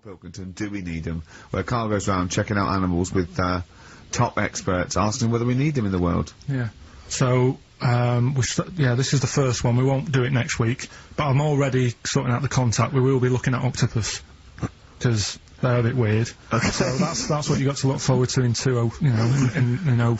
Karl Pilkington, do we need them? Where Karl goes around checking out animals with top experts, asking whether we need them in the world. Yeah. So, this is the first one. We won't do it next week, but I'm already sorting out the contact. We will be looking at Octopus, because they're a bit weird. Okay. So that's what you got to look forward to in 2003.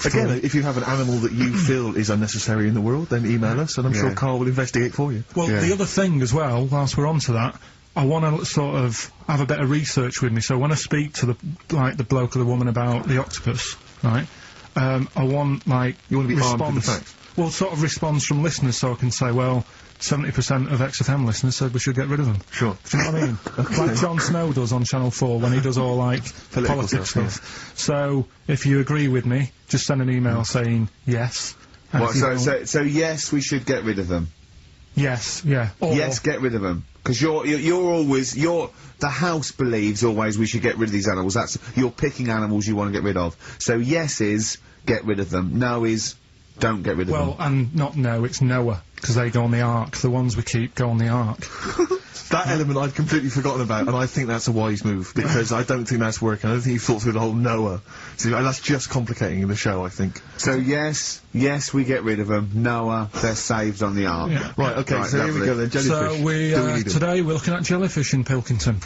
Again, if you have an animal that you feel is unnecessary in the world, then email us, and I'm sure Karl will investigate for you. Well, the other thing as well, whilst we're on to that, I want to sort of have a bit of research with me, so when I speak to the bloke or the woman about the octopus, right, I want, like, you want to be armed with the facts? Well, sort of response from listeners, so I can say, well, 70% of XFM listeners said we should get rid of them. Sure. Do you know what I mean? Like Jon Snow does on Channel 4 when he does all, like, politics stuff. So, if you agree with me, just send an email saying yes. What, so yes, we should get rid of them? Yes, yeah. Or yes, get rid of them. Because the house believes always we should get rid of these animals. You're picking animals you want to get rid of. So yes is, get rid of them. No is, don't get rid of them. Well, and not no, it's Noah, because they go on the Ark. The ones we keep go on the Ark. That element I'd completely forgotten about, and I think that's a wise move, because I don't think that's working. I don't think you've thought through the whole Noah. So that's just complicating the show, I think. So yes, we get rid of them. Noah, they're saved on the Ark. Yeah. Right, okay, so here we go then, Jellyfish. So today we're looking at Jellyfish in Pilkington.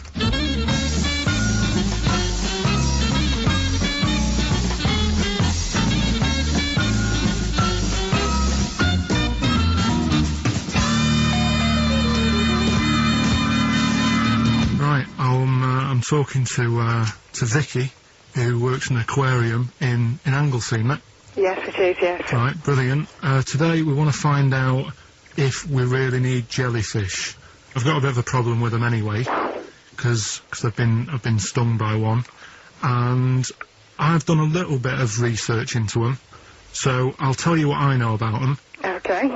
I'm talking to Vicky, who works in an aquarium in Anglesey, isn't it? Yes, it is, yes. Right, brilliant. Today we want to find out if we really need jellyfish. I've got a bit of a problem with them anyway, because I've been stung by one, and I've done a little bit of research into them, so I'll tell you what I know about them. Okay.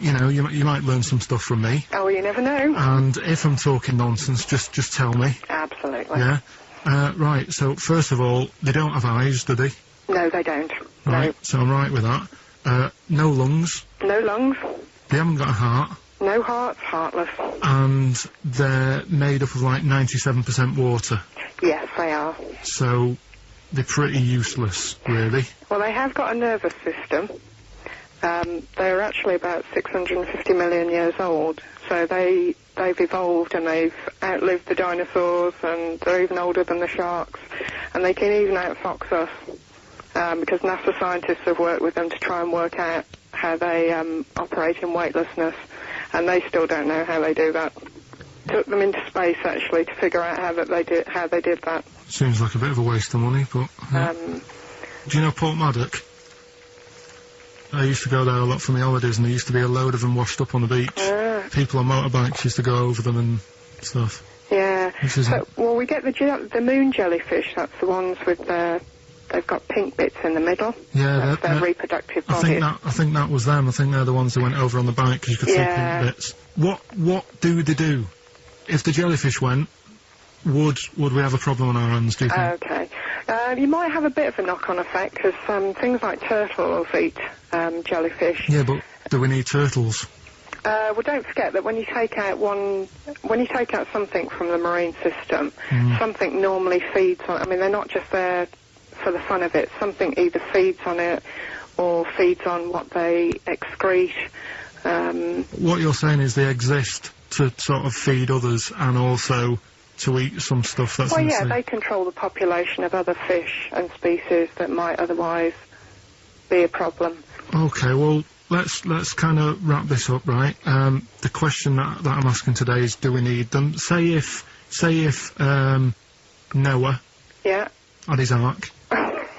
You might learn some stuff from me. Oh, you never know. And if I'm talking nonsense, just tell me. Absolutely. Yeah. Right, so first of all, they don't have eyes, do they? No, they don't. Right, no. So I'm right with that. No lungs. No lungs. They haven't got a heart. No hearts, heartless. And they're made up of like 97% water. Yes, they are. So they're pretty useless, really. Well, they have got a nervous system. They're actually about 650 million years old, so they've evolved and they've outlived the dinosaurs, and they're even older than the sharks, and they can even outfox us, because NASA scientists have worked with them to try and work out how they operate in weightlessness, and they still don't know how they do that. Took them into space, actually, to figure out how they did that. Seems like a bit of a waste of money, but... Do you know Port Maddock? I used to go there a lot for my holidays, and there used to be a load of them washed up on the beach. People on motorbikes used to go over them and stuff. Yeah. Well, we get the moon jellyfish. That's the ones with they've got pink bits in the middle. Yeah, that's their reproductive bodies. I think that was them. I think they're the ones that went over on the bike, because you could see pink bits. What do they do? If the jellyfish went, would we have a problem on our hands, do you think? Okay. You might have a bit of a knock-on effect, because things like turtles eat jellyfish. Yeah, but do we need turtles? Well, don't forget that when you take out something from the marine system, something normally feeds on. I mean, they're not just there for the fun of it. Something either feeds on it or feeds on what they excrete. What you're saying is they exist to sort of feed others and also to eat some stuff that's in the sea. They control the population of other fish and species that might otherwise be a problem. Okay, well, let's kind of wrap this up, right? The question that I'm asking today is, do we need them? Say if Noah had his ark,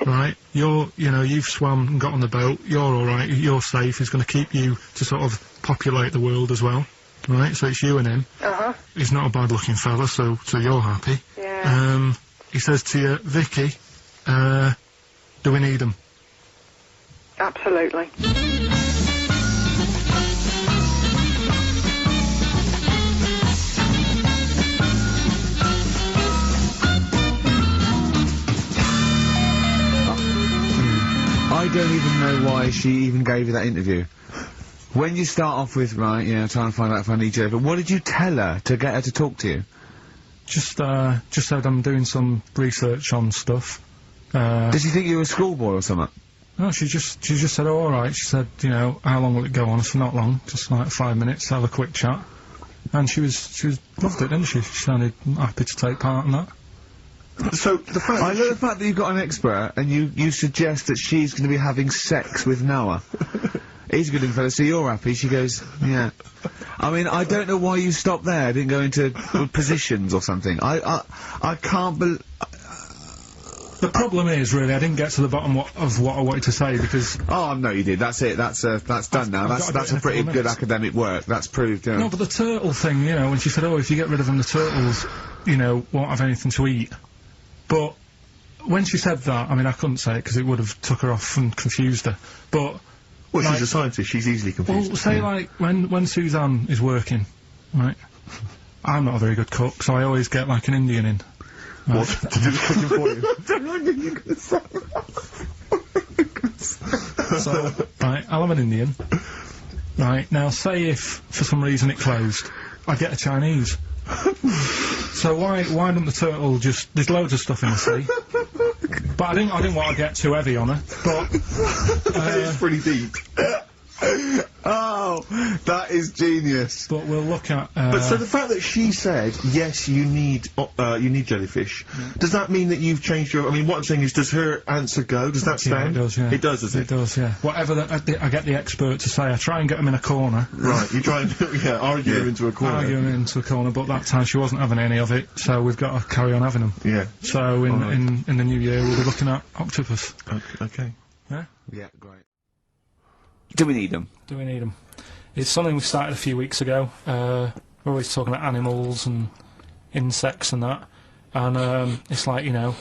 right? You've swum and got on the boat, you're alright, you're safe, he's going to keep you to sort of populate the world as well. Right, so it's you and him. He's not a bad-looking fella, so you're happy. Yeah. He says to you, Vicky, do we need them? Absolutely. I don't even know why she even gave you that interview. When you start off with, trying to find out if I need you, but what did you tell her to get her to talk to you? Just said I'm doing some research on stuff. Did she think you were a schoolboy or something? No, she just said, oh, alright. She said, you know, how long will it go on? I said, not long, just like 5 minutes, have a quick chat. And she loved it, didn't she? She sounded happy to take part in that. So, the fact I love the fact that you've got an expert, and you suggest that she's going to be having sex with Noah. He's a good fella, so you're happy. She goes, yeah. I mean, I don't know why you stopped there. I didn't go into positions or something. I can't believe... The problem is, really, I didn't get to the bottom of what I wanted to say, because... Oh, no, you did. That's it. That's done now. That's a pretty good academic work. That's proved, yeah. No, but the turtle thing, you know, when she said, oh, if you get rid of them, the turtles, you know, won't have anything to eat. But when she said that, I mean, I couldn't say it because it would have took her off and confused her. But... Well, like, she's a scientist. She's easily confused. Well, say, like, when Suzanne is working, right, I'm not a very good cook, so I always get, like, an Indian in. Right. What? To do the cooking for you? I don't know what you're going to say. So, right, I'll have an Indian. Right, now, say if, for some reason, it closed, I get a Chinese. So why don't the turtle just... There's loads of stuff in the sea. But I didn't want to get too heavy on her, but... It's pretty deep. Oh, that is genius. But we'll look at... But so the fact that she said, yes, you need jellyfish, does that mean that you've changed your... I mean, what I'm saying is, does her answer go? Does that stand? Yeah, it does, yeah. It does, does it? It does, yeah. Whatever I get the expert to say, I try and get them in a corner. Right, you try and, argue them into a corner. Argue them into a corner, but that time she wasn't having any of it, so we've got to carry on having them. Yeah. So in the new year, we'll be looking at Octopus. Okay. Yeah? Yeah, great. Do we need them? Do we need them? It's something we started a few weeks ago. We're always talking about animals and insects and that. And it's like, you know,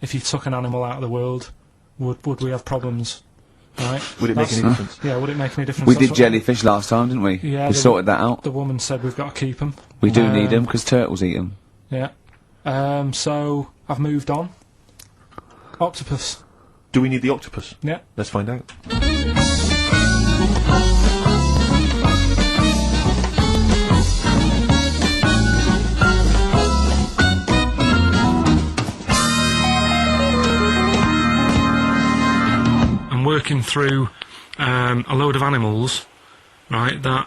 if you took an animal out of the world, would we have problems? Right? Would it make any difference? Yeah, would it make any difference? We did jellyfish last time, didn't we? Yeah. We sorted that out. The woman said we've got to keep them. We do need them, because turtles eat them. Yeah. So, I've moved on. Octopus. Do we need the octopus? Yeah. Let's find out. I'm working through a load of animals, right, that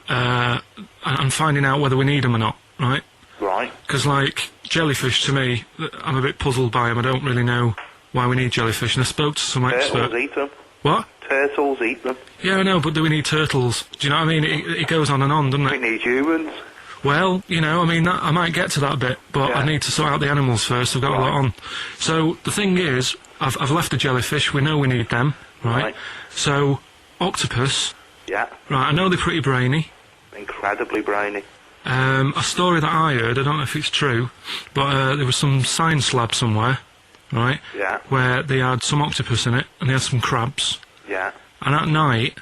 I'm finding out whether we need them or not, right? Right. Because, like, jellyfish, to me, I'm a bit puzzled by them. I don't really know why we need jellyfish, and I spoke to some expert... Turtles eat them. What? Turtles eat them. Yeah, I know, but do we need turtles? Do you know what I mean? It goes on and on, doesn't it? We need humans. Well, you know, I mean, I might get to that bit, but Yeah. I need to sort out the animals first. I've got a lot on. So, the thing is, I've left the jellyfish. We know we need them, right? So, octopus. Yeah. Right, I know they're pretty brainy. Incredibly brainy. A story that I heard, I don't know if it's true, but there was some science lab somewhere, right? Yeah. Where they had some octopus in it, and they had some crabs. Yeah. And at night,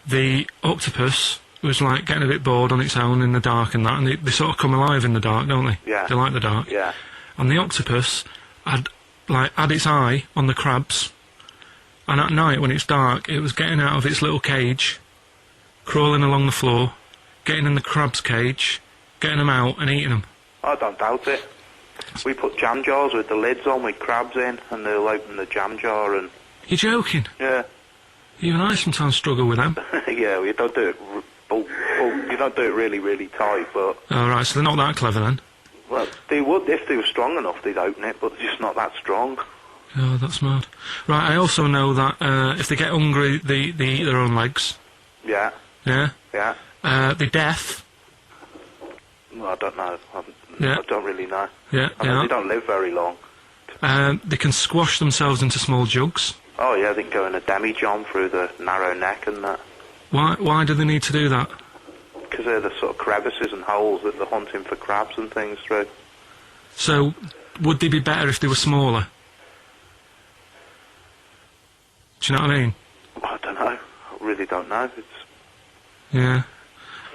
the octopus was, like, getting a bit bored on its own in the dark and that, and they sort of come alive in the dark, don't they? Yeah. They like the dark. Yeah. And the octopus had its eye on the crabs, and at night, when it's dark, it was getting out of its little cage, crawling along the floor, getting in the crab's cage, getting them out and eating them. I don't doubt it. We put jam jars with the lids on with crabs in, and they'll open the jam jar and... You're joking? Yeah. Even I sometimes struggle with them. Yeah, you don't do it... you don't do it really, really tight, but... Oh, right, so they're not that clever then? Well, they would, if they were strong enough, they'd open it, but they're just not that strong. Oh, that's mad. Right, I also know that if they get hungry, they eat their own legs. Yeah. Yeah? Yeah. They're deaf. Well, I don't know. Yeah. I don't really know. Yeah, I mean, they don't live very long. They can squash themselves into small jugs. Oh, yeah, they can go in a demi-john through the narrow neck and that. Why do they need to do that? Because they're the sort of crevices and holes that they're hunting for crabs and things through. So, would they be better if they were smaller? Do you know what I mean? I don't know. I really don't know. Yeah.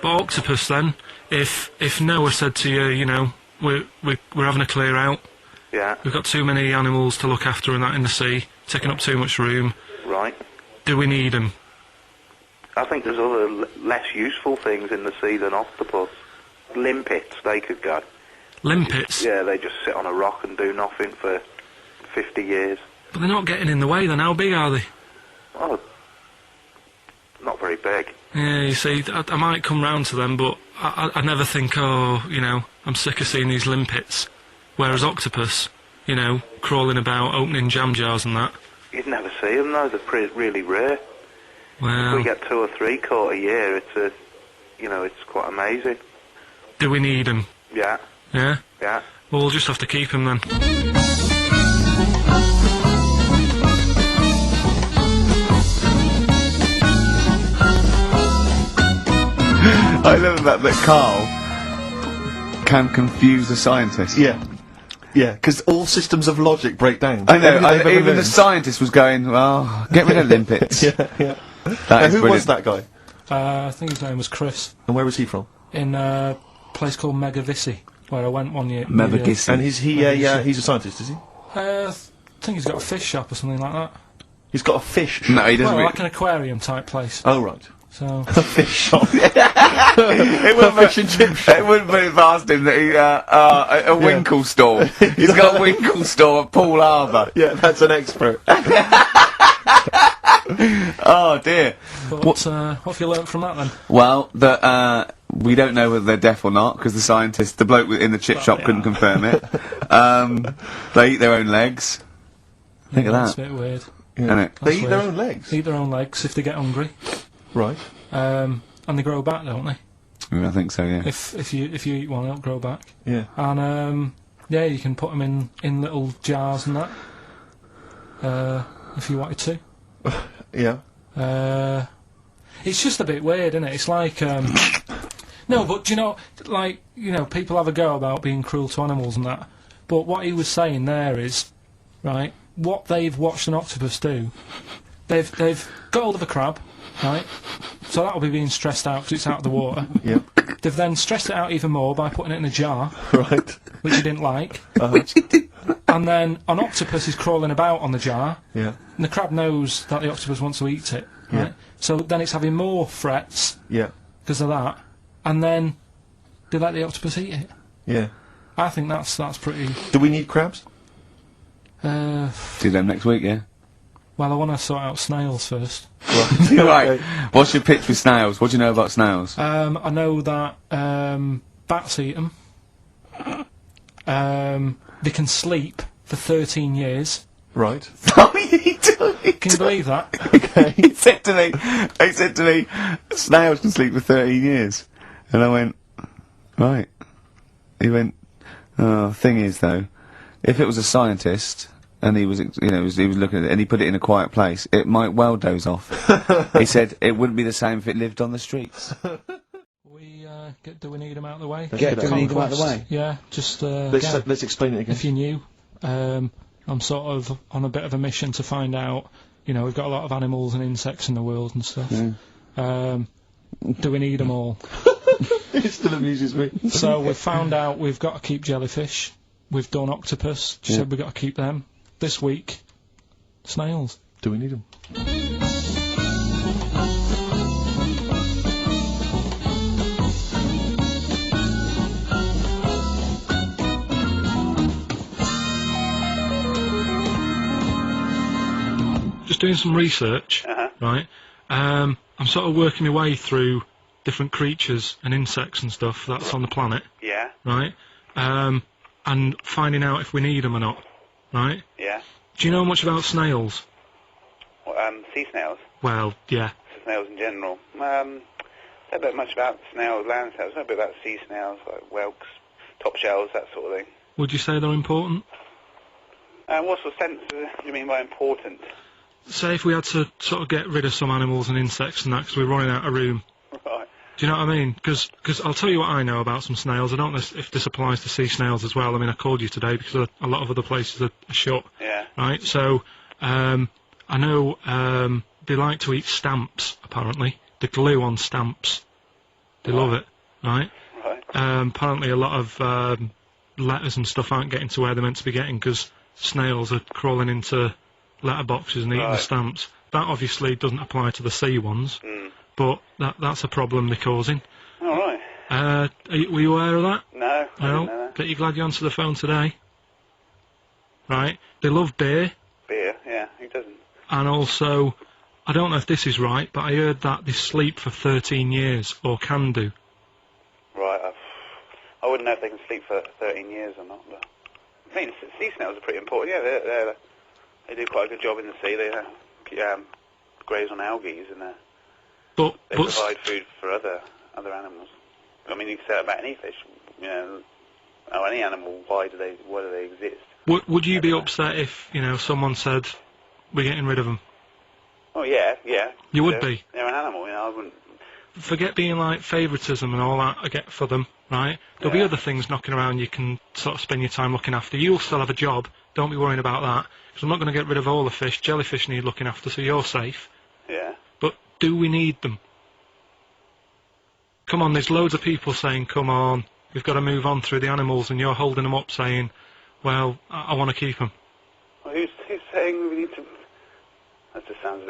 But octopus then, if Noah said to you, you know, we're having a clear out. Yeah. We've got too many animals to look after and that in the sea, taking up too much room. Right. Do we need them? I think there's other less useful things in the sea than octopus. Limpets, they could go. Limpets? Yeah, they just sit on a rock and do nothing for 50 years. But they're not getting in the way then, how big are they? Oh, not very big. Yeah, you see, I might come round to them, but I never think, oh, you know, I'm sick of seeing these limpets. Whereas octopus, you know, crawling about, opening jam jars and that. You'd never see them though, they're really rare. Well... If we get 2 or 3 caught a year, it's quite amazing. Do we need them? Yeah. Yeah? Yeah. Well, we'll just have to keep them then. I love that Carl can confuse a scientist. Yeah. Yeah, because all systems of logic break down. I know, even the scientist was going, well, get rid of limpets. Yeah. Who was that guy? I think his name was Chris. And where was he from? In a place called Megavissi, where I went one year. Megavissi. And he's a scientist, is he? I think he's got a fish shop or something like that. He's got a fish shop? No, he doesn't. Well, like an aquarium type place. Oh, right. So... A fish shop. It wouldn't fish and chip shop. It wouldn't be past him that he, a Winkle store. He's got a Winkle store at Poole Harbour. Yeah, that's an expert. Oh dear. But, what have you learnt from that then? Well, that we don't know whether they're deaf or not, because the bloke in the chip shop couldn't confirm it. They eat their own legs. Think of that. That's a bit weird. Yeah. They eat weird. their own legs? They eat their own legs if they get hungry. Right. And they grow back, don't they? I think so, yeah. If you eat one, they'll grow back. Yeah. And yeah, you can put them in little jars and that. If you wanted to. Yeah. It's just a bit weird, isn't it? It's like no, but do you know, like, you know, people have a go about being cruel to animals and that. But what he was saying there is, right, what they've watched an octopus do. They've got hold of a crab, right? So that'll be being stressed out because it's out of the water. Yep. They've then stressed it out even more by putting it in a jar. Right. Which he didn't like. And then an octopus is crawling about on the jar. Yeah. And the crab knows that the octopus wants to eat it. Right? Yeah. So then it's having more frets. Yeah. Because of that. And then they let the octopus eat it. Yeah. I think that's pretty... Do we need crabs? Do them next week, yeah? Well, I want to sort out snails first. Right. What's your pitch with snails? What do you know about snails? I know that bats eat them. They can sleep for 13 years. Right. Oh, he does. Can you believe that? Okay. He said to me, snails can sleep for 13 years. And I went, right. He went, oh, thing is though, if it was a scientist, and he was, he was looking at it, and he put it in a quiet place, it might well doze off. He said it wouldn't be the same if it lived on the streets. Do we need them out of the way? Do we need them out of the way? Yeah, just, let's explain it again. If you're new, I'm sort of on a bit of a mission to find out, you know, we've got a lot of animals and insects in the world and stuff. Mm. Do we need them all? It still amuses me. So we've found out we've got to keep jellyfish. We've done octopus. She said we've got to keep them. This week, snails. Do we need them? Just doing some research, right? I'm sort of working my way through different creatures and insects and stuff that's on the planet. Yeah. Right? And finding out if we need them or not. Right? Yeah. Do you know much about snails? Sea snails? Well, yeah. Snails in general. Don't know much about snails, land snails. Know a bit about sea snails, like whelks, top shells, that sort of thing. Would you say they're important? What sort of sense do you mean by important? Say if we had to sort of get rid of some animals and insects and that because we're running out of room. Right. Do you know what I mean? Because I'll tell you what I know about some snails. I don't know if this applies to sea snails as well. I mean, I called you today because a lot of other places are shut. Yeah. Right? So, I know they like to eat stamps, apparently. The glue on stamps. They love it. Right? Right. Apparently a lot of letters and stuff aren't getting to where they're meant to be getting because snails are crawling into letterboxes and eating the stamps. That obviously doesn't apply to the sea ones. But that's a problem they're causing. All right. Were you aware of that? No, I didn't know that you're glad you answered the phone today. Right? They love beer. Beer, yeah, who doesn't? And also, I don't know if this is right, but I heard that they sleep for 13 years, or can do. Right, I wouldn't know if they can sleep for 13 years or not, but... I mean, sea snails are pretty important, yeah, they do quite a good job in the sea, they graze on algae, and they provide food for other animals. I mean, you can say that about any fish, you know, or any animal, why do they exist? Would you be upset if, you know, someone said, we're getting rid of them? Oh, yeah. You would be? They're an animal, you know, I wouldn't... Forget being like favouritism and all that I get for them, right? There'll be other things knocking around you can sort of spend your time looking after. You'll still have a job, don't be worrying about that, because I'm not going to get rid of all the fish. Jellyfish need looking after, so you're safe. Yeah. But do we need them? Come on, there's loads of people saying, come on, we've got to move on through the animals, and you're holding them up saying, well, I want to keep them. Well, who's saying we need to... That just sounds a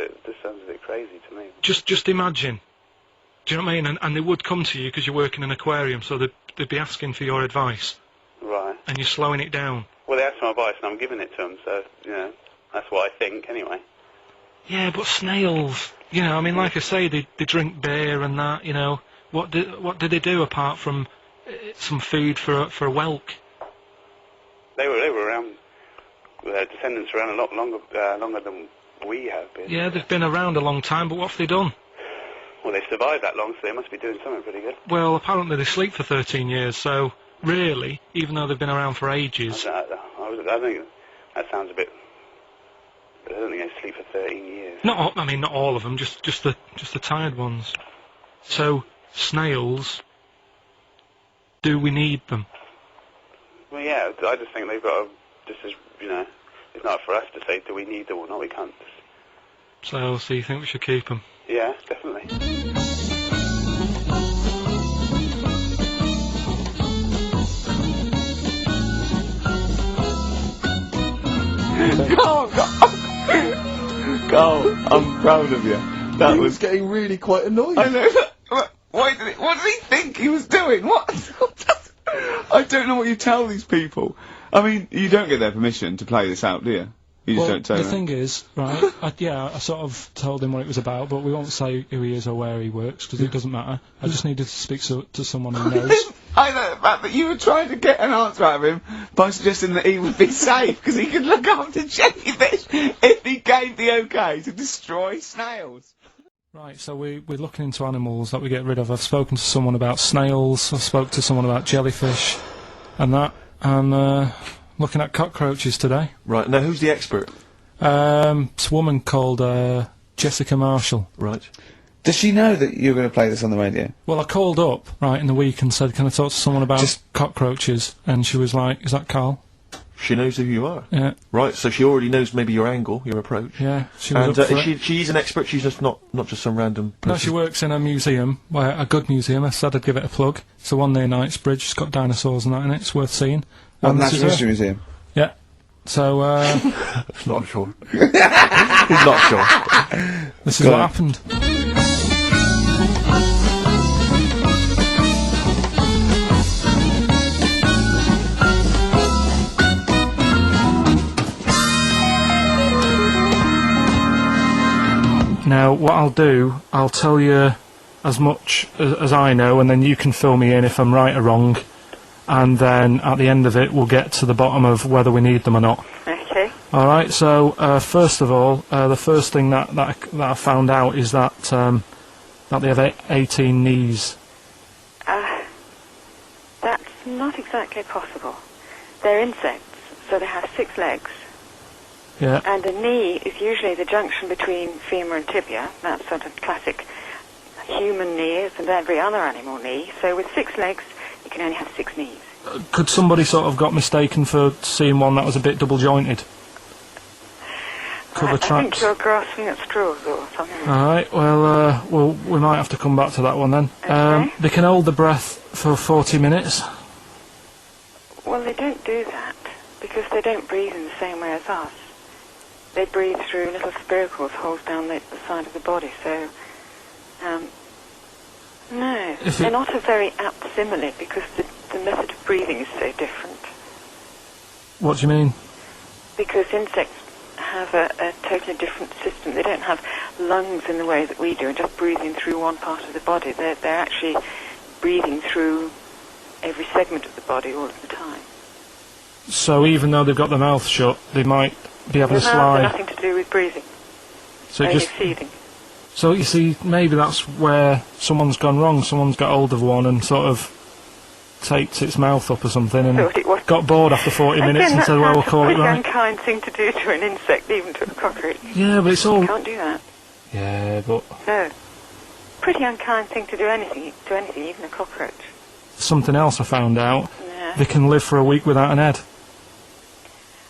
bit crazy to me. Just imagine. Do you know what I mean? And they would come to you because you work in an aquarium, so they'd be asking for your advice. Right. And you're slowing it down. Well, they asked for my advice and I'm giving it to them, so, you know, that's what I think, anyway. Yeah, but snails, you know, I mean, like I say, they drink beer and that, you know. What do they do apart from some food for a whelk? They were around, their descendants around a lot longer than we have been. Yeah, they've been around a long time, but what have they done? Well, they survived that long, so they must be doing something pretty good. Well, apparently they sleep for 13 years, so really, even though they've been around for ages... I think that sounds a bit... I don't think they sleep for 13 years. Not all of them, just the tired ones. So, snails, do we need them? Well, yeah, I just think they've got to... Just as, you know, it's not for us to say, do we need them or not, we can't. So you think we should keep them? Yeah, definitely. Carl, I'm proud of you. That was getting really quite annoying. I know. What did he think he was doing? What? I don't know what you tell these people. I mean, you don't get their permission to play this out, do you? You just don't tell the them. thing is, right, I sort of told him what it was about, but we won't say who he is or where he works, because it doesn't matter. I just needed to speak to someone who knows. I know the fact that you were trying to get an answer out of him by suggesting that he would be safe, because he could look after jellyfish if he gave the okay to destroy snails. Right, so we're looking into animals that we get rid of. I've spoken to someone about snails, I've spoken to someone about jellyfish, and that, and looking at cockroaches today. Right, now who's the expert? It's a woman called Jessica Marshall. Right. Does she know that you're going to play this on the radio? Well, I called up, right, in the week and said, can I talk to someone about cockroaches? And she was like, is that Carl? She knows who you are? Yeah. Right, so she already knows maybe your angle, your approach. Yeah, she was up for it. She's an expert, she's just not just some random person. No, she works in a museum, a good museum. I said I'd give it a plug. It's the one near Knightsbridge, it's got dinosaurs and that in it, it's worth seeing. Natural History Museum? Yeah. So, not sure. He's not sure. This is what happened. Now, what I'll do, I'll tell you as much as I know, and then you can fill me in if I'm right or wrong. And then at the end of it, we'll get to the bottom of whether we need them or not. Okay. All right. So first of all, the first thing that I found out is that they have 18 knees. That's not exactly possible. They're insects, so they have 6 legs. Yeah. And a knee is usually the junction between femur and tibia. That's sort of classic human knees and every other animal knee. So with 6 legs, you can only have 6 knees. Could somebody sort of got mistaken for seeing one that was a bit double jointed? I think you're grasping at straws or something. All right. Well, we might have to come back to that one then. Okay. They can hold the breath for 40 minutes. Well, they don't do that because they don't breathe in the same way as us. They breathe through little spiracles, holes down the side of the body. So, no, they're not a very apt simile because the method of breathing is so different. What do you mean? Because insects have a totally different system. They don't have lungs in the way that we do, and just breathing through one part of the body. They're actually breathing through every segment of the body all of the time. So even though they've got their mouth shut, they might be able to slide. Nothing to do with breathing. So only feeding. So you see, maybe that's where someone's gone wrong. Someone's got hold of one and sort of taped its mouth up or something and got bored after 40 minutes and said, well, we'll call it right. It's a pretty unkind thing to do to an insect, even to a cockroach. Yeah, but it's all... You can't do that. Yeah, but... No. Pretty unkind thing to do anything, even a cockroach. Something else I found out. Yeah. They can live for a week without an head.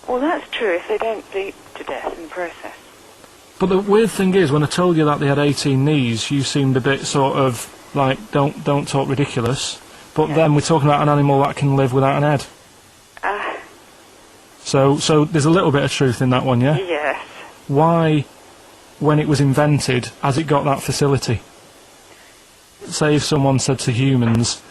Well, that's true if they don't bleed to death in the process. But the weird thing is, when I told you that they had 18 knees, you seemed a bit sort of like, don't talk ridiculous. But then we're talking about an animal that can live without an head. So there's a little bit of truth in that one, yeah? Yes. Why, when it was invented, has it got that facility? Say if someone said to humans,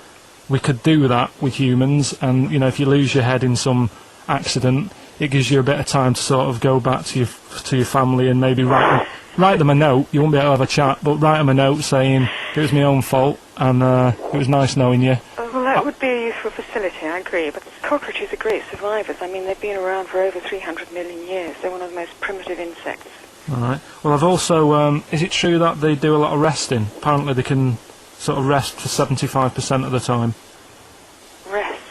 we could do that with humans, and, you know, if you lose your head in some accident, it gives you a bit of time to sort of go back to your family and maybe write them a note. You won't be able to have a chat, but write them a note saying it was my own fault and it was nice knowing you. Well, that would be a useful facility, I agree, but cockroaches are great survivors. I mean, they've been around for over 300 million years. They're one of the most primitive insects. All right. Well, I've also... is it true that they do a lot of resting? Apparently they can sort of rest for 75% of the time. Rest?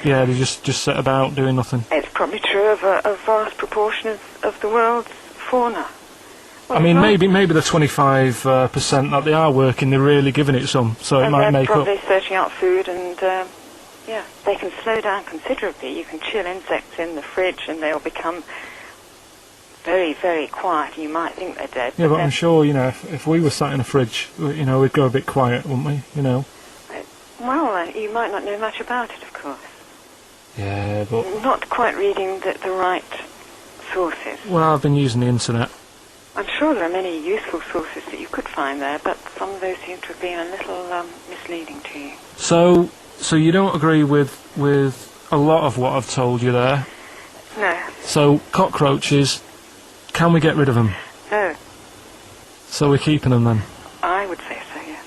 Yeah, they just sit about doing nothing. It's probably true of a vast proportion of the world's fauna. Well, I mean, maybe the 25% that they are working, they're really giving it some, so it might make up. They're probably searching out food, and yeah, they can slow down considerably. You can chill insects in the fridge, and they'll become very, very quiet. You might think they're dead. Yeah, but I'm sure, you know, if we were sat in a fridge, you know, we'd go a bit quiet, wouldn't we? You know. Well, you might not know much about it, of course. Yeah, but... Not quite reading the right sources. Well, I've been using the internet. I'm sure there are many useful sources that you could find there, but some of those seem to have been a little misleading to you. So you don't agree with a lot of what I've told you there? No. So, cockroaches, can we get rid of them? No. So we're keeping them then? I would say so, yeah.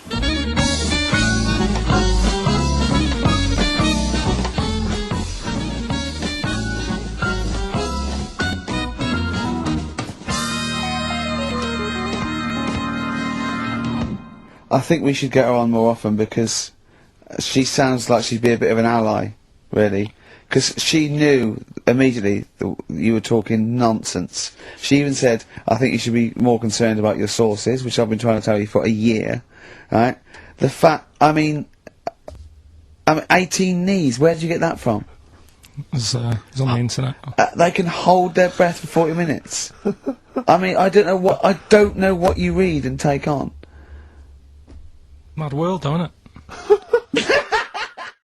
I think we should get her on more often because she sounds like she'd be a bit of an ally, really. Because she knew immediately that you were talking nonsense. She even said, I think you should be more concerned about your sources, which I've been trying to tell you for a year, right? The fact, I mean 18 knees, where did you get that from? It's on the internet. They can hold their breath for 40 minutes. I mean, I don't know what you read and take on. Mad world, don't it?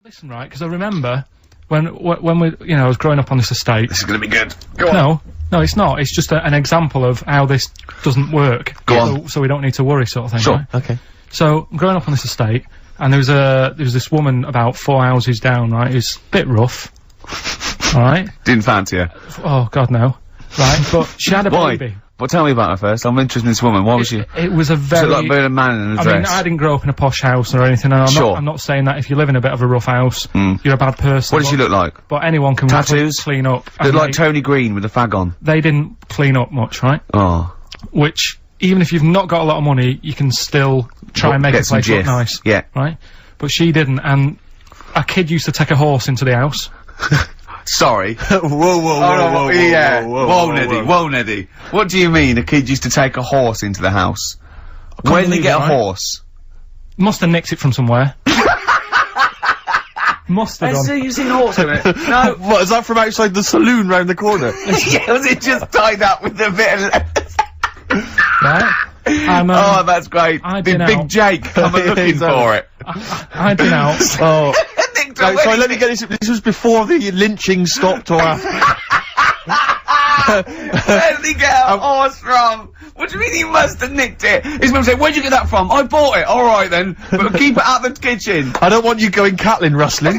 Listen, right, because I remember when we, you know, I was growing up on this estate. This is going to be good. Go on. No, it's not. It's just an example of how this doesn't work. Go on. So we don't need to worry, sort of thing. Sure. Right? Okay. So I'm growing up on this estate, and there was this woman about 4 houses down. Right, it's a bit rough. All right. Didn't fancy her. Oh God, no. Right, but she had a baby. Well, tell me about her first. I'm interested in this woman. Why was she? It was a very... Was it like a man in a dress? I mean, I didn't grow up in a posh house or anything, and I'm not saying that if you live in a bit of a rough house, you're a bad person. What did she look like? But anyone can clean up. Looked like Tony Green with a fag on. They didn't clean up much, right? Oh. Which, even if you've not got a lot of money, you can still try and make a place look nice. Yeah. Right? But she didn't, and a kid used to take a horse into the house. Sorry. Whoa, Neddy. What do you mean a kid used to take a horse into the house? Where did he get a horse? Must have nicked it from somewhere. Must have done. So you've seen a horse in it? No. What, is that from outside the saloon round the corner? Yeah, was it just tied up with a bit of lettuce? Right? Oh, that's great. Big Jake coming looking for it. I'd been out. Oh. No, sorry, let me get this. This was before the lynching stopped, or after. Where did he get a horse from? What do you mean he must have nicked it? His mum said, where'd you get that from? I bought it. Alright then. But keep it out of the kitchen. I don't want you going cattling rustling.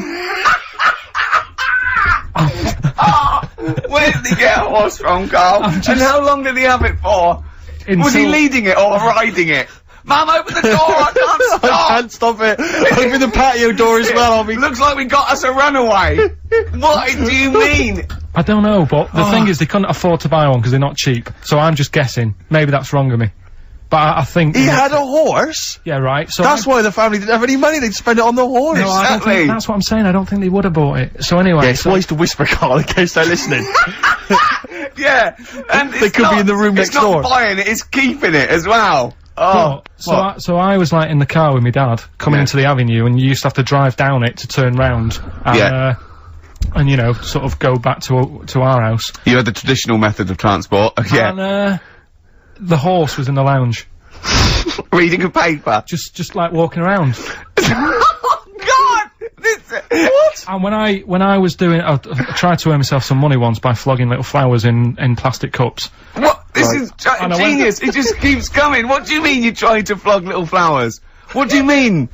Where did he get a horse from, Carl? And how long did he have it for? Was he leading it or riding it? Mum, open the door, I can't stop! I can't stop it. Open the patio door as well, I'll be... Looks like we got us a runaway. What do you mean? I don't know, but the thing is they couldn't afford to buy one because they're not cheap. So I'm just guessing. Maybe that's wrong of me. But I think... He had a horse? Yeah, right. So that's why the family didn't have any money, they'd spend it on the horse. No, I don't think, that's what I'm saying, I don't think they would have bought it. So anyway... Yeah, it's wise to whisper, Carl, in case they're listening. Yeah, and they could be in the room next door. It's not buying it, it's keeping it as well. Oh, so I was like in the car with my dad coming into the avenue, and you used to have to drive down it to turn round. And, and you know, sort of go back to our house. You had the traditional method of transport. And the horse was in the lounge, reading a paper. Just like walking around. Oh God! What? And when I was doing, I tried to earn myself some money once by flogging little flowers in plastic cups. What? This is genius. It just keeps coming. What do you mean you're trying to flog little flowers? What do you mean?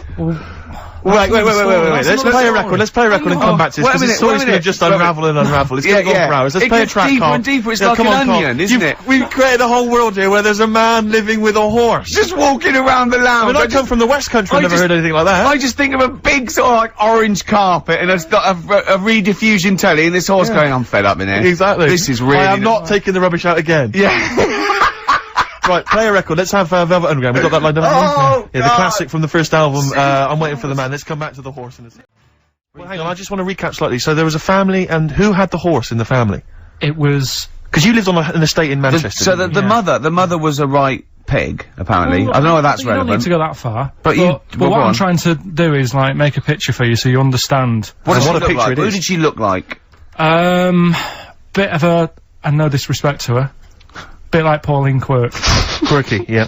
Wait. Let's play a record. Let's play a record and come back to this. Because the story's going to just unravel and unravel. It's going to go on for hours. Let's play a track, deeper Carl. and deeper. It's like an onion, isn't it? We've created a whole world here where there's a man living with a horse. Just walking around the lounge. I come from the West Country. I've never heard anything like that. I just think of a big sort of like orange carpet and a rediffusion telly and this horse going, I'm fed up in here. Exactly. This is really... I am not taking the rubbish out again. Yeah. Right, play a record. Let's have Velvet Underground. We've got that lined up. Yeah, the classic from the first album. I'm Waiting for the Man. Let's come back to the horse in a second. Well, hang on, I just want to recap slightly. So there was a family, and who had the horse in the family? It was... Because you lived on an estate in Manchester. So the mother was a right pig, apparently. Well, I don't know why that's relevant. You don't need to go that far. But what I'm trying to do is, like, make a picture for you so you understand. What a picture it is. Who did she look like? Bit of a... and no disrespect to her. Bit like Pauline Quirk. Quirky, yeah.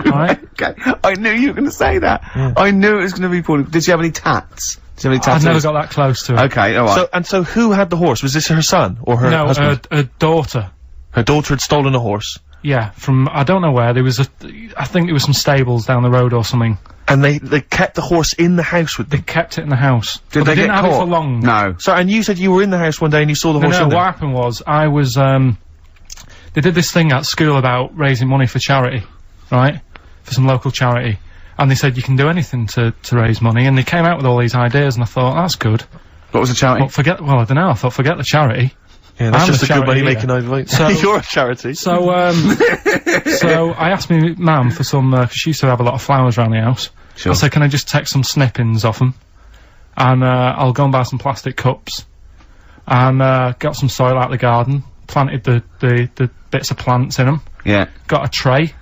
Right? Okay. I knew you were going to say that. Yeah. I knew it was going to be Pauline. Did she have any tats? Did she have any tattoos? I've never got that close to her. Okay, alright. So who had the horse? Was this her son or her husband? No, her daughter. Her daughter had stolen a horse? Yeah, from, I don't know where, there was I think there was some stables down the road or something. And they kept the horse in the house with them? They kept it in the house. Did they didn't get have caught? It for long. No. So, and you said you were in the house one day and you saw the horse in there? No, what happened was, I was, they did this thing at school about raising money for charity, right? For some local charity. And they said you can do anything to raise money, and they came out with all these ideas, and I thought, that's good. What was the charity? Well, I don't know, I thought, forget the charity. Yeah, that's just a good money-making idea. So, you're a charity. So, so I asked my mum for some, 'cause she used to have a lot of flowers around the house. Sure. I said, can I just take some snippings off them? And, I'll go and buy some plastic cups. And, got some soil out of the garden, planted the bits of plants in them. Yeah. Got a tray.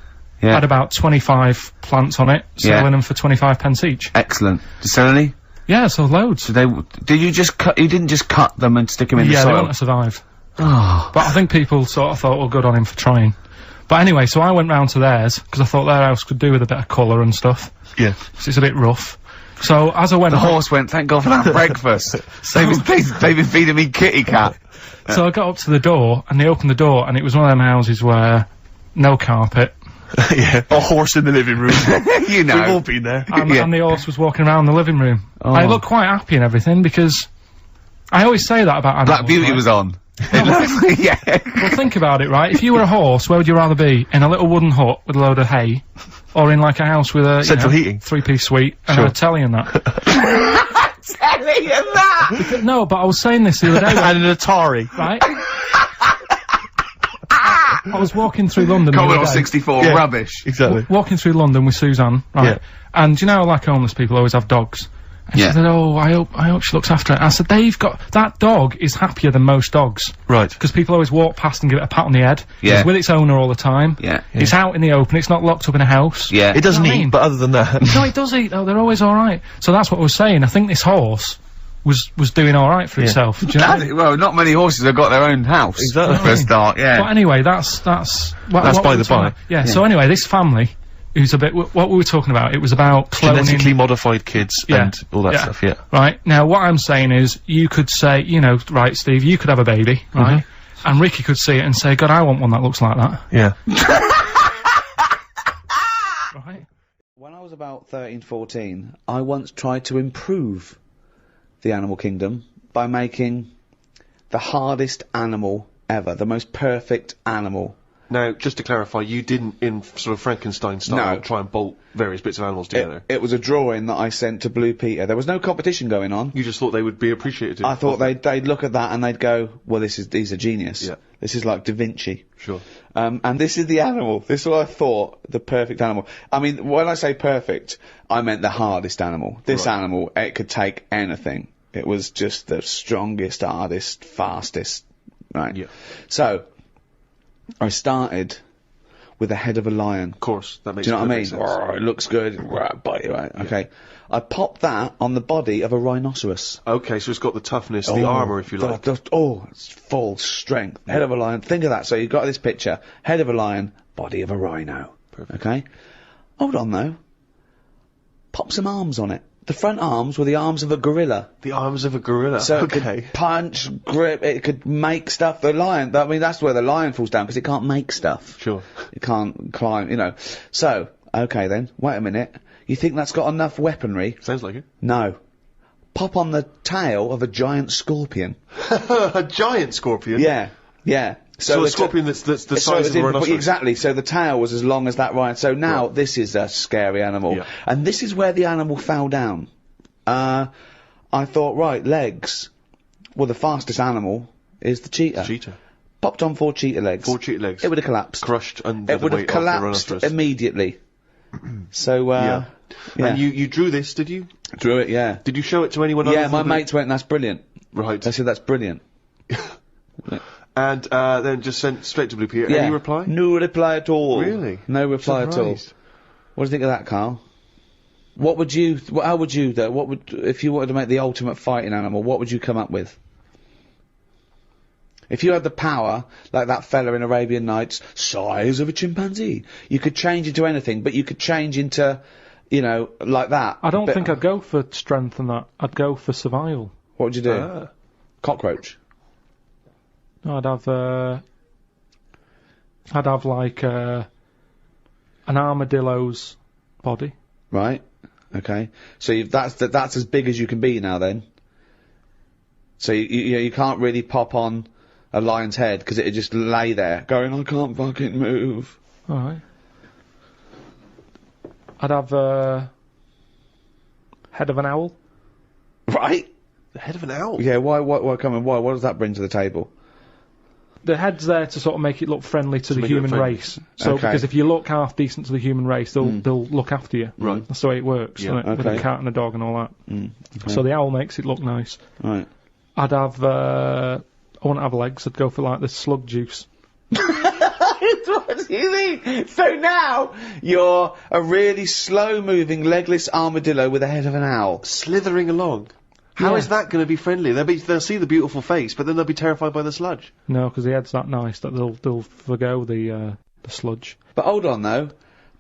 Yeah. Had about 25 plants on it, selling them for 25 pence each. Excellent. Did you sell any? Yeah, sold loads. Did you just cut, you didn't just cut them and stick them in the soil? Yeah, they want to survive. Oh. But I think people sort of thought, well, good on him for trying. But anyway, so I went round to theirs, because I thought their house could do with a bit of colour and stuff. Yeah. Because it's a bit rough. So, as I went... The horse went, thank God for that breakfast. They've been feeding me kitty cat. So I got up to the door, and they opened the door, and it was one of them houses where no carpet. Yeah, a horse in the living room. You know. We've all been there. And the horse was walking around the living room. Oh. I looked quite happy and everything, because I always say that about animals. Black Beauty was on. Yeah. Well, think about it, right? If you were a horse, where would you rather be? In a little wooden hut with a load of hay? Or in, like, a house with a... central heating? 3-piece suite and a telly and that. Telly and that? No, but I was saying this the other day. And an Atari. Right? I was walking through London. Commodore 64, rubbish. Exactly. Walking through London with Suzanne, right? Yeah. And you know, like homeless people always have dogs. And she said, oh, I hope she looks after it. I said, that dog is happier than most dogs. Right. Because people always walk past and give it a pat on the head. Yeah. It's with its owner all the time. Yeah. It's out in the open, it's not locked up in a house. Yeah. It doesn't eat, but other than that. No, it does eat though, they're always alright. So that's what I was saying, I think this horse was doing alright for itself. Do you know? Well, not many horses have got their own house. Exactly. For a start, yeah. But anyway, that's by the by. Yeah, so anyway, this family, who's a bit, what we were talking about, it was about cloning... genetically modified kids and all that stuff, Right, now what I'm saying is, you could say, you know, right, Steve, you could have a baby, right? And Ricky could see it and say, God, I want one that looks like that. Yeah. Right? When I was about 13, 14, I once tried to improve the animal kingdom by making the hardest animal ever, the most perfect animal. Now, just to clarify, you didn't, in sort of Frankenstein style, try and bolt various bits of animals together? It was a drawing that I sent to Blue Peter. There was no competition going on. You just thought they would be appreciated? I thought they'd look at that and they'd go, well, he's a genius. Yeah. This is like Da Vinci. Sure. And this is the animal. This is what I thought, the perfect animal. I mean, when I say perfect, I meant the hardest animal. This animal, it could take anything. It was just the strongest, hardest, fastest. Right. Yeah. So, I started with the head of a lion. Of course, that makes sense. Do you know what I mean? Sense. It looks good. Bite you, right? Yeah. Okay. I popped that on the body of a rhinoceros. Okay, so it's got the toughness, the armour, if you like. It's full strength. Head of a lion. Think of that. So you've got this picture. Head of a lion, body of a rhino. Perfect. Okay? Hold on, though. Pop some arms on it. The front arms were the arms of a gorilla. The arms of a gorilla. So it could punch, grip, it could make stuff. The lion, I mean, that's where the lion falls down, because it can't make stuff. Sure. It can't climb, you know. So, okay then, wait a minute. You think that's got enough weaponry? Sounds like it. No. Pop on the tail of a giant scorpion. A giant scorpion? Yeah, yeah. So a scorpion that's the size of a rhinoceros. Exactly, so the tail was as long as that rhino. So now this is a scary animal. Yeah. And this is where the animal fell down. I thought, right, legs. Well, the fastest animal is the cheetah. Cheetah. Popped on 4 cheetah legs. 4 cheetah legs. It would have collapsed. Crushed under it the would have weight of the collapsed rhinoceros. immediately. So, yeah. And you drew this, did you? Drew it, yeah. Did you show it to anyone else? Yeah, my mates went, that's brilliant. Right. They said, that's brilliant. And then just sent straight to Blue Peter. Yeah. Any reply? No reply at all. Really? No reply at all. What do you think of that, Carl? What would you, how would you, though, what would, if you wanted to make the ultimate fighting animal, what would you come up with? If you had the power, like that fella in Arabian Nights, size of a chimpanzee, you could change into anything, but you could change into, you know, like that. I don't think I'd go for strength and that. I'd go for survival. What would you do? Cockroach? No, I'd have like an armadillo's body. Right. Okay. So that's as big as you can be now then. So you can't really pop on a lion's head because it'd just lay there going, I can't fucking move. Alright. I'd have head of an owl. Right. The head of an owl? Yeah, why, come on, why, what does that bring to the table? The head's there to sort of make it look friendly to the human race. So, because if you look half decent to the human race, they'll look after you. Right. That's the way it works, isn't it? With a cat and a dog and all that. So the owl makes it look nice. Right. I'd have, I wouldn't have legs, I'd go for like the slug juice. What do you mean? So now, you're a really slow-moving, legless armadillo with the head of an owl. Slithering along. How is that going to be friendly? They'll see the beautiful face, but then they'll be terrified by the sludge. No, because the head's that nice that they'll forgo the sludge. But hold on though.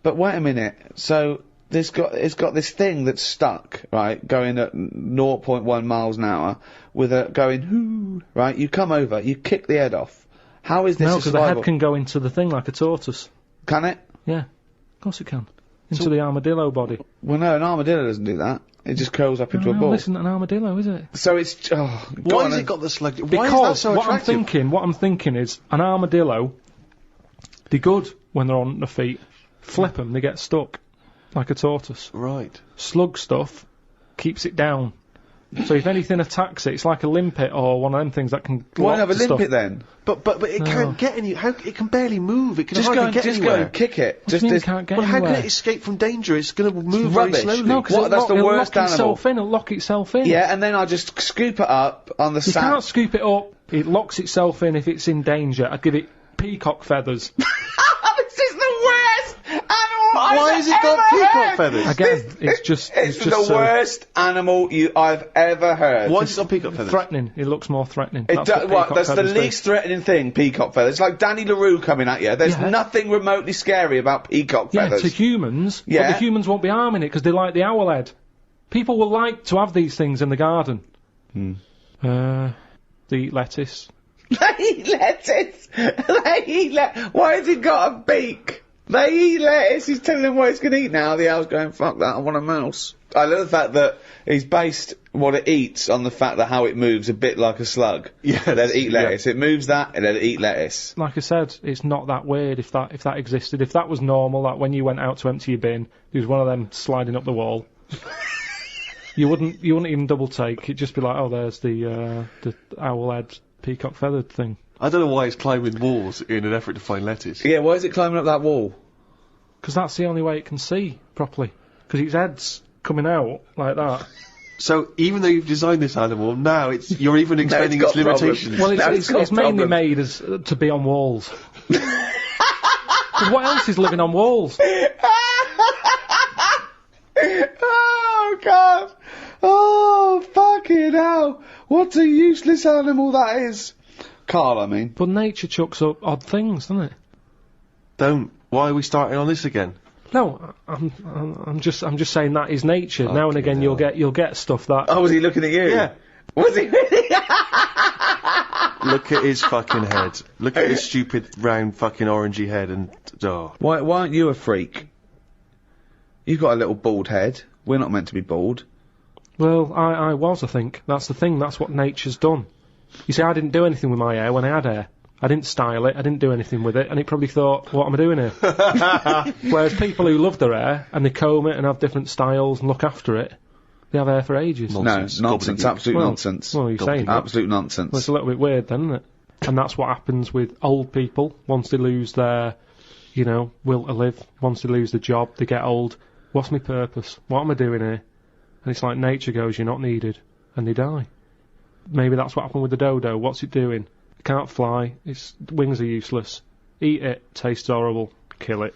But wait a minute. So it's got this thing that's stuck, right, going at 0.1 miles an hour, with a going hoo, right? You come over, you kick the head off. How is this? No, because the head can go into the thing like a tortoise. Can it? Yeah, of course it can. Into the armadillo body. Well, no, an armadillo doesn't do that. It just curls up into a ball. This isn't an armadillo, is it? So it's... why has it got the slug? Why because is that so attractive? what I'm thinking is, an armadillo, they're good when they're on their feet. Flip them, they get stuck. Like a tortoise. Right. Slug stuff keeps it down. So if anything attacks it, it's like a limpet or one of them things that can... Why have a limpet then? But it can't get any... it can barely move. It can hardly get anywhere. Just go and kick it. What do you mean it can't get anywhere? How can it escape from danger? It's going to move very slowly. No, because that's the worst animal. It'll lock itself in. Yeah, and then I just scoop it up on the You can't scoop it up. It locks itself in if it's in danger. I'd give it peacock feathers. This is the worst animal Why has it got peacock feathers? Again, it's just the worst animal I've ever heard. Why has it got peacock feathers? Threatening. It looks more threatening. That's the least threatening thing, peacock feathers. It's like Danny LaRue coming at you. There's nothing remotely scary about peacock feathers. Yeah, to humans, but the humans won't be harming it because they like the owl head. People will like to have these things in the garden. They eat lettuce. They eat lettuce? Why has it got a beak? They eat lettuce. He's telling them what it's going to eat now. The owl's going, fuck that, I want a mouse. I love the fact that he's based what it eats on the fact that how it moves a bit like a slug. Yeah. Let it eat lettuce. It moves that, and let it eat lettuce. Like I said, it's not that weird if that existed. If that was normal, like when you went out to empty your bin, there was one of them sliding up the wall. you wouldn't even double take. It'd just be like, oh, there's the owl head peacock feathered thing. I don't know why it's climbing walls in an effort to find lettuce. Yeah, why is it climbing up that wall? Because that's the only way it can see properly. Because its head's coming out like that. So even though you've designed this animal, now you're even extending its limitations. Well, it's mainly made as to be on walls. What else is living on walls? Oh God! Oh fucking hell! What a useless animal that is. Karl, I mean. But nature chucks up odd things, doesn't it? Don't. Why are we starting on this again? No, I'm just saying that is nature. Now and again, you'll get stuff that. Oh, was he looking at you? Yeah. Was he really? Look at his fucking head. Look at his stupid round fucking orangey head and Why aren't you a freak? You've got a little bald head. We're not meant to be bald. Well, I was, I think. That's the thing. That's what nature's done. You see, I didn't do anything with my hair when I had hair. I didn't style it, I didn't do anything with it, and it probably thought, what am I doing here? Whereas people who love their hair, and they comb it and have different styles and look after it, they have hair for ages. Nonsense. No, nonsense, absolute nonsense. Well, you're saying absolute nonsense. Well, it's a little bit weird then, isn't it? And that's what happens with old people, once they lose their, will to live, once they lose the job, they get old. What's my purpose? What am I doing here? And it's like nature goes, you're not needed, and they die. Maybe that's what happened with the dodo. What's it doing? Can't fly, its wings are useless. Eat it, tastes horrible, kill it.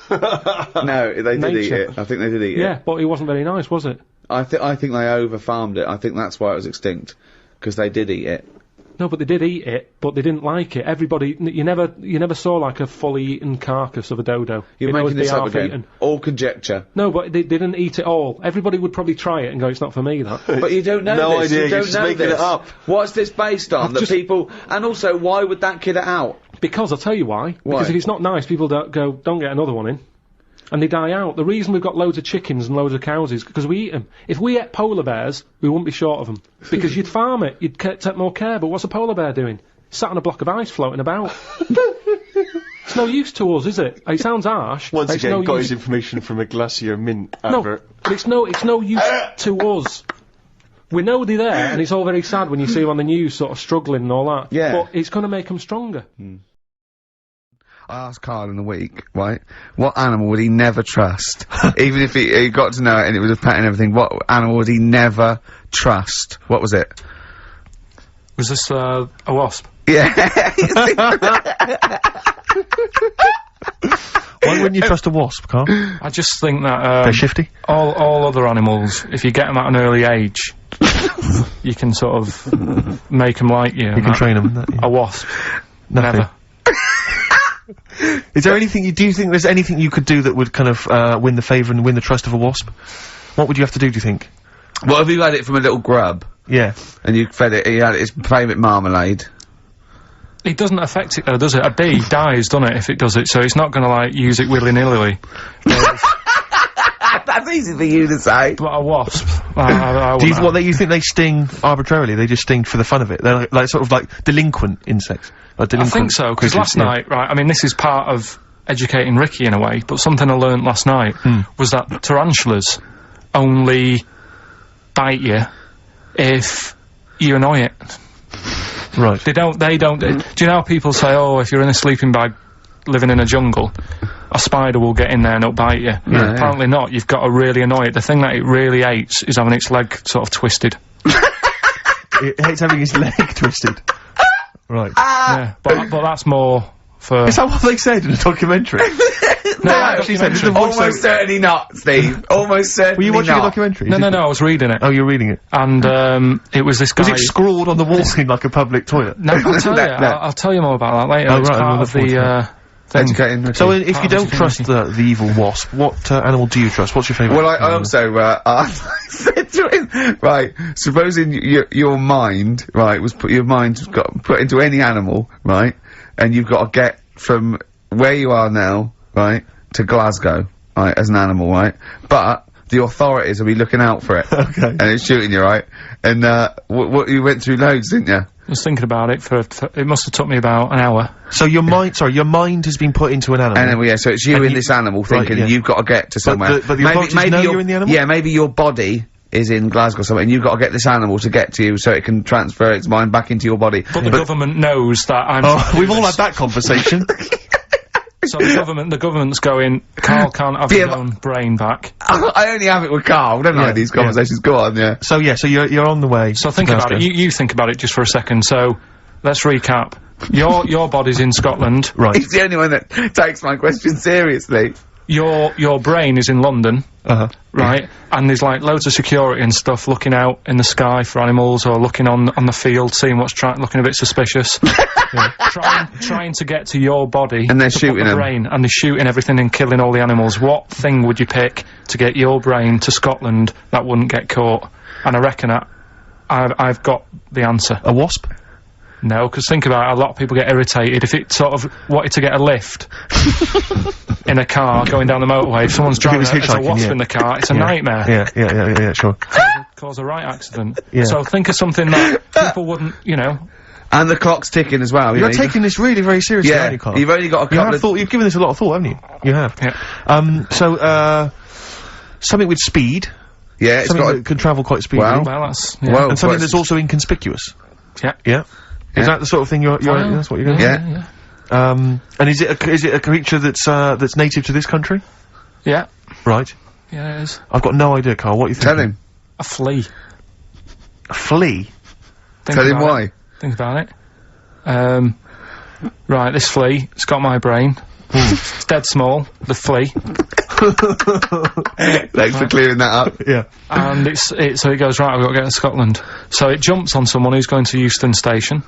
No, they did eat it. I think they did eat it. Yeah, but it wasn't very nice, was it? I think they over-farmed it. I think that's why it was extinct. Because they did eat it. No, but they did eat it, but they didn't like it. Everybody, you never saw like a fully eaten carcass of a dodo. You're making this up again. All conjecture. No, but they didn't eat it all. Everybody would probably try it and go, it's not for me, that. But you don't know no this. idea, You don't you're just know making this. it up. What's this based on? That people... And also, why would that kid it out? Because, I'll tell you why. Because if it's not nice, people don't get another one in. And they die out. The reason we've got loads of chickens and loads of cows is because we eat them. If we ate polar bears, we wouldn't be short of them. Because you'd farm it, you'd take more care, but what's a polar bear doing? Sat on a block of ice floating about. It's no use to us, is it? It sounds harsh. Once again, got his information from a Glacier Mint advert. No, but it's no use to us. We know they're there, and it's all very sad when you see them on the news sort of struggling and all that. Yeah. But it's going to make them stronger. I asked Karl in the week, right, what animal would he never trust? Even if he got to know it and it was a pet and everything, what animal would he never trust? What was it? Was this, a wasp? Yeah. Why wouldn't you trust a wasp, Karl? I just think that, they're shifty? All other animals, if you get them at an early age, you can sort of make them like you. You can train them. A wasp. Nothing. Never. Is there anything do you think there's anything you could do that would kind of, win the favour and win the trust of a wasp? What would you have to do you think? What if you had it from a little grub? Yeah. And you fed it, you had its favourite marmalade? It doesn't affect it though, does it? A bee dies, doesn't it, if it does it, so it's not gonna, like, use it willy-nilly. That's easy for you to say. But a wasp, you think they sting arbitrarily? They just sting for the fun of it? They're like sort of like delinquent insects? I think so, because last night, right, I mean, this is part of educating Ricky in a way, but something I learned last night was that tarantulas only bite you if you annoy it. Right. They don't, do you know how people say, oh, if you're in a sleeping bag living in a jungle, a spider will get in there and it'll bite you? Yeah, apparently not, you've got to really annoy it. The thing that it really hates is having its leg sort of twisted. It hates having its leg twisted. Right. Yeah, but that's more for... Is that what they said in a documentary? No, actually said almost certainly not, Steve. Almost certainly not. Were you watching a documentary? No, I was reading it. Oh, you were reading it. And, it was this guy... Was it scrawled on the wall in like a public toilet? No, I'll tell you. I'll tell you more about that later. Oh, it's right, part of the, educating. So if you don't trust the evil wasp, what animal do you trust? What's your favourite? Well, I also I said to him, right, supposing your mind, right, your mind got put into any animal, right, and you've got to get from where you are now, right, to Glasgow, right, as an animal, right, but the authorities will be looking out for it. Okay. And it's shooting you, right? And, what you went through loads, didn't you? I was thinking about it for it must have took me about an hour. So your mind, sorry, your mind has been put into an animal. Animal, yeah, so it's you in this animal thinking you've got to get to somewhere. But the authorities know you're in the animal? Yeah, maybe your body is in Glasgow somewhere, and you've got to get this animal to get to you so it can transfer its mind back into your body. But the government knows that I'm... Oh, we've all had that conversation. So the government's going, Karl can't have his own brain back. I only have it with Karl, don't I, these conversations. Go on, yeah. So you're on the way. So think about it, you think about it just for a second, so, let's recap. Your body's in Scotland. Right. He's the only one that takes my question seriously. Your brain is in London. Right? And there's like loads of security and stuff looking out in the sky for animals or looking on the field, seeing what's looking a bit suspicious. Trying to get to your body. And they're shooting them. Brain, and they're shooting everything and killing all the animals. What thing would you pick to get your brain to Scotland that wouldn't get caught? And I reckon I've got the answer. A wasp? No, because think about it, a lot of people get irritated if it sort of wanted to get a lift in a car going down the motorway. If someone's driving there's a wasp in the car, it's a nightmare. Yeah, sure. Cause a right accident. So think of something that people wouldn't, you know. And the clock's ticking as well. You're taking this really very seriously, aren't you, Karl? You've only got a couple you've given this a lot of thought, haven't you? You have. Yeah. So, something with speed. Yeah, it's something that can travel quite speedily. Well, that's... Yeah. Well, and something that's also inconspicuous. Yeah. Yeah. Is that the sort of thing that's what you're going to and is it a creature that's native to this country? Yeah. Right. Yeah, it is. I've got no idea, Karl. What are you thinking? Tell him. A flea. A flea? Tell him why. Think about it. Right, this flea, it's got my brain. It's dead small, the flea. Thanks for clearing that up. Yeah. And so it goes, right, I've got to get to Scotland. So it jumps on someone who's going to Euston Station.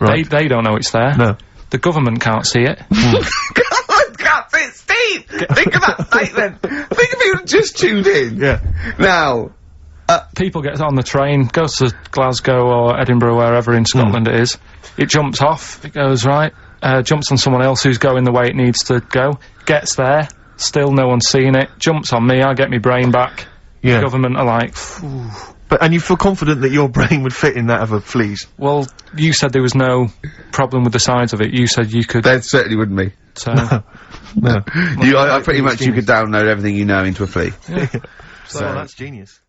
Right. They don't know it's there. No. The government can't see it. Can't see it, Steve! Think of that statement! Think of you just tuned in. Yeah. Now, people get on the train, goes to Glasgow or Edinburgh, wherever in Scotland it is. It jumps off, it goes right, jumps on someone else who's going the way it needs to go, gets there, still no one's seen it, jumps on me, I get my brain back. Yeah. The government are like, phew. And you feel confident that your brain would fit in that of a flea's? Well, you said there was no problem with the size of it. You said you could... There certainly wouldn't be. So... No. I pretty much you could download everything you know into a flea. Yeah. So that's genius.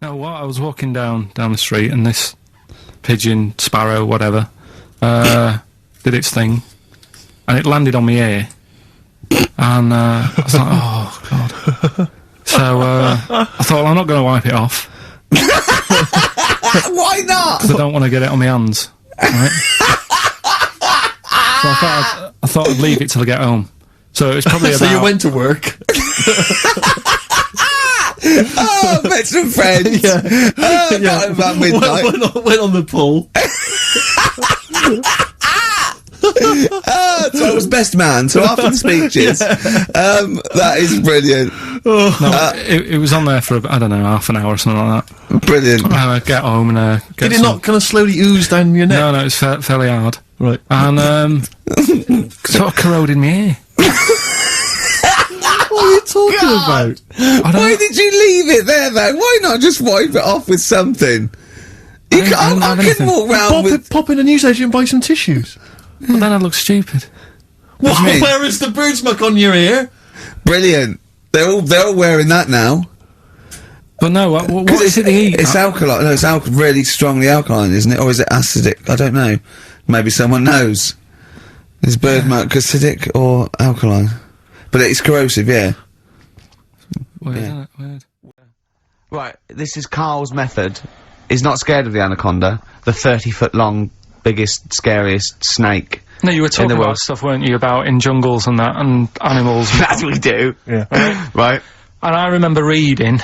No, I was walking down the street and this pigeon, sparrow, whatever, did its thing, and it landed on my ear, and I was like, oh, God. So, I thought, well, I'm not going to wipe it off. Why not? Because I don't want to get it on my hands, right? So I thought I'd leave it till I get home. So it's probably about... So you went to work? Oh, met some friends. Yeah. About midnight. Went on the pool. So I was best man, so after the speeches, that is brilliant. No, it was on there for, I don't know, half an hour or something like that. Brilliant. Get home and, get Did it not kind of slowly ooze down your neck? No, it's fairly hard. Right. And, sort of corroded my ear. What are you talking about? Why did you leave it there, though? Why not just wipe it off with something? I can walk round with... Pop in a newsagent and buy some tissues. But then I'd look stupid. What? Where is the bird smuck on your ear? Brilliant. They're all wearing that now. But no, what is it they eat? It's alkaline. No, it's really strongly alkaline, isn't it? Or is it acidic? I don't know. Maybe someone knows. Is bird milk acidic or alkaline? But it's corrosive, yeah. Weird, isn't it? Weird. Right, this is Karl's method. He's not scared of the anaconda, the 30-foot long, biggest, scariest snake. No, you were talking about stuff, weren't you, about in jungles and that, and animals. That's what we do. Yeah. Right. And I remember reading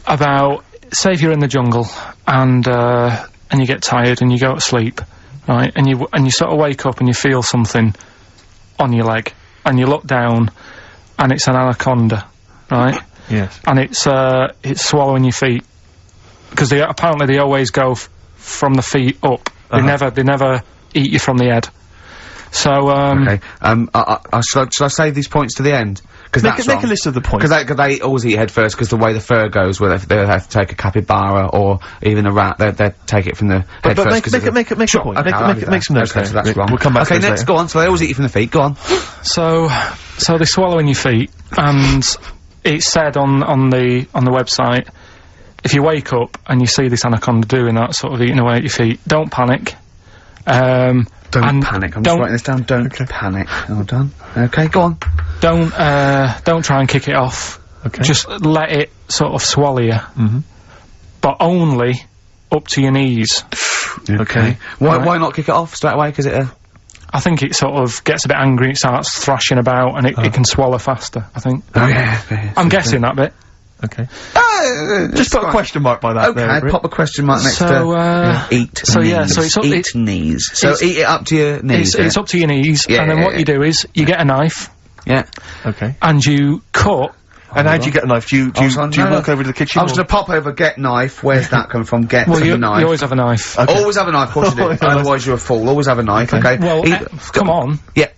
about, say if you're in the jungle, and you get tired and you go to sleep, right, and you sort of wake up and you feel something on your leg, and you look down, and it's an anaconda, right? Yes. And it's swallowing your feet, because apparently they always go from the feet up. They never eat you from the head. So, Okay. Shall I save these points to the end? Because make a list of the points. Because they always eat head first, because the way the fur goes, where they have to take a capybara or even a rat, they take it from the head first. Make a point. Okay, make some notes. Okay, so that's wrong. We'll come back to Okay, this next, later. go on. So they always eat you from the feet. Go on. So they swallow in your feet, and it's said on the website, if you wake up and you see this anaconda doing that, sort of eating away at your feet, don't panic. Don't panic. I'm just writing this down. Don't panic. Well done. Okay, go on. Don't try and kick it off. Okay. Just let it sort of swallow you. But only up to your knees. Okay. Why not kick it off straight away? Because I think it sort of gets a bit angry, it starts thrashing about, and it can swallow faster, I think. Oh, yeah. I'm guessing that bit. Okay. Just put a question mark by that. Okay, pop a question mark next to eat. So knees. yeah, so it's up, eat knees. So eat it up to your knees. It's up to your knees, and then what you do is you get a knife. Yeah. Okay. And you cut. And how do you get a knife? Do you walk over to the kitchen? I was going to pop over, get knife. Where's that come from? Get the knife. You always have a knife. Okay. Always have a knife, of course you do. Otherwise you're a fool. Always have a knife, okay? Well, come on. Yeah.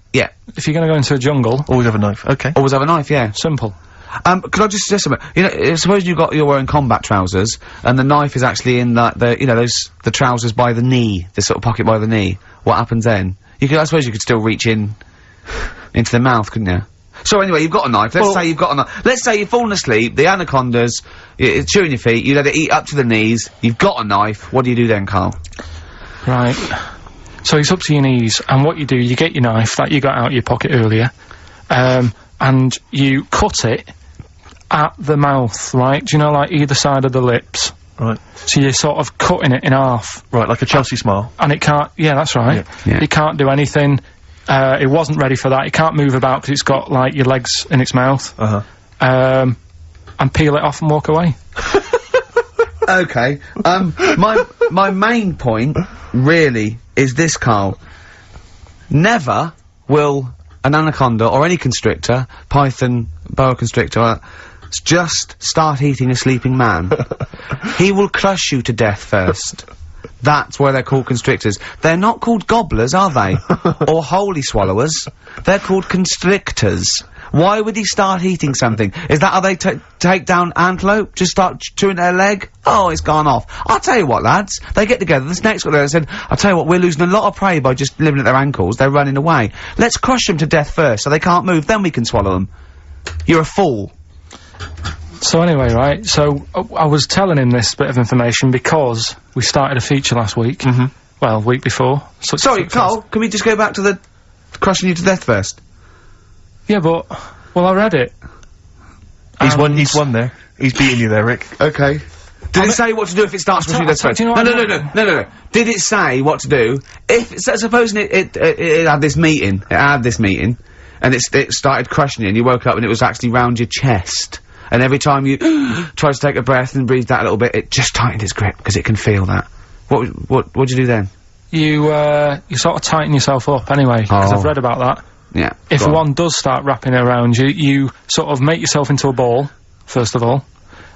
If you're going to go into a jungle... Always have a knife, okay. Always have a knife, yeah. Simple. Could I just suggest something? You know, suppose you're wearing combat trousers, and the knife is actually in the trousers by the knee, the sort of pocket by the knee. What happens then? I suppose you could still reach into the mouth, couldn't you? So anyway, you've got a knife. Let's say you've got a knife. Let's say you've fallen asleep, the anaconda's chewing your feet, you let it eat up to the knees, you've got a knife, what do you do then, Carl? Right. So it's up to your knees, and what you do, you get your knife that you got out of your pocket earlier, and you cut it at the mouth, right? Do you know, like, either side of the lips? Right. So you're sort of cutting it in half. Right, like a Chelsea smile. And it can't, yeah, that's right. Yeah. It can't do anything. It wasn't ready for that. It can't move about because it's got, like, your legs in its mouth. And peel it off and walk away. Okay. My main point, really, is this, Carl. Never will an anaconda or any constrictor, python, boa constrictor, just start eating a sleeping man. He will crush you to death first. That's why they're called constrictors. They're not called gobblers, are they? Or holy swallowers. They're called constrictors. Why would he start eating something? Is that how they take down antelope? Just start chewing their leg? Oh, it's gone off. I'll tell you what, lads. They get together, the snakes got there and said, I'll tell you what, we're losing a lot of prey by just living at their ankles. They're running away. Let's crush them to death first so they can't move, then we can swallow them. You're a fool. So anyway, right, so I was telling him this bit of information because we started a feature last week. Well, week before. Sorry, Carl, can we just go back to the crushing you to death first? Yeah, but... Well, I read it. He's won there. He's beating you there, Rick. Okay. Did it say what to do if it starts crushing you to death first? No. Did it say what to do? Supposing it had this meeting, and it started crushing you, and you woke up and it was actually round your chest. And every time you tried to take a breath and breathed out a little bit, it just tightened its grip, because it can feel that. What'd you do then? You sort of tighten yourself up anyway, because I've read about that. Yeah. If one does start wrapping around you, you sort of make yourself into a ball, first of all,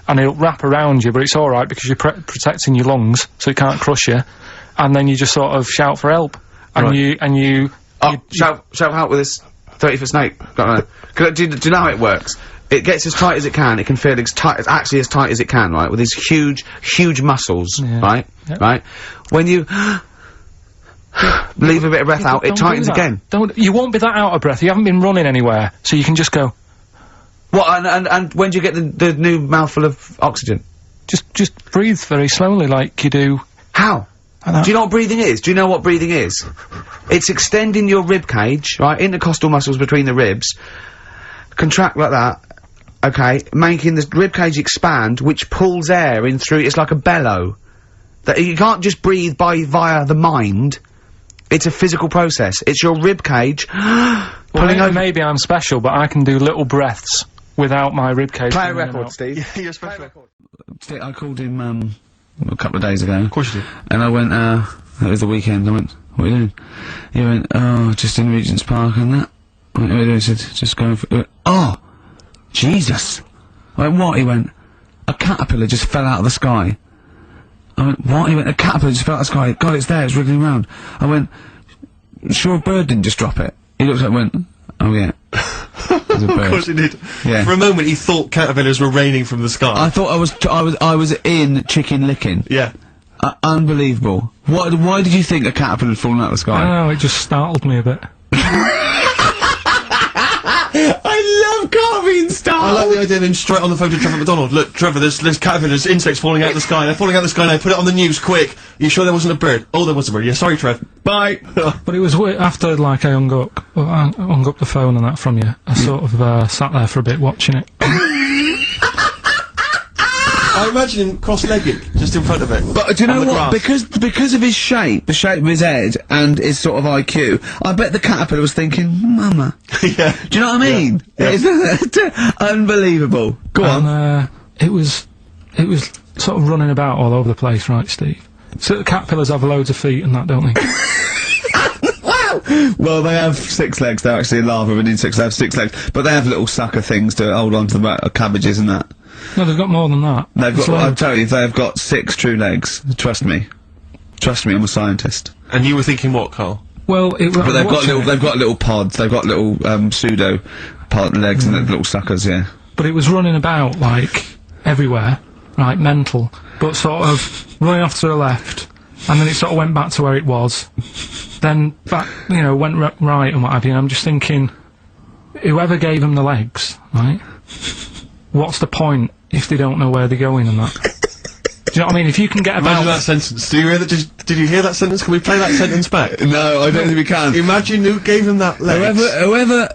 and it'll wrap around you, but it's alright because you're protecting your lungs, so it can't crush you, and then you just sort of shout for help. And you shout help with this 30-foot snake. Do you know how it works? It gets as tight as it can. It can feel actually as tight as it can, right? With these huge muscles, right? Yep. Right? When you leave a bit of breath out, it tightens again. You won't be that out of breath. You haven't been running anywhere, so you can just go. What? And when do you get the new mouthful of oxygen? Just breathe very slowly, like you do. How? Do you know what breathing is? Do you know what breathing is? It's extending your rib cage, right? Intercostal muscles between the ribs. Contract like that. Okay, making the rib cage expand, which pulls air in through. It's like a bellow. That you can't just breathe via the mind. It's a physical process. It's your rib cage pulling over. Maybe I'm special, but I can do little breaths without my rib cage. Play a record, Steve. Yeah, you're special. I called him a couple of days ago. Of course you did. And I went. It was the weekend. I went. What are you doing? He went. Oh, just in Regent's Park and that. What are you doing? He said, just going for. Oh. Jesus! I went, what? He went, a caterpillar just fell out of the sky. I went, what? He went, a caterpillar just fell out of the sky. God, it's there, it's wriggling around. I went, sure a bird didn't just drop it? He looked up and went, oh yeah. There's a bird. Of course he did. Yeah. For a moment, he thought caterpillars were raining from the sky. I thought I was in chicken licking. Yeah. Unbelievable. Why did you think a caterpillar had fallen out of the sky? I don't know, it just startled me a bit. I love Carl being startled. I like the idea of him straight on the phone to Trevor McDonald. Look, Trevor, there's caterpillars, insects falling out of the sky. They're falling out of the sky now. Put it on the news, quick. You sure there wasn't a bird? Oh, there was a bird. Yeah, sorry, Trev. Bye. But it was after, like, I hung up the phone and that from you. I sort of sat there for a bit watching it. I imagine him cross-legged, just in front of it. But do you know what? Grass. Because of his shape, the shape of his head, and his sort of IQ, I bet the caterpillar was thinking, Mama. Yeah. Do you know what I mean? Yeah. It's unbelievable. Go on. It was sort of running about all over the place, right, Steve? So caterpillars have loads of feet and that, don't they? Well, they have 6 legs. They're actually larvae of an insect. They have 6 legs, but they have little sucker things to hold on to the cabbages and that. No, they've got more than that. They've got. I'll tell you, they've got 6 true legs. Trust me. Trust me, I'm a scientist. And you were thinking what, Carl? Well, but they've got little pods. They've got little pseudo pod legs and little suckers. Yeah. But it was running about like everywhere, right? Mental, but sort of running off to the left, and then it sort of went back to where it was. Then back, you know, went right and what have you. And I'm just thinking, whoever gave them the legs, right? What's the point if they don't know where they're going and that? Do you know what I mean? If you can get about... Imagine that sentence. Did you hear that? Did you hear that sentence? Can we play that sentence back? No, I don't think we can. Imagine who gave him that legs.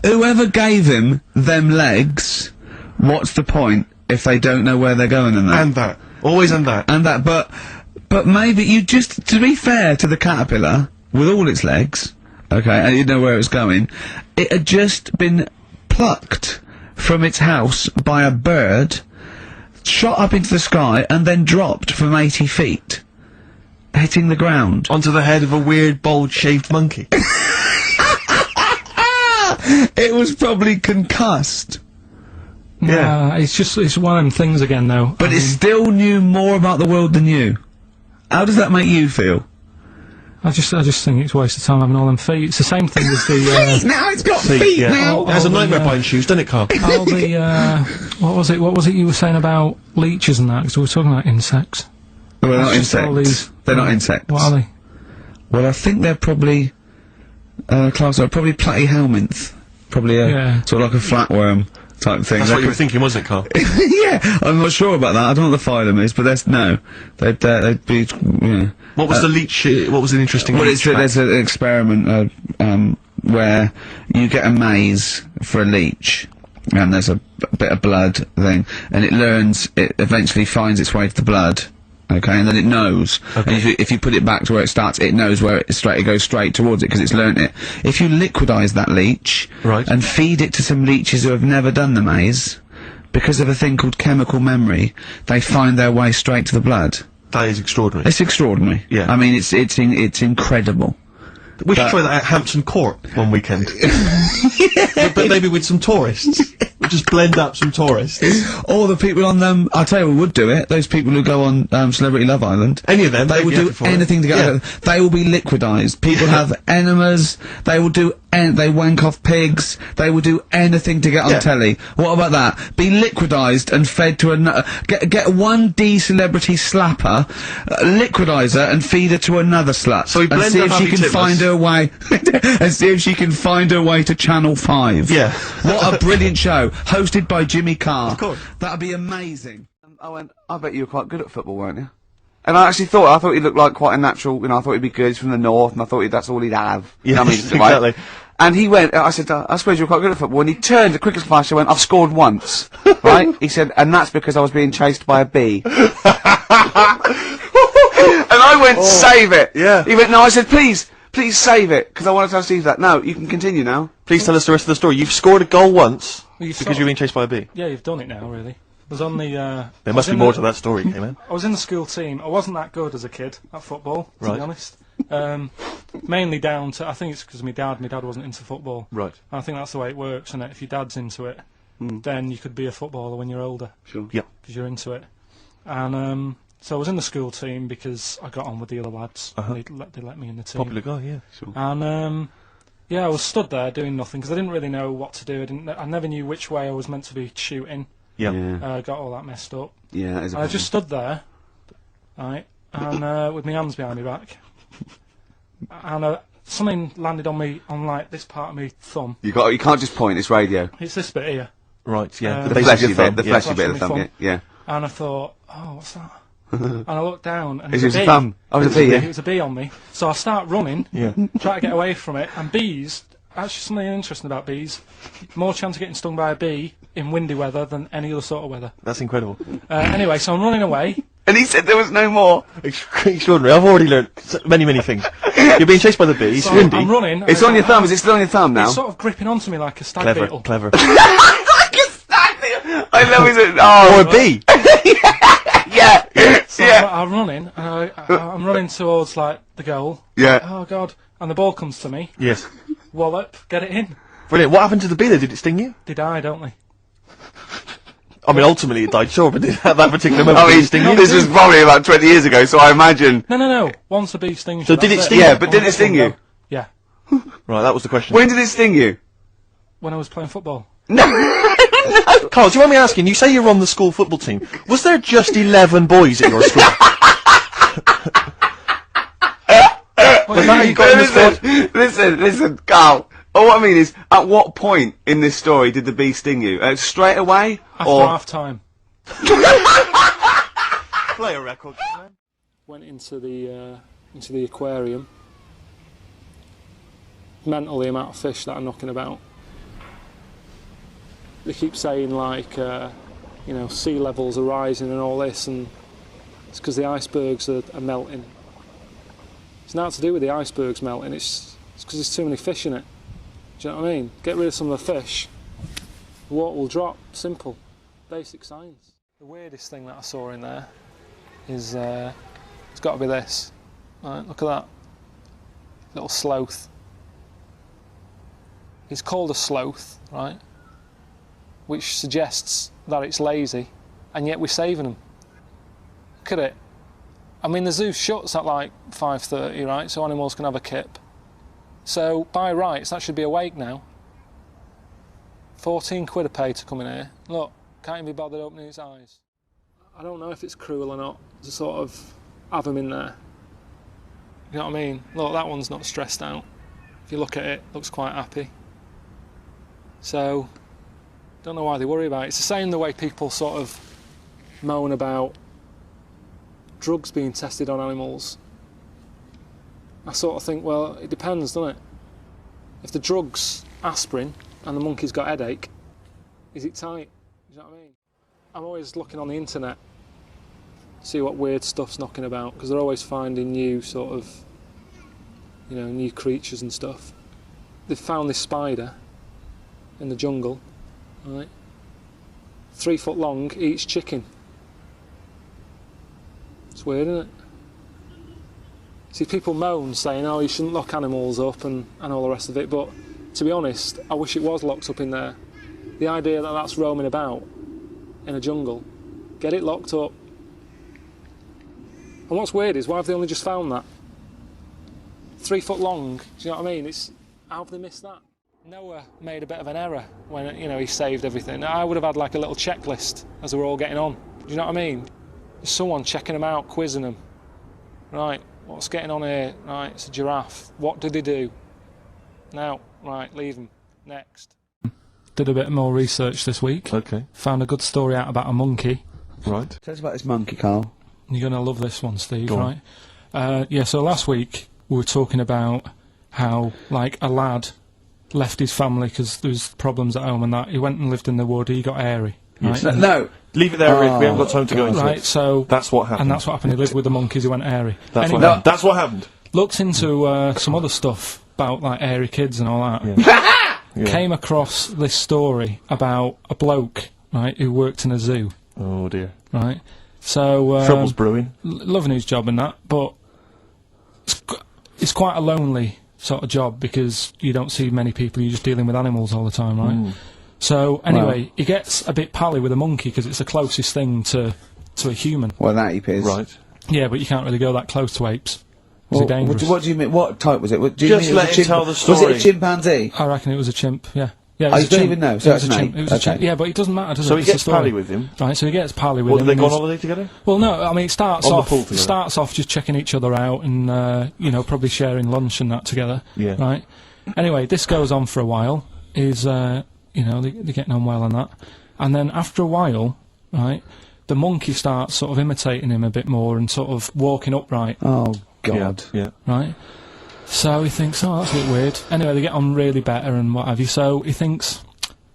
Whoever gave him them legs, what's the point if they don't know where they're going and that? And that. Always and that. And that, but maybe you just, to be fair to the caterpillar, with all its legs, okay, and you know where it was going, it had just been plucked from its house by a bird, shot up into the sky, and then dropped from 80 feet, hitting the ground. Onto the head of a weird, bold-shaved monkey. It was probably concussed. Yeah. It's one of them things again, though. But it still knew more about the world than you. How does that make you feel? I just think it's a waste of time having all them feet. It's the same thing as the, now it's got feet now! It has a nightmare buying shoes, doesn't it, Carl? all the, what was it you were saying about leeches and that? Because we were talking about insects. Well, they're not insects. They're not insects. What are they? Well, I think they're probably, probably platyhelminths. Probably sort of like a flatworm type thing. That's what you were thinking, wasn't it, Carl? Yeah, I'm not sure about that. I don't know what the phylum is, but they'd be, yeah. What was the leech, what was an interesting well, leech there's an experiment, where you get a maze for a leech, and there's a bit of blood thing, and it eventually finds its way to the blood, okay, and then it knows. Okay. And if you put it back to where it starts, it knows where it goes straight towards it, because it's learnt it. If you liquidize that leech, right, and feed it to some leeches who have never done the maze, because of a thing called chemical memory, they find their way straight to the blood. That is extraordinary. It's extraordinary. Yeah. I mean, it's incredible. We should try that at Hampton Court one weekend. But maybe with some tourists. We'll just blend up some tourists. Or the people on them, I'll tell you who would do it, those people who go on Celebrity Love Island. Any of them. They will do anything to get out of it. They will be liquidized. People have enemas, they will do they wank off pigs, they will do anything to get on telly. What about that? Be liquidized and fed to another, get one D-celebrity slapper, liquidize her and feed her to another slut. So we blend and see if up she can Tippers. find her way, and see if she can find her way to Channel 5. Yeah. What a brilliant show, hosted by Jimmy Carr. Of course. That'd be amazing. I went, I bet you were quite good at football, weren't you? And I actually thought he looked like quite a natural, you know, I thought he'd be good, he's from the north, and I thought that's all he'd have. Yeah, I mean, exactly. And he went, I said, I suppose you're quite good at football, and he turned, the quickest flash, he went, I've scored once, right? He said, and that's because I was being chased by a bee. And I went, save it! Yeah. He went, no, I said, please save it, because I wanted to tell Steve that. No, you can continue now. Please tell us the rest of the story. You've scored a goal once, Well, because you've been chased by a bee. Yeah, you've done it now, really. I was on the, There must be more to that story, man. I was in the school team. I wasn't that good as a kid at football, to be honest. Mainly down to, I think it's because my dad wasn't into football. Right. And I think that's the way it works, isn't it? If your dad's into it, then you could be a footballer when you're older. Sure. Yeah. Because you're into it. And, so I was in the school team because I got on with the other lads. They let me in the team. Popular guy, yeah. Sure. And, Yeah, I was stood there doing nothing because I didn't really know what to do. I never knew which way I was meant to be shooting. Yeah. Got all that messed up. Yeah, that is a I just stood there, right, and with my hands behind my back, and something landed on me on like this part of my thumb. You can't just point. It's radio. It's this bit here. Right. Yeah. The fleshy bit. The yeah. fleshy bit of the thumb. Yeah. And I thought, oh, what's that? And I looked down, and It it was was a a bee. thumb. Oh, it was a bee, yeah. It was a bee on me. So I start running, try to get away from it, and bees, actually something interesting about bees, more chance of getting stung by a bee in windy weather than any other sort of weather. That's incredible. Anyway, so I'm running away. And he said there was no more. Extraordinary. I've already learned many things. You're being chased by the bees. So Windy. I'm running. It's on your thumb. Is it still on your thumb now? It's sort of gripping onto me like a stag beetle. Clever. I love it. Oh, Or a bee. yeah. So I'm running, and I'm running towards like the goal. Yeah. Oh God! And the ball comes to me. Yes. Wallop, get it in. Brilliant. What happened to the bee? Though? Did it sting you? They die, don't they? I mean, ultimately it died, sure, but at that particular moment, I did mean, it sting you? this was probably about 20 years ago, so I imagine. No. Once a bee stings So you, did that's it sting Yeah, you? but didn't it sting you? Yeah. Right, that was the question. When did it sting you? When I was playing football. Carl, do you mind me asking, you say you're on the school football team. Was there just 11 boys at your school? Was that how you got in the squad? Listen, Carl. Oh, what I mean is, at what point in this story did the bee sting you? Straight away? After half time. Play a record. Went into the aquarium. Mental the amount of fish that are knocking about. They keep saying like, sea levels are rising and all this, and it's because the icebergs are melting. It's not to do with the icebergs melting. It's because there's too many fish in it. Do you know what I mean? Get rid of some of the fish, the water will drop. Simple, basic science. The weirdest thing that I saw in there is it's got to be this. Right, look at that little sloth. It's called a sloth, right? Which suggests that it's lazy, and yet we're saving them. Look at it. I mean, the zoo shuts at like 5:30, right? So animals can have a kip. So, by rights, that should be awake now. 14 quid a pay to come in here. Look, can't even be bothered opening its eyes. I don't know if it's cruel or not to sort of have them in there. You know what I mean? Look, that one's not stressed out. If you look at it, looks quite happy. So, don't know why they worry about it. It's the same the way people sort of moan about drugs being tested on animals. I sort of think, well, it depends, doesn't it? If the drug's aspirin and the monkey's got headache, is it tight? You know what I mean? I'm always looking on the internet to see what weird stuff's knocking about, because they're always finding new sort of, new creatures and stuff. They've found this spider in the jungle, right? 3 foot long, eats chicken. It's weird, isn't it? See, people moan saying, oh, you shouldn't lock animals up and all the rest of it, but to be honest, I wish it was locked up in there. The idea that that's roaming about in a jungle, get it locked up. And what's weird is, why have they only just found that? 3 foot long, do you know what I mean? How have they missed that? Noah made a bit of an error when, he saved everything. I would have had like a little checklist as they were all getting on. Do you know what I mean? There's someone checking them out, quizzing them. Right. What's getting on here? Right, it's a giraffe. What do they do? Now, right, leave them. Next. Did a bit more research this week. Okay. Found a good story out about a monkey. Right. Tell us about this monkey, Carl. You're going to love this one, Steve, Go right? So last week we were talking about how, like, a lad left his family because there was problems at home and that. He went and lived in the wood. He got airy. Yes. Right? No. Leave it there, Rick. We haven't got time to go into Right, it. so... That's what happened. And that's what happened. He lived with the monkeys. He went airy. That's anyway, what happened. That's what happened. Looked into some other stuff about, like, airy kids and all that. Yeah. Came across this story about a bloke, right, who worked in a zoo. Oh, dear. Right? So... Trouble's brewing. Loving his job and that, but it's quite a lonely sort of job because you don't see many people, you're just dealing with animals all the time, right? So, anyway, he gets a bit pally with a monkey because it's the closest thing to a human. Well, that ape is. Right. Yeah, but you can't really go that close to apes. Is he dangerous? What do you mean? What type was it? What, do you Just mean let him tell the story. Was it a chimpanzee? I reckon it was a chimp, yeah. Yeah, Oh, you don't even know, so it was it's a an chimp. ape. It was a Okay. chimp. Yeah, but it doesn't matter, does it? So he It's the gets story. pally with him. Right, so he gets pally with What, him. do they go on and holiday together? well, no, I mean, it starts On the off, pool together. just checking each other out and, you know, probably sharing lunch and that together. Yeah. Right? Anyway, this goes on for a while, you know, they're getting on well and that. And then after a while, right, the monkey starts sort of imitating him a bit more and sort of walking upright. Oh, God. Yeah. Right? So he thinks, oh, that's a bit weird. Anyway, they get on really better and what have you, so he thinks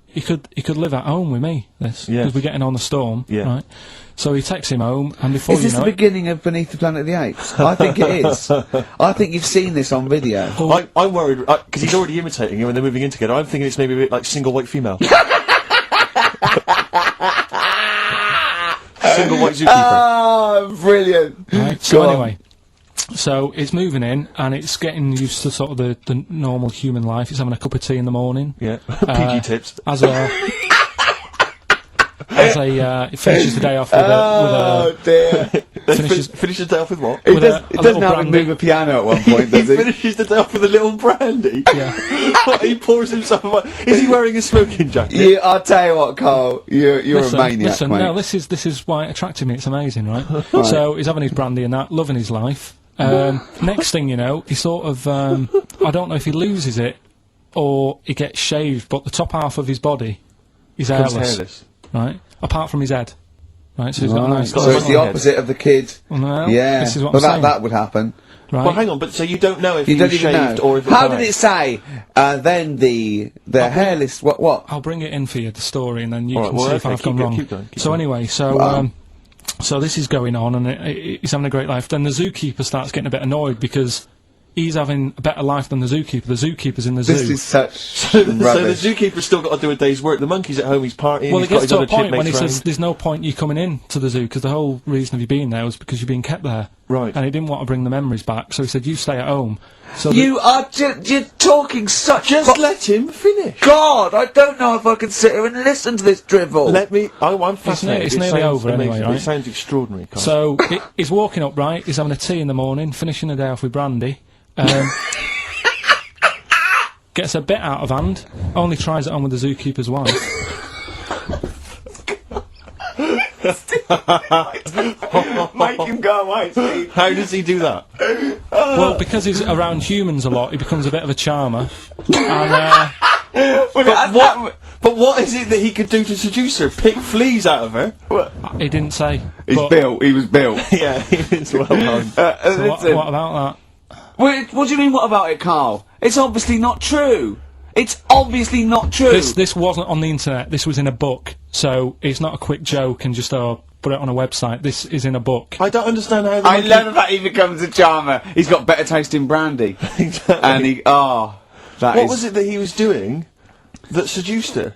he could live at home with me, this, Yeah. because we're getting on the storm, Yeah. right? So he takes him home, and before Is this you know the it, beginning of Beneath the Planet of the Apes? I think it is. I think you've seen this on video. I'm worried, because he's already imitating him and they're moving in together. I'm thinking it's maybe a bit like Single White Female. Single White Zookeeper. Oh, brilliant. right? So anyway, so it's moving in, and it's getting used to sort of the normal human life. It's having a cup of tea in the morning. Yeah. PG tips. As it finishes the day off with Oh, dear. Finish the day off with what? He with does, a he little doesn't have to brandy. move a piano at one point, does he? Finishes the day off with a little brandy. Yeah. What, he pours himself. Is he wearing a smoking jacket? You, I'll tell you what, Carl, you're Listen, a maniac, listen, mate. no, this is why it attracted me. It's amazing, right? So he's having his brandy and that, loving his life. Next thing you know, he sort of, I don't know if he loses it or he gets shaved, but the top half of his body is hairless, right? Apart from his head, right? So he's got a nice. So it's the opposite of the kid. Well, Yeah, this is what well, I'm saying. that would happen. Right? Well, hang on, but so you don't know if You he don't was even shaved know. or if How did it say? Then the hairless. What? I'll bring it in for you, the story, and then you All can right, well, see if okay, I've gone keep wrong. going. So anyway, so Wow. so this is going on, and he's having a great life. Then the zookeeper starts getting a bit annoyed because he's having a better life than the zookeeper. The zookeeper's in the zoo. This is such So the rubbish. zookeeper's still got to do a day's work. The monkey's at home, he's partying. well, he's it gets got to his a other point when he chipmates says round. there's no point you coming in to the zoo because the whole reason of you being there was because you're being kept there. Right. And he didn't want to bring the memories back, so he said, you stay at home. So You are you're talking such. Just let him finish. God, I don't know if I can sit here and listen to this drivel. Let me. I'm fascinated. it's It nearly sounds over anyway, amazing. right? It sounds extraordinary. Carl. So he's walking up right, he's having a tea in the morning, finishing the day off with brandy. Gets a bit out of hand, only tries it on with the zookeeper's wife. Make him go away, Steve. How does he do that? Well, because he's around humans a lot, he becomes a bit of a charmer. And, But what is it that he could do to seduce her? Pick fleas out of her? he didn't say. He's but- built. He was built. Yeah, it's well done. So what about that? Wait, what do you mean? What about it, Carl? It's obviously not true. It's obviously not true. This wasn't on the internet, this was in a book, so it's not a quick joke and just, put it on a website. This is in a book. I don't understand how the I monkey- love that he becomes a charmer. He's got better taste in brandy. Exactly. And he, that What is- was it that he was doing that seduced her?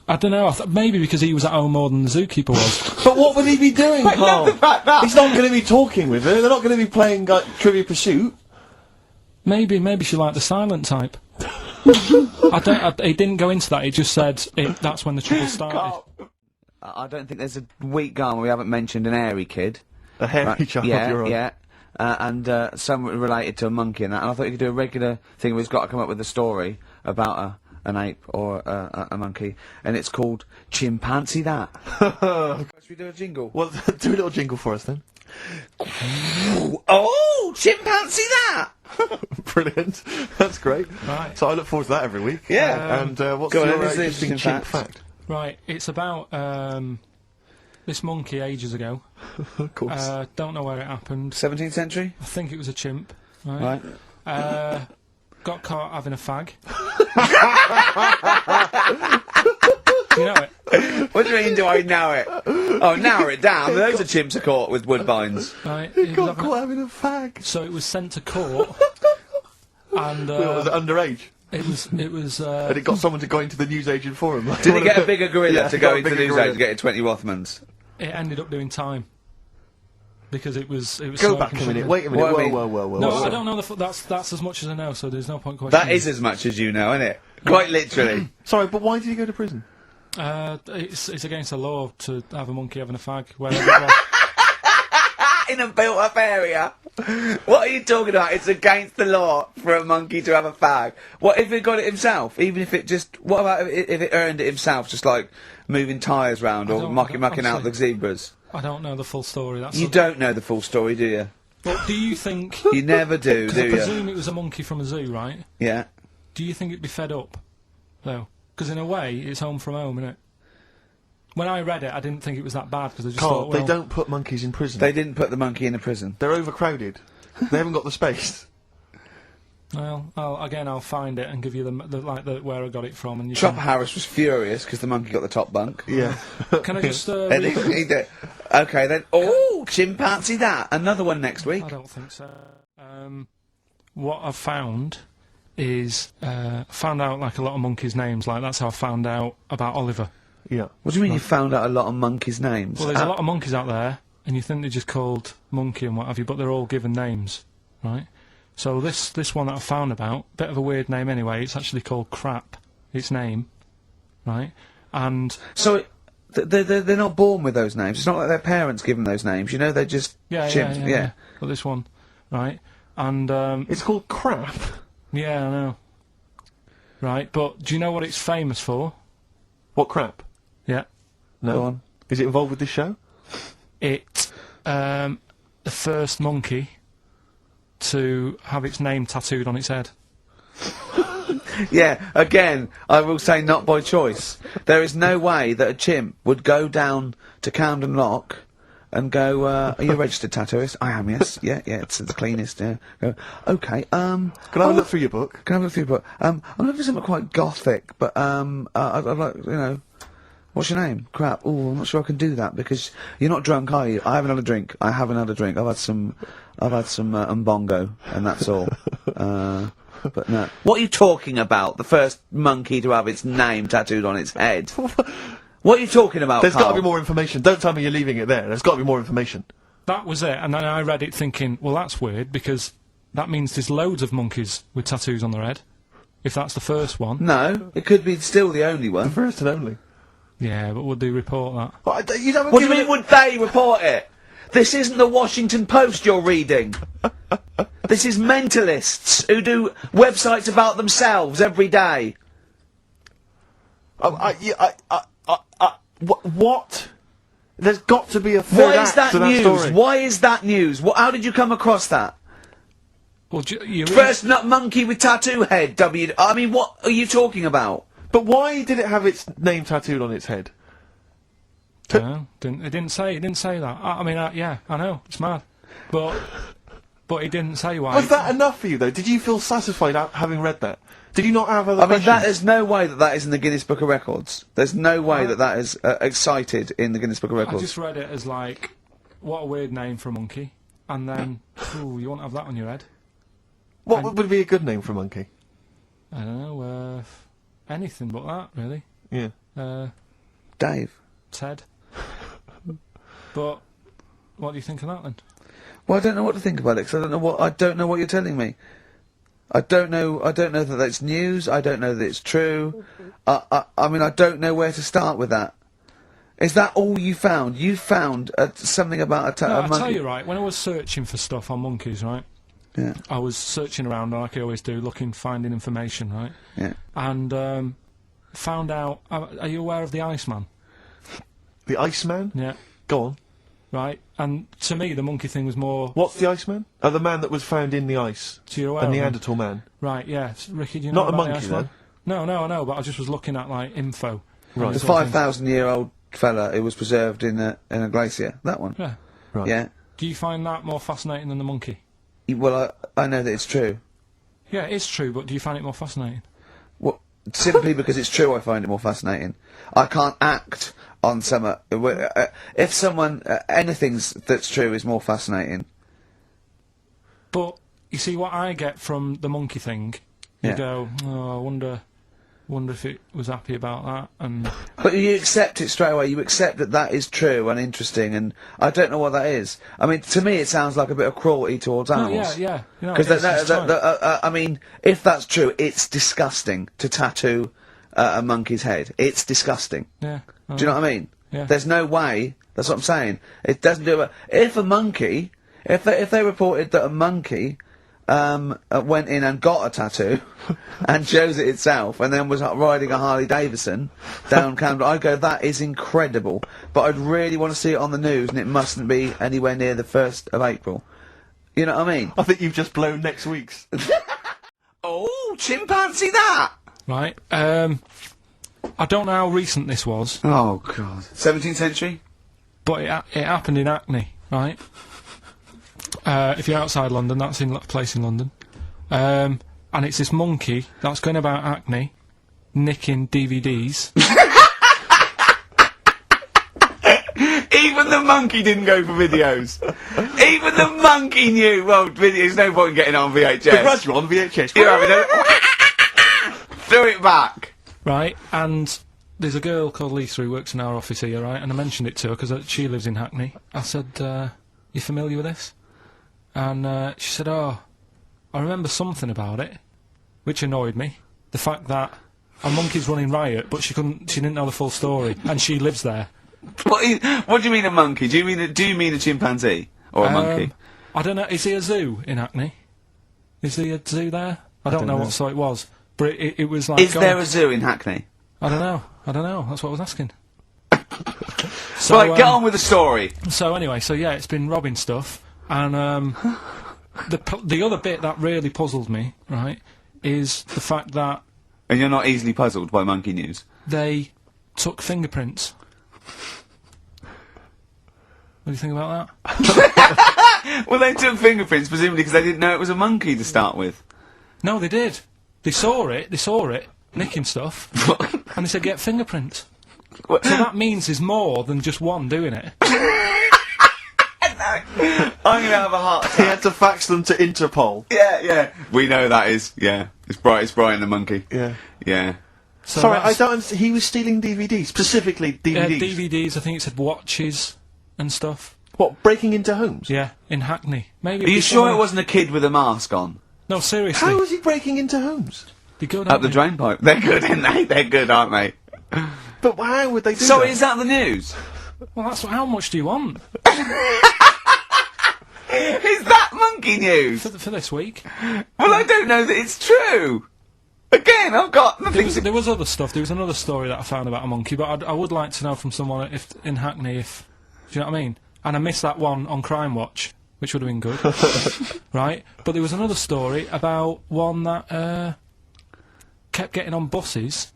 I don't know, maybe because he was at home more than the zookeeper was. But what would he be doing, Carl? the fact that- He's not going to be talking with her. They're not going to be playing like Trivia Pursuit. Maybe she liked the silent type. He didn't go into that, he just said that's when the trouble started. Carl, I don't think there's a week gone where we haven't mentioned an airy kid. A hairy child, Yeah, you're right. yeah. And something related to a monkey and that. And I thought you could do a regular thing where he's got to come up with a story about an ape or a monkey. And it's called Chimpanzee That. Should we do a jingle? Well, do a little jingle for us then. Oh, Chimpanzee That! Brilliant. That's great. Right. So I look forward to that every week. Yeah. And what's Go on, your this is the interesting interesting chimp fact. fact? Right, it's about this monkey ages ago. Of course. Don't know where it happened. 17th century? I think it was a chimp. Right. Right. Got caught having a fag. Do you know it? What do you mean, do I know it? Oh, narrow it down. Loads of chimps are caught with woodbines. Right. He got caught having a fag. So it was sent to court. And Was it underage? it was And it got someone to go into the newsagent for him. Did he get a bigger gorilla Yeah, to he go got a into the bigger news gorilla. age to get 20 Rothmans? it ended up doing time. Because it was Go smoking back a minute. something. Wait a minute. What I mean- Whoa. No, I don't know that's as much as I know, so there's no point questioning. That is as much as you know, isn't it? Quite literally. Sorry, but why did he go to prison? It's against the law to have a monkey having a fag wherever it was. in a built-up area. What are you talking about? It's against the law for a monkey to have a fag. What if it got it himself? Even if it just... What about if it earned it himself, just like moving tyres round or mucking out the zebras? I don't know the full story. You don't know the full story, do you? Well, do you think... You never do you? I presume it was a monkey from a zoo, right? Yeah. Do you think it'd be fed up, though? Because in a way, it's home from home, isn't it? When I read it, I didn't think it was that bad, because I just thought, well... they don't put monkeys in prison. They didn't put the monkey in a prison. They're overcrowded. They haven't got the space. Well, I'll find it and give you where I got it from, and you Chopper Harris was furious because the monkey got the top bunk. Yeah. Can I just, Okay, then... Oh, chimpanzee that! Another one next week. I don't think so. What I've found is, found out, like, a lot of monkeys' names, like, that's how I found out about Oliver. Yeah. What do you mean you found out a lot of monkeys' names? Well, there's a lot of monkeys out there, and you think they're just called Monkey and what have you, but they're all given names, right? So this one that I found about, bit of a weird name anyway, it's actually called Crap, its name, right? And... So, they're not born with those names, it's not like their parents give them those names, you know, they're just chimps. Yeah. Well, this one, right? And, it's called Crap? Yeah, I know. Right, but do you know what it's famous for? What, Crap? Yeah. No. Go on. Is it involved with this show? It's, the first monkey to have its name tattooed on its head. Yeah, again, I will say not by choice. There is no way that a chimp would go down to Camden Lock and go, are you a registered tattooist? I am, yes. Yeah, it's the cleanest, yeah. Go, okay, Can I have a look through your book? Can I have a look through your book? I'm looking for something quite gothic, but, I'd like, you know... What's your name? Crap. Ooh, I'm not sure I can do that because you're not drunk, are you? I have another drink. I have another drink. I've had some umbongo, and that's all. But no. What are you talking about? The first monkey to have its name tattooed on its head. What are you talking about, There's got Carl? to be more information. Don't tell me you're leaving it there. There's got to be more information. That was it, and then I read it thinking, well, that's weird, because that means there's loads of monkeys with tattoos on their head. If that's the first one. No, it could be still the only one. The first and only. Yeah, but would they report that? What do you mean, would they report it? This isn't the Washington Post you're reading. This is mentalists who do websites about themselves every day. What? There's got to be a third Why is that news? Story. Why is that news? How did you come across that? Well, first nut monkey with tattoo head. I mean, what are you talking about? But why did it have its name tattooed on its head? No, it didn't say that. I mean, yeah, I know, it's mad. But it didn't say why. Was that enough for you, though? Did you feel satisfied having read that? Did you not have other questions? I mean, there's no way that is in the Guinness Book of Records. There's no way that is cited in the Guinness Book of Records. I just read it as, like, what a weird name for a monkey. And then, ooh, you won't have that on your head. What would be a good name for a monkey? I don't know, anything but that, really. Yeah. Dave. Ted. But what do you think of that, then? Well, I don't know what to think about it, because I don't know what you're telling me. I don't know that that's news, I don't know that it's true. I mean, I don't know where to start with that. Is that all you found? You found something about a monkey? I'll tell you, right, when I was searching for stuff on monkeys, right? Yeah. I was searching around, like I always do, finding information, right? Yeah. And, found out... Are you aware of the Iceman? The Iceman? Yeah. Go on. Right, and to me the monkey thing was more... What's the Iceman? Oh, the man that was found in the ice. So you're aware a of Neanderthal man. Right, yeah. Ricky, do you know Not a about monkey, the Iceman? No, I know, but I just was looking at, like, info. Right. The 5,000-year-old fella who was preserved in a glacier. That one. Yeah. Right. Yeah. Do you find that more fascinating than the monkey? Well, I know that it's true. Yeah, it's true, but do you find it more fascinating? Well, simply because it's true, I find it more fascinating. I can't act on some... if someone... anything that's true is more fascinating. But, you see, what I get from the monkey thing, you go, oh, I wonder if it was happy about that, and... But you accept it straight away, you accept that that is true and interesting, and I don't know what that is. I mean, to me it sounds like a bit of cruelty towards animals. Yeah. Because, I mean, if that's true, it's disgusting to tattoo a monkey's head. It's disgusting. Yeah. Do you know what I mean? Yeah. There's no way, that's what I'm saying. It doesn't do it. If a monkey If they reported that a monkey went in and got a tattoo and chose it itself and then was riding a Harley Davidson down Camden, I'd go, that is incredible. But I'd really want to see it on the news, and it mustn't be anywhere near the 1st of April. You know what I mean? I think you've just blown next week's. Oh, chimpanzee that! Right, I don't know how recent this was. Oh, God. 17th century? But it happened in Hackney, right? If you're outside London, that's in a place in London. And it's this monkey that's going about Hackney, nicking DVDs. Even the monkey didn't go for videos. Even the monkey knew, well, there's no point in getting on VHS. But Brad, you're on VHS. You're having a... Threw it back. Right, and there's a girl called Lisa who works in our office here, right, and I mentioned it to her because she lives in Hackney. I said, you familiar with this? And she said, oh, I remember something about it, which annoyed me. The fact that a monkey's running riot, but she didn't know the full story, and she lives there. What do you mean a monkey? Do you mean a chimpanzee? Or a monkey? I don't know, is there a zoo in Hackney? Is there a zoo there? I don't know what sort it was, but it was like... Is there a zoo in Hackney? I don't know, that's what I was asking. So, right, get on with the story. So anyway, yeah, it's been robbing stuff. And the other bit that really puzzled me, right, is the fact that... And you're not easily puzzled by monkey news? They took fingerprints. What do you think about that? Well, they took fingerprints, presumably because they didn't know it was a monkey to start with. No, they did. They saw it, nicking stuff, and they said, get fingerprints. So that means there's more than just one doing it. I'm gonna have a heart attack. He had to fax them to Interpol. Yeah. We know that is, yeah. It's Brian the monkey. Yeah. Yeah. So sorry, I don't understand. He was stealing DVDs, specifically DVDs. DVDs, I think it said watches and stuff. What, breaking into homes? Yeah, in Hackney. Maybe. Are you sure it wasn't a kid with a mask on? No, seriously. How was he breaking into homes? They're good, up the drain pipe. They're good, aren't they? They're good, aren't they? But how would they do that? So is that the news? Well, that's how much do you want? Is that monkey news? For this week. Well, I don't know that it's true. Again, I've got nothing. There was other stuff. There was another story that I found about a monkey, but I would like to know from someone if in Hackney if... Do you know what I mean? And I missed that one on Crime Watch, which would have been good. Right? But there was another story about one that kept getting on buses,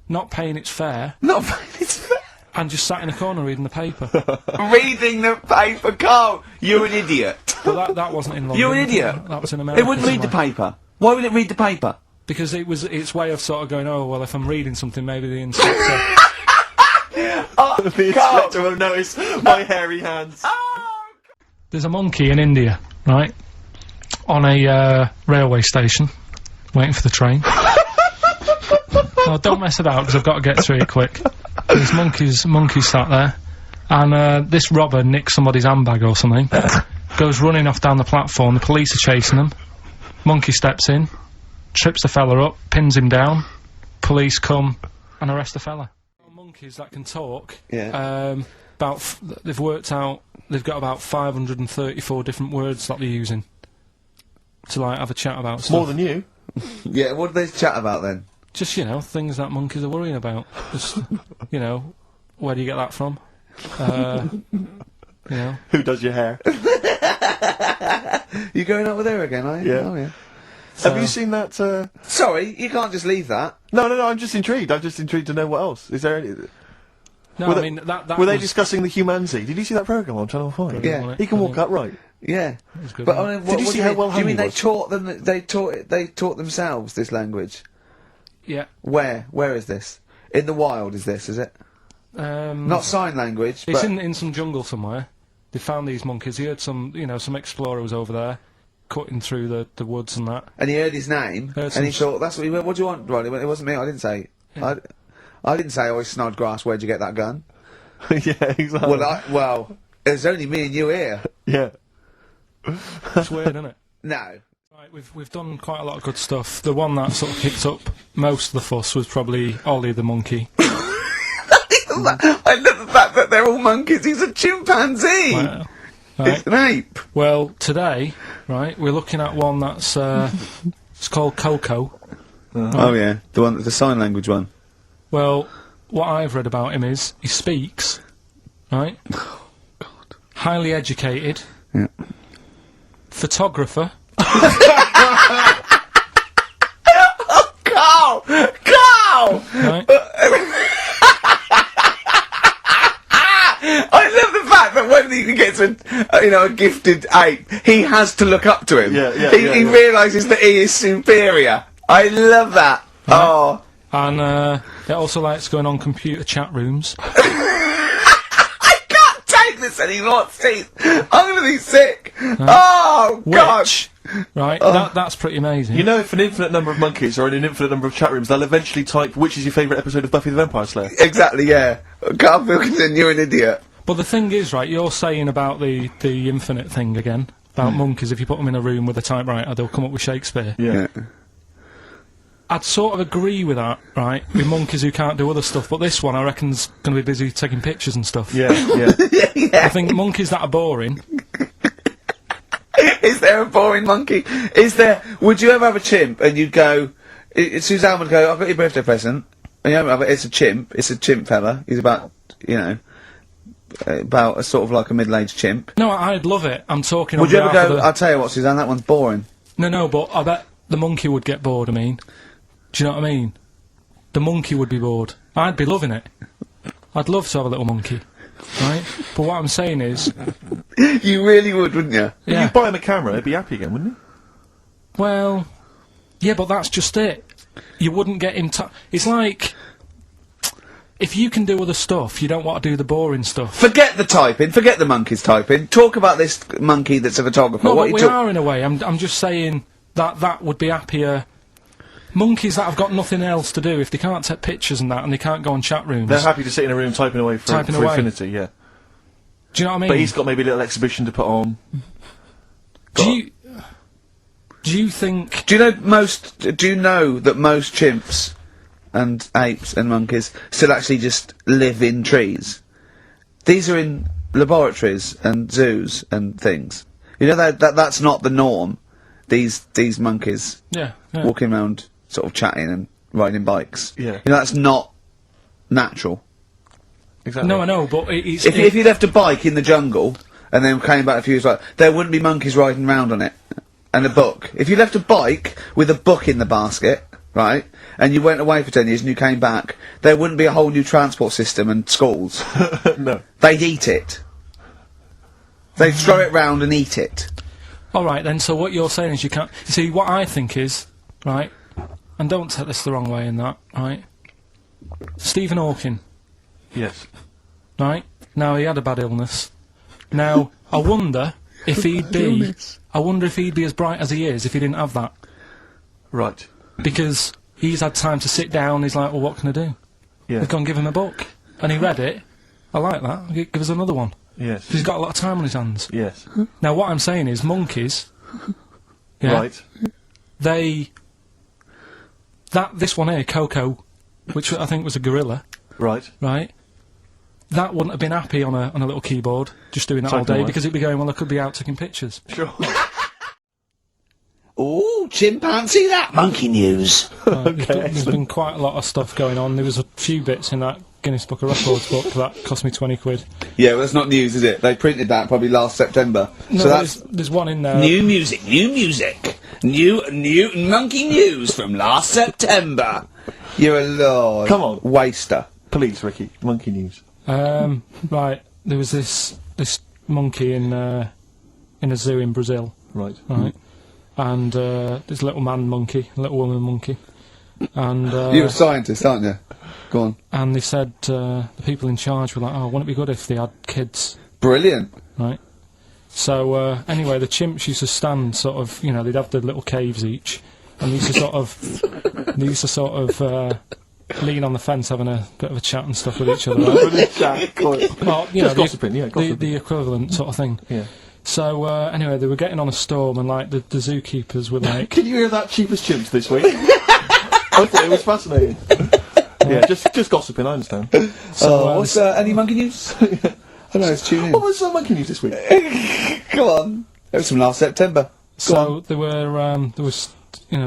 not paying its fare. Not paying its fare? And just sat in a corner reading the paper. Reading the paper, Carl! You're an idiot. But that wasn't in London. You're an idiot. That was in America. It wouldn't read the paper. Why would it read the paper? Because it was its way of sort of going, oh, well, if I'm reading something, maybe the inspector... the inspector will notice my hairy hands. There's a monkey in India, right? On a railway station, waiting for the train. Oh, don't mess about, because I've got to get through it quick. There's monkeys sat there, and this robber nicks somebody's handbag or something, goes running off down the platform, the police are chasing them, monkey steps in, trips the fella up, pins him down, police come and arrest the fella. Monkeys that can talk, yeah. They've worked out, they've got about 534 different words that they're using to, like, have a chat about stuff. More than you? Yeah, what do they chat about then? Just, you know, things that monkeys are worrying about. Just, you know, where do you get that from? You know. Who does your hair? You going up with her again, are you? Yeah. Oh, yeah. So, have you seen that, Sorry, you can't just leave that. No, I'm just intrigued. I'm just intrigued to know what else. Is there any... No, I mean, that were they discussing the humancy? Did you see that programme on Channel 5? Yeah. He can walk upright. Yeah. Good, but I mean, did you see how well do you mean was? they taught themselves this language? Yeah. Where is this? In the wild is this, is it? Not sign language, it's but... in some jungle somewhere. They found these monkeys. He heard some explorer was over there, cutting through the woods and that. And he heard his name, and he thought, that's what he went, what do you want, Ronnie? It wasn't me, I didn't say. Yeah. I didn't say, oh, Snodgrass, where'd you get that gun? Yeah, exactly. Well, there's only me and you here. Yeah. It's weird, isn't it? No. Right, we've done quite a lot of good stuff. The one that sort of kicked up most of the fuss was probably Ollie the monkey. I love the fact that they're all monkeys. He's a chimpanzee. Well, Right? It's an ape. Well, today, right, we're looking at one that's, it's called Coco. Oh yeah, the sign language one. Well, what I've read about him is, he speaks, right? Oh, God. Highly educated. Yeah. Photographer. Carl! Carl! Right? I love the fact that when he gets a gifted ape, he has to look up to him. He realises that he is superior. I love that. Right. Oh. And, it also likes going on computer chat rooms. I can't take this anymore, Steve. I'm gonna be sick. Right. Oh, God. Right, that's pretty amazing. You know, if an infinite number of monkeys are in an infinite number of chat rooms, they'll eventually type, which is your favourite episode of Buffy the Vampire Slayer? Exactly, yeah. Karl Pilkington, you're an idiot. But the thing is, right, you're saying about the infinite thing again, about monkeys, if you put them in a room with a typewriter, they'll come up with Shakespeare. Yeah. I'd sort of agree with that, right, with monkeys who can't do other stuff, but this one I reckon's going to be busy taking pictures and stuff. Yeah, yeah. I think monkeys that are boring... Is there a boring monkey? Would you ever have a chimp and you'd go, Suzanne would go, I've got your birthday present, and it's a chimp fella, he's about, about a sort of like a middle-aged chimp. No, I'd love it, I'm talking Would on you ever behalf go, of the... I'll tell you what, Suzanne, that one's boring. No, but I bet the monkey would get bored, I mean. Do you know what I mean? The monkey would be bored. I'd be loving it. I'd love to have a little monkey. Right? But what I'm saying is... You really would, wouldn't you? Yeah. If you buy him a camera, he'd be happy again, wouldn't he? Well... Yeah, but that's just it. You wouldn't get him it's like... If you can do other stuff, you don't want to do the boring stuff. Forget the typing, forget the monkey's typing. Talk about this monkey that's a photographer. No, but we are in a way. I'm just saying that would be happier... Monkeys that have got nothing else to do, if they can't take pictures and that, and they can't go on chat rooms... They're happy to sit in a room typing away for infinity, yeah. Do you know what I mean? But he's got maybe a little exhibition to put on. Do you think... Do you know that most chimps and apes and monkeys still actually just live in trees? These are in laboratories and zoos and things. You know that's not the norm. These monkeys walking around sort of chatting and riding bikes. Yeah. You know, that's not natural. Exactly. No, I know, but it's... If you left a bike in the jungle and then came back a few years later, there wouldn't be monkeys riding around on it. And a book. If you left a bike with a book in the basket, right, and you went away for 10 years and you came back, there wouldn't be a whole new transport system and schools. No. They'd eat it. They'd throw it round and eat it. Alright then, so what you're saying is you can't... You see, what I think is, right, and don't take this the wrong way in that, right, Stephen Hawking. Yes. Right? Now, he had a bad illness. Now, I wonder if he'd be... I wonder if he'd be as bright as he is if he didn't have that. Right. Because he's had time to sit down, he's like, well, what can I do? Yeah. We've gone and give him a book. And he read it. I like that. Give us another one. Yes. He's got a lot of time on his hands. Yes. Now, what I'm saying is, monkeys... Yeah, Right. This one here, Coco, which I think was a gorilla... Right. Right? That wouldn't have been happy on a little keyboard, just doing that all day, because it'd be going, well, I could be out taking pictures. Sure. Ooh, chimpanzee, that monkey news. There's been quite a lot of stuff going on. There was a few bits in that Guinness Book of Records book that cost me 20 quid. Yeah, well, that's not news, is it? They printed that probably last September. No, so there's one in there. New music. New monkey news from last September. You're a lord. Come on. Waster. Please, Ricky, monkey news. Right, there was this monkey in a zoo in Brazil. Right. Right. And this little man monkey, little woman monkey. And you're a scientist, aren't you? Go on. And they said the people in charge were like, oh, wouldn't it be good if they had kids? Brilliant. Right. So anyway, the chimps used to stand sort of, you know, they'd have the little caves each, and they used to sort of lean on the fence having a bit of a chat and stuff with each other. Right? Well, you know, gossiping, the equivalent sort of thing. Yeah. So anyway, they were getting on a storm, and like the zookeepers were like, "Can you hear that cheapest chimps this week?" I thought it was fascinating. Yeah, just gossiping. I understand. So what's any monkey news? I know, it's tune in. What was the monkey news this week? Come on. It was from last September. So they were,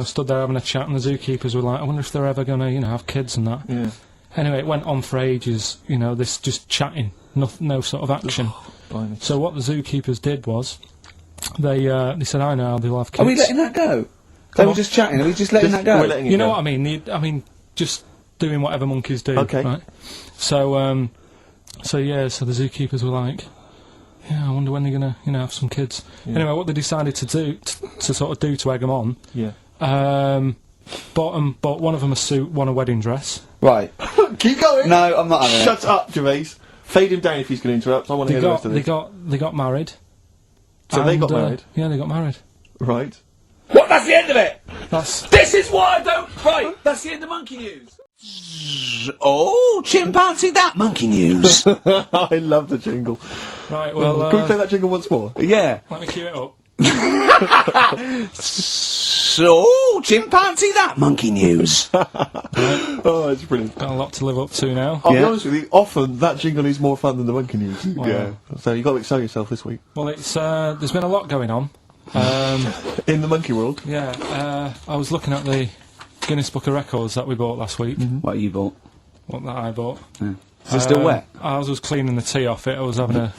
stood there having a chat, and the zookeepers were like, I wonder if they're ever gonna, have kids and that. Yeah. Anyway, it went on for ages, this just chatting, no sort of action. Blimey. So what the zookeepers did was, they said, I know they'll have kids. Are we letting that go? They were just chatting, are we just letting that go? We're letting it You know go. what I mean? Just doing whatever monkeys do. Okay. Right? So, so the zookeepers were like, yeah, I wonder when they're gonna, have some kids. Yeah. Anyway, what they decided to do, to egg them on, Yeah. bought one of them a suit, one a wedding dress. Right. Keep going! No, I'm not having it. Shut up, Gervais. Fade him down if he's going to interrupt. I want to hear the rest of this. They got married. So they got married? Yeah, they got married. Right. What? That's the end of it! That's... This is why I don't... Right, that's the end of monkey news. Oh, chimpanzee that monkey news. I love the jingle. Right, well, Can we play that jingle once more? Yeah. let me cue it up. So, chimpanzee that monkey news. Oh, it's brilliant. Got a lot to live up to now. I'll be honest with you, often that jingle is more fun than the monkey news. Wow. So you've got to excel yourself this week. Well, it's there's been a lot going on. In the monkey world. Yeah, I was looking at the Guinness Book of Records that we bought last week. What you bought? What that I bought. Yeah. Is it still wet? I was cleaning the tea off it. I was having a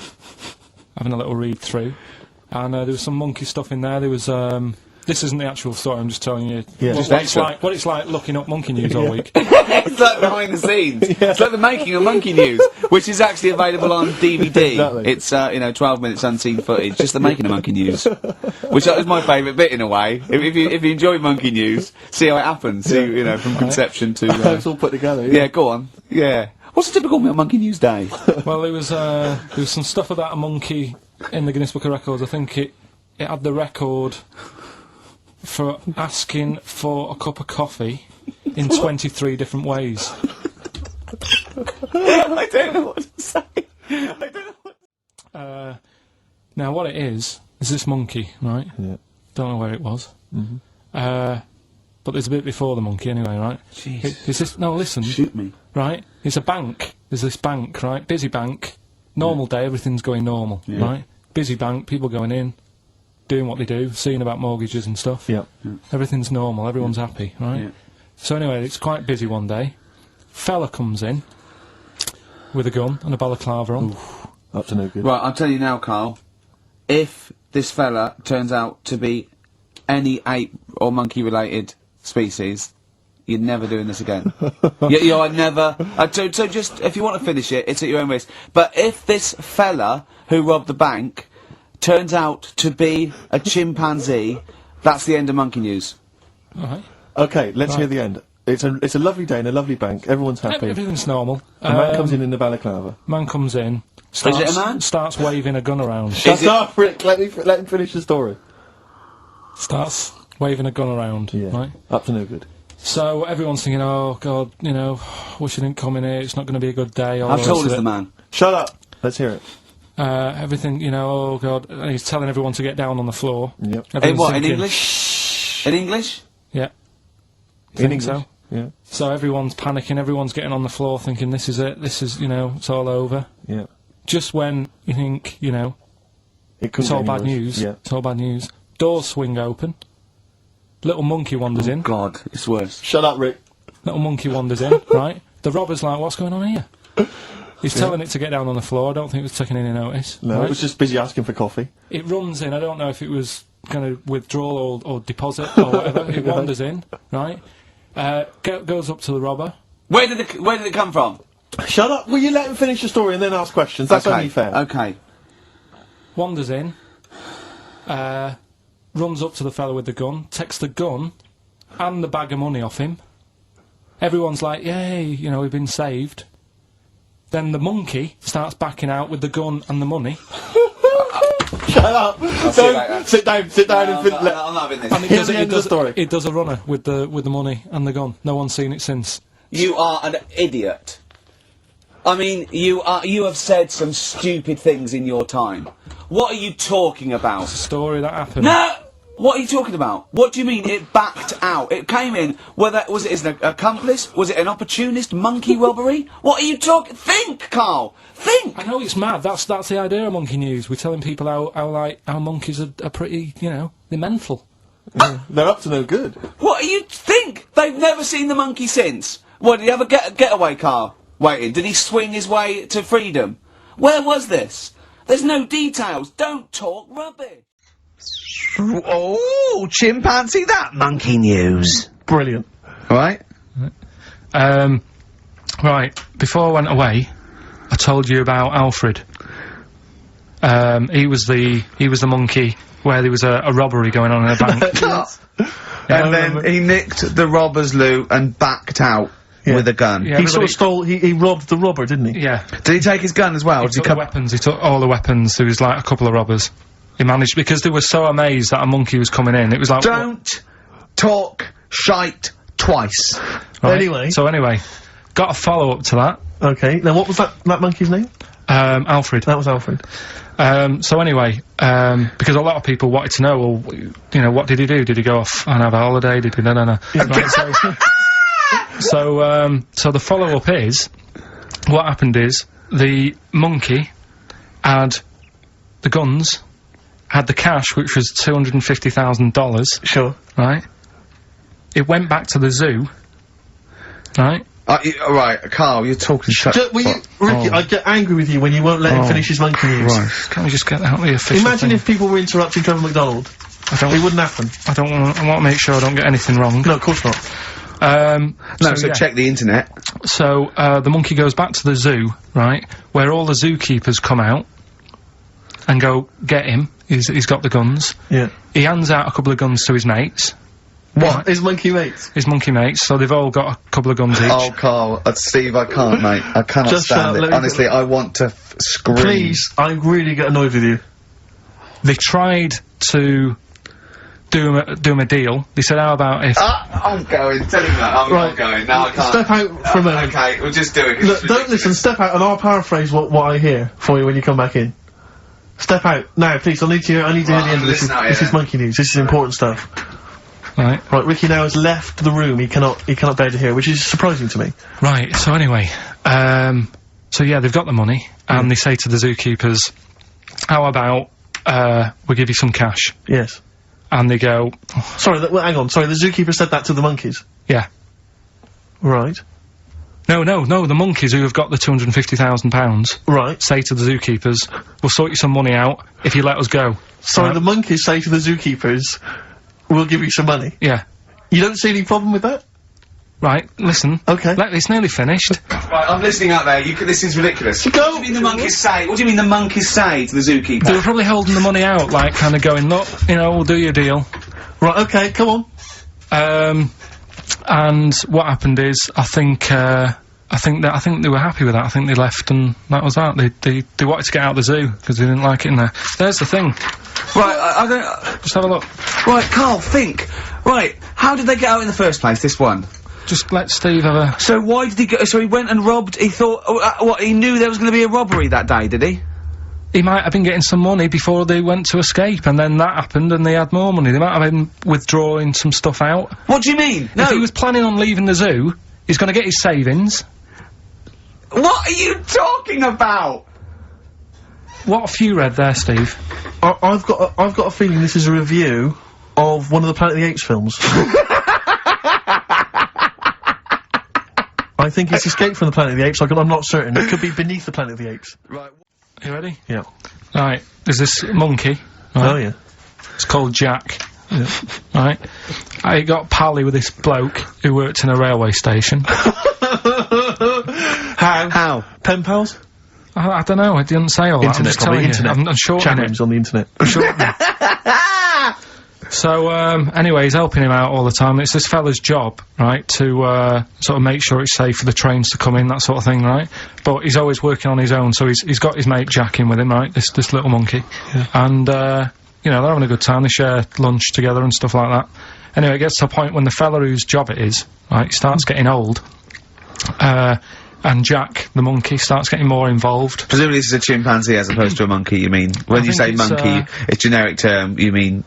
little read through, and there was some monkey stuff in there. There was this isn't the actual story. I'm just telling you what it's like looking up monkey news all week. It's like behind the scenes. It's like the making of monkey news, which is actually available on DVD. Exactly. It's 12 minutes unseen footage, just the making of monkey news, which is my favourite bit in a way. If you enjoy monkey news, see how it happens. See, from conception to. It's all put together. Yeah, go on. Yeah. What's a typical monkey news day? Well, there was some stuff about a monkey in the Guinness Book of Records. I think it had the record for asking for a cup of coffee in 23 different ways. I don't know what to say. I don't know what Now, what it is this monkey, right? Yeah. Don't know where it was. But there's a bit before the monkey anyway, right? Jeez. No, listen. Shoot me. Right? It's a bank. There's this bank, right? Busy bank. Normal day, everything's going normal, right? Busy bank, people going in, doing what they do, seeing about mortgages and stuff. Yeah. Everything's normal, everyone's happy, right? Yeah. So anyway, it's quite busy one day. Fella comes in with a gun and a balaclava on. Oof, up to no good. Right, I'll tell you now, Carl. If this fella turns out to be any ape or monkey-related species, you're never doing this again. You're never... so just, if you want to finish it, it's at your own risk. But if this fella who robbed the bank turns out to be a chimpanzee, that's the end of monkey news. Alright. Okay, let's hear the end. It's a lovely day in a lovely bank. Everyone's happy. Everything's normal. A man comes in the balaclava. Man comes in. Is it a man? Starts waving a gun around. Shut up, Rick. Let him finish the story. Starts waving a gun around. Yeah. Right? Up to no good. So everyone's thinking, oh God, wish I didn't come in here. It's not going to be a good day. How tall is the man? Shut up. Let's hear it. Everything, oh God, and he's telling everyone to get down on the floor. Yep. In what? Thinking, In English? In English? Yeah. In Think English? so? Yeah. So everyone's panicking, everyone's getting on the floor thinking this is it, it's all over. Yeah. Just when you think, it's all bad news. Yeah. It's all bad news. Doors swing open. Little monkey wanders in. God, it's worse. Shut up, Rick. Little monkey wanders in, right? The robber's like, what's going on here? He's telling it to get down on the floor. I don't think it was taking any notice. No, right? it was just busy asking for coffee. It runs in. I don't know if it was going to withdraw or deposit or whatever. It wanders in, right? Goes up to the robber. Where did it come from? Shut up. Will you let him finish the story and then ask questions? That's only fair. Okay. Wanders in. Runs up to the fella with the gun. Takes the gun and the bag of money off him. Everyone's like, yay, we've been saved. Then the monkey starts backing out with the gun and the money. Shut up! Sit down and I'm not having this. And Here's the end of the story. It does a runner with the money and the gun. No one's seen it since. You are an idiot. I mean, you have said some stupid things in your time. What are you talking about? It's a story that happened. No! What are you talking about? What do you mean it backed out? It came in, was it an accomplice? Was it an opportunist monkey robbery? What are you talking? Think, Carl! Think! I know it's mad, that's the idea of monkey news. We're telling people how monkeys are pretty, you know, they're mental. They're up to no good. What do you think? They've never seen the monkey since. What, did he have a getaway car waiting? Did he swing his way to freedom? Where was this? There's no details. Don't talk rubbish. Oh, chimpanzee, that monkey news. Brilliant. Right? Right, before I went away, I told you about Alfred. He was the monkey where there was a robbery going on in a bank. And then he nicked the robber's loot and backed out with a gun. Yeah, he sort of stole, he robbed the robber, didn't he? Yeah. Did he take his gun as well? He took the weapons, he took all the weapons. There was like a couple of robbers. He managed, because they were so amazed that a monkey was coming in, it was like— Don't talk shite twice. Right. Anyway. So anyway, got a follow-up to that. Okay, now what was that monkey's name? Alfred. That was Alfred. So anyway, because a lot of people wanted to know, well, you know, what did he do? Did he go off and have a holiday? Did he— no. Right, so the follow-up is, what happened is, the monkey had the guns, had the cash, which was $250,000. Sure. Right? It went back to the zoo. Right? Right, Carl, you're talking shit. Ricky, I get angry with you when you won't let him finish his monkey news. Right. Can't we just get out the official Imagine thing? if people were interrupting Trevor McDonald. It wouldn't happen. I want to make sure I don't get anything wrong. No, of course not. So check the internet. So, the monkey goes back to the zoo, right, where all the zookeepers come out and go, get him. He's got the guns. Yeah. He hands out a couple of guns to his mates. What? Right. His monkey mates? His monkey mates, so they've all got a couple of guns each. Oh, Carl, Steve, I can't, mate. I cannot stand it. Honestly, I want to scream. Please, I really get annoyed with you. They tried to do him a deal. They said, how about if— I'm going. Tell him that. I'm not going. No, I can't. Step out for a moment. Okay, we'll just do it. Look, don't listen. Step out, and I'll paraphrase what I hear for you when you come back in. Step out now, please. I need to hear the end of this. This is monkey news. This is important stuff. Right. Ricky now has left the room. He cannot bear to hear, which is surprising to me. Right. So anyway, so yeah, they've got the money, and they say to the zookeepers, how about we give you some cash? Yes. And they go— Sorry, hang on. Sorry, the zookeeper said that to the monkeys? Yeah. Right. No, the monkeys who have got the £250,000— Right. say to the zookeepers, we'll sort you some money out if you let us go. Sorry, the monkeys say to the zookeepers, we'll give you some money? Yeah. You don't see any problem with that? Right, listen. Okay. It's nearly finished. Right, I'm listening out there. This is ridiculous. What do you mean the monkeys say? What do you mean the monkeys say to the zookeeper? They were probably holding the money out, like, kind of going, look, you know, we'll do your deal. Right, okay, come on. And what happened is, I think they were happy with that. I think they left, and that was that. They wanted to get out of the zoo because they didn't like it in there. There's the thing. Right, I don't. Just have a look. Right, Carl, think. Right, how did they get out in the first place? This one. Just let Steve have a— So why did he go? So he went and robbed. He thought. What? He knew there was going to be a robbery that day, did he? He might have been getting some money before they went to escape, and then that happened, and they had more money. They might have been withdrawing some stuff out. What do you mean? No. If he was planning on leaving the zoo, he's going to get his savings. What are you talking about? What have you read there, Steve? I've got a feeling this is a review of one of the Planet of the Apes films. I think it's Escape from the Planet of the Apes. I'm not certain. It could be Beneath the Planet of the Apes. Right. You ready? Yeah. Right. There's this monkey. Right? Oh yeah. It's called Jack. Yeah. Right. I got pally with this bloke who worked in a railway station. How? Pen pals? I don't know. I didn't say all that. Internet, I'm just telling you. internet. I'm shortening it. Chatrooms on the internet. I'm shortening it. So, anyway, he's helping him out all the time. It's this fella's job, right, to, sort of make sure it's safe for the trains to come in, that sort of thing, right? But he's always working on his own, so he's got his mate Jack in with him, right, this little monkey. Yeah. And, you know, they're having a good time. They share lunch together and stuff like that. Anyway, it gets to a point when the fella whose job it is, right, starts getting old. And Jack, the monkey, starts getting more involved. Presumably this is a chimpanzee as opposed to a monkey, you mean? When you say monkey, it's generic term, you mean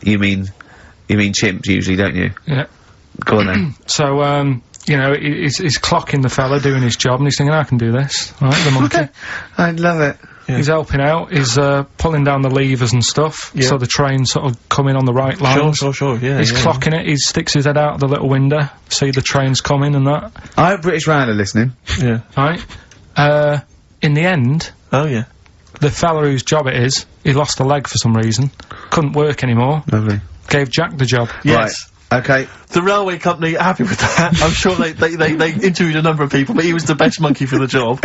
You mean chimps usually, don't you? Yeah. Go on then. So, you know, he's clocking the fella doing his job, and he's thinking, I can do this, right, the monkey. I love it. Yeah. He's helping out, he's pulling down the levers and stuff, so the train's sort of coming on the right lines. Sure, yeah. He's clocking it, he sticks his head out the little window, see the train's coming and that. I hope British Rail are listening. Yeah. Right? In the end... Oh, yeah. The fella whose job it is, he lost a leg for some reason, couldn't work anymore. Lovely. Gave Jack the job. Yes. Right. Okay. The railway company are happy with that. I'm sure they interviewed a number of people, but he was the best monkey for the job.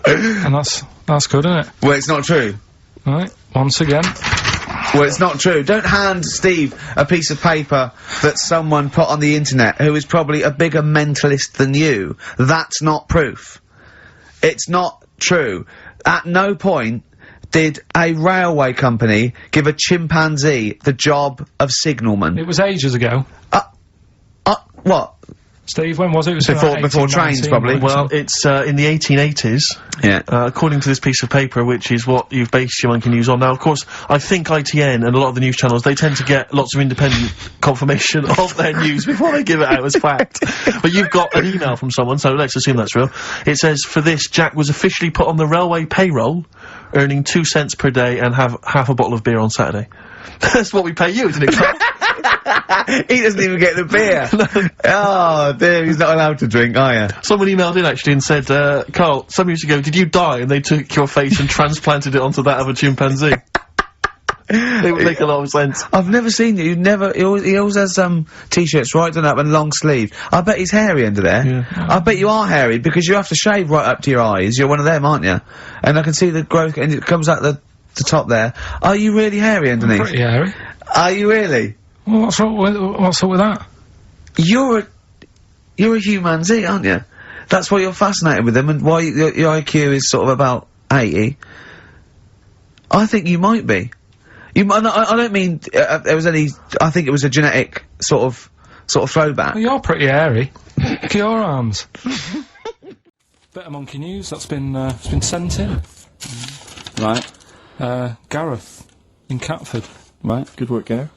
And that's good, isn't it? Well, it's not true. Right, once again. Well, it's not true. Don't hand Steve a piece of paper that someone put on the internet who is probably a bigger mentalist than you. That's not proof. It's not true. At no point did a railway company give a chimpanzee the job of signalman. It was ages ago. What? Steve, when was it? It was before trains, probably. Well, it's in the 1880s. Yeah. According to this piece of paper, which is what you've based your monkey news on. Now, of course, I think ITN and a lot of the news channels, they tend to get lots of independent confirmation of their news before they give it out as fact. But you've got an email from someone, so let's assume that's real. It says, for this, Jack was officially put on the railway payroll, earning 2 cents per day and have half a bottle of beer on Saturday. That's what we pay you, isn't it? He doesn't even get the beer. Oh, dear, he's not allowed to drink, are you? Someone emailed in, actually, and said, Carl, some years ago, did you die? And they took your face and transplanted it onto that of a chimpanzee. It would make a lot of sense. I've never seen you. He always has t-shirts right done up and long sleeve. I bet he's hairy under there. Yeah. I bet you are hairy because you have to shave right up to your eyes. You're one of them, aren't you? And I can see the growth, and it comes out the top there. Are you really hairy underneath? I'm pretty hairy. Are you really? Well, what's up with that? You're a humanzee, aren't you? That's why you're fascinated with them, and why your IQ is sort of about 80. I think you might be. I don't mean there was any. I think it was a genetic sort of throwback. Well, you're pretty hairy. Look at your arms. Bit of monkey news that's been sent in. Right. Gareth in Catford. Right. Good work, Gareth.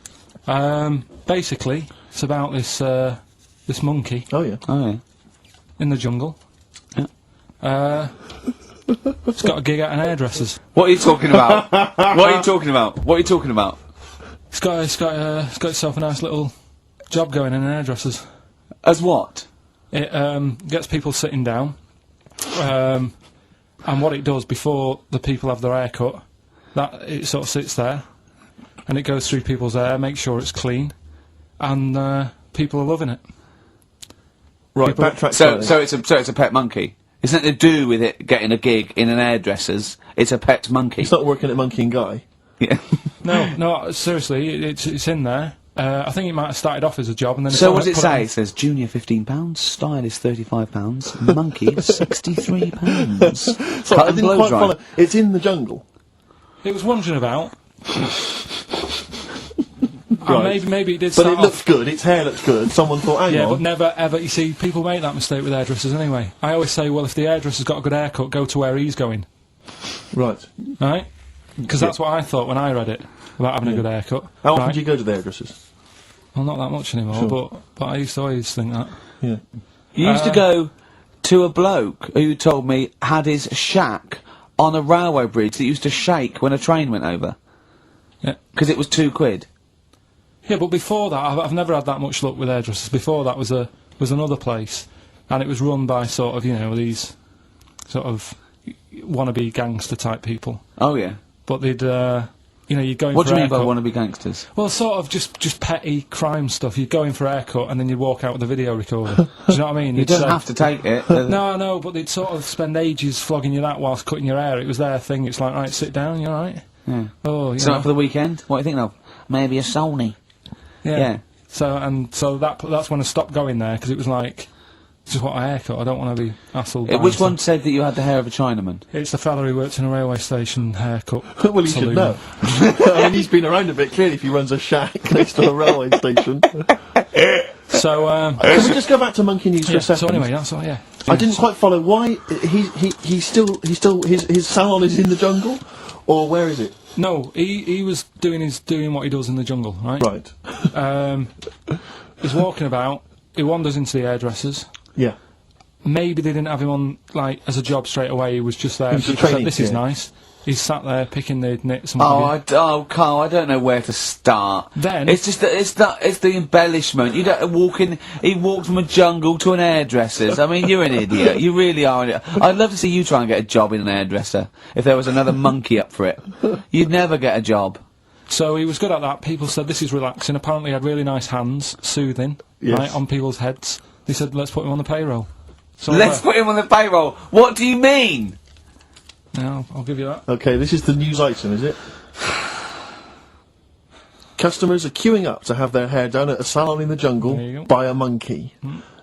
Basically, it's about this monkey. Oh, yeah. Oh, yeah. In the jungle. Yeah. It's got a gig at an hairdresser's. What are you talking about? What are you talking about? What are you talking about? It's got itself a nice little job going in an hairdresser's. As what? It gets people sitting down, and what it does before the people have their hair cut, that it sort of sits there, and it goes through people's hair, makes sure it's clean, and people are loving it. Right, backtrack. So it's a pet monkey. It's nothing to do with it getting a gig in an hairdresser's. It's a pet monkey. It's not working at Monkey and Guy. Yeah. No, seriously, it's in there. I think it might have started off as a job, and then. So what does it say? It says junior £15, stylist £35, monkey £63. So I didn't quite follow. It's in the jungle. It was wandering about. Right. Maybe it did. But it looks good. Its hair looks good. Someone thought, hang on. Yeah, but never ever. You see, people make that mistake with hairdressers anyway. I always say, well, if the hairdresser's got a good haircut, go to where he's going. Right. Right. Because that's what I thought when I read it about having a good haircut. How often do you go to the hairdressers? Well, not that much anymore. But I used to always think that. Yeah. You used to go to a bloke who told me had his shack on a railway bridge that used to shake when a train went over. Yeah. Because it was £2. Yeah, but before that, I've never had that much luck with hairdressers. Before that was another place, and it was run by sort of, you know, these sort of wannabe gangster type people. Oh yeah. But they'd, you know, you'd go in What for do you mean by haircut. wannabe gangsters? Well, sort of just petty crime stuff. You'd go in for a haircut and then you'd walk out with a video recorder. Do you know what I mean? You don't have to take it. No, but they'd sort of spend ages flogging you that whilst cutting your hair. It was their thing. It's like, right, sit down, you alright? Yeah. Oh, you So know. for the weekend, what do you think of? Maybe a Sony. Yeah. So that's when I stopped going there, because it was like, just what a haircut. I don't want to be hassled. by Which some- one said that you had the hair of a Chinaman? It's the fella who works in a railway station haircut. Well, he should know. I mean, he's been around a bit, clearly, if he runs a shack next to a railway station. So, Can we just go back to monkey news for a second? so anyway, that's all, yeah. I didn't quite follow why his salon is in the jungle, Or where is it? No, he was doing what he does in the jungle, right? Right. He's walking about. He wanders into the hairdressers. Yeah. Maybe they didn't have him on, like, as a job straight away. He was just there. He was People training, said, this is nice. He's sat there picking the knits and Carl, I don't know where to start. Then it's just it's the embellishment. You don't walk in. He walked from a jungle to an hairdresser's. I mean, you're an idiot. You really are an idiot. I'd love to see you try and get a job in an hairdresser. If there was another monkey up for it, you'd never get a job. So he was good at that. People said this is relaxing. Apparently, he had really nice hands, soothing, right on people's heads. They said, let's put him on the payroll. So let's put him on the payroll. What do you mean? No, I'll give you that. Okay, this is the news item, is it? Customers are queuing up to have their hair done at a salon in the jungle by a monkey.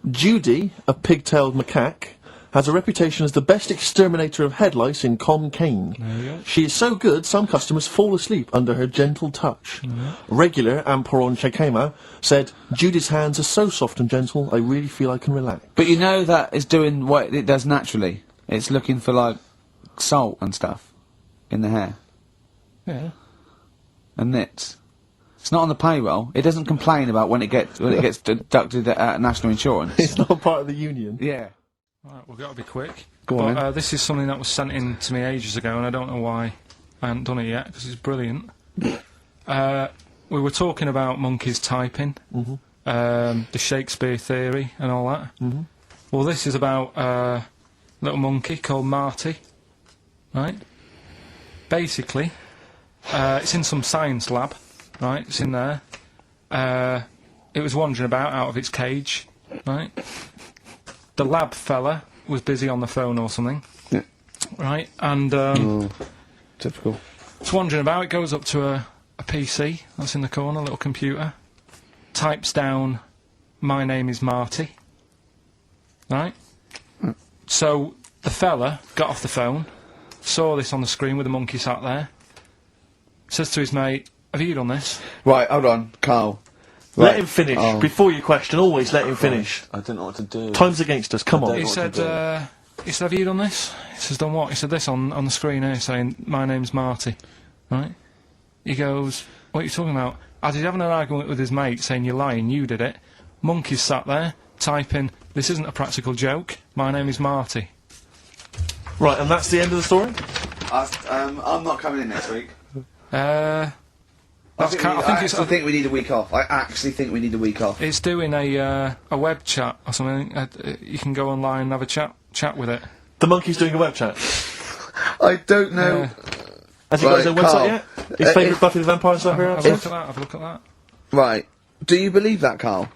Judy, a pig-tailed macaque, has a reputation as the best exterminator of head lice in Kane. She is so good, some customers fall asleep under her gentle touch. Regular Amporon Chekema said, Judy's hands are so soft and gentle, I really feel I can relax. But you know that is doing what it does naturally. It's looking for, like, salt and stuff in the hair. Yeah. And nits. It's not on the payroll. It doesn't complain about when it gets deducted at national insurance. It's not part of the union. Yeah. Right, we've got to be quick. Go on. But this is something that was sent in to me ages ago, and I don't know why I haven't done it yet, because it's brilliant. We were talking about monkeys typing, the Shakespeare theory and all that. Well, this is about a little monkey called Marty, right? Basically, it's in some science lab, right? It's in there. It was wandering about out of its cage, right? The lab fella was busy on the phone or something, right? And typical. It's wandering about. It goes up to a PC that's in the corner, a little computer. Types down, "My name is Marty." Right. So the fella got off the phone, saw this on the screen with the monkey sat there. Says to his mate, "Have you done this?" Right. Hold on, Carl. Let him finish. Before you question, always let him finish. I don't know what to do. Time's against us, come on. He said, have you done this? He says, done what? He said, this on the screen here, saying, "My name's Marty." Right? He goes, "What are you talking about?" As he's having an argument with his mate, saying, "You're lying, you did it." Monkey's sat there, typing, "This isn't a practical joke. My name is Marty." Right, and that's the end of the story? I'm not coming in next week. I think we need a week off. I actually think we need a week off. It's doing a web chat or something. You can go online and have a chat with it. The monkey's doing a web chat? I don't know. Has he got his own website yet? His favourite Buffy the Vampire Slayer episode? Have a look at that. Right. Do you believe that, Carl?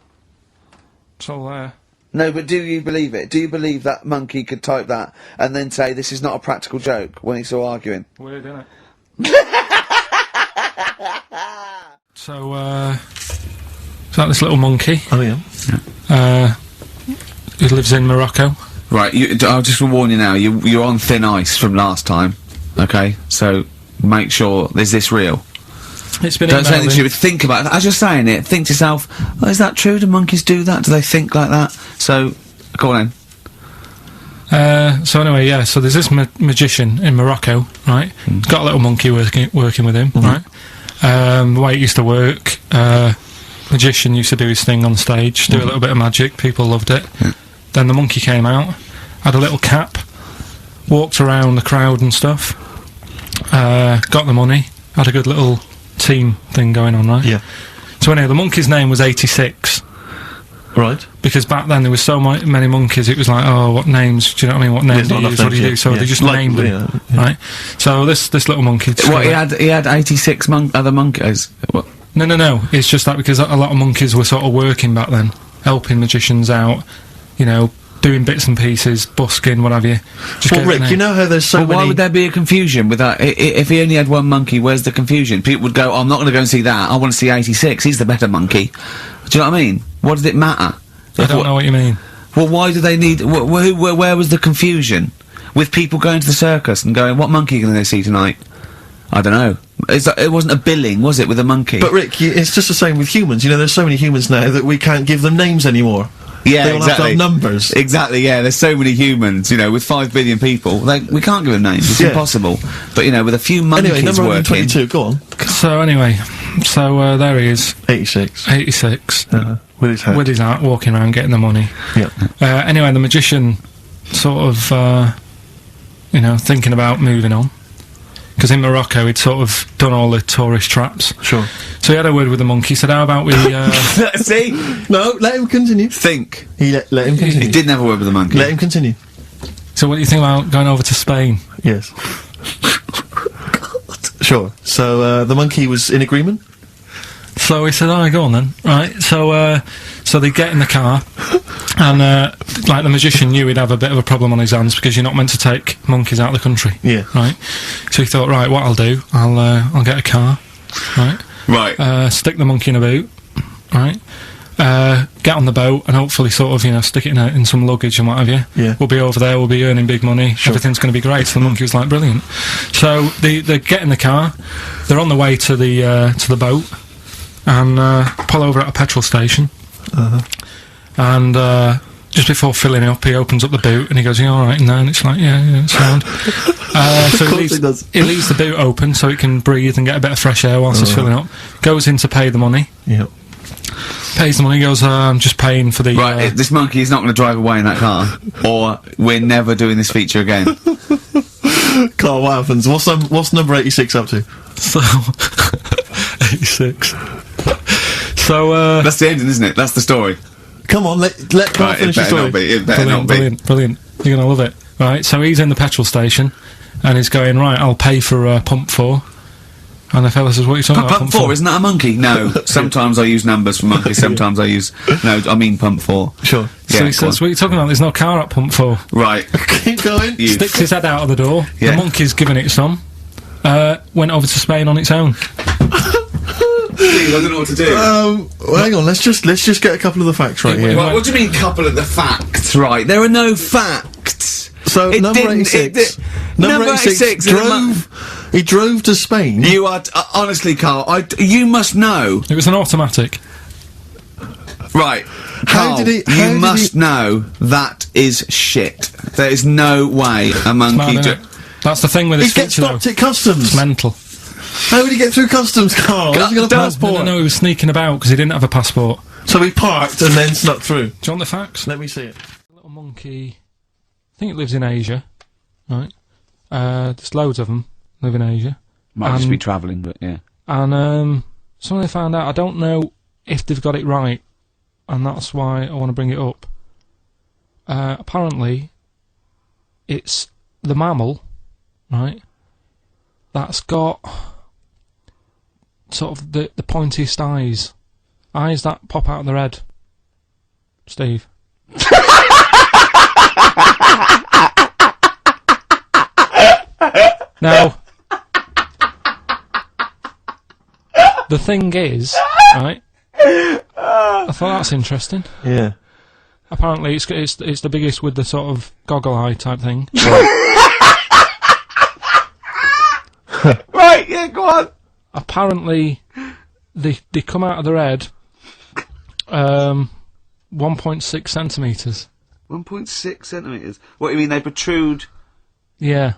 It's all there. No, but do you believe it? Do you believe that monkey could type that and then say this is not a practical joke when he's still arguing? Weird, isn't it? So, is that this little monkey? Oh, yeah. Who lives in Morocco. Right, I'll just warn you now, you're on thin ice from last time, okay? So, make sure, is this real? It's been Don't say anything stupid, think about it. As you're saying it, think to yourself, oh, is that true? Do monkeys do that? Do they think like that? So, go on then. So anyway, yeah, so there's this magician in Morocco, right? He's got a little monkey working with him, right? The way it used to work, magician used to do his thing on stage, do a little bit of magic, people loved it. Then the monkey came out, had a little cap, walked around the crowd and stuff, got the money, had a good little team thing going on, right? Yeah. So anyway, the monkey's name was 86. Right. Because back then there was so many monkeys, it was like, oh, what names, do you know what I mean, what names do you use, what do you do, so they just named them, right? So this little monkey... What, he had 86 other monkeys? What? No, it's just that because a lot of monkeys were sort of working back then, helping magicians out, you know, doing bits and pieces, busking, what have you. Well, Rick, you know how there's so many... why would there be a confusion with that? If he only had one monkey, where's the confusion? People would go, oh, I'm not going to go and see that, I want to see 86, he's the better monkey. Do you know what I mean? What does it matter? I don't know what you mean. Well, why do they need... where was the confusion? With people going to the circus and going, what monkey are you going to go see tonight? I don't know. It wasn't a billing, was it, with a monkey? But Rick, it's just the same with humans. You know, there's so many humans now that we can't give them names anymore. Yeah, they all have to have numbers. Exactly, yeah, there's so many humans, you know, with 5 billion people, we can't give them names, it's impossible. But, you know, with a few monkeys anyway, number working... 122, go on. So, anyway, there he is. 86. 86. With his hat. With his hat, walking around, getting the money. Yeah. Anyway, the magician sort of, you know, thinking about moving on. Because in Morocco, he'd sort of done all the tourist traps. Sure. So he had a word with the monkey, said, how about we, See? No, let him continue. Think. Let him continue. He didn't have a word with the monkey. Let him continue. So what do you think about going over to Spain? Yes. Sure. So, the monkey was in agreement? So he said, alright, go on then. Right, so they get in the car, and, like, the magician knew he'd have a bit of a problem on his hands, because you're not meant to take monkeys out of the country. Yeah. Right? So he thought, right, what I'll do, I'll get a car, right? Right. Stick the monkey in a boot, right? Get on the boat, and hopefully sort of, you know, stick it in some luggage and what have you. Yeah. We'll be over there, we'll be earning big money, everything's gonna be great. So the monkey was like, brilliant. So, they get in the car, they're on the way to the boat, and pull over at a petrol station. And just before filling it up, he opens up the boot and he goes, "You all right in there?" And it's like, "Yeah, it's sound." So he leaves the boot open so it can breathe and get a bit of fresh air whilst it's filling up. Goes in to pay the money. Yep. Pays the money. Goes, "I'm just paying for the." Right, this monkey is not going to drive away in that car, or we're never doing this feature again. Carl, what happens? What's number 86 up to? So 86. So that's the ending, isn't it? That's the story. Come on, let Carl finish the story. It better not be. Brilliant. You're gonna love it. Right, so he's in the petrol station, and he's going, right, I'll pay for pump 4. And the fella says, what are you talking about, pump 4? Isn't that a monkey? No. Sometimes I use numbers for monkeys, sometimes I use... No, I mean pump 4. Sure. Yeah, so he says, what are you talking about? There's no car at pump 4. Right. Keep going. Sticks his head out of the door. Yeah. The monkey's giving it some. Went over to Spain on its own. Please, I don't know what to do. Well, hang on, let's just get a couple of the facts right here. Well, what do you mean, couple of the facts, right? There are no facts. So, number 86. Number 86 he drove to Spain. You are, honestly, Carl, you must know. It was an automatic. Right. How did he... You must know that is shit. There is no way a monkey... That's the thing with this feature, He gets stopped at customs. It's mental. How would he get through customs, Carl? Has he got a passport? No, he was sneaking about because he didn't have a passport. So he parked and then snuck through. Do you want the facts? Let me see it. A little monkey... I think it lives in Asia. Right. There's loads of them live in Asia. Might just be travelling, but yeah. And, something they found out, I don't know if they've got it right, and that's why I want to bring it up. Apparently, it's the mammal, right, that's got sort of the pointiest eyes. Eyes that pop out of their head. Steve. Now, the thing is, right, I thought that's interesting. Yeah. Apparently it's the biggest with the sort of goggle eye type thing. Right, yeah, go on. Apparently they come out of their head 1.6 centimetres. 1.6 centimetres? What, you mean they protrude? Yeah.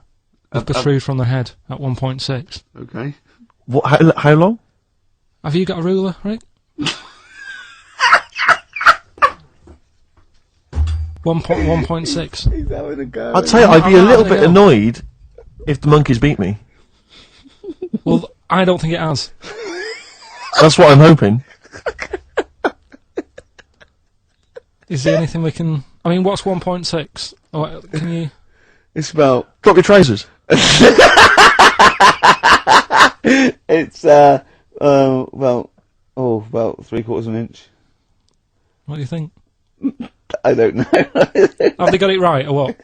They protrude from the head at 1.6. Okay. What? How long? Have you got a ruler, Rick? 1.6. He's having a go. I'd say I'd be a little bit annoyed if the monkeys beat me. Well, I don't think it has. That's what I'm hoping. Is there anything we can... I mean, what's 1.6? Oh, can you... It's about... Drop your trousers. It's, about 3/4 of an inch. What do you think? I don't know. Have they got it right, or what?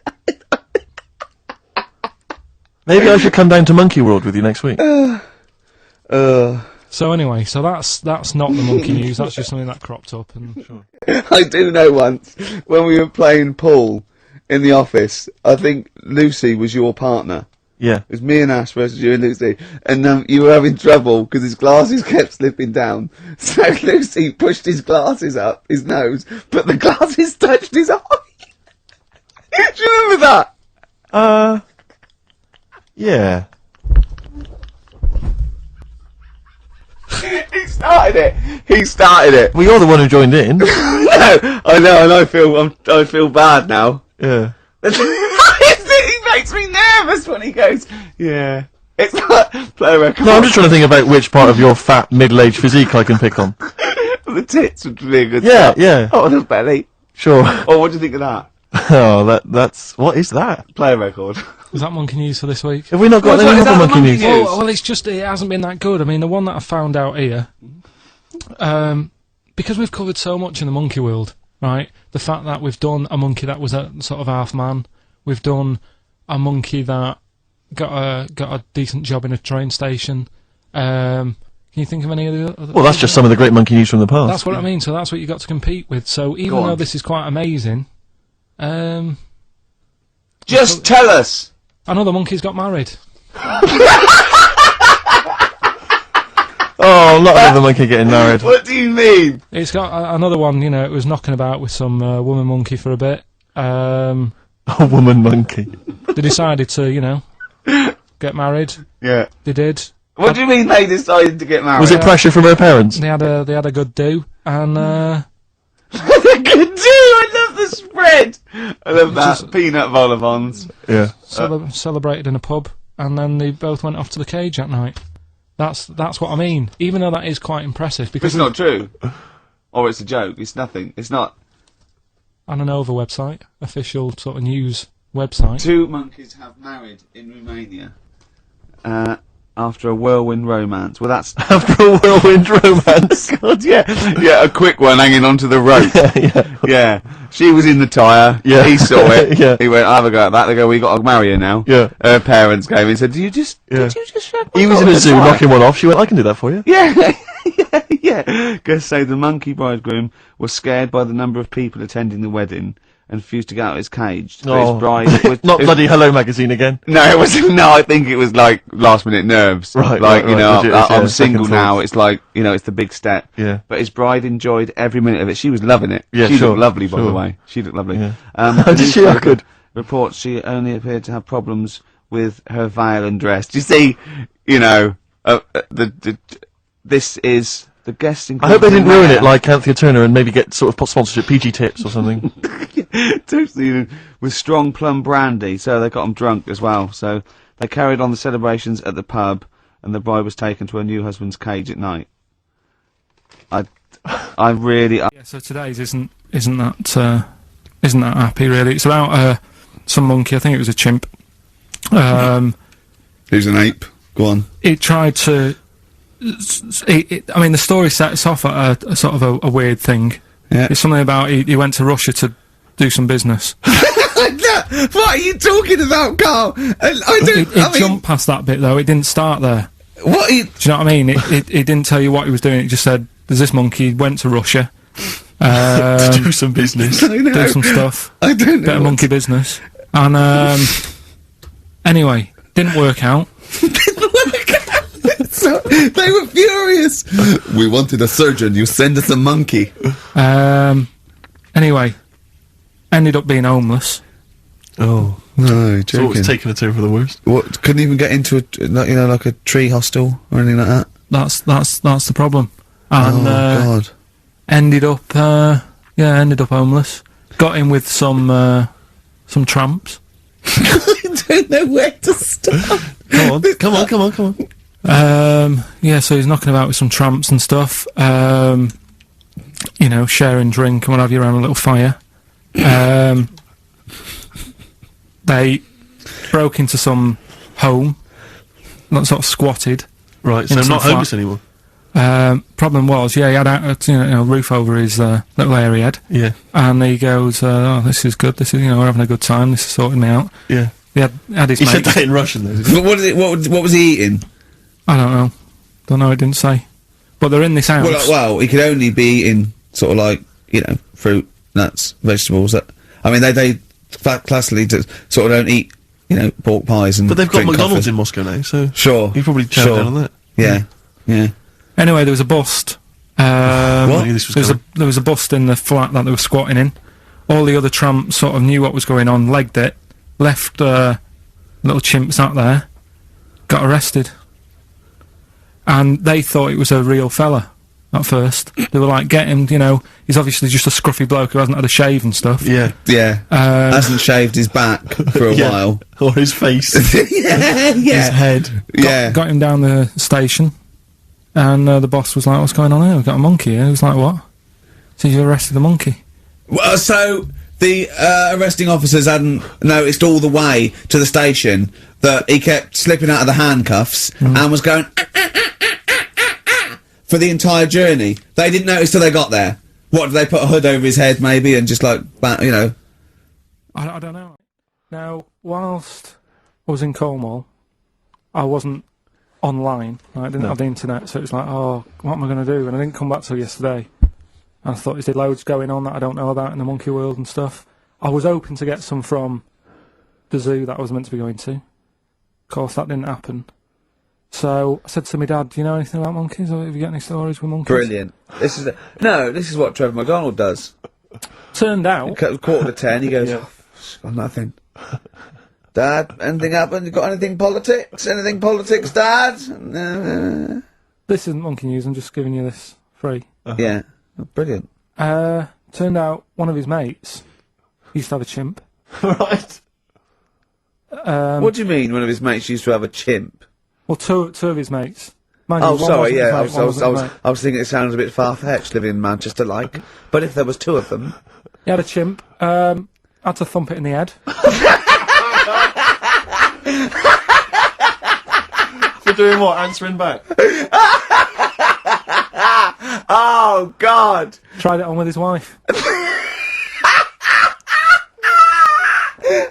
Maybe I should come down to Monkey World with you next week. So anyway, so that's not the monkey news, that's just something that cropped up, and... Sure. I do know once, when we were playing pool in the office, I think Lucy was your partner. Yeah. It was me and Ash versus you and Lucy, and you were having trouble because his glasses kept slipping down. So Lucy pushed his glasses up his nose, but the glasses touched his eye. Do you remember that? Yeah. He started it. Well, you're the one who joined in. No, I know, and I feel bad now. Yeah. He makes me nervous when he goes, yeah. It's like, play a record. No, I'm just trying to think about which part of your fat, middle-aged physique I can pick on. The tits would be a good Yeah, start. yeah. Oh, the belly. Sure. Oh, what do you think of that? Oh, that's... What is that? Play a record. Was that monkey news for this week? Have we not got any other monkey news? Well, it's just, it hasn't been that good. I mean, the one that I found out here, because we've covered so much in the monkey world, right? The fact that we've done a monkey that was a sort of half man, we've done a monkey that got a decent job in a train station. Can you think of any of the other? Well, that's just some of the great monkey news from the past. That's what I mean. So that's what you got to compete with. So even though this is quite amazing, just tell us. Another monkey's got married. Oh, not another monkey getting married. What do you mean? It's got another one. You know, it was knocking about with some woman monkey for a bit. A woman monkey. They decided to, you know, get married. Yeah. They did. What do you mean they decided to get married? Was it pressure from her parents? They had a good do, and a good do. I love the spread. I love that peanut vol-au-vents. Yeah. Celebrated in a pub, and then they both went off to the cage at night. That's what I mean. Even though that is quite impressive, because it's not true, or it's a joke. It's nothing. It's not. On an Nova website, official sort of news website. 2 monkeys have married in Romania. After a whirlwind romance. Well, that's... After a whirlwind romance? God, yeah. Yeah, a quick one hanging onto the rope. Yeah. She was in the tyre. Yeah. He saw it. Yeah. He went, I'll have a go at that. They go, we got to marry her now. Yeah. Her parents came and said, did you just shove my He was in a zoo knocking one off. She went, I can do that for you. Yeah. Yeah. Guests say the monkey bridegroom was scared by the number of people attending the wedding and refused to get out of his cage. Oh. His bride Not bloody Hello Magazine again. No, it wasn't. No, I think it was like last minute nerves. Right, like, you know, legit, I'm single now. It's like, you know, it's the big step. Yeah. But his bride enjoyed every minute of it. She was loving it. Yeah, she sure, looked lovely, by sure. the way. She looked lovely. Yeah. Did she look good? Reports she only appeared to have problems with her veil and dress. Do you see, you know, this is... The guests I hope they didn't ruin it like Anthea Turner and maybe get sort of sponsorship PG Tips or something. Totally, with strong plum brandy, so they got them drunk as well. So they carried on the celebrations at the pub, and the bride was taken to her new husband's cage at night. I really. Yeah. So today's isn't that happy really. It's about some monkey. I think it was a chimp. Who's an ape? Go on. It tried to. I mean, the story sets off at a sort of a weird thing. Yeah. It's something about he went to Russia to do some business. What are you talking about, Carl? It jumped past that bit though. It didn't start there. What? Do you know what I mean? It didn't tell you what he was doing. It just said, "There's this monkey. He went to Russia to do some business, do some stuff. I don't know. Bit of monkey business." And anyway, didn't work out. So, they were furious. We wanted a surgeon. You send us a monkey. Anyway, ended up being homeless. Oh no, joking. So it's taking a turn for the worst. What? Couldn't even get into like a tree hostel or anything like that. That's the problem. And God. ended up homeless. Got in with some tramps. I don't know where to start. Come on. Yeah, so he's knocking about with some tramps and stuff. You know, sharing drink and what have you around a little fire. They broke into some home, not sort of squatted. Right, so I'm not homeless anymore. Problem was, yeah, he had a roof over his little area he had. Yeah. And he goes, "Oh, this is good. This is, we're having a good time. This is sorting me out." Yeah. He had his He mate. said that in Russian though. What was he eating? I don't know. Don't know. It didn't say. But they're in this house. Well, he could only be eating sort of like, fruit, nuts, vegetables. That, I mean, they classically sort of don't eat you know, pork pies and. But they've got drink McDonald's coffee. in Moscow now, so Sure. you probably chow down on that. Yeah. Yeah. Anyway, there was a bust. What? I knew this was There was a bust in the flat that they were squatting in. All the other tramps sort of knew what was going on, legged it, left little chimps out there, got arrested. And they thought it was a real fella at first. They were like, get him, you know, he's obviously just a scruffy bloke who hasn't had a shave and stuff. Yeah. Yeah. Hasn't shaved his back for a while. Or his face. Yeah. His head. Got him down the station, and the boss was like, what's going on here? We've got a monkey here. He was like, what? So you arrested the monkey? Well, so the arresting officers hadn't noticed all the way to the station that he kept slipping out of the handcuffs and was going for the entire journey. They didn't notice till they got there. What, did they put a hood over his head maybe and just like, you know? I don't know. Now, whilst I was in Cornwall, I wasn't online. I didn't have the internet, so it was like, oh, what am I going to do? And I didn't come back till yesterday. And I thought, is there loads going on that I don't know about in the monkey world and stuff? I was hoping to get some from the zoo that I was meant to be going to. Of course, that didn't happen. So I said to my dad, do you know anything about monkeys, or have you got any stories with monkeys? Brilliant. This is what Trevor McDonald does. Turned out... Quarter to 10, he goes, oh, got nothing. Dad, anything happened? You got anything politics? Anything politics, Dad? This isn't monkey news, I'm just giving you this free. Yeah. Oh, brilliant. Turned out one of his mates used to have a chimp. Right. What do you mean one of his mates used to have a chimp? Well, two of his mates. Mind Oh, you, one sorry, wasn't yeah, his mate, one wasn't his mate. I was thinking it sounds a bit far-fetched living in Manchester, like. But if there was two of them... He had a chimp, had to thump it in the head. For doing what? Answering back? Oh, God! Tried it on with his wife.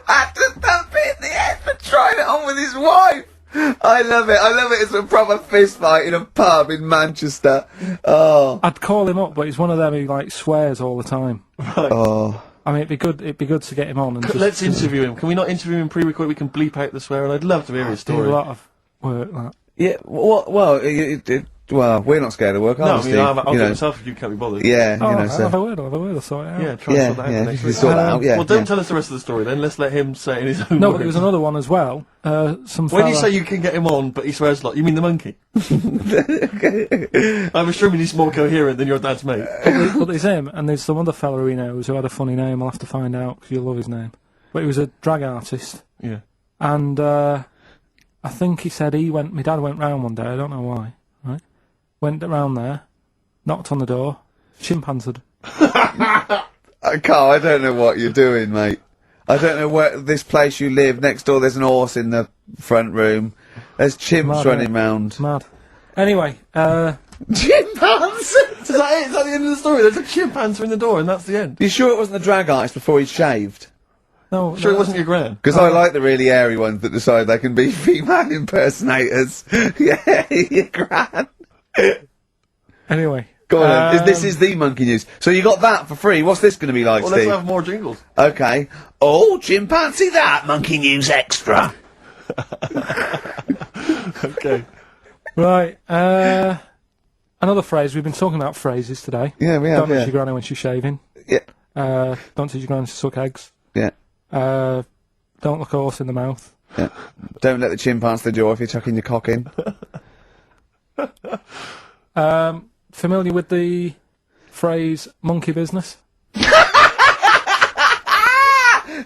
Had to thump it in the head for trying it on with his wife! I love it. It's a proper fist fight in a pub in Manchester. Oh. I'd call him up, but he's one of them who, like, swears all the time. Right. Oh. I mean, it'd be good to get him on and just... Let's interview him. Can we not interview him pre-record? We can bleep out the swear, and I'd love to hear his story. Do a lot of work, that. Yeah, well, we're not scared of work, No, are we, I mean, Steve? I'll do it myself if you can't be bothered. Yeah, Oh, you know, I'll so... have a word, I'll sort it out. Yeah, try and sort that out next week. Sort that out, yeah. Well, don't yeah. tell us the rest of the story then. Let's let him say it in his own No, words. but there was another one as well. Some When you fella- say you can get him on, but he swears a lot, you mean the monkey? I'm assuming he's more coherent than your dad's mate. But there's him, and there's some other fella he knows who had a funny name. I'll have to find out, because you'll love his name. But he was a drag artist. Yeah. And, I think he said my dad went round one day, I don't know why, right? Went around there, knocked on the door, chimp answered. Carl, I don't know what you're doing, mate. I don't know where this place you live, next door there's an horse in the front room. There's chimps running round. Mad. Anyway, Chimpanzees! Is that it? Is that the end of the story? There's a chimp answering the door and that's the end. You sure it wasn't the drag artist before he shaved? no, Sure it wasn't your gran? Because I like the really airy ones that decide they can be female impersonators. Yeah, your gran. Anyway. Go on then. This is the monkey news. So you got that for free. What's this going to be like, Well, Steve? let's have more jingles. Okay. Oh, chimpanzee that! Monkey news extra! Okay. Right, another phrase. We've been talking about phrases today. Yeah, we have, Don't touch yeah. your granny when she's shaving. Yeah. Don't touch your granny to suck eggs. Yeah. Don't look a horse in the mouth. Yeah. Don't let the chimp answer the door if you're chucking your cock in. Familiar with the phrase monkey business?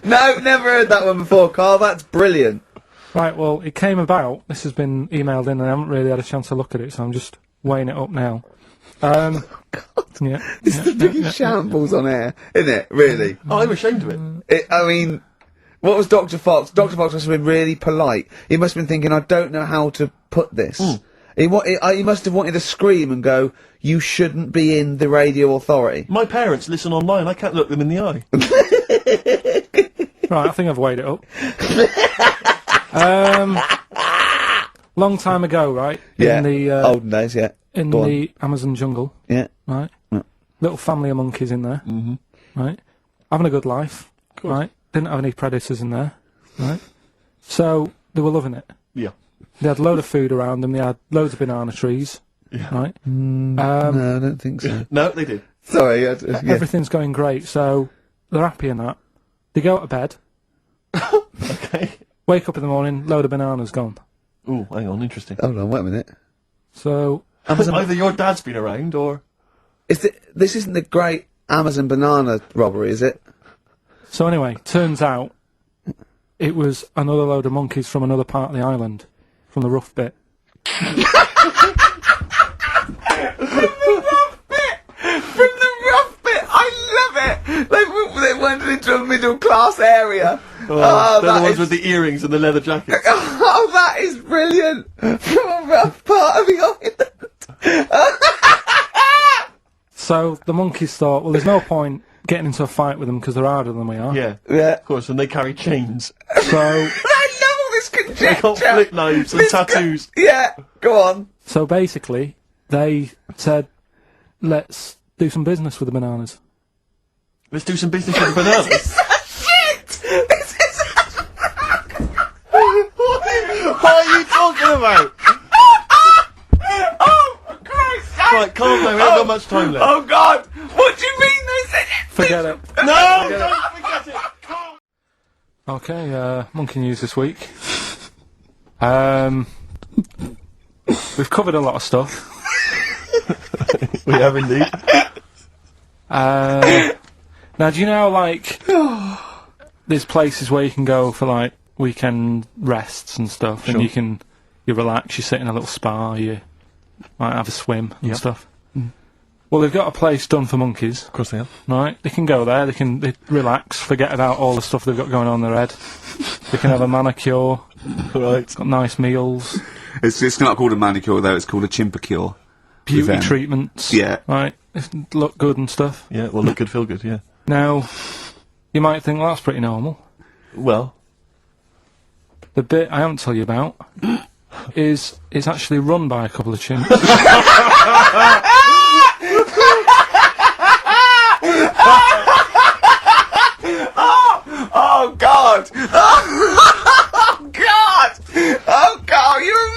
No, never heard that one before, Carl. That's brilliant. Right, well, it came about. This has been emailed in and I haven't really had a chance to look at it, so I'm just weighing it up now. Yeah. It's the biggest shambles on air, isn't it? Really? Oh, I'm ashamed of it. I mean, what was Dr. Fox? Dr. Fox must have been really polite. He must have been thinking, I don't know how to put this. He must have wanted to scream and go, you shouldn't be in the radio authority. My parents listen online. I can't look them in the eye. Right, I think I've weighed it up. Long time ago, right? Yeah. In the, olden days, yeah. in Go the Amazon jungle, Yeah. right? Yeah. Little family of monkeys in there, right? Having a good life, right? Didn't have any predators in there, right? So, they were loving it. Yeah. They had a load of food around them, they had loads of banana trees. Yeah. Right? No, I don't think so. No, they did. Sorry, yeah. Everything's going great, so they're happy in that. They go to bed. Okay. Wake up in the morning, load of bananas gone. Ooh, hang on, interesting. Hold on, wait a minute. So... Either your dad's been around, or... This isn't the great Amazon banana robbery, is it? So anyway, turns out it was another load of monkeys from another part of the island, from the rough bit. From the rough bit! I love it! They went into a middle class area. Oh, they're the ones with the earrings and the leather jackets. Oh, that is brilliant! From a rough part of the island. So the monkeys thought, well, there's no point getting into a fight with them because they're harder than we are. Yeah, yeah, of course, and they carry chains. So... I love all this conjecture! They got flip knives and tattoos. Yeah, go on. So basically, they said, let's do some business with the bananas. Let's do some business with the bananas. This is such shit! This is such... What are you talking about? Oh, for Christ's sake! Right, calm down, we haven't got much time left. Oh, God! What do you mean they said it? Forget it. No! Don't forget it! Calm. Okay, monkey news this week. We've covered a lot of stuff. We have indeed. Now, do you know, like, there's places where you can go for, like, weekend rests and stuff, Sure. and you relax, you sit in a little spa, you might have a swim and Yep. stuff. Well, they've got a place done for monkeys. Of course they have. Right, they can go there, they relax, forget about all the stuff they've got going on in their head. They can have a manicure, Right. got nice meals, It's not called a manicure, though. It's called a chimpacure. beauty treatments. Yeah. Right, they look good and stuff. Yeah, well, look good, feel good, yeah. Now, you might think, well, that's pretty normal. Well. The bit I haven't told you about is it's actually run by a couple of chimps. Oh, God! Oh, God! Oh, God, you're a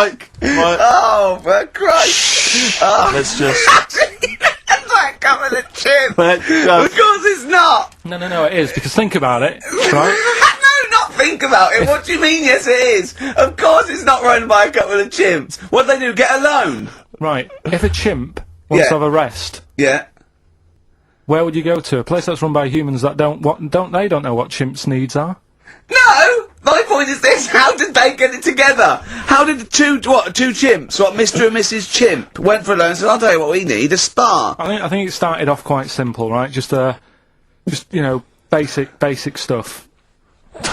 maniac! Right. Oh, for Christ! Oh. Let's just... That's like coming a chimp! Let's just... Of course it's not! No, it is, because think about it, right? No, not think about it. What do you mean, yes, it is? Of course it's not run by a couple of chimps. What do they do, get a loan? Right, if a chimp wants to have a rest, Yeah. where would you go to? A place that's run by humans that don't know what chimps' needs are? No! My point is this, how did they get it together? How did the two chimps, Mr. and Mrs. Chimp, went for a loan and said, I'll tell you what we need, a spa. I think it started off quite simple, right? Just you know, basic stuff.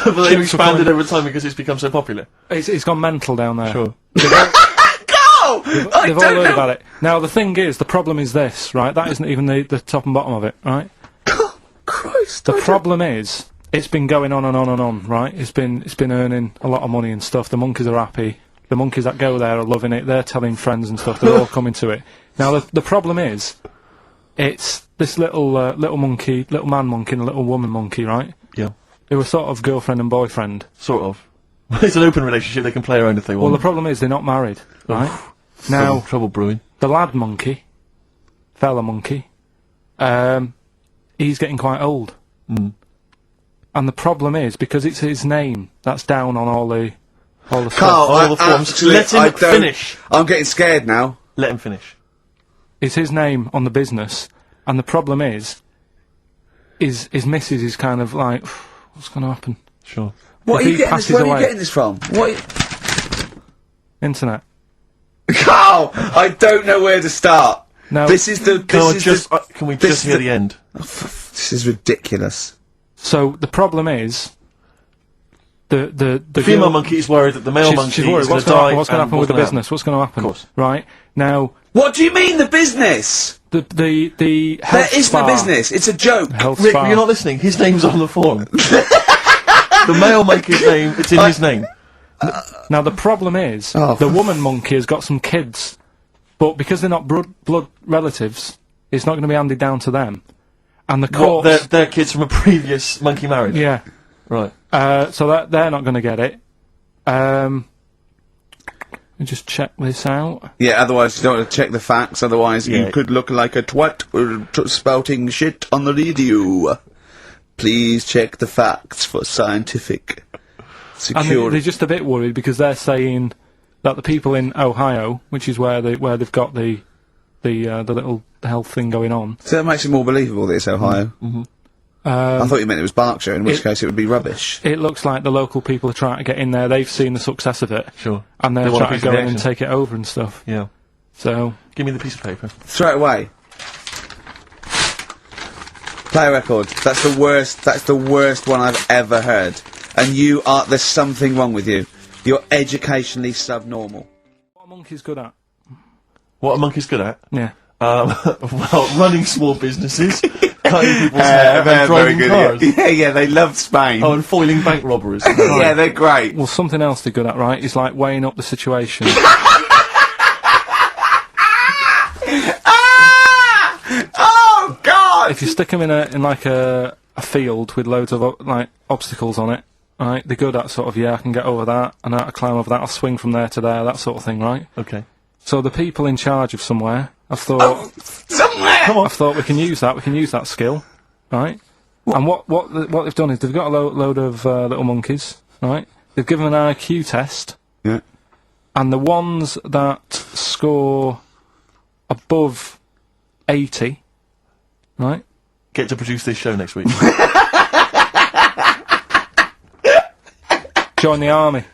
But they've expanded over time because it's become so popular. It's gone mental down there. Sure. Go! They've all heard about it. Now, the thing is, the problem is this, right? That isn't even the top and bottom of it, right? Christ. The problem is, it's been going on and on and on, right? It's been earning a lot of money and stuff. The monkeys are happy. The monkeys that go there are loving it. They're telling friends and stuff. They're all coming to it. Now, the problem is, it's this little monkey, little man monkey and a little woman monkey, right? Yeah. They were sort of girlfriend and boyfriend. Sort of. It's an open relationship, they can play around if they want. Well, the problem is they're not married, right? Now, trouble brewing. the lad monkey, fella monkey, he's getting quite old. And the problem is, because it's his name that's down on all the stuff. Carl, all the forms. Let him finish. I'm getting scared now. Let him finish. It's his name on the business, and the problem is his missus is kind of like, what's going to happen? Sure. Where If are he you getting passes this? Where are you away- getting this from? Internet. Carl, I don't know where to start. No. This is the. Can we just hear the end? This is ridiculous. So the problem is, the female girl- monkey is worried that the male monkey she's worried. is going What's to going to die. happen? What's going to happen with the business? What's going to happen? Of course. Right now, What do you mean the business? the health There isn't spa, a business. It's a joke. Health Rick, spa. you're not listening. His name's on the form. The male monkey's name, it's in his name. Now the problem is, the woman monkey has got some kids, but because they're not blood relatives, it's not going to be handed down to them. And the courts, They're kids from a previous monkey marriage. yeah, Right. So they're not going to get it. Let me just check this out. Yeah, otherwise you don't want to check the facts, otherwise you could look like a twat spouting shit on the radio. Please check the facts for scientific security. And they're just a bit worried because they're saying that the people in Ohio, which is where they've got the little health thing going on. So that makes it more believable that it's Ohio. I thought you meant it was Berkshire, in which case it would be rubbish. It looks like the local people are trying to get in there. They've seen the success of it. Sure. And they're trying to go in and take it over and stuff. Yeah. So... Give me the piece of paper. Throw it away. Play a record. That's the worst one I've ever heard. And there's something wrong with you. You're educationally subnormal. What a monkey's good at? What a monkey's good at? Yeah. Well, running small businesses, cutting people's hair, and driving cars. Yeah, they love Spain. Oh, and foiling bank robberies. Yeah, they're great. Well, something else they're good at, right, is like weighing up the situation. Oh, God! If you stick them in like a field with loads of like obstacles on it, right, they're good at sort of, I can get over that, and I climb over that, I'll swing from there to there, that sort of thing, right? Okay. So the people in charge of somewhere, I've thought... I've thought we can use that skill, right? And what they've done is they've got a load of little monkeys, right? They've given them an IQ test. Yeah. And the ones that score above 80, right? Get to produce this show next week. Join the army.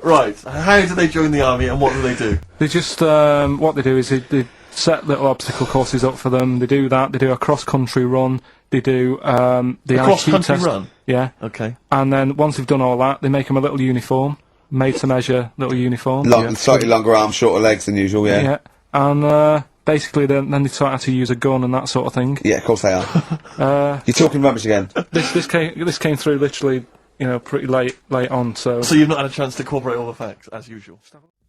Right, how do they join the army and what do they do? They just, what they do is they set little obstacle courses up for them, they do that, they do a cross-country run, they do, the cross-country run? Yeah. Okay. And then, once they've done all that, they make them a little uniform, made-to-measure little uniform. Slightly longer arms, shorter legs than usual, yeah. Yeah. And, basically then they taught how to use a gun and that sort of thing. Yeah, of course they are. You're talking rubbish again. This came through literally, pretty late on, so... So you've not had a chance to incorporate all the facts, as usual?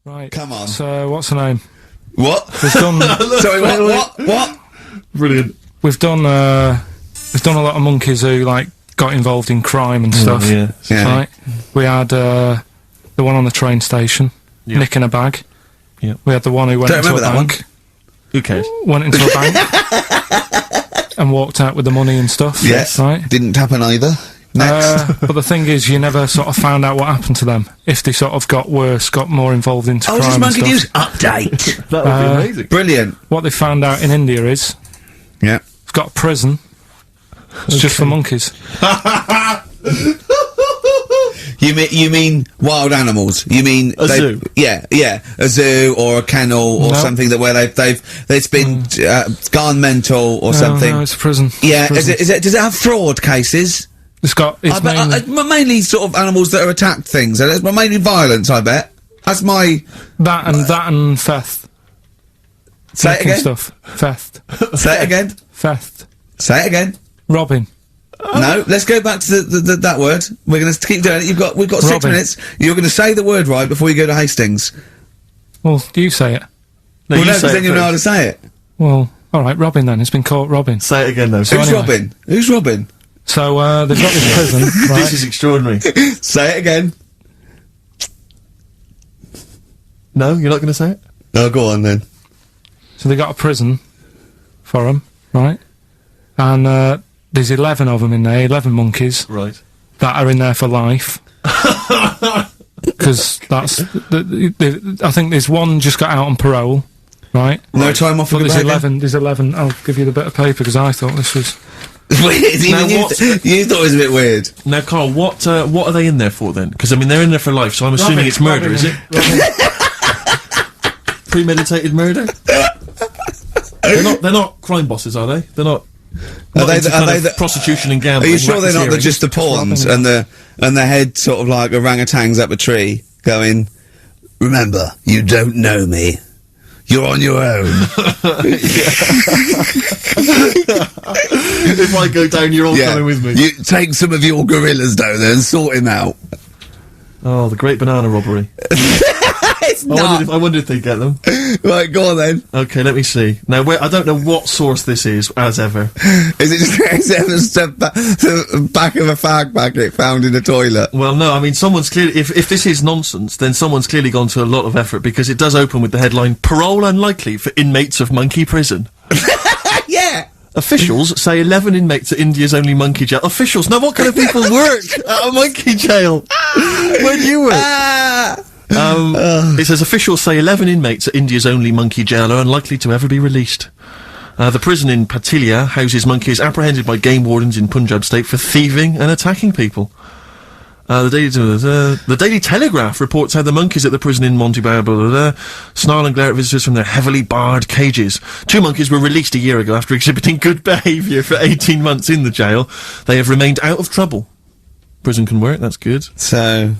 Right. Come on. So, what's her name? What? We've done... Sorry, what? Brilliant. We've done a lot of monkeys who, like, got involved in crime and stuff. Yeah. Right? We had, the one on the train station, nicking a bag. Yeah. We had the one who went into a bank. Who cares? Went into a bank. And walked out with the money and stuff. Yes. Right? Didn't happen either. Next. But the thing is, you never sort of found out what happened to them. If they sort of got worse, got more involved into crime and Monkey stuff. News update. That would be amazing. Brilliant. What they found out in India is... Yeah. It's got a prison. It's just for monkeys. You mean wild animals? You mean a zoo? Yeah, a zoo or a kennel or something that where it's been gone mental or something. No, it's a prison. Yeah, does it have fraud cases? It's mainly sort of animals that are attacked things. It's mainly violence, I bet. That's my that and theft. Say it again. Stuff. Theft. Say it again. Theft. Say it again. Robbing. No, let's go back to that word. We're going to keep doing it. We've got 6 minutes. You're going to say the word right before you go to Hastings. Well, you say it. No, because then you know how to say it. Well, all right, robbing then. It's been caught robbing. Say it again, though. So robbing? Who's robbing? So they've got this prison. Right? This is extraordinary. Say it again. No, you're not going to say it? Oh, go on then. So they got a prison for them, right? And there's 11 of them in there, 11 monkeys. Right. That are in there for life. Because that's... I think there's one just got out on parole, right? No time off for there's 11, I'll give you the bit of paper, because I thought this was... Weird, you thought it was a bit weird. Now, Carl, what are they in there for, then? Because, I mean, they're in there for life, so I'm assuming it's murder, is it? Premeditated murder? They're not crime bosses, are they? They're not... Are they the prostitution and gambling? Are you sure they're not just the pawns and the head sort of like orangutans up a tree going, remember, you don't know me. You're on your own. If I go down, you're all coming with me. You take some of your gorillas down there and sort him out. Oh, the great banana robbery. It's not. I wonder if they get them. Right, go on then. Okay, let me see. Now, I don't know what source this is, as ever. Is it just the back of a fag packet found in a toilet? Well, no, I mean, someone's clearly, if this is nonsense, then someone's clearly gone to a lot of effort, because it does open with the headline, "Parole unlikely for inmates of monkey prison." Yeah! Officials say 11 inmates at India's only monkey jail. Officials? Now, what kind of people work at a monkey jail? Where do you work? It says officials say 11 inmates at India's only monkey jail are unlikely to ever be released. The prison in Patilia houses monkeys apprehended by game wardens in Punjab state for thieving and attacking people. The Daily Telegraph reports how the monkeys at the prison in Montevideo snarl and glare at visitors from their heavily barred cages. 2 monkeys were released a year ago after exhibiting good behaviour for 18 months in the jail. They have remained out of trouble. Prison can work, that's good. So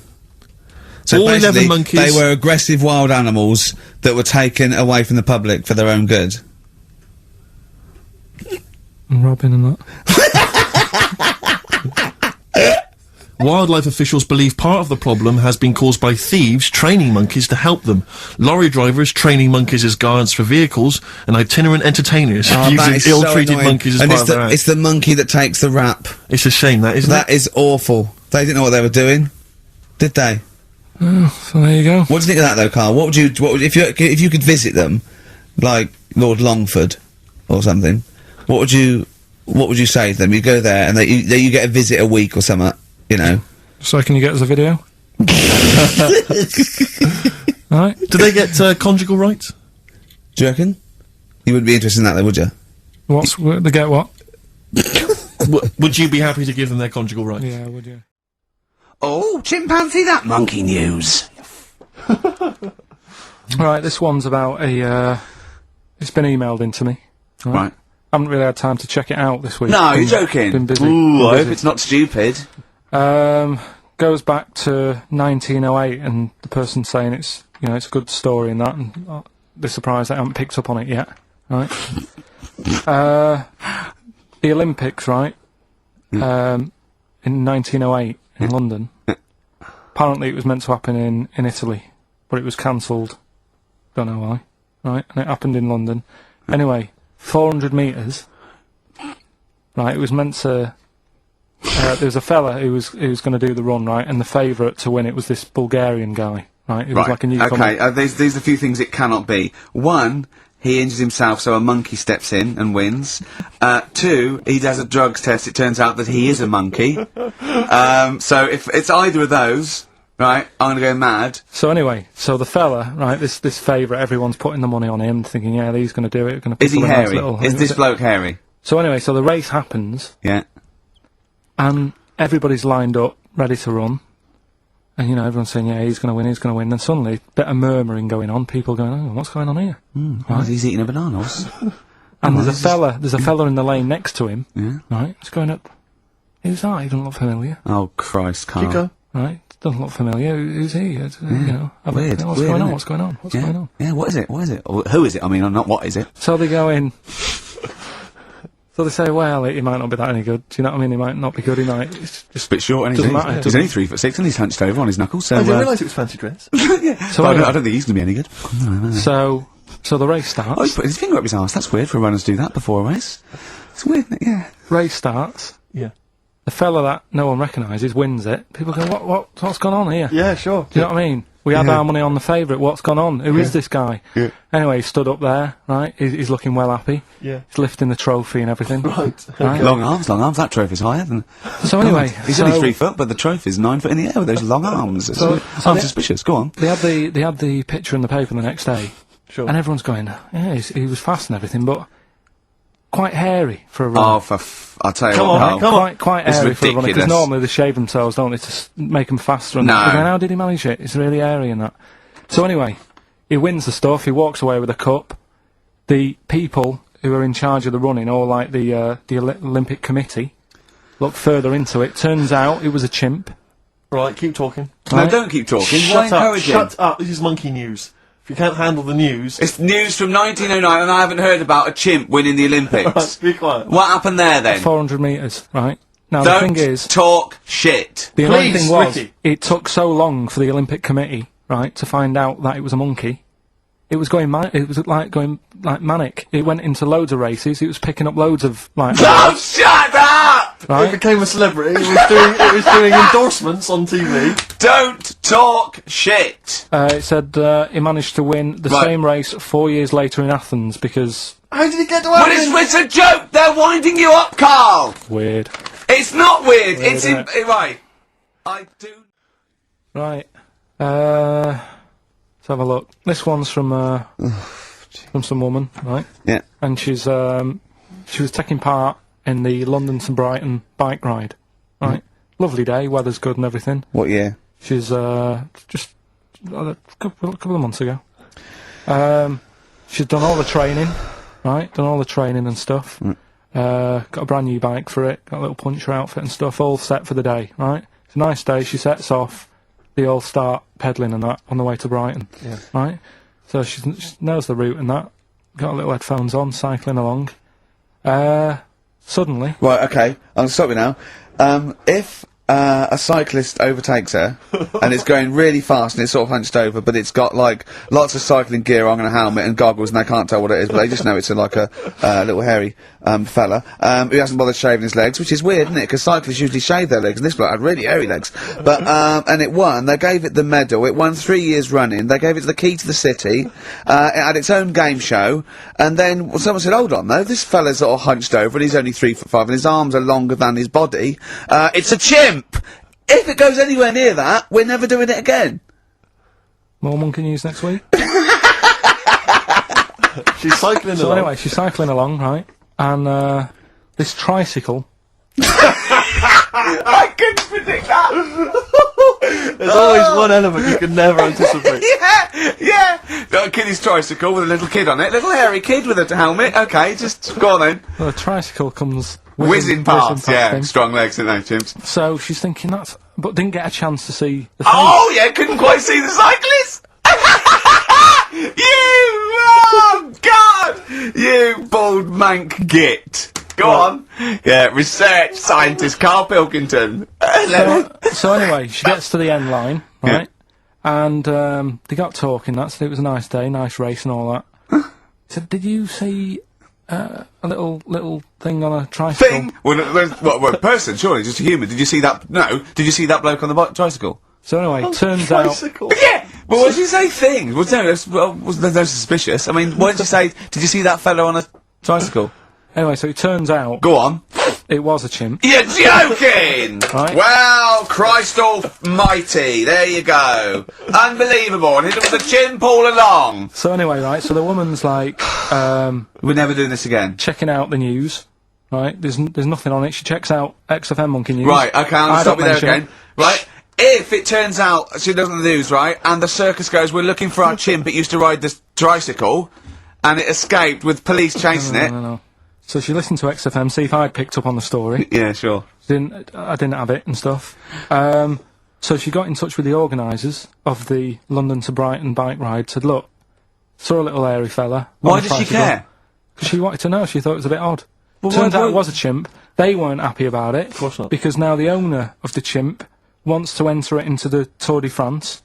all 11 monkeys. They were aggressive wild animals that were taken away from the public for their own good. And robbing and that. Wildlife officials believe part of the problem has been caused by thieves training monkeys to help them. Lorry drivers training monkeys as guards for vehicles, and itinerant entertainers using ill-treated monkeys as part of their act. It's the monkey that takes the rap. It's a shame, that, isn't it? That is awful. They didn't know what they were doing, did they? Oh, so there you go. What do you think of that, though, Carl? What would if you could visit them, like Lord Longford or something? What would you say to them? You go there and you get a visit a week or something. You know. So can you get us a video? Right. Do they get conjugal rights? Do you reckon? You wouldn't be interested in that, though, would you? They get what? Would you be happy to give them their conjugal rights? Yeah, would you? Oh, chimpanzee, that monkey news. Right, this one's about it's been emailed in to me. Right. I haven't really had time to check it out this week. No, you're joking. Been busy. Ooh, I hope it's not stupid. Goes back to 1908, and the person's saying it's a good story and that, and they're surprised they haven't picked up on it yet. Right. The Olympics, right? In 1908 in London. Apparently it was meant to happen in Italy, but it was cancelled. Don't know why. Right, and it happened in London. Anyway, 400 metres. Right, it was meant to. There was a fella who was going to do the run, right, and the favourite to win it was this Bulgarian guy, right? It was like a newcomer. Okay, there's a few things it cannot be. 1, he injures himself, so a monkey steps in and wins. 2, he does a drugs test, it turns out that he is a monkey. So if it's either of those, right, I'm gonna go mad. So anyway, so the fella, right, this favourite, everyone's putting the money on him, thinking, yeah, he's going to do it. Is he hairy? Is this bloke hairy? So anyway, so the race happens. Yeah. And everybody's lined up, ready to run. And, everyone's saying, yeah, he's going to win, And suddenly, a bit of murmuring going on, people going, oh, what's going on here? Right. He's eating a bananas. And there's a fella in the lane next to him. Yeah. Right, he's going up. Who's that? He doesn't look familiar. Oh, Christ, Carl. Chico? Right, doesn't look familiar. Who's he? Weird. What's going on? What's going on? What's going on? Yeah, what is it? Or who is it? I mean, not what is it? So they go in. So they say, well, he might not be that any good. Do you know what I mean? He might not be good. He might. It's just a bit short, and doesn't matter. He's only 3'6", and he's hunched over on his knuckles. So I didn't realise it was fancy dress. Yeah. So I don't think he's going to be any good. No. So the race starts. Oh, he's put his finger up his arse. That's weird for a runner to do that before a race. It's weird, isn't it? Yeah. Race starts. Yeah. The fella that no one recognises wins it. People go, what's gone on here? Yeah, sure. Do you know what I mean? We had our money on the favourite. What's gone on? Who is this guy? Yeah. Anyway, he stood up there, right? He's looking well happy. Yeah. He's lifting the trophy and everything. Right. Right? Long arms. That trophy's higher than... So anyway... He's only 3 foot, but the trophy's 9 foot in the air with those long arms. I'm suspicious. Go on. They had the picture in the paper the next day. Sure. And everyone's going, yeah, he was fast and everything, but... quite hairy for a runner. Oh, I'll tell you Come what, on. Quite It's hairy for a runner, because ridiculous. normally they shave themselves, don't they, to make them faster. And No. they're going, how did he manage it? It's really hairy and that. So anyway, he wins the stuff, he walks away with a cup. The people who are in charge of the running, or like the Olympic Committee, look further into it. Turns out it was a chimp. Right, keep talking. No, Right? don't keep talking. Shut up, shut up, this is monkey news. If you can't handle the news... It's news from 1909, and I haven't heard about a chimp winning the Olympics. Right, be quiet. What happened there, then? 400 metres, right? Now Don't the thing is... talk shit. The annoying Please, thing was, Ricky. it took so long for the Olympic Committee right, to find out that it was a monkey. It was going it was like going like manic. It went into loads of races. It was picking up loads of like. Oh, shut up! Right? It became a celebrity. It was doing endorsements on TV. Don't talk shit. It said he managed to win the same race 4 years later in Athens because. How did he get to Well, Athens? it's a joke. They're winding you up, Carl. Weird. It's not weird. Weird, It's isn't right. I do. Right. Let's have a look. This one's from some woman, right? Yeah. And she was taking part in the London to Brighton bike ride, right? Lovely day, weather's good and everything. What year? She's just a couple of months ago. She's done all the training, right? Done all the training and stuff. Got a brand new bike for it. Got a little puncher outfit and stuff, all set for the day, right? It's a nice day. She sets off. They all start pedalling and that on the way to Brighton, right? So she knows the route and that. Got her little headphones on, cycling along. Suddenly... Right, okay, I'm stopping now. If a cyclist overtakes her, and it's going really fast and it's sort of hunched over, but it's got, like, lots of cycling gear on and a helmet and goggles, and they can't tell what it is, but they just know it's like a little hairy fella, who hasn't bothered shaving his legs, which is weird, isn't it? Because cyclists usually shave their legs, and this bloke had really hairy legs. But, and it won. They gave it the medal. It won 3 years running. They gave it the key to the city. It had its own game show. And then someone said, hold on, though, this fella's sort of hunched over, and he's only 3'5", and his arms are longer than his body. It's a chimp! If it goes anywhere near that, we're never doing it again. More monkey news next week. She's cycling So along. anyway, she's cycling along, right? And this tricycle... I couldn't predict that! There's always one element you can never anticipate. Yeah! Got a kiddie's tricycle with a little kid on it. Little hairy kid with a helmet. Okay, just go on then. Well, the tricycle comes... Whizzing past, yeah. thing. Strong legs, don't they, chimps? So she's thinking that's... But didn't get a chance to see the face. Oh, yeah, couldn't quite see the cyclist! Oh, God! You bald mank git. Go on. Yeah, research scientist Karl Pilkington. So anyway, she gets to the end line, right? Yeah. And they got talking, it was a nice day, nice race and all that. So did you see... a little thing on a tricycle. Thing? Well, a person, surely, just a human. Did you see that? No. Did you see that bloke on the tricycle? So anyway, turns out... Yeah! Well, what did you say thing? Well, no, there's no suspicious. I mean, what did you say? Did you see that fellow on a tricycle? Anyway, so it turns out... Go on. It was a chimp. You're joking! Right. Well, Christ almighty, there you go. Unbelievable, and it was a chimp all along. So anyway, right, so the woman's like... We're never doing this again. Checking out the news, right? There's nothing on it. She checks out XFM Monkey News. Right, okay, I'll stop you there mention again. Right, if it turns out she does on the news, right, and the circus goes, we're looking for our chimp, it used to ride this tricycle, and it escaped with police chasing it. No. So she listened to XFM, see if I'd picked up on the story. Yeah, sure. I didn't have it and stuff. So she got in touch with the organisers of the London to Brighton bike ride, said, look, saw a little hairy fella. Why did she care? Because she wanted to know, she thought it was a bit odd. Well, Turns out it was a chimp. They weren't happy about it. Of course not. Because now the owner of the chimp wants to enter it into the Tour de France.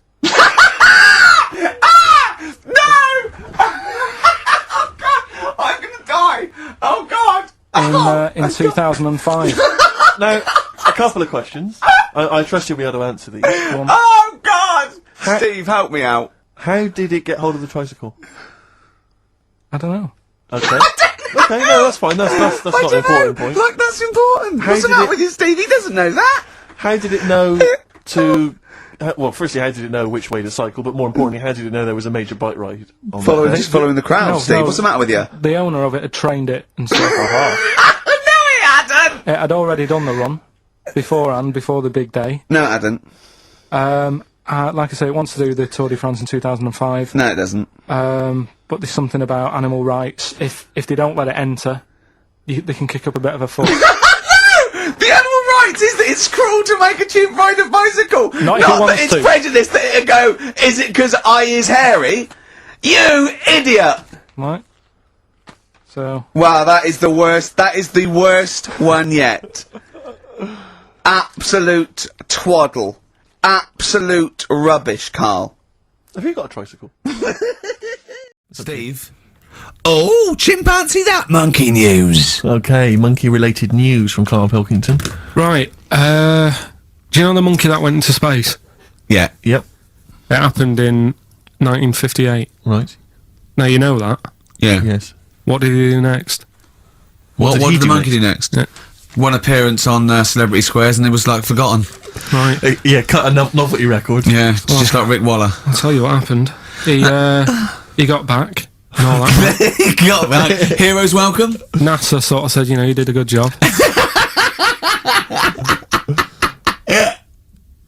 Oh, God! In 2005. Now, a couple of questions. I trust you'll be able to answer these. Oh, God! Steve, help me out. How did it get hold of the tricycle? I don't know. Okay. Okay, no, that's fine. That's not an important point. Look, that's important. What's the matter with you, Steve? He doesn't know that. How did it know to... well, firstly, how did it know which way to cycle? But more importantly, how did it know there was a major bike ride? Just following the crowd, No, Steve. no. What's the matter with you? The owner of it had trained it and stuff. No, he hadn't! It had already done the run beforehand, before the big day. No, it hadn't. Like I say, it wants to do the Tour de France in 2005. No, it doesn't. But there's something about animal rights. If they don't let it enter, they can kick up a bit of a fuss. The animal rights is that it's cruel to make a chimp ride a bicycle. Not if it that wants it's to. prejudice that it'll go, is it because I is hairy? You idiot! Right? So... Wow, that is the worst one yet. Absolute twaddle. Absolute rubbish, Carl. Have you got a tricycle? Steve? Oh, chimpanzee that monkey news! Okay, monkey-related news from Karl Pilkington. Right, do you know the monkey that went into space? Yeah. Yep. It happened in 1958. Right. Now you know that. Yeah. Yes. What did he do next? What did he did the do monkey do next? Yeah. One appearance on Celebrity Squares and it was, like, forgotten. Right. Yeah, cut a novelty record. Yeah, just like Rick Waller. I'll tell you what happened. He got back and all that. He got back. Heroes welcome. NASA sort of said, you know, you did a good job.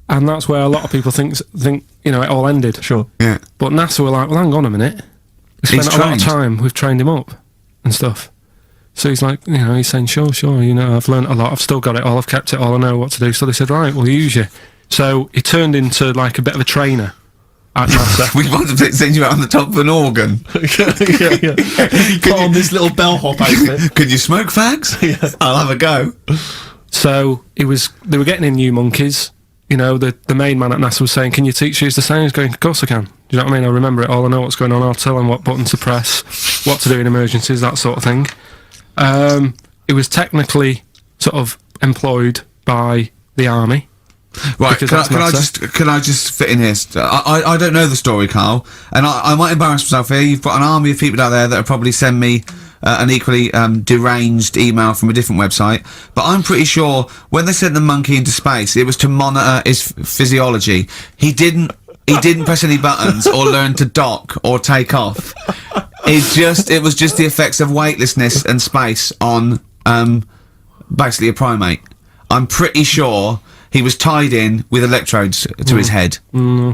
And that's where a lot of people think, you know, it all ended. Sure. Yeah. But NASA were like, well, hang on a minute. We spent a lot of time, we've trained him up and stuff. So he's like, you know, he's saying, sure, you know, I've learnt a lot, I've still got it all, I've kept it all, I know what to do. So they said, right, we'll use you. So he turned into, like, a bit of a trainer at NASA. We want to send you out on the top of an organ. yeah. Put on this little bellhop outfit. Could you smoke fags? Yeah. I'll have a go. So they were getting in new monkeys. You know, the main man at NASA was saying, can you teach these the same? He's going, of course I can. Do you know what I mean? I remember it all, I know what's going on, I'll tell him what button to press, what to do in emergencies, that sort of thing. It was technically sort of employed by the army. Right, can I just fit in here? I don't know the story, Carl, and I might embarrass myself here. You've got an army of people out there that will probably send me an equally deranged email from a different website, but I'm pretty sure when they sent the monkey into space, it was to monitor his physiology. He didn't press any buttons or learn to dock or take off. It was just the effects of weightlessness and space on basically a primate. I'm pretty sure he was tied in with electrodes to his head.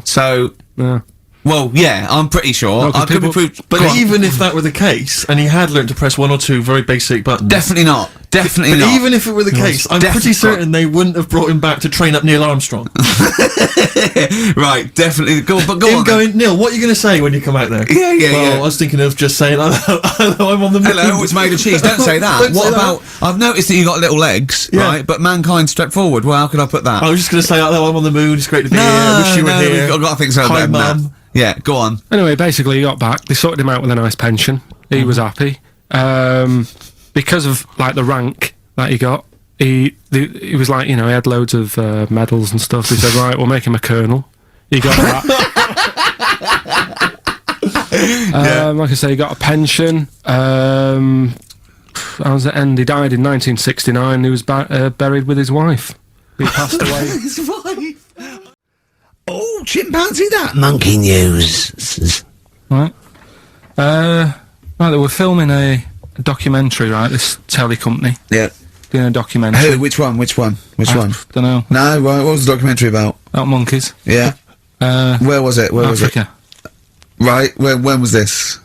So, Yeah. well, yeah, I'm pretty sure. No, 'cause I could be people- proved. But even if that were the case, and he had learnt to press one or two very basic buttons... Definitely not. Definitely But not. even if it were the case, I'm pretty certain they wouldn't have brought him back to train up Neil Armstrong. Right, definitely. Go on Him then. going, Neil, what are you going to say when you come out there? Yeah. I was thinking of just saying, hello, I'm on the moon. Hello, it's made of cheese. Don't say that. Don't What say about... I've noticed that you got little legs, Yeah. right? But mankind stepped forward. Well, how could I put that? I was just going to say, hello, I'm on the moon, it's great to be here, I wish you were here. I've got to think so Hi, better than that. Mum. Yeah, go on. Anyway, basically he got back, they sorted him out with a nice pension, he was happy. Because of, like, the rank that he got, he was like, you know, he had loads of medals and stuff. He said, right, we'll make him a colonel. He got that. Like I say, he got a pension. How does it end? He died in 1969. He was buried with his wife. He passed away. His wife. Oh, chimpanzee that monkey news. Right. Right, they were filming a documentary, right, this telly company. Yeah. Doing a documentary. Who? Which one? Which one? Don't know. No, right, what was the documentary about? About monkeys. Yeah. Where was it? Where was it? Africa. Right, when was this?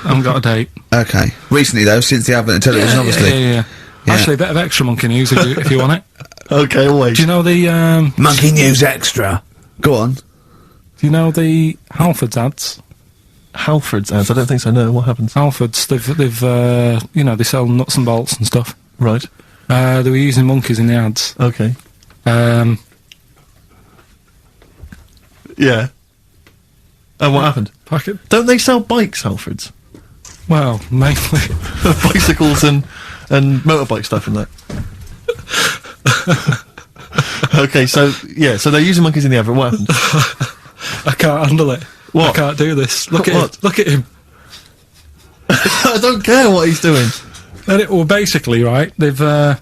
I haven't got a date. Okay. Recently, though, since the advent of television, obviously. Yeah. Actually, a bit of extra monkey news if you want it. Okay, always. Do you know the, Monkey news extra. Go on. do you know the Halfords ads? Halford's ads? I don't think so, no. What happens? Halfords, they've you know, they sell nuts and bolts and stuff. Right. They were using monkeys in the ads. Okay. Yeah. And what happened? Don't they sell bikes, Halfords? Well, mainly. Bicycles and motorbike stuff and that. Okay, so, yeah, so they're using monkeys in the advert. What happened? I can't handle it. What? I can't do this. Look at What? him. Look at him. I don't care what he's doing. Well, basically, right, they've, there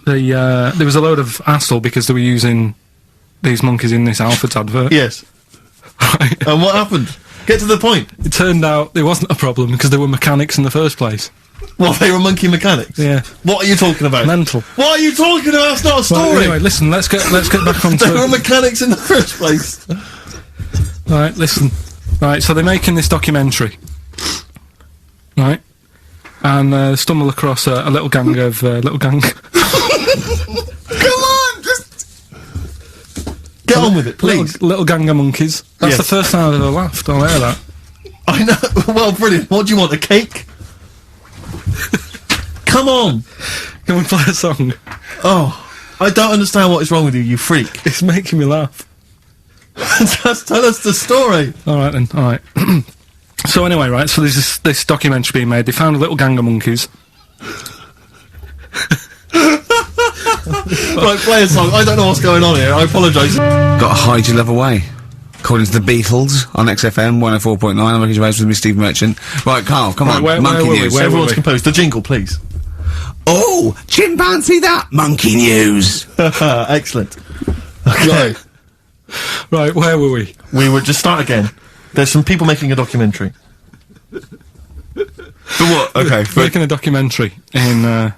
was a load of hassle because they were using these monkeys in this Halfords advert. Yes. Right. And what happened? Get to the point. It turned out there wasn't a problem because they were mechanics in the first place. Well, they were monkey mechanics? Yeah. What are you talking about? Mental. What are you talking about? That's not a story! Well, anyway, listen, let's get back on They to were mechanics in the first place. Right, listen. Right, so they're making this documentary. Right? And stumble across a little gang of, Come on, just... Get on with it, please. Little gang of monkeys. That's Yes. the first time I've ever laughed, I'll hear that. I know. Well, brilliant. What do you want, a cake? Come on. Can we play a song? Oh, I don't understand what is wrong with you, you freak. It's making me laugh. Just tell us the story. Alright then, alright. So anyway, right, so there's this documentary being made. They found a little gang of monkeys. Right, play a song. I don't know what's going on here. I apologise. Got to hide your love away. According to the Beatles on XFM 104.9, I'm Ricky Gervais with me, Steve Merchant. Right, Carl, come on. Monkey news. Everyone's composed. The jingle, please. Oh, chimpanzee that monkey news. Excellent. Okay. Right, where were we? We would just start again. There's some people making a documentary. For what? Okay. Making a documentary in the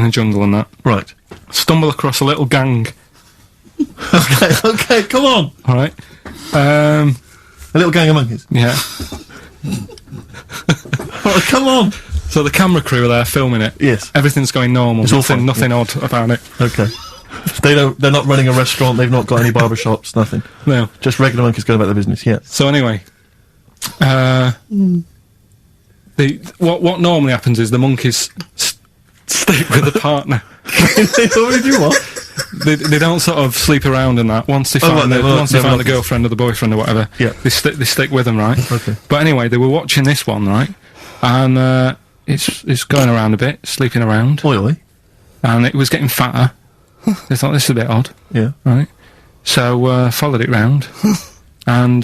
jungle and that. Right. Stumble across a little gang. Okay, come on. Alright. A little gang of monkeys. Yeah. Oh, come on. So the camera crew are there filming it. Yes. Everything's going normal. It's all fine, nothing odd about it. Okay. They're not running a restaurant, they've not got any barber shops, nothing. No. Just regular monkeys going about their business, yeah. So anyway, what normally happens is the monkeys stick with the partner. They already do what? They don't sort of sleep around and that. Once they find the girlfriend or the boyfriend or whatever, yeah. they stick with them, right? Okay. But anyway, they were watching this one, right? And it's going around a bit, sleeping around. Oily. And it was getting fatter. They thought, this is a bit odd. Yeah. Right? So, followed it round. And,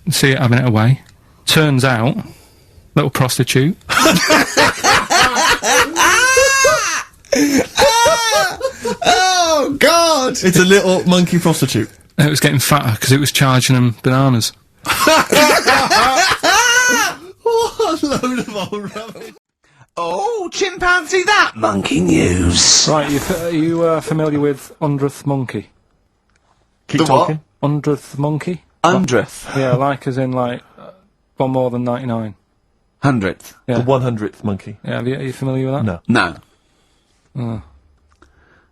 see it having it away. Turns out, little prostitute. Oh, God! It's a little monkey prostitute. And it was getting fatter, because it was charging them bananas. What a load of old rubbish. Oh, chimpanzee that monkey news. Right, are you familiar with 100th monkey? Keep talking. 100th monkey? 100th. Yeah, like as in like, one more than 99. 100th. Yeah. The 100th monkey. Yeah, are you familiar with that? No. No.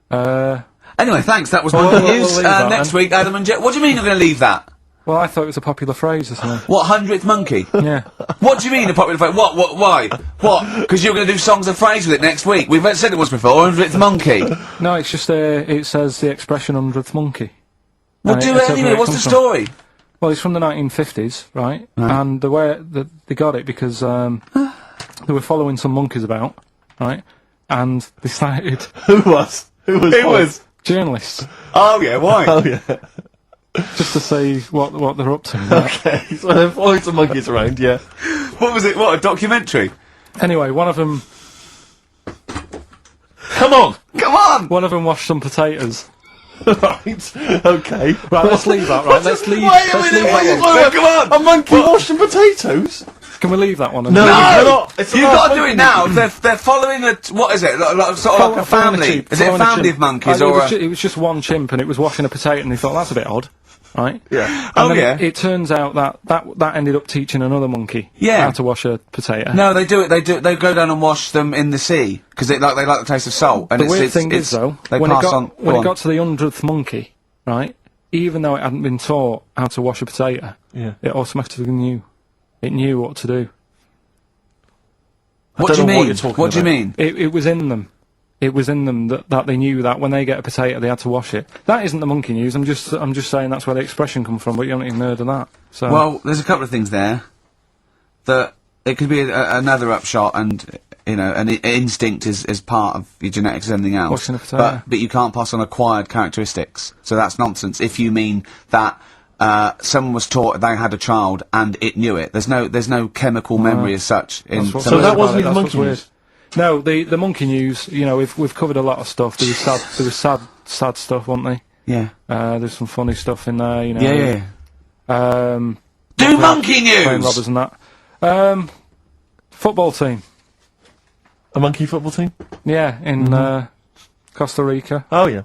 Oh. Anyway, thanks, that was monkey we'll news. leave that Next then. week, Adam and Jet. What do you mean you're going to leave that? Well, I thought it was a popular phrase or something. What, 100th monkey? Yeah. What do you mean a popular phrase? What, why? What? Because you're going to do songs of phrase with it next week. We've said it once before, 100th monkey. No, it's just, it says the expression 100th monkey. Well, do it anyway, what's the story? Well, it's from the 1950s, right? And the way that they got it because, they were following some monkeys about, right? And they started... Who was? Journalists. Oh, yeah, why? Oh, yeah. Just to see what they're up to. Right? Okay, so they're following some monkeys around, yeah. What was it? What, a documentary? Anyway, one of them... Come on! Come on! One of them washed some potatoes. Right, okay. Right, let's leave that, right? Let's leave Come on! A monkey washing potatoes? Can we leave that one? No, you cannot. You've got to do it now. They're following a... What is it? Sort of like a family? Is it a family of monkeys or a... It was just one chimp and it was washing a potato and they thought, that's a bit odd. Right? Yeah. And then it turns out that ended up teaching another monkey how to wash a potato. No, they do it. They go down and wash them in the sea because they like the taste of salt. And the weird thing is though, when it got to the 100th monkey, right? Even though it hadn't been taught how to wash a potato, it automatically knew. It knew what to do. What do you mean? What do you mean? It was in them. It was in them that they knew that when they get a potato they had to wash it. That isn't the monkey news. I'm just saying that's where the expression comes from. But you haven't even heard of that. So well, there's a couple of things there. That it could be another upshot, and you know, an instinct is part of your genetics and everything else. Washing a potato. But you can't pass on acquired characteristics. So that's nonsense. If you mean that. Someone was taught they had a child and it knew it. There's no chemical memory as such. So that wasn't even monkey news. No, the monkey news. You know, we've covered a lot of stuff. There was sad stuff, weren't they? Yeah. There's some funny stuff in there. You know. Yeah. Do monkey news. Playing robbers and that. Football team. A monkey football team? Yeah, in Costa Rica. Oh yeah.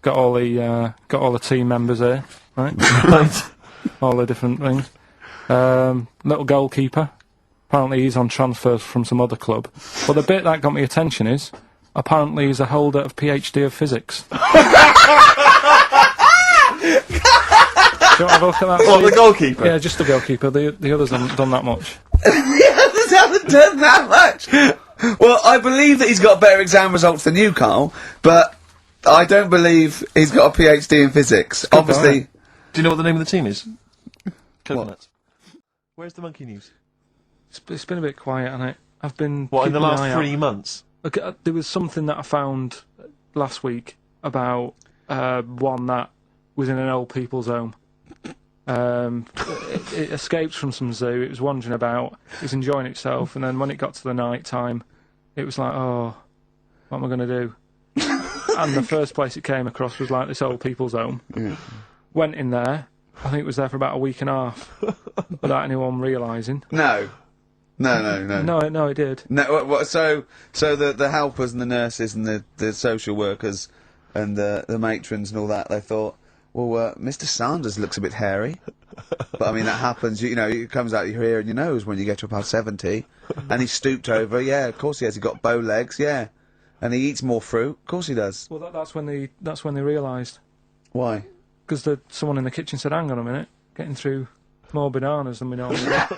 Got all the team members here, right? Right. All the different things. Little goalkeeper. Apparently he's on transfer from some other club. But the bit that got me attention is, apparently he's a holder of PhD of physics. Do you want to have a look at that? What, the goalkeeper? Yeah, just the goalkeeper. The others haven't done that much. The others haven't done that much. Well, I believe that he's got better exam results than you, Carl, but I don't believe he's got a PhD in physics. Obviously. Do you know what the name of the team is? Coconuts. Where's the monkey news? It's been a bit quiet, hasn't it? I've been. What, in the keeping an last eye 3 out. months? Okay, there was something that I found last week about one that was in an old people's home. It escaped from some zoo. It was wandering about. It was enjoying itself, and then when it got to the night time, it was like, oh, what am I going to do? And the first place it came across was like this old people's home. Went in there. I think it was there for about a week and a half without anyone realising. No, No, it did. No, so the helpers and the nurses and the social workers and the matrons and all that, they thought, well, Mr. Sanders looks a bit hairy. But I mean, that happens, you know, it comes out your ear and your nose when you get to about 70. And he stooped over, yeah, of course he has. He got bow legs, yeah. And he eats more fruit, of course he does. Well, that's when they realised. Why? Because someone in the kitchen said, hang on a minute, getting through more bananas than we normally get.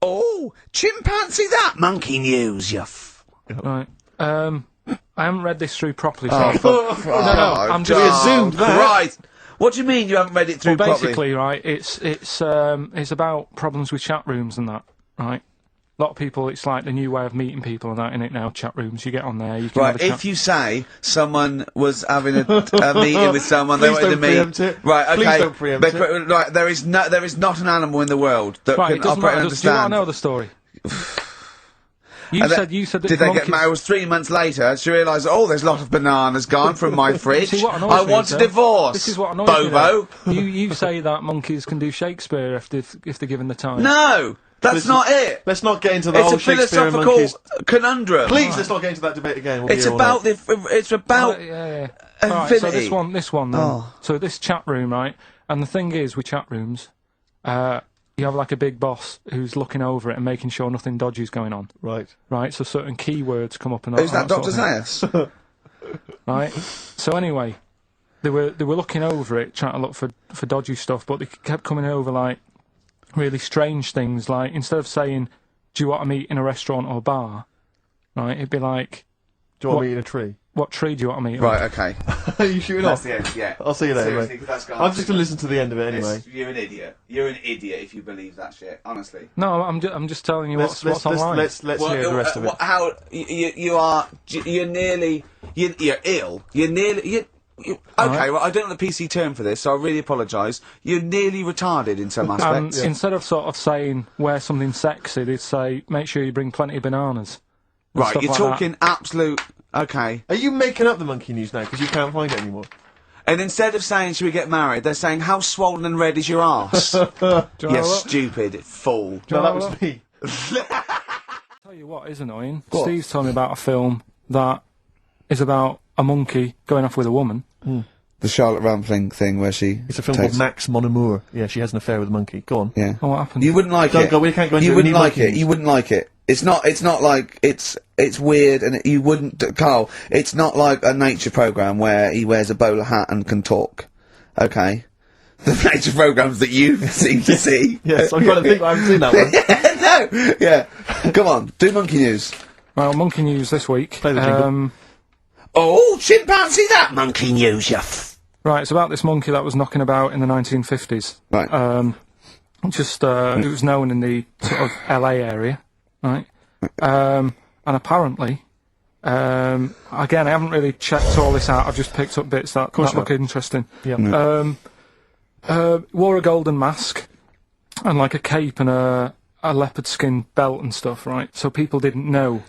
Oh, chimpanzee that monkey news, you Right. I haven't read this through properly, so I'm just assumed that. Right. What do you mean you haven't read it through basically, properly? right, it's about problems with chat rooms and that, right? A lot of people, it's like the new way of meeting people and that, in it now, chat rooms. You get on there, you can have a chat. If you say someone was having a meeting with someone, they wanted to meet. Right, okay. Please don't preempt it. Right, there is not an animal in the world that Right, can it doesn't operate matter. and Do you understand. want to know the story? You said that did they get married? It was 3 months later. She realised, oh, there's a lot of bananas gone from my fridge. See, what annoys I me want is, a divorce. This is what annoys Bobo. me. You say that monkeys can do Shakespeare if they're given the time. No, that's not it. Let's not get into the It's whole a Shakespeare and philosophical monkeys. conundrum. Please, let's not get into that debate again. We'll It's about Yeah. Right, so this one then. Oh. So this chat room, right? And the thing is, with chat rooms, you have like a big boss who's looking over it and making sure nothing dodgy's going on. Right. Right, so certain keywords come up and Who's that, Dr. sort of Zayas? Right. So anyway, they were looking over it, trying to look for dodgy stuff, but they kept coming over like really strange things. Like instead of saying, "Do you want to meet in a restaurant or bar?" Right, it'd be like, "Do you want to meet in a tree?" What tree do you want to meet? Right. Okay. Are you shooting That's off? the end. Yeah. I'll see you later. Seriously, Mate. 'cause that's gone. I'm just gonna listen to the end of it anyway. You're an idiot. You're an idiot if you believe that shit. Honestly. No, I'm just telling you what's online. Let's hear the rest of it. How you're nearly you're ill. You're nearly. Okay, well, I don't know the PC term for this, so I really apologise. You're nearly retarded in some aspects. Instead of sort of saying wear something sexy, they'd say make sure you bring plenty of bananas. Right, you're like talking absolute. Okay. Are you making up the monkey news now because you can't find it anymore? And instead of saying should we get married, they're saying how swollen and red is your arse? You stupid fool. No, that was me. Tell you what is annoying. What? Steve's told me about a film that is about a monkey going off with a woman. The Charlotte Rampling thing where she. It's a film called Max Mon Amour. Yeah, she has an affair with a monkey. Go on. Yeah. Oh, what happened? You wouldn't like it. We can't go into You it. wouldn't like it. You wouldn't like it. It's not like it's weird and you wouldn't, Carl, it's not like a nature programme where he wears a bowler hat and can talk. Okay? The nature programmes that you seem to see. Yes, I'm trying to think, I haven't seen that one. No! Yeah. Come on, do monkey news. Well, monkey news this week. Play the jingle. Oh, chimpanzee that monkey news, Right, it's about this monkey that was knocking about in the 1950s. Right. It was known in the sort of LA area, right? And apparently, again, I haven't really checked all this out, I've just picked up bits that look interesting. Yeah. Wore a golden mask, and like a cape and a leopard skin belt and stuff, right? So people didn't know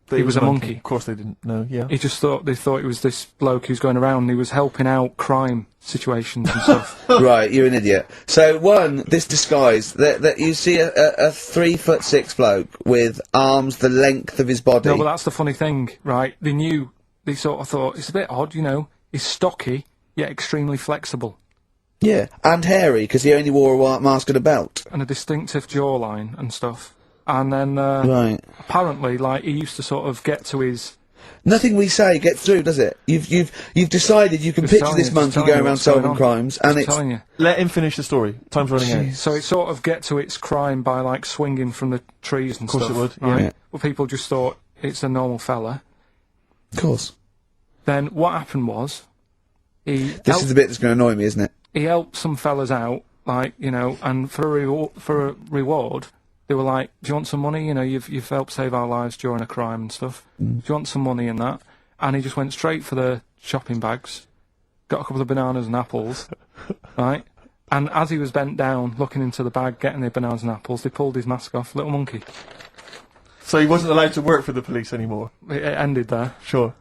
he was a monkey. Of course they didn't know, yeah. They thought it was this bloke who's going around and he was helping out crime situations and stuff. Right, you're an idiot. So this disguise, that you see a 3'6" bloke with arms the length of his body. No, but that's the funny thing, right? They sort of thought, it's a bit odd, you know, he's stocky, yet extremely flexible. Yeah, and hairy, because he only wore a mask and a belt. And a distinctive jawline and stuff. And then, right. apparently, like, he used to sort of get to his... Nothing we say gets through, does it? You've decided you can picture this monkey going around solving crimes, and it's... telling you. Let him finish the story. Time's running out. So it sort of get to its crime by, like, swinging from the trees and stuff. Of course it would, right? yeah. Well, people just thought it's a normal fella. Of course. Then what happened was, This is the bit that's going to annoy me, isn't it? he helped some fellas out, like, you know, and for a reward, they were like, do you want some money? You know, you've helped save our lives during a crime and stuff. Do you want some money and that? And he just went straight for the shopping bags, got a couple of bananas and apples, right? And as he was bent down, looking into the bag, getting the bananas and apples, they pulled his mask off, little monkey. So he wasn't allowed to work for the police anymore? It ended there. Sure.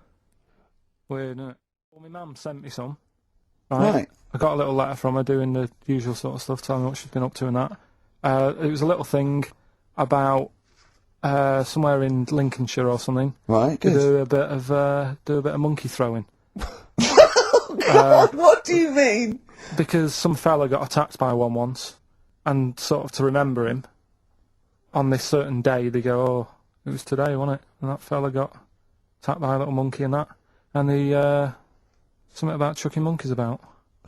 Weird, isn't it? Well, my mum sent me some. Right. I got a little letter from her doing the usual sort of stuff, telling me what she's been up to and that. It was a little thing about somewhere in Lincolnshire or something. Right, good. Do a bit of monkey throwing. God, what do you mean? Because some fella got attacked by one once, and sort of to remember him, on this certain day they go, oh, it was today, wasn't it? And that fella got attacked by a little monkey and that. And the something about chucking monkeys about.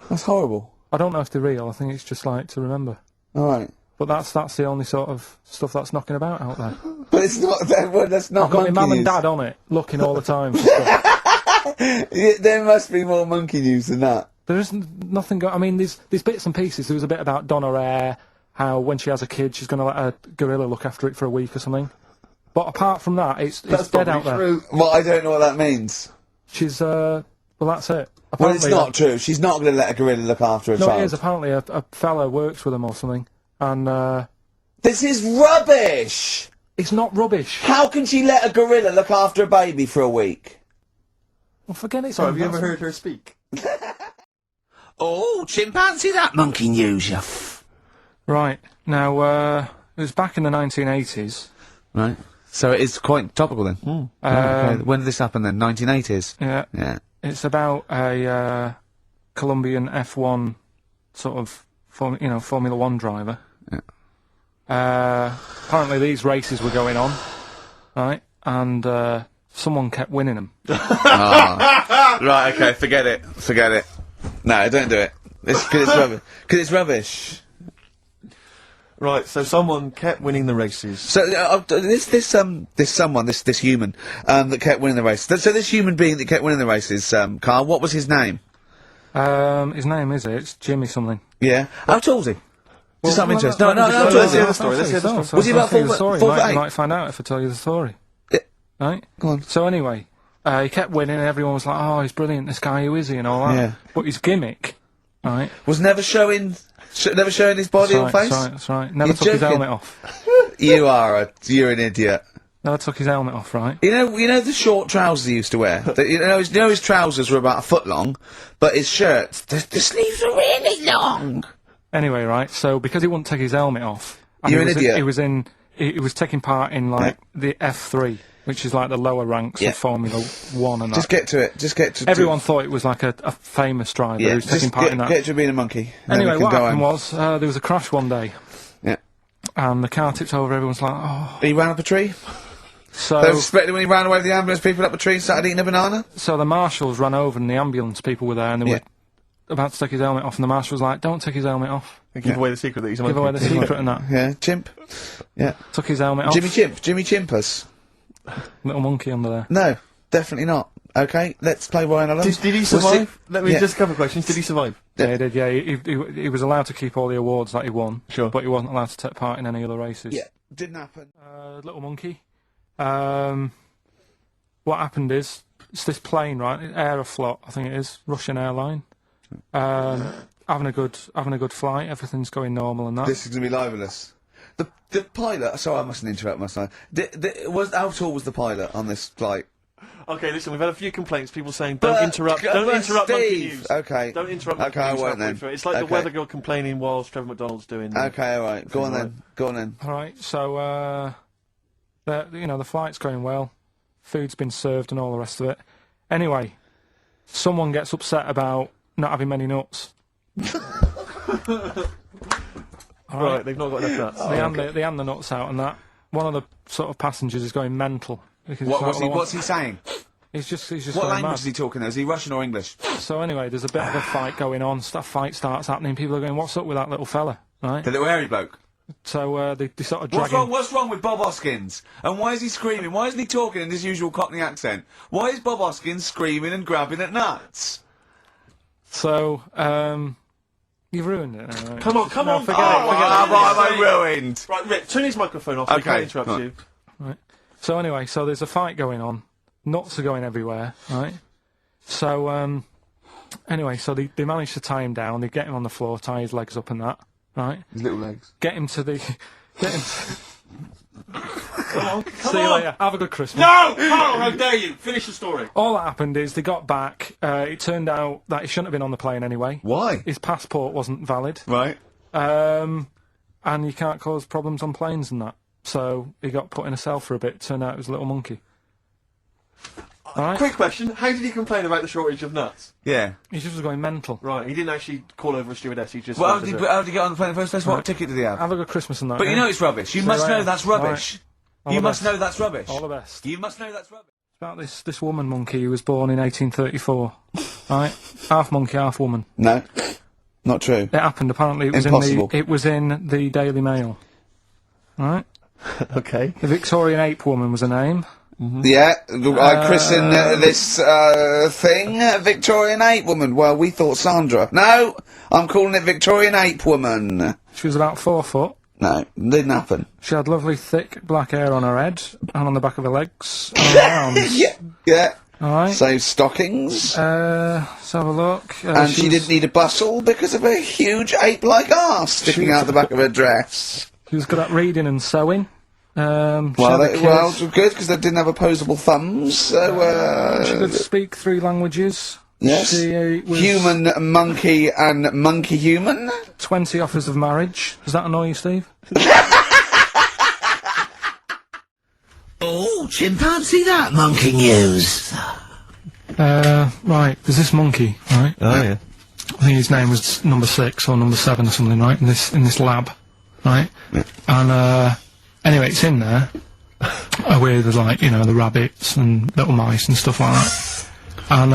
That's horrible. I don't know if they're real, I think it's just like to remember. Alright. But that's the only sort of stuff that's knocking about out there. But it's not that's not I've got my monkey mum and news. dad on it, looking all the time for stuff. Yeah, there must be more monkey news than that. There isn't nothing I mean, there's bits and pieces. There was a bit about Donna Eyre, how when she has a kid, she's going to let a gorilla look after it for a week or something. But apart from that, it's dead out there. Well, I don't know what that means. She's, well, that's it. Well, Apparently it's not true. She's not going to let a gorilla look after a child. No, it is. Apparently a fella works with them or something. And, this is rubbish! It's not rubbish. How can she let a gorilla look after a baby for a week? Well, forget it. Sorry, have you ever heard her speak? Oh, chimpanzee, that monkey news, you Right. Now, it was back in the 1980s. Right. So it is quite topical then. Okay. When did this happen then? 1980s? Yeah. Yeah. It's about a Colombian F1 sort of, Formula 1 driver. Yeah. Apparently these races were going on, right? And someone kept winning them. Right, okay, forget it. Forget it. No, don't do it. It's 'cause it's rubbish. 'Cause it's rubbish. Right, so someone kept winning the races. So this human that kept winning the race. So this human being that kept winning the races, Carl, what was his name? His name it's Jimmy something. Yeah. How tall's he? Just out of interest. No, let's hear the story. Let's hear the story. Was he about 4 foot 8? You might find out if I tell you the story. Yeah. Right? Go on. So anyway, he kept winning and everyone was like, oh, he's brilliant, this guy, who is he, and all that. Yeah. But his gimmick, right? Was never showing his body or face? That's right. Never took his helmet off. You're an idiot. Never took his helmet off, right? You know the short trousers he used to wear? You know his trousers were about a foot long, but his shirts, the sleeves were really long. Anyway, right, so because he wouldn't take his helmet off... You're an idiot. He was taking part in, like, the F3, which is like the lower ranks of Formula 1 and that. Just get to it. Everyone thought it was like a famous driver who was taking part in that. Get to being a monkey. Anyway, what happened was, there was a crash one day. Yeah. And the car tipped over, everyone's like, oh... He ran up a tree? So... They were suspecting when he ran away with the ambulance people up a tree and started eating a banana? So the marshals ran over and the ambulance people were there and they were about to take his helmet off and the marshal was like, don't take his helmet off. Give away the secret that he's a monkey. Give away the secret and that. Yeah, chimp. Yeah. Took his helmet off. Jimmy Chimpus. Little monkey under there. No, definitely not. Okay, let's play Ryan Adams. Did he survive? Let me just a couple of questions. Did he survive? Yeah, he did, yeah. He was allowed to keep all the awards that he won. Sure. But he wasn't allowed to take part in any other races. Yeah, didn't happen. Little monkey. What happened is, it's this plane, right? Aeroflot, I think it is. Russian airline. Having a good flight, everything's going normal and that. This is gonna be libelous. The pilot. Sorry, I mustn't interrupt myself. How tall was the pilot on this flight? Okay, listen, we've had a few complaints. People saying don't interrupt monkey news. Okay. Don't interrupt monkey news. I won't then. It's like the weather girl complaining whilst Trevor McDonald's doing. Okay, all right. Go on then. All right. So the flight's going well. Food's been served and all the rest of it. Anyway, someone gets upset about not having many nuts. Right, they've not got enough nuts. They hand the nuts out and that. One of the sort of passengers is going mental. What's he saying? He's just what language is he talking? Is he Russian or English? So anyway, there's a bit of a fight going on. Fight starts happening. People are going, "What's up with that little fella?" Right? The little hairy bloke. So, they sort of drag him... What's wrong with Bob Hoskins? And why is he screaming? Why isn't he talking in his usual Cockney accent? Why is Bob Hoskins screaming and grabbing at nuts? So, you've ruined it. Come on. Forget it. What have I ruined? Right, Rick, turn his microphone off. So we can't interrupt you. Right. So anyway, there's a fight going on. Nuts are going everywhere, right? So, anyway, they manage to tie him down. They get him on the floor, tie his legs up and that, right? His little legs. Get him to the... Come on. See you later. Have a good Christmas. No! Carl, how dare you? Finish the story. All that happened is they got back. It turned out that he shouldn't have been on the plane anyway. Why? His passport wasn't valid. Right. And you can't cause problems on planes and that. So he got put in a cell for a bit. Turned out it was a little monkey. Alright? Quick question, how did he complain about the shortage of nuts? Yeah. He just was going mental. Right, he didn't actually call over a stewardess, he just... Well, how did he get on the plane in the first place? What ticket did he have? Have a good Christmas and that. But you know it's rubbish. You must know that's rubbish. All You the must best. know that's rubbish. All the best. You must know that's rubbish. It's about this woman monkey who was born in 1834. Right? Half monkey, half woman. No. Not true. It happened, apparently. Impossible. It was in the Daily Mail. Right? Okay. The Victorian ape woman was her name. Yeah, I christen this thing Victorian Ape Woman. Well, we thought Sandra. No, I'm calling it Victorian Ape Woman. She was about 4 foot. No, didn't happen. She had lovely thick black hair on her head and on the back of her legs and on her arms. Yeah. Alright. So stockings. Let's have a look. And she didn't need a bustle because of a huge ape-like arse sticking out the back of her dress. She was good at reading and sewing. Well, good, because they didn't have opposable thumbs, so, she could speak 3 languages. Yes. She was Human, monkey, and monkey-human. 20 offers of marriage. Does that annoy you, Steve? Oh, chimpanzee, that monkey news. Right, there's this monkey, right? Oh, yeah. I think his name was number 6 or number 7 or something, right? In this lab, right? And, anyway, it's in there with, like, you know, the rabbits and little mice and stuff like that. And,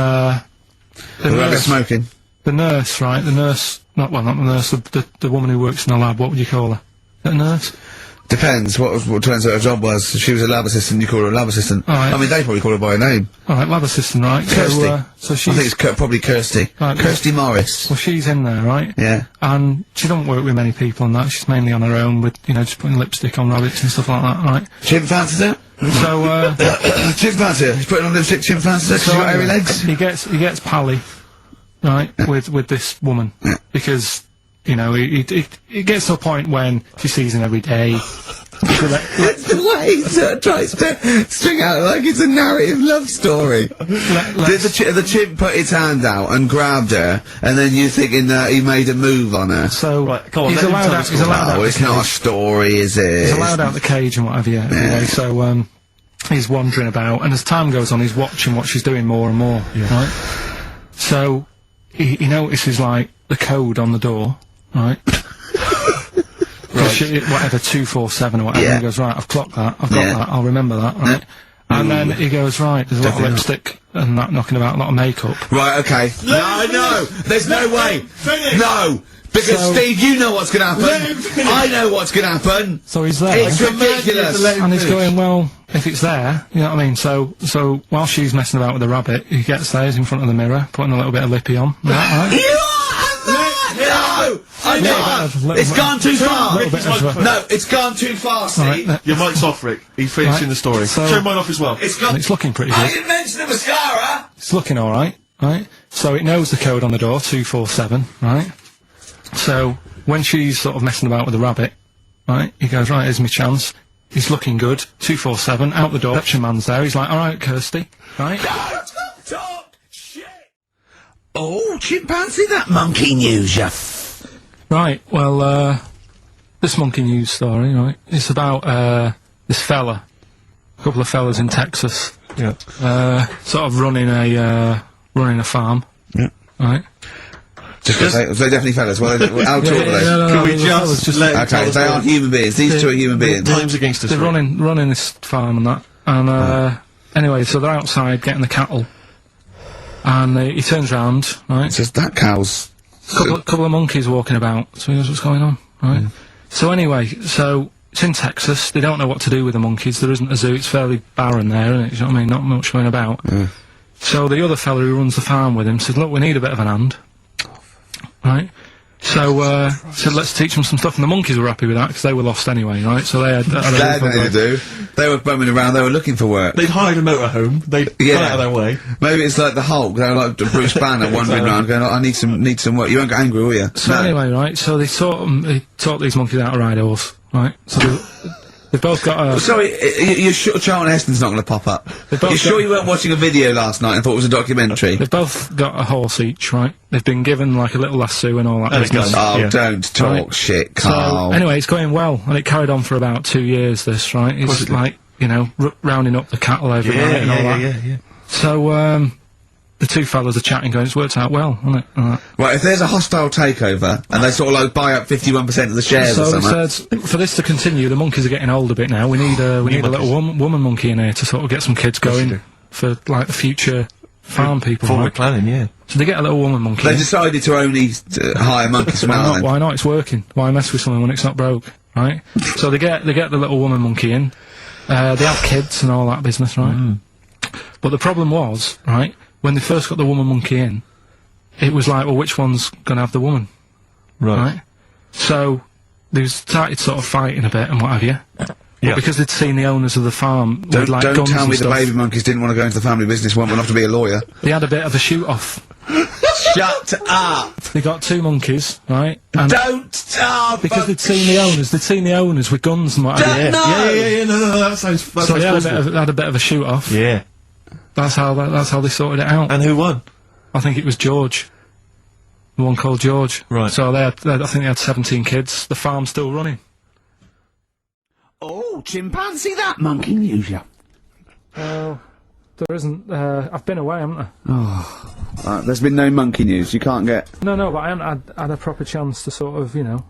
The rabbit smoking. The nurse, right? The nurse, not the nurse, the woman who works in the lab, what would you call her? Is that a nurse? Depends what turns out her job was. If she was a lab assistant, you call her a lab assistant. Right. I mean, they probably call her by a name. Alright, lab assistant, right? Kirsty. So she's... I think it's probably Kirsty. Right, Kirsty Morris. Well, she's in there, right? Yeah. And she don't work with many people and that. She's mainly on her own with, you know, just putting lipstick on rabbits and stuff like that, right? Chimpanzee. So, Chimpanzee. He's putting on lipstick. Chimpanzee. She's got hairy legs. He gets pally, right, with this woman because, you know, it gets to a point when she sees him every day. The way he sort of tries to string out like it's a narrative love story. Did the chimp put his hand out and grabbed her, and then you're thinking that he made a move on her? So right, come on, he's allowed out. He's allowed out. It's not a story, is it? He's allowed out the cage and whatever. Yeah. Anyway, so he's wandering about, and as time goes on, he's watching what she's doing more and more. Yeah. Right. So he notices like the code on the door. Right. Whatever, 247 or whatever. Yeah. He goes, right, I've clocked that, I've got that, I'll remember that, right? And then he goes, right, there's a lot of lipstick and that knocking about, a lot of makeup. Right, okay. No, there's no way. No, because Steve, you know what's gonna happen. I know what's gonna happen. So he's there. It's ridiculous. And he's going, well, if it's there, you know what I mean? So while she's messing about with the rabbit, he gets there, he's in front of the mirror, putting a little bit of lippy on. Right? No! I know! It's gone too far! No, it's gone too far, Steve! Your mic's off, Rick. He's finishing the story. So turn mine off as well. It's looking pretty good. I didn't mention the mascara! It's looking alright, right? So it knows the code on the door, 247, right? So when she's sort of messing about with the rabbit, right, he goes, right, here's my chance. He's looking good, 247, out the door, reception man's there, he's like, alright, Kirsty, right? Talk shit! Oh, chimpanzee, that monkey news, you Right, well, this monkey news story, right, it's about, this fella, a couple of fellas in Texas, sort of running a farm, right? Just gonna say, they're definitely fellas. Well, how tall are they? Can we just let Okay, they aren't human beings. These two are human beings. Time's against us. They're running this farm and that, and anyway, so they're outside getting the cattle, and he turns round, right? Says that cow's Couple of monkeys walking about. So he goes, what's going on, right? So anyway, so it's in Texas. They don't know what to do with the monkeys. There isn't a zoo. It's fairly barren there, isn't it? You know what I mean? Not much going about. Yeah. So the other fella who runs the farm with him says, look, we need a bit of an hand. Right? So, said, let's teach them some stuff, and the monkeys were happy with that, because they were lost anyway, right? So they had nothing to do. They were bumming around, they were looking for work. They'd hired a motorhome, they'd gone out of their way. Maybe it's like the Hulk, they were like Bruce Banner wandering around going, oh, I need some work. You won't get angry, will you? So anyway, right, so they taught these monkeys how to ride a horse, right? So they've both got a... Sorry, you're sure Charlton Heston's not going to pop up? You're sure you weren't watching a video last night and thought it was a documentary? They've both got a horse each, right? They've been given, like, a little lasso and all that business. Oh, don't talk shit, Carl. So, anyway, it's going well, and it carried on for about 2 years, this, right? It's like, you know, rounding up the cattle every night and all that. Yeah. So, the two fellas are chatting, going, it's worked out well, hasn't it? Right, if there's a hostile takeover, and they sort of like buy up 51% of the shares or something... So they said, for this to continue, the monkeys are getting old a bit now, we need a little woman monkey in here to sort of get some kids going for, like, the future farm people, forward planning, yeah. So they get a little woman monkey. They decided to only hire monkeys from Ireland. Why not? It's working. Why mess with something when it's not broke, right? So they get the little woman monkey in, they have kids and all that business, right? But the problem was, right, when they first got the woman monkey in, it was like, well, which one's gonna have the woman? Right? So, they started sort of fighting a bit and what have you. Yeah. Because they'd seen the owners of the farm with, like, guns and stuff. Don't tell me the baby monkeys didn't want to go into the family business, went off to be a lawyer. They had a bit of a shoot-off. Shut up! They got 2 monkeys, right? And don't stop! Because they'd seen the owners with guns and what have you. No, that sounds so they had a bit of a shoot-off. Yeah. That's how they sorted it out. And who won? I think it was George. The one called George. Right. So I think they had 17 kids. The farm's still running. Oh, chimpanzee, that monkey news, yeah. Well, there isn't, I've been away, haven't I? Oh. There's been no monkey news, you can't get... No, but I haven't had a proper chance to sort of, you know...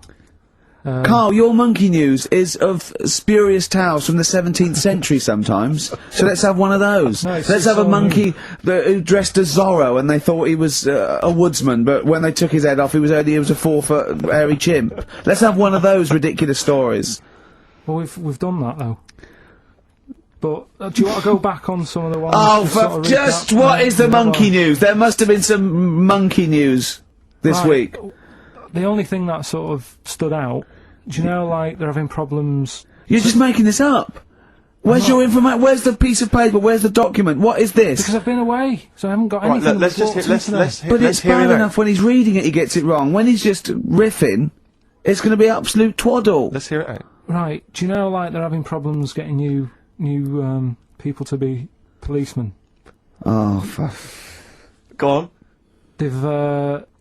Carl, your monkey news is of spurious tales from the 17th century sometimes. So let's have one of those. No, let's have a monkey who dressed as Zorro and they thought he was a woodsman, but when they took his head off he was a 4-foot hairy chimp. Let's have one of those ridiculous stories. Well, we've done that though. But do you want to go back on some of the ones? Oh, just what is the monkey news? There must have been some monkey news this week. The only thing that sort of stood out, do you know, like, they're having problems... You're just making this up! Where's your information? Where's the piece of paper? Where's the document? What is this? Because I've been away, so I haven't got anything. Let's hear But it's bad enough when he's reading it he gets it wrong. When he's just riffing, it's going to be absolute twaddle. Let's hear it out. Right, do you know, like, they're having problems getting new people to be policemen? Oh, Go on. They've,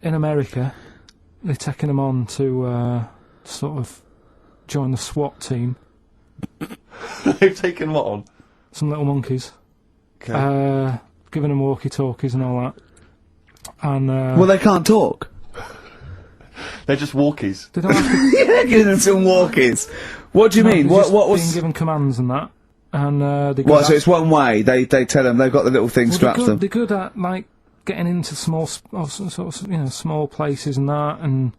in America... They're taking them on to, sort of, join the SWAT team. They've taken what on? Some little monkeys. Okay. Giving them walkie-talkies and all that. And, well, they can't talk. They're just walkies. They don't have to... Yeah, giving them some walkies. What do you mean? What was... being given commands and that. And, so it's one way, they tell them, they've got the little thing strapped to them. They're good at, like, getting into small, sort of, you know, small places and that, and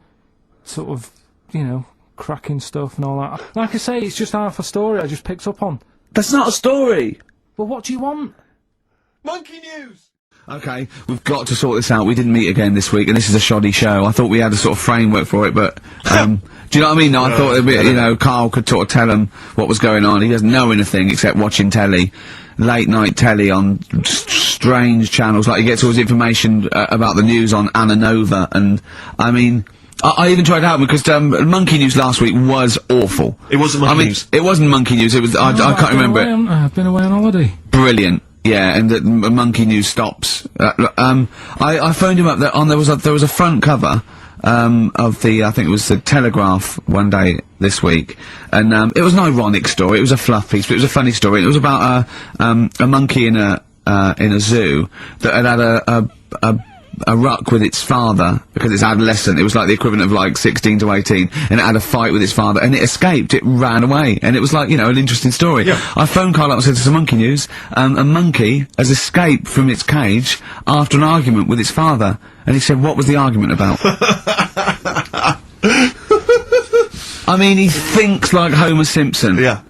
sort of, you know, cracking stuff and all that. Like I say, it's just half a story I just picked up on. That's not a story! Well, what do you want? Monkey news! Okay, we've got to sort this out. We didn't meet again this week, and this is a shoddy show. I thought we had a sort of framework for it, but, do you know what I mean? No, I thought, you know, Carl could sort of tell him what was going on. He doesn't know anything except watching telly. Late night telly on strange channels, like he gets all his information about the news on Anaconda, and I mean, I even tried to help him because monkey news last week was awful. It wasn't monkey news. It wasn't monkey news. It was I can't remember it. I've been away on holiday. Brilliant. Yeah, and the monkey news stops. I phoned him up. There was a front cover. Of the, I think it was the Telegraph one day this week, and it was an ironic story. It was a fluff piece, but it was a funny story. It was about a monkey in a zoo that had a ruck with its father because it's adolescent. It was like the equivalent of like 16 to 18, and it had a fight with its father, and it escaped. It ran away, and it was like, you know, an interesting story. Yeah. I phoned Carl up and said, "There's some monkey news. A monkey has escaped from its cage after an argument with its father." And he said, "What was the argument about?" I mean, he thinks like Homer Simpson. Yeah.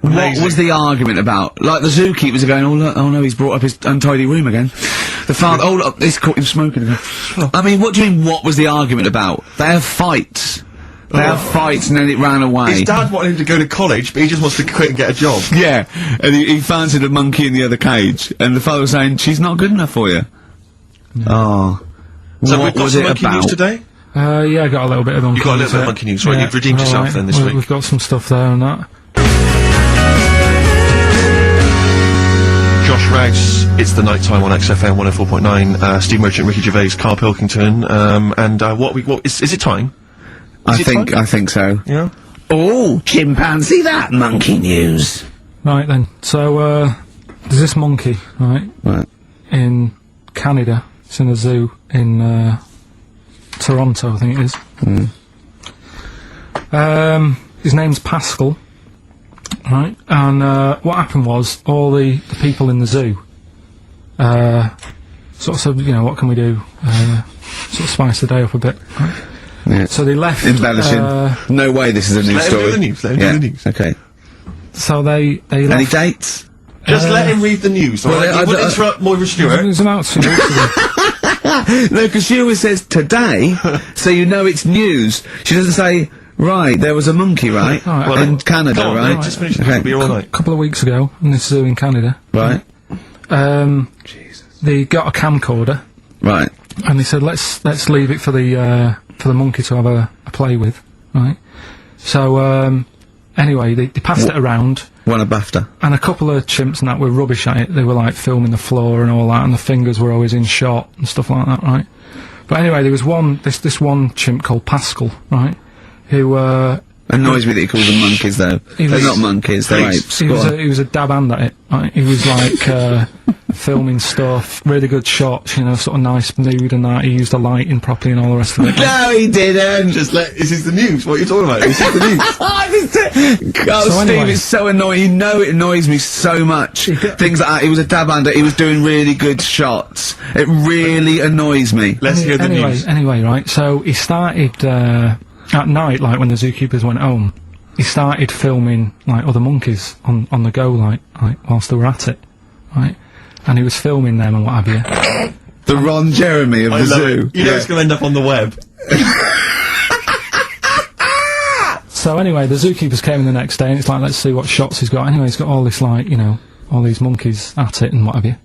What was the argument about? Like, the zookeepers are going, oh, look, oh no, he's brought up his untidy room again. The father, oh look, he's caught him smoking again. I mean, what do you mean, what was the argument about? They have fights. They have fights and then it ran away. His dad wanted him to go to college, but he just wants to quit and get a job. Yeah, and he fancied a monkey in the other cage, and the father was saying, she's not good enough for you. Oh. So what we've got was some it monkey about? news today? Yeah, I got a little bit of monkey news. You got a little bit of monkey news, right? You've redeemed yourself then this week. We've got some stuff there and that. Josh Rags, it's the night time on XFM 104.9, Steve Merchant, Ricky Gervais, Karl Pilkington, and is it time? I think so. Yeah? Oh, chimpanzee that monkey news. Right then, so, there's this monkey, right? Right. In Canada. It's in a zoo in, Toronto, I think it is. His name's Pascal. Right, and what happened was all the people in the zoo sort of said, you know, what can we do? Sort of spice the day up a bit. Right? Yeah. So they left. Embellishing. No way this is a news story. Let him do the news, let him do the news. Okay. So they left. Any dates? Just let him read the news, alright? You wouldn't interrupt Moira Stewart. It was about 2 weeks ago. No, because she always says today, so you know it's news. She doesn't say, right, there was a monkey, right? Well, in Canada, on, right? Just finish it. It'll be all night. A couple of weeks ago, in this zoo in Canada. Right. Jesus. They got a camcorder. Right. And they said, let's leave it for the monkey to have a play with, right? So, anyway, they passed it around. Won a BAFTA. And a couple of chimps and that were rubbish at it. They were like filming the floor and all that, and the fingers were always in shot and stuff like that, right? But anyway, there was this one chimp called Pascal, right? Who, Annoys me that he calls them monkeys, though. They're not monkeys, they're apes. He was a dab hand at it, right? He was like, filming stuff, really good shots, you know, sort of nice nude and that. He used the lighting properly and all the rest of it. No, he didn't! This is the news. What are you talking about? This is the news. God, so Steve, anyway, it's so annoying. You know it annoys me so much. Things like that. He was a dab hand. He was doing really good shots. It really annoys me. Let's hear the news. Anyway, right, so he started, at night, like, when the zookeepers went home, he started filming, like, other monkeys on the go, like, whilst they were at it, right? And he was filming them and what have you. The Ron Jeremy of the zoo. You know it's going to end up on the web. So anyway, the zookeepers came in the next day and it's like, let's see what shots he's got. Anyway, he's got all this, like, you know, all these monkeys at it and what have you.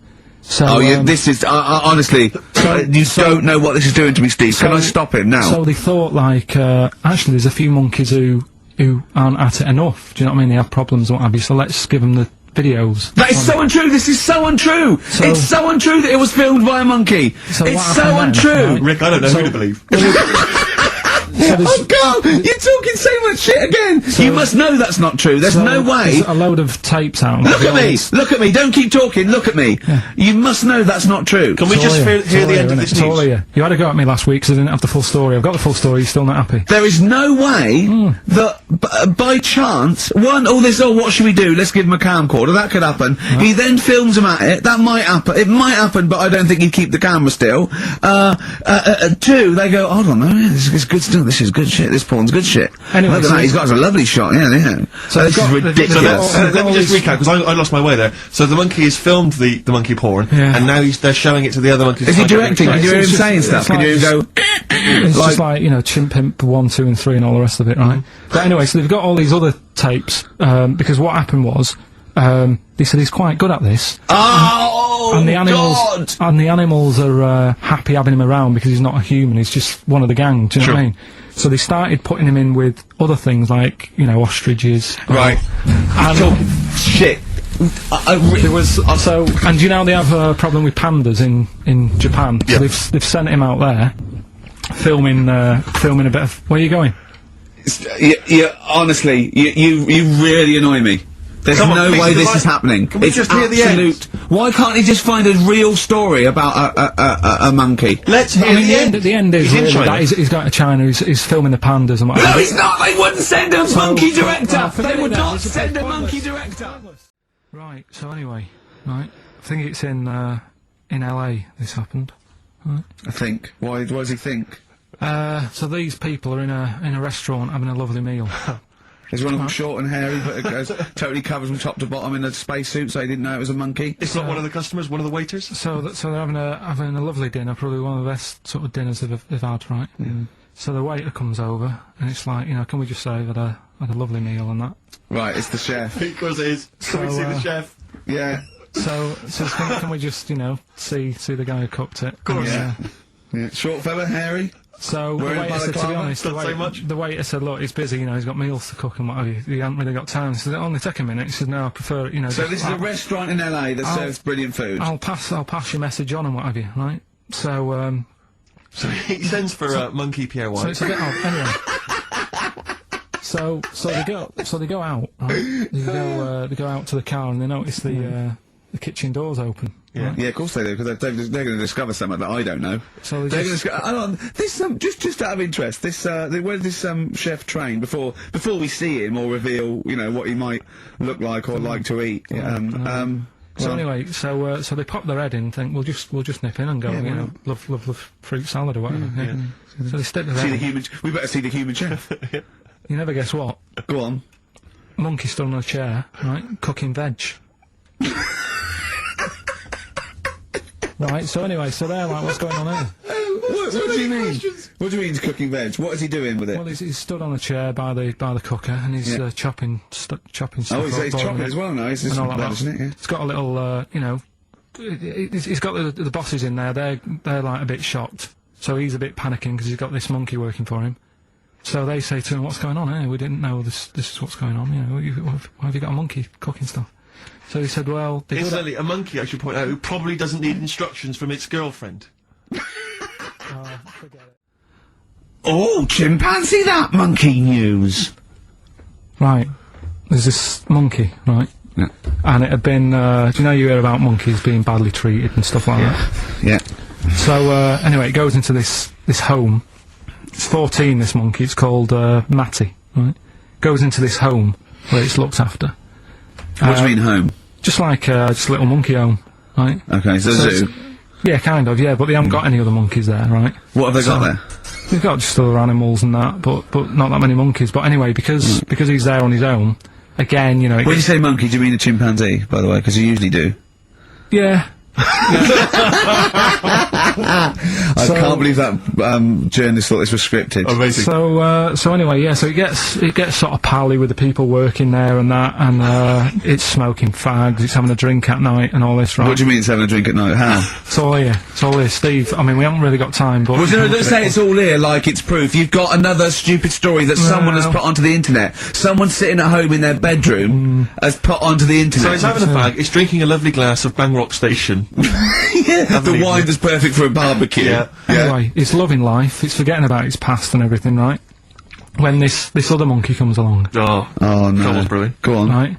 So, oh yeah, this is, honestly, you don't know what this is doing to me, Steve. Can I stop him now? So they thought, like, actually there's a few monkeys who aren't at it enough. Do you know what I mean? They have problems and what have you, so let's give them the videos. That is so untrue! This is so untrue! It's so untrue that it was filmed by a monkey! So it's so untrue! Rick, I don't know who to believe. Oh God! You're talking so much shit again! You must know that's not true. There's no way. There's a load of tapes out. Look at me! Look at me! Don't keep talking. Look at me. Yeah. You must know that's not true. Can we just hear the end of this news? You had a go at me last week because I didn't have the full story. I've got the full story. You're still not happy. There is no way that by chance what should we do? Let's give him a camcorder. That could happen. Right. He then films him at it. That might happen. It might happen, but I don't think he'd keep the camera still. Two, they go, hold on, this is good still. This is good shit. This porn's good shit. Anyway, look at that. He's got a lovely shot. Yeah. So this is ridiculous. Let me just recap because I lost my way there. So the monkey has filmed the monkey porn, and now they're showing it to the other monkeys. Is he directing? Can you hear him saying stuff? Can you hear him go? It's just like, you know, Chimp Pimp 1, 2 and 3 and all the rest of it, right? But anyway, so they've got all these other tapes, because what happened was, they said he's quite good at this. Oh, and the animals are, happy having him around because he's not a human, he's just one of the gang, do you know what I mean? So they started putting him in with other things like, you know, ostriches. Right. And shit. There was and you know they have a problem with pandas in Japan. Yeah. So they've sent him out there, filming a bit of. Where are you going? Honestly, you really annoy me. There's no way this is happening. Can we just hear the end? Why can't he just find a real story about a monkey? Let's hear the end. The end is really that he's going to China. He's filming the pandas and whatever. No, he's not. They wouldn't send a monkey director. They would not send a monkey director. Right. So anyway, right. I think it's in LA. This happened. Right. I think. Why does he think? So these people are in a restaurant having a lovely meal. There's one of them short and hairy, but it goes totally covers from top to bottom in a spacesuit, so he didn't know it was a monkey. It's not one of the customers, one of the waiters? So they're having a lovely dinner, probably one of the best sort of dinners they've had, right? Mm. So the waiter comes over, and it's like, you know, can we just say I've had a lovely meal and that? Right, it's the chef. Because it is. Can we see the chef? Yeah. So can we just, you know, see the guy who cooked it? Of course. Yeah. Short fella, hairy. So the waiter said, to be honest, the waiter said, look, he's busy, you know, he's got meals to cook and what have you. He hasn't really got time. He said, it'll only take a minute. He said, no, I prefer, you know. So this is a restaurant in LA that serves brilliant food. I'll pass your message on and what have you, right? So he sends for Monkey Pierre White. So it's a bit odd. Anyway. So they go out, right? They go out to the car and they notice the kitchen door's open. Yeah, right? yeah, of course they do, because they're going to discover something that I don't know. So they're going to discover. Just out of interest, where did this chef train before we see him or reveal, you know, what he might look like or like to eat? So anyway, so they pop their head in and think we'll just nip in and go, you know, love fruit salad or whatever. Yeah. So they stick their head in. We better see the human chef. You never guess what? Go on. Monkey stood on a chair, right, cooking veg. Right, so anyway, so they're like, what's going on here? What do you mean? What do you mean he's cooking veg? What is he doing with it? Well, he's stood on a chair by the cooker and he's chopping stuff. Oh, he's chopping as well now. It's bad, isn't it? Yeah. It's got a little, you know, he's got the bosses in there. They're like a bit shocked, so he's a bit panicking because he's got this monkey working for him. So they say to him, "What's going on here? We didn't know this is what's going on. You know, why have you got a monkey cooking stuff?" So he said, well... Incidentally, a monkey, I should point out, who probably doesn't need instructions from its girlfriend. Forget it. Oh, chimpanzee that monkey news! Right. There's this monkey, right? Yeah. And it had been, do you know you hear about monkeys being badly treated and stuff like that? Yeah. So, anyway, it goes into this home. It's 14, this monkey. It's called, Matty, right? Goes into this home where it's looked after. What do you mean home? Just like, just a little monkey home, right? Okay, so zoo? Yeah, kind of, yeah, but they haven't got any other monkeys there, right? What have they got there? They've got just other animals and that, but not that many monkeys. But anyway, because he's there on his own, again, you know... When you say monkey, do you mean a chimpanzee, by the way? Because you usually do. Yeah. I can't believe that journalist thought this was scripted. Amazing. So anyway, yeah. So it gets sort of pally with the people working there and that, and it's smoking fags. It's having a drink at night and all this, right? What do you mean it's having a drink at night? How? It's all here. It's all here, Steve. I mean, we haven't really got time, but... Well, you know, let's say it's all here, like it's proof. You've got another stupid story that someone has put onto the internet. Someone sitting at home in their bedroom has put onto the internet. So it's having a fag. It's drinking a lovely glass of Bangrock Station. Yeah, the wine is perfect for a barbecue. Yeah. Anyway, it's loving life. It's forgetting about its past and everything, right? When this other monkey comes along. Oh no. Come on, Brilly. Go on. Right?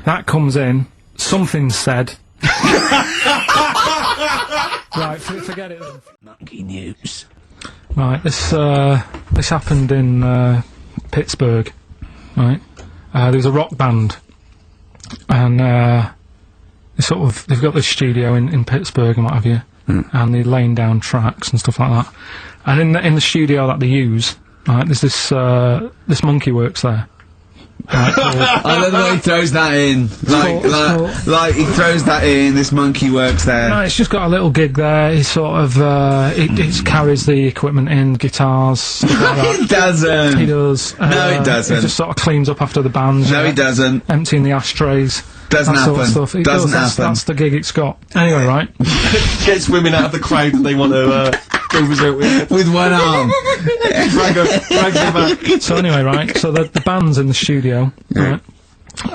That comes in. Something's said. Right, forget it then. Monkey news. Right, this happened in Pittsburgh, right? There was a rock band, and they've got this studio in Pittsburgh and what have you, and they're laying down tracks and stuff like that. And in the studio that they use, right, there's this monkey works there. Right, I love the way he throws that in. Like he throws that in. This monkey works there. No, it's just got a little gig there. He sort of it carries the equipment in, guitars. Stuff like that. He doesn't. He does. No, he doesn't. He just sort of cleans up after the bands. No, he doesn't. Emptying the ashtrays. Doesn't that happen. Sort of stuff. It Doesn't does. happen. That's the gig it's got. Anyway, right. Gets women out of the crowd that they want to go visit with one arm. drag them back. So anyway, right. So the band's in the studio, right?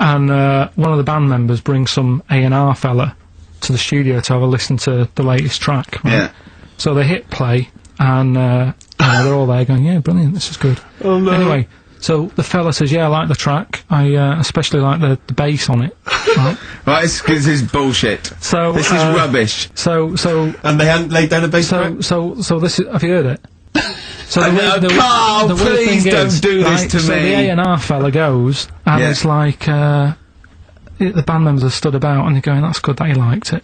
And one of the band members brings some A&R fella to the studio to have a listen to the latest track. Right? Yeah. So they hit play, and they're all there going, "Yeah, brilliant. This is good." Oh no. Anyway. So the fella says, "Yeah, I like the track. I especially like the bass on it." Right? Right, this is bullshit. So this is rubbish. So and they hadn't laid down a bass track. So this is. Have you heard it? So Carl, please don't do this to me. So the A&R fella goes, and it's like the band members are stood about, and they're going, "That's good that he liked it."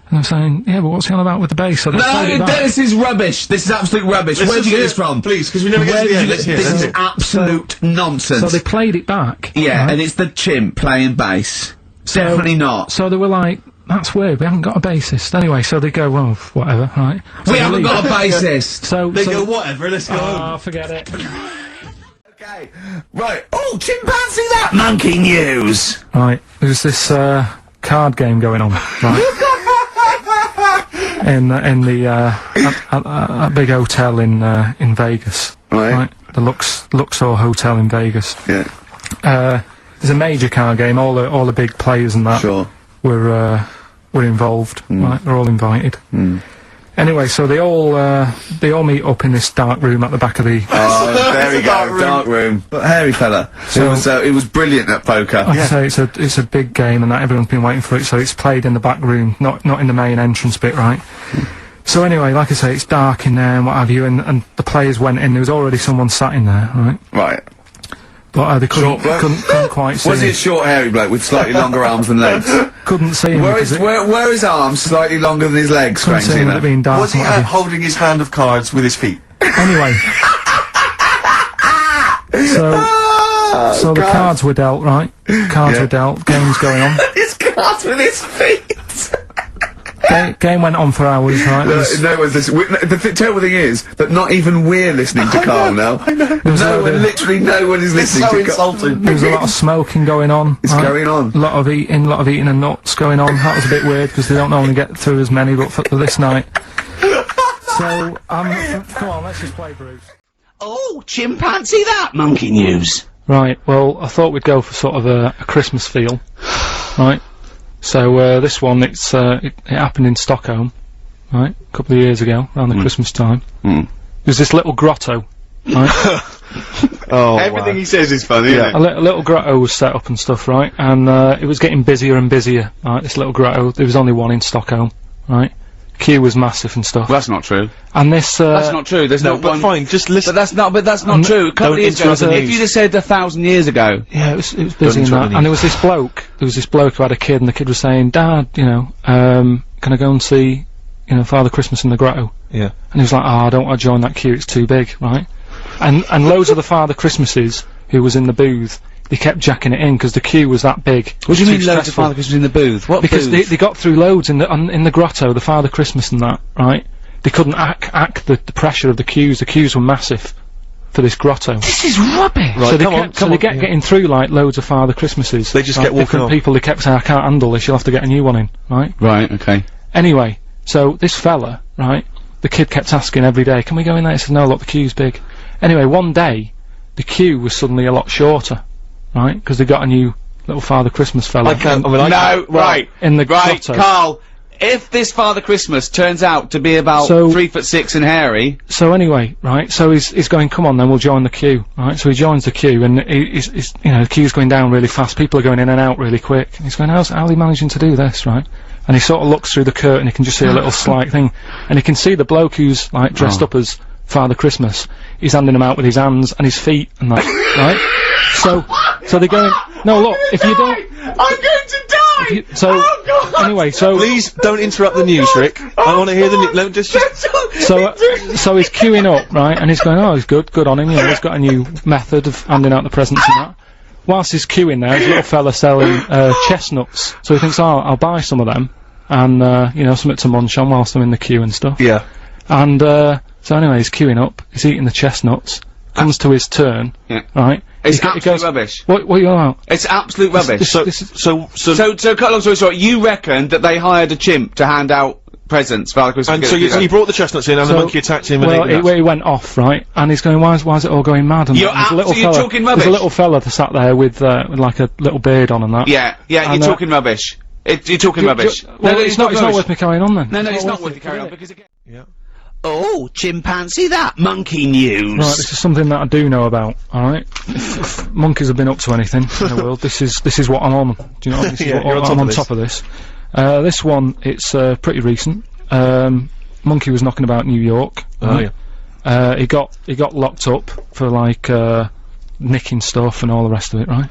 And I'm saying, yeah, but what's he on about with the bass? So they played it back. This is rubbish. This is absolute rubbish. Where did you get this from? Please, because we never get to the end. This is absolute nonsense. So they played it back. Yeah, right? and it's the chimp playing bass. Definitely not. So they were like, that's weird, we haven't got a bassist. Anyway, so they go, well, whatever, right? So we haven't got a bassist! So they go, whatever, let's go home. Oh, forget it. Okay, right. Oh, chimpanzee that! Monkey news! Right, there's this, card game going on, right? in the big hotel in Vegas. Right. The Luxor Hotel in Vegas. Yeah. There's a major card game, all the big players and that. Sure. were involved, right? They're all invited. Anyway, so they all meet up in this dark room at the back of the... Oh, there we go, dark room. But hairy fella. So, it was brilliant at poker. Like I say, it's a big game and that everyone's been waiting for it, so it's played in the back room, not in the main entrance bit, right? So anyway, like I say, it's dark in there and what have you, and the players went in, there was already someone sat in there, right? Right. But they couldn't quite see Was he a short hairy bloke with slightly longer arms than legs? Couldn't see him. Where are his arms slightly longer than his legs, strangely enough? Was he holding his hand of cards with his feet? Anyway. So the cards were dealt, right? Cards were dealt, game's going on. His cards with his feet! Game went on for hours, right? No one's listening. The terrible thing is that not even we're listening to Karl now. I know. Literally no one is listening to Karl. Insulting. There was a lot of smoking going on. It's going on. A lot of eating and nuts going on. That was a bit weird because they don't normally get through as many, but for this night. So, come on, let's just play Bruce. Oh, chimpanzee that! Monkey news. Right, well, I thought we'd go for sort of a Christmas feel, right? So, this one, it happened in Stockholm, right, a couple of years ago, around the Christmas time. There's this little grotto, right? Everything he says is funny, isn't it? A little grotto was set up and stuff, right, and, it was getting busier and busier, right, this little grotto. There was only one in Stockholm, right? Queue was massive and stuff. Well, that's not true. And this, that's not true, there's no but fine, just listen. But that's not true. A couple of years ago, if you'd have said 1,000 years ago. Yeah, it was busy in that. And there was this bloke who had a kid, and the kid was saying, Dad, you know, can I go and see, you know, Father Christmas in the grotto? Yeah. And he was like, I don't want to join that queue, it's too big, right? And loads of the Father Christmases who was in the booth, they kept jacking it in because the queue was that big. What do you mean loads of Father Christmas in the booth? What because booth? They got through loads in the grotto, the Father Christmas and that, right? They couldn't act the pressure of the queues. The queues were massive for this grotto. This is rubbish! Right, so they kept getting through like loads of Father Christmases. They just kept walking on. People, they kept saying, I can't handle this, you'll have to get a new one in, right? Right, okay. Anyway, so this fella, right, the kid kept asking every day, can we go in there? He said, no, look, the queue's big. Anyway, one day, the queue was suddenly a lot shorter. Right, because they got a new little Father Christmas fella. In the grotto. Karl, if this Father Christmas turns out to be about 3'6" and hairy. So anyway, right, so he's going, come on then, we'll join the queue, right, so he joins the queue, and he's you know, the queue's going down really fast, people are going in and out really quick, and he's going, how's he managing to do this, right? And he sort of looks through the curtain, he can just see a little slight thing, and he can see the bloke who's, like, dressed up as Father Christmas, he's handing him out with his hands and his feet and that, right? So they're going, no, look, if you don't... I'm going to die! Anyway, so... Please don't interrupt the news, Rick. I want to hear the news. So he's queuing up, right, and he's going, oh, he's good on him, you know, he's got a new method of handing out the presents and that. Whilst he's queuing there, there's a little fella selling, chestnuts. So he thinks, oh, I'll buy some of them, and, you know, something to munch on whilst I'm in the queue and stuff. Yeah. And, so anyway, he's queuing up, he's eating the chestnuts, comes to his turn, right? It's absolute rubbish. What are you on about? It's absolute rubbish. So cut long story short, you reckon that they hired a chimp to hand out presents for Christmas? And so he brought the chestnuts in, and the monkey attacked him. Well, he went off, right? And he's going, why is it all going mad? And you're talking rubbish. There's a little fella that sat there with like a little beard on and that. Yeah, you're talking rubbish. You're talking rubbish. Well, it's not worth me carrying on then. No, it's not worth me carrying on because again. Yeah. Oh, chimpanzee that! Monkey news! Right, this is something that I do know about, alright? If monkeys have been up to anything in the world, this is what I'm on. Do you know what I mean? This is what I'm on top of this. This one, it's pretty recent. Monkey was knocking about New York. Oh, yeah. He got locked up for, like, nicking stuff and all the rest of it, right?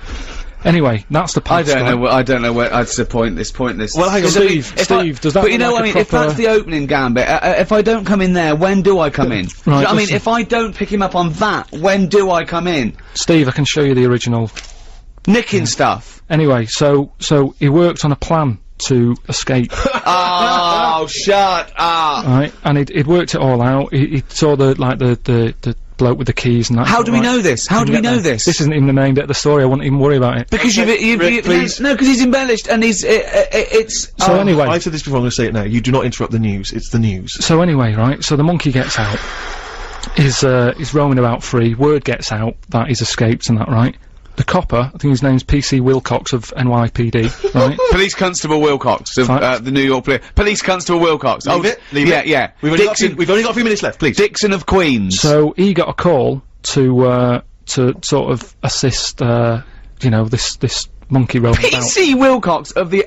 Anyway, that's the past. I don't know where. It's pointless. Well, hang on, Steve, does that? But you know what I mean? If that's the opening gambit, if I don't come in there, when do I come in? Right. You know I mean, if I don't pick him up on that, when do I come in? Steve, I can show you the original. Nicking stuff. Anyway, so he worked on a plan to escape. Oh, shut up! Right, and he'd worked it all out. He saw the bloke with the keys and that. How do we know this? How do we know this? This isn't even the main bit of the story. I wouldn't even worry about it. Because please. No, because he's embellished and it's. So anyway, I've said this before. I'm going to say it now. You do not interrupt the news. It's the news. So anyway, right. So the monkey gets out. He's roaming about free. Word gets out that he's escaped and that. Right. The copper, I think his name's PC Wilcox of NYPD, right? Police Constable Wilcox of the New York Police Constable Wilcox. Leave it. Yeah. We've only got a few minutes left, please. Dixon of Queens. So he got a call to sort of assist, you know, this monkey roaming about. PC Wilcox of the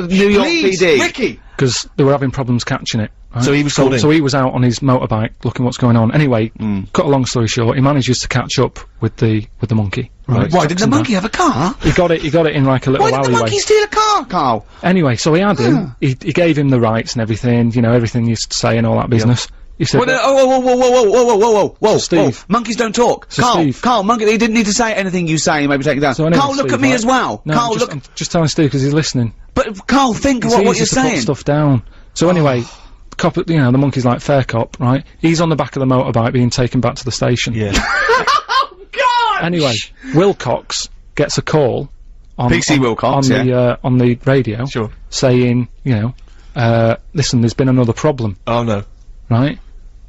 New York PD. Ricky! Because they were having problems catching it. Right? So he was called in. So he was out on his motorbike looking what's going on. Anyway, cut a long story short, he manages to catch up with the monkey. Right? Why did the monkey have a car? He got it in like a little alleyway. Why did the monkey steal a car, Carl? Anyway, so he had him, he gave him the rights and everything, you know, everything he used to say and all that business. He said, whoa, Steve. Monkeys don't talk. So Carl, monkey, he didn't need to say anything you say, maybe take it down. So anyway, Carl, look Steve, at me right? as well. No, Carl, I'm just telling Steve because he's listening. But, Carl, think of what you're saying. Put stuff down. So anyway, cop, you know, the monkey's like fair cop, right? He's on the back of the motorbike being taken back to the station. Yeah. Oh, God! Anyway, Wilcox gets a call on the radio, saying, you know, listen, there's been another problem. Oh no. Right?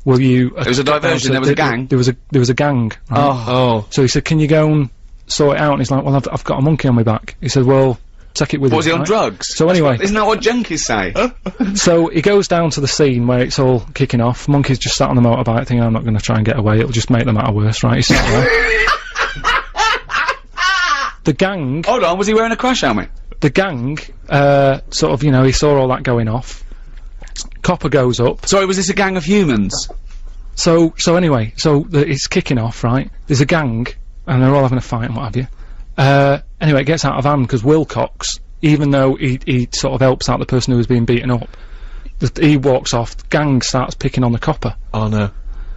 Will you? There was a diversion. There was a gang. There was a gang. Right? Oh. So he said, can you go and sort it out? And he's like, well, I've got a monkey on my back. He said, well, take it with you. Was he on drugs? So anyway, isn't that what junkies say? So he goes down to the scene where it's all kicking off. Monkey's just sat on the motorbike thinking, I'm not going to try and get away. It'll just make the matter worse, right? He's sat there. The gang. Hold on, was he wearing a crash helmet? The gang, sort of, you know, he saw all that going off. Copper goes up. Sorry, was this a gang of humans? So anyway, it's kicking off, right? There's a gang, and they're all having a fight and what have you. Anyway, it gets out of hand because Wilcox, even though he sort of helps out the person who was being beaten up, he walks off, the gang starts picking on the copper. Oh no.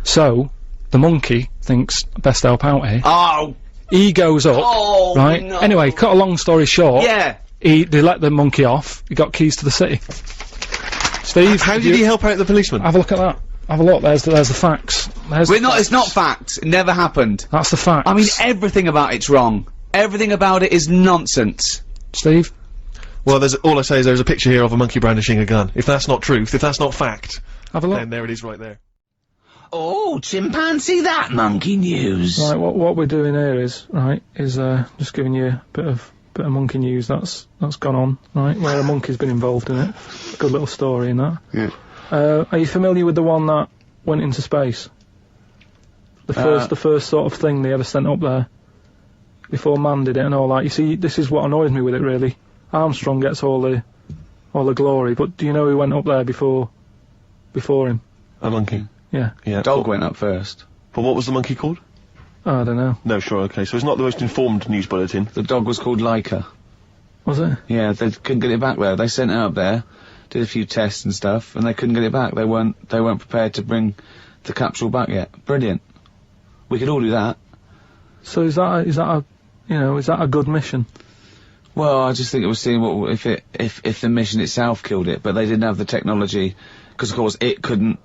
So, the monkey thinks, best help out here. Oh! He goes up, right? No. Anyway, cut a long story short. Yeah. They let the monkey off, he got keys to the city. Steve, how did he help out the policeman? Have a look at that. Have a look, there's the facts. It's not facts. It never happened. That's the facts. I mean, everything about it's wrong. Everything about it is nonsense. Steve? Well, all I say is there's a picture here of a monkey brandishing a gun. If that's not truth, if that's not fact, have a look. Then there it is right there. Oh, chimpanzee, that monkey news. Right, what we're doing here is, right, just giving you a bit of monkey news that's gone on, right, where a monkey's been involved in it. Good little story in that. Yeah. Are you familiar with the one that went into space? The first sort of thing they ever sent up there? Before man did it and all that. You see, this is what annoys me with it, really. Armstrong gets all the glory, but do you know who went up there before him? A monkey. Yeah. Yeah. Dog went up first. But what was the monkey called? Oh, I don't know. No, sure, okay. So it's not the most informed news bulletin. The dog was called Laika. Was it? Yeah, they couldn't get it back there. They sent it up there, did a few tests and stuff, and they couldn't get it back. They weren't prepared to bring the capsule back yet. Brilliant. We could all do that. So is that a good mission? Well, I just think it was seeing what if the mission itself killed it, but they didn't have the technology, because of course it couldn't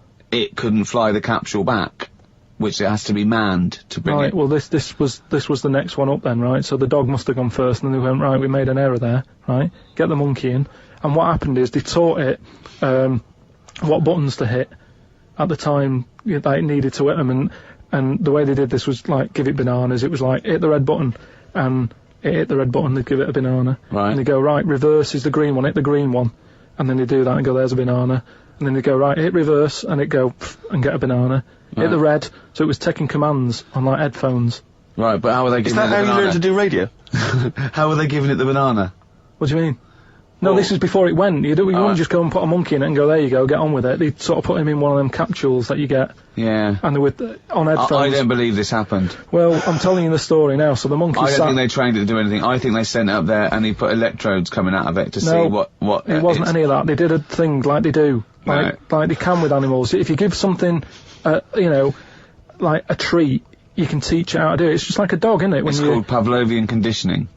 fly the capsule back, which it has to be manned to bring it. Right. Well, this was the next one up then, right? So the dog must have gone first, and then they went, right, we made an error there, right? Get the monkey in, and what happened is they taught it what buttons to hit at the time that it needed to hit them, and the way they did this was like give it bananas. It was like hit the red button, and it hit the red button, they'd give it a banana. Right. And they go, right, reverse is the green one, hit the green one, and then they do that and go, there's a banana. And then they go, right, hit reverse, and it go, and get a banana. Right. Hit the red, so it was taking commands on, like, headphones. Right, but how were they giving it the banana? Is that how you learn to do radio? How were they giving it the banana? What do you mean? No, this is before it went. You wouldn't just go and put a monkey in it and go, there you go, get on with it. They'd sort of put him in one of them capsules that you get. Yeah. And they were on headphones. I don't believe this happened. Well, I'm telling you the story now. So the monkey I don't think they trained it to do anything. I think they sent it up there and he put electrodes coming out of it to see what... it wasn't any of that. They did a thing like they do. Like they can with animals. If you give something, you know, like a treat, you can teach it how to do it. It's just like a dog, isn't it? It's called Pavlovian conditioning.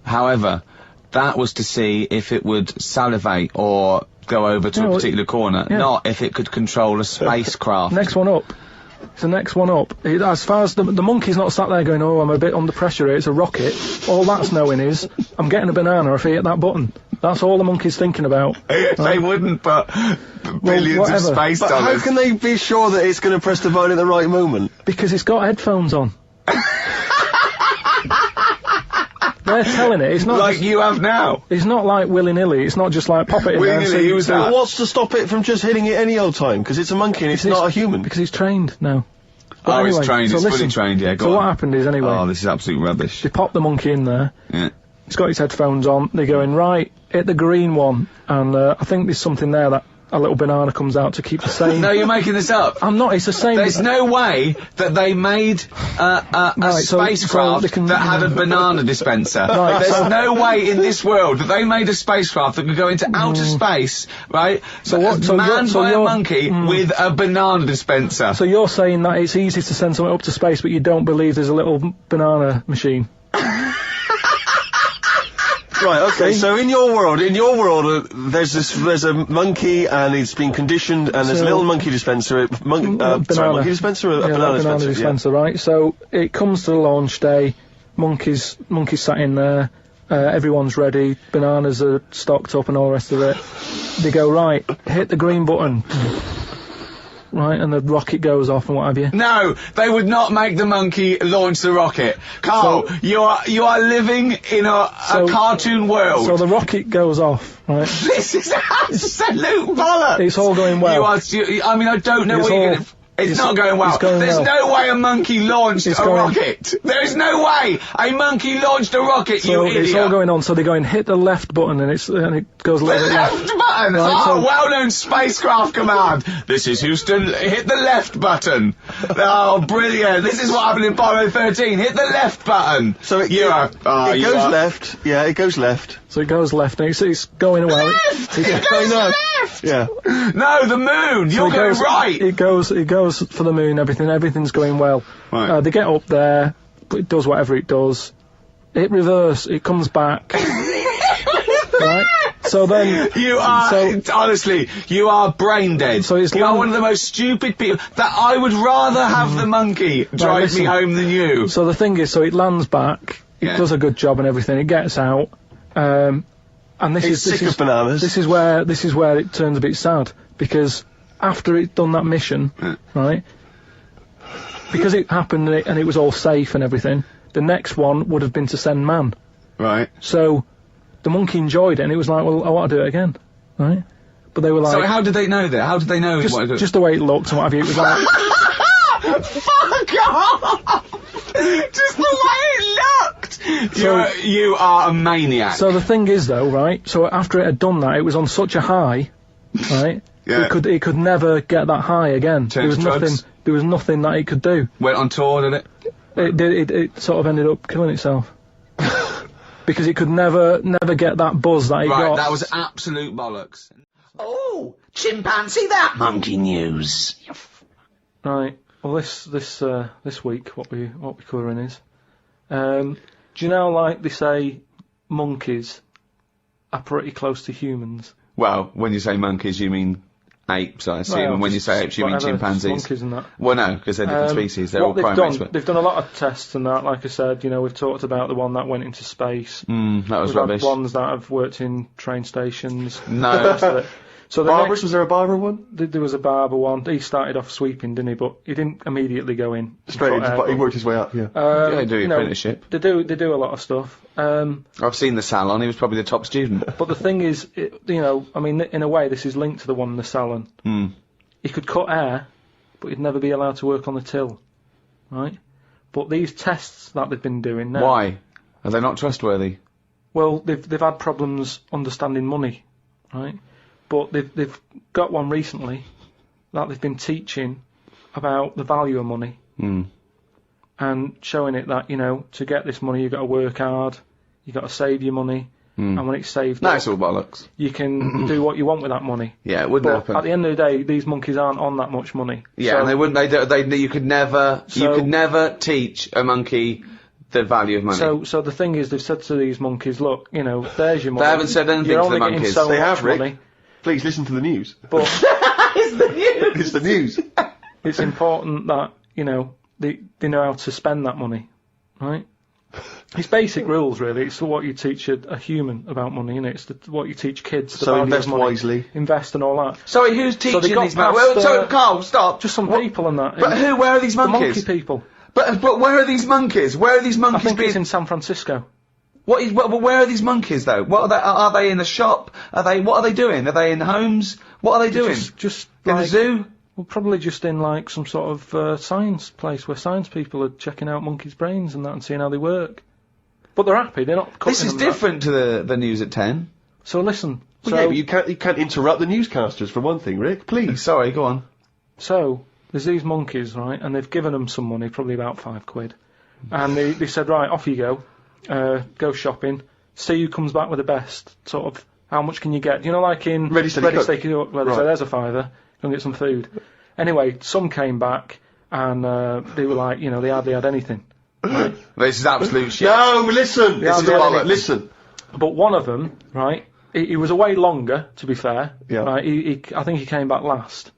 However, that was to see if it would salivate or go over to a particular corner, not if it could control a spacecraft. Next one up. It's the next one up. As far as the monkey's not sat there going, oh, I'm a bit under pressure here, it's a rocket. All that's knowing is, I'm getting a banana if I hit that button. That's all the monkey's thinking about. They wouldn't put billions of space dollars. But how can they be sure that it's going to press the button at the right moment? Because it's got headphones on. They're telling it. It's not like you have now. It's not like willy-nilly. It's not just like pop it in there. Willy-nilly, who's that? What's to stop it from just hitting it any old time? Because it's a monkey and it's not a human. Because he's trained now. But anyway, it's trained. It's fully trained. Yeah. So what happened is anyway. Oh, this is absolute rubbish. They pop the monkey in there. Yeah. He's got his headphones on. They're going right. Hit the green one, and I think there's something there that a little banana comes out to keep the same. No, you're making this up. I'm not. It's the same. There's no way that they made a spacecraft that had a banana dispenser. There's no way in this world that they made a spacecraft that could go into outer space, right? Manned by a monkey with a banana dispenser. So you're saying that it's easy to send something up to space, but you don't believe there's a little banana machine? Right, okay, so in your world, there's a monkey and it's been conditioned and there's a little monkey dispenser, monkey dispenser, a banana dispenser, right? So it comes to the launch day, monkeys sat in there, everyone's ready, bananas are stocked up and all the rest of it. They go, right, hit the green button. Right, and the rocket goes off and what have you. No, they would not make the monkey launch the rocket. Carl, you are living in a cartoon world. So the rocket goes off, right? This is absolute bollocks. It's all going well. I mean, I don't know what you're going to... It's not going well. There's no way a monkey launched a rocket. There is no way a monkey launched a rocket, you idiot. It's all going on, so they're going, hit the left button, and it goes a little bit left. Left button! Right, well-known spacecraft command. This is Houston, hit the left button. Oh, brilliant. This is what happened in Apollo 13. Hit the left button. So it goes left. Yeah, it goes left. So it goes left, and it's going well. It goes left! Yeah. No, the moon! You're going right! It goes for the moon, everything's going well. Right. They get up there, but it does whatever it does. It reverse, it comes back. Right? So then... honestly, you are brain dead. So you are one of the most stupid people, that I would rather have the monkey drive me home than you. So the thing is, so it lands back, it does a good job and everything, it gets out, and this is bananas. This is where it turns a bit sad, because after it's done that mission, right, because it happened and it was all safe and everything, the next one would have been to send man. Right. So the monkey enjoyed it and it was like, well, I want to do it again, right? But they were like... So how did they know that? How did they know what to do? Just the way it looked and what have you, it was like... Fuck off! Just the way it looked! You are a maniac. So the thing is though, right, so after it had done that, it was on such a high, right, it could never get that high again. There was nothing that it could do. Went on tour, did it? It sort of ended up killing itself. Because it could never get that buzz that it got. Right, that was absolute bollocks. Oh, chimpanzee that monkey news. Right. Well, this week, what we're covering is, do you know, like they say, monkeys are pretty close to humans? Well, when you say monkeys, you mean apes, I assume, and when you say apes, you mean chimpanzees. Monkeys and that. Well, no, because they're different species. They're all primates. They've done a lot of tests and that. Like I said, we've talked about the one that went into space. That was rubbish. We've had ones that have worked in train stations. No. So Barbers, was there a barber one? There was a barber one. He started off sweeping, didn't he? But he didn't immediately go in. Straight into, he worked his way up, yeah. They do apprenticeship. They do a lot of stuff. I've seen the salon. He was probably the top student. But the thing is, I mean, in a way, this is linked to the one in the salon. He could cut hair, but he'd never be allowed to work on the till, right? But these tests that they've been doing now... Why? Are they not trustworthy? Well, they've had problems understanding money, right? But they've got one recently that they've been teaching about the value of money. And showing it that, you know, to get this money you've got to work hard, you've got to save your money, and when it's saved That's all bollocks. you can do what you want with that money. Yeah, it wouldn't But happen. at the end of the day, these monkeys aren't on that much money. Yeah, So- and they wouldn't. You could never teach a monkey the value of money. So the thing is, they've said to these monkeys, look, you know, there's your money. They haven't said anything You're to the only getting monkeys. so They much have, Rick. money, Please listen to the news. but It's the news. it's important that, you know, they know how to spend that money, right? It's basic rules, really. It's what you teach a human about money, innit? It's what you teach kids. The So value of invest money. wisely. Invest and all that. Sorry, who's they teaching got these past, monkeys? Well, Carl, stop. Just some people and that. But who? Where are these The monkeys? monkey people. But where are these monkeys? Where are these I monkeys think being? it's in San Francisco. Where are these monkeys though? What are they in a shop? What are they doing? Are they in homes? What are they doing? Just in like, the zoo? Well, probably just in like some sort of science place where science people are checking out monkeys' brains and that and seeing how they work. But they're happy. They're not. This is them different to the news at 10. So listen. Well, yeah, but you can't interrupt the newscasters for one thing, Rick. Please. Sorry, go on. So there's these monkeys, right, and they've given them some money, probably about £5, and they said, right, off you go, go shopping, see who comes back with the best. Sort of, how much can you get? You know, like in Ready, Steady, Cook. where they say, there's a £5, go and get some food. Anyway, some came back and they were like, you know, they hardly had anything. Right? This is absolute shit. No, listen. Yeah, This is bollocks. Listen. But one of them, right, he was away longer, to be fair. Yeah. Right, I think he came back last.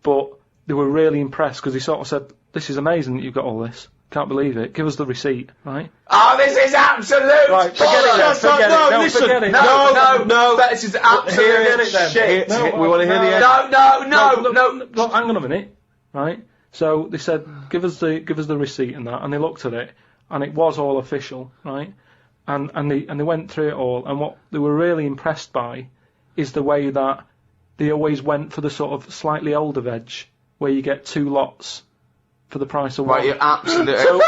But they were really impressed because he sort of said, this is amazing that you've got all this. Can't believe it. Give us the receipt, right? Oh, this is absolute Right, forget it. Forget it. No, listen. forget it. No, this is absolute shit. We want to hear the end. No. Look, hang on a minute, right? So they said, give us the receipt and that, and they looked at it, and it was all official, right? And they went through it all, and what they were really impressed by is the way that they always went for the sort of slightly older veg, where you get 2 lots for the price of one. Right, you're absolute. So,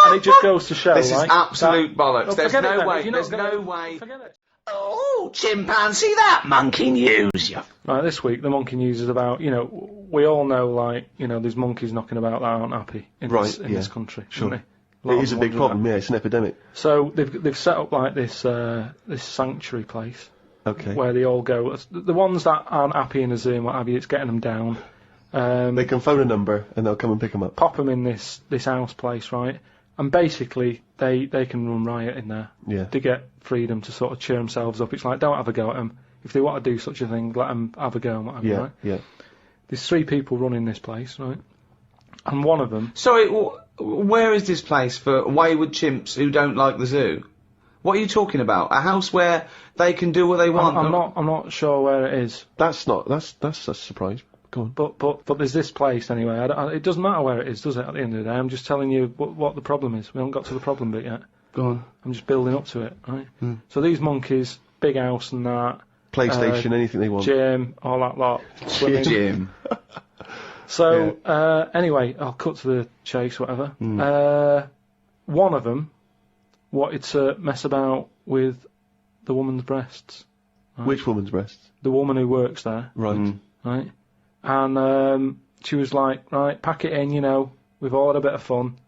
and it just goes to show, This right? is absolute bollocks. Well, There's forget it no then. way. If you're There's not no gonna- way. Forget it. Oh, chimpanzee, that monkey news. Right, this week the monkey news is about, you know, we all know, like, you know, there's monkeys knocking about that aren't happy in this country. Sure. Aren't they? It is a big problem, yeah, it's an epidemic. So they've set up like this this sanctuary place. Okay. Where they all go. The ones that aren't happy in a zoo and what have you, it's getting them down. They can phone a number and they'll come and pick them up. Pop them in this house place, right? And basically they can run riot in there. Yeah. To get freedom to sort of cheer themselves up. It's like, don't have a go at them. If they want to do such a thing, let them have a go and what have you, right? Yeah. There's 3 people running this place, right? And one of them... Sorry, where is this place for wayward chimps who don't like the zoo? What are you talking about? A house where they can do what they want? I'm not sure where it is. That's a surprise. Go on. But there's this place anyway. It doesn't matter where it is, does it, at the end of the day? I'm just telling you what the problem is. We haven't got to the problem bit yet. Go on. I'm just building up to it, right? So these monkeys, big house and that. PlayStation, anything they want. Gym, all that lot. Swimming. Gym. So, anyway, I'll cut to the chase, whatever. One of them wanted to mess about with the woman's breasts. Right? Which woman's breasts? The woman who works there. Right. Right? And she was like, right, pack it in, you know, we've all had a bit of fun.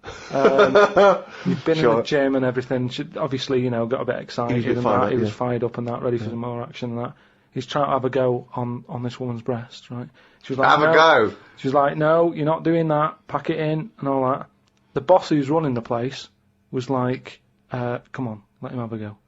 You've been in the gym and everything. She obviously, you know, got a bit excited and that. He was fired up and that, ready for some more action and that. He's trying to have a go on this woman's breast, right? She was like, have a go. She was like, no, you're not doing that. Pack it in and all that. The boss who's running the place was like, come on, let him have a go.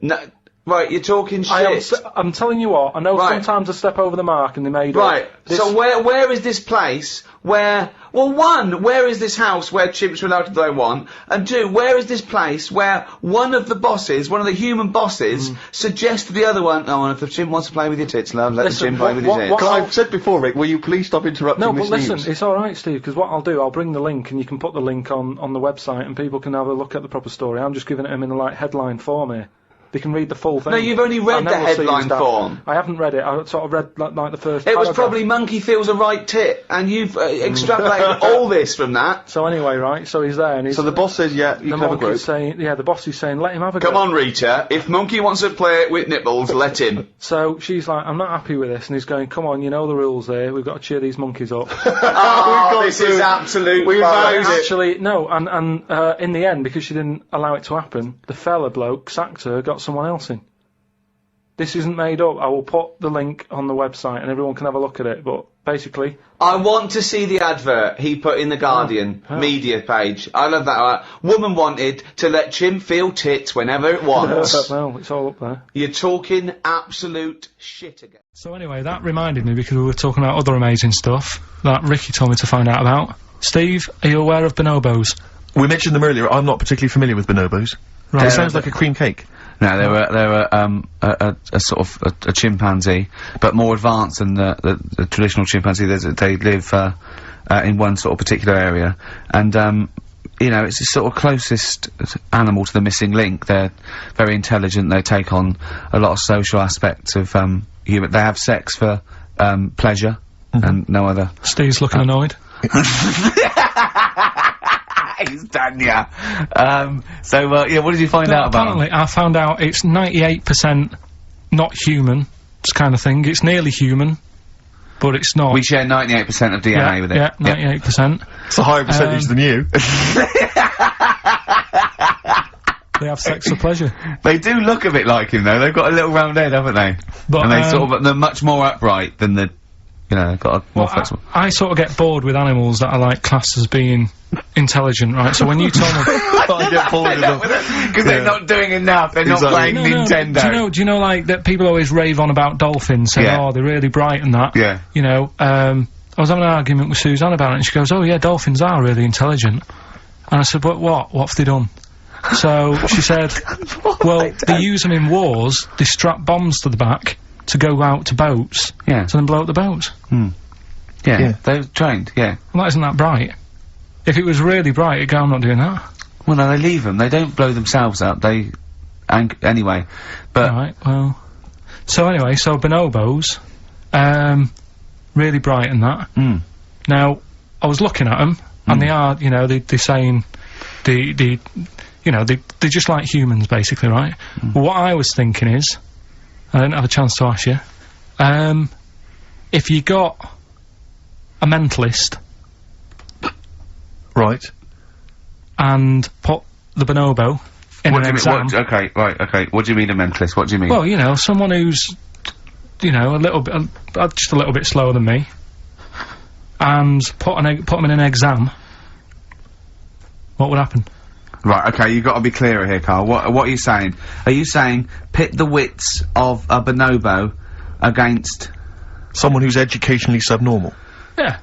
No, right, you're talking shit. I'm telling you what, I know sometimes I step over the mark and they made Right, so where is this place where... Well, 1, where is this house where chimps are allowed to do what they want? And 2, where is this place where one of the bosses, one of the human bosses, suggests to the other one, oh, and if the chimp wants to play with your tits, love, let the chimp play with his tits. I've said before, Rick, will you please stop interrupting No, this but listen, news? it's alright, Steve, because what I'll do, I'll bring the link and you can put the link on the website and people can have a look at the proper story. I'm just giving it them in the, like, headline form here. They can read the full thing. No, you've only read the headline form. I haven't read it. I sort of read like the first. It was paragraph. probably monkey feels a right tit, and you've extrapolated all this from that. So anyway, right? So he's there, and he's. So the boss says, "Yeah, you can have a group." Saying, the boss is saying, "Let him have a go." Come on, Rita. If monkey wants to play with nipples, let him. So she's like, "I'm not happy with this," and he's going, "Come on, you know the rules here. We've got to cheer these monkeys up." Oh, this is absolute. We actually no, and in the end, because she didn't allow it to happen, the fella bloke sacked her, got someone else in. This isn't made up. I will put the link on the website and everyone can have a look at it, but basically... I want to see the advert he put in the Guardian media page. I love that. Woman wanted to let chimp feel tits whenever it wants. Well, it's all up there. You're talking absolute shit again. So anyway, that reminded me, because we were talking about other amazing stuff that Ricky told me to find out about. Steve, are you aware of bonobos? We mentioned them earlier. I'm not particularly familiar with bonobos. Right. It sounds like a cream cake. No, they were a sort of a chimpanzee, but more advanced than the traditional chimpanzee. They live in one sort of particular area, and you know, it's the sort of closest animal to the missing link. They're very intelligent. They take on a lot of social aspects of human. They have sex for pleasure and no other. Steve's looking annoyed. He's done ya. Yeah, what did you find out about apparently, I found out it's 98% not human, this kind of thing. It's nearly human, but it's not. We share 98% of DNA with it. Yeah, 98%. It's a higher percentage than you. They have sex for pleasure. They do look a bit like him, though. They've got a little round head, haven't they? But, and they sort of, they're much more upright than the, you know, they've got a more flexible. I sort of get bored with animals that are, like, classed as being intelligent, right? So when you told me... I get bored with them. Because they're not doing enough, they're not playing Nintendo. Do you know, like, that people always rave on about dolphins, saying, oh, they're really bright and that? Yeah. You know, I was having an argument with Suzanne about it, and she goes, oh, yeah, dolphins are really intelligent. And I said, but what? What have they done? So she said, well, they use them in wars, they strap bombs to the back to go out to boats, to then blow up the boats. Yeah, they're trained, Well, that isn't that bright. If it was really bright, it'd go, I'm not doing that. Well, no, they leave them. They don't blow themselves up. They... anyway, but... Right, well... So anyway, so bonobos, really bright and that. Now, I was looking at them, and they are, you know, they're saying... you know, they're just like humans, basically, right? Well, what I was thinking is... I didn't have a chance to ask you. If you got a mentalist... Right. And put the bonobo in an exam... okay, right, okay. What do you mean a mentalist? What do you mean? Well, you know, someone who's, you know, a little bit... just a little bit slower than me. And put them in an exam. What would happen? Right, okay, you've got to be clearer here, Carl. What are you saying? Are you saying pit the wits of a bonobo against... someone who's educationally subnormal? Yeah.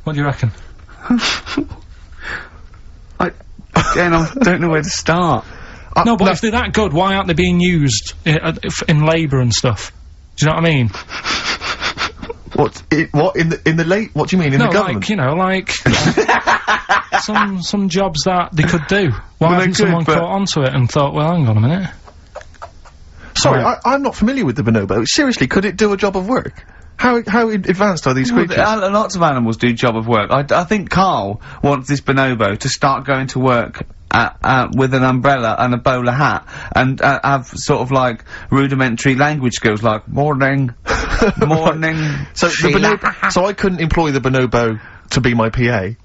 What do you reckon? Again, I don't know where to start. No, but if they're that good, why aren't they being used in labour and stuff? Do you know what I mean? What in what do you mean in the government? Like, you know, like some jobs that they could do. Why hasn't someone caught onto it and thought, well, hang on a minute. Sorry, I'm not familiar with the bonobo. Seriously, could it do a job of work? How advanced are these creatures? Lots of animals do job of work. I think Carl wants this bonobo to start going to work with an umbrella and a bowler hat and have sort of like rudimentary language skills like morning, morning. So so I couldn't employ the bonobo to be my PA.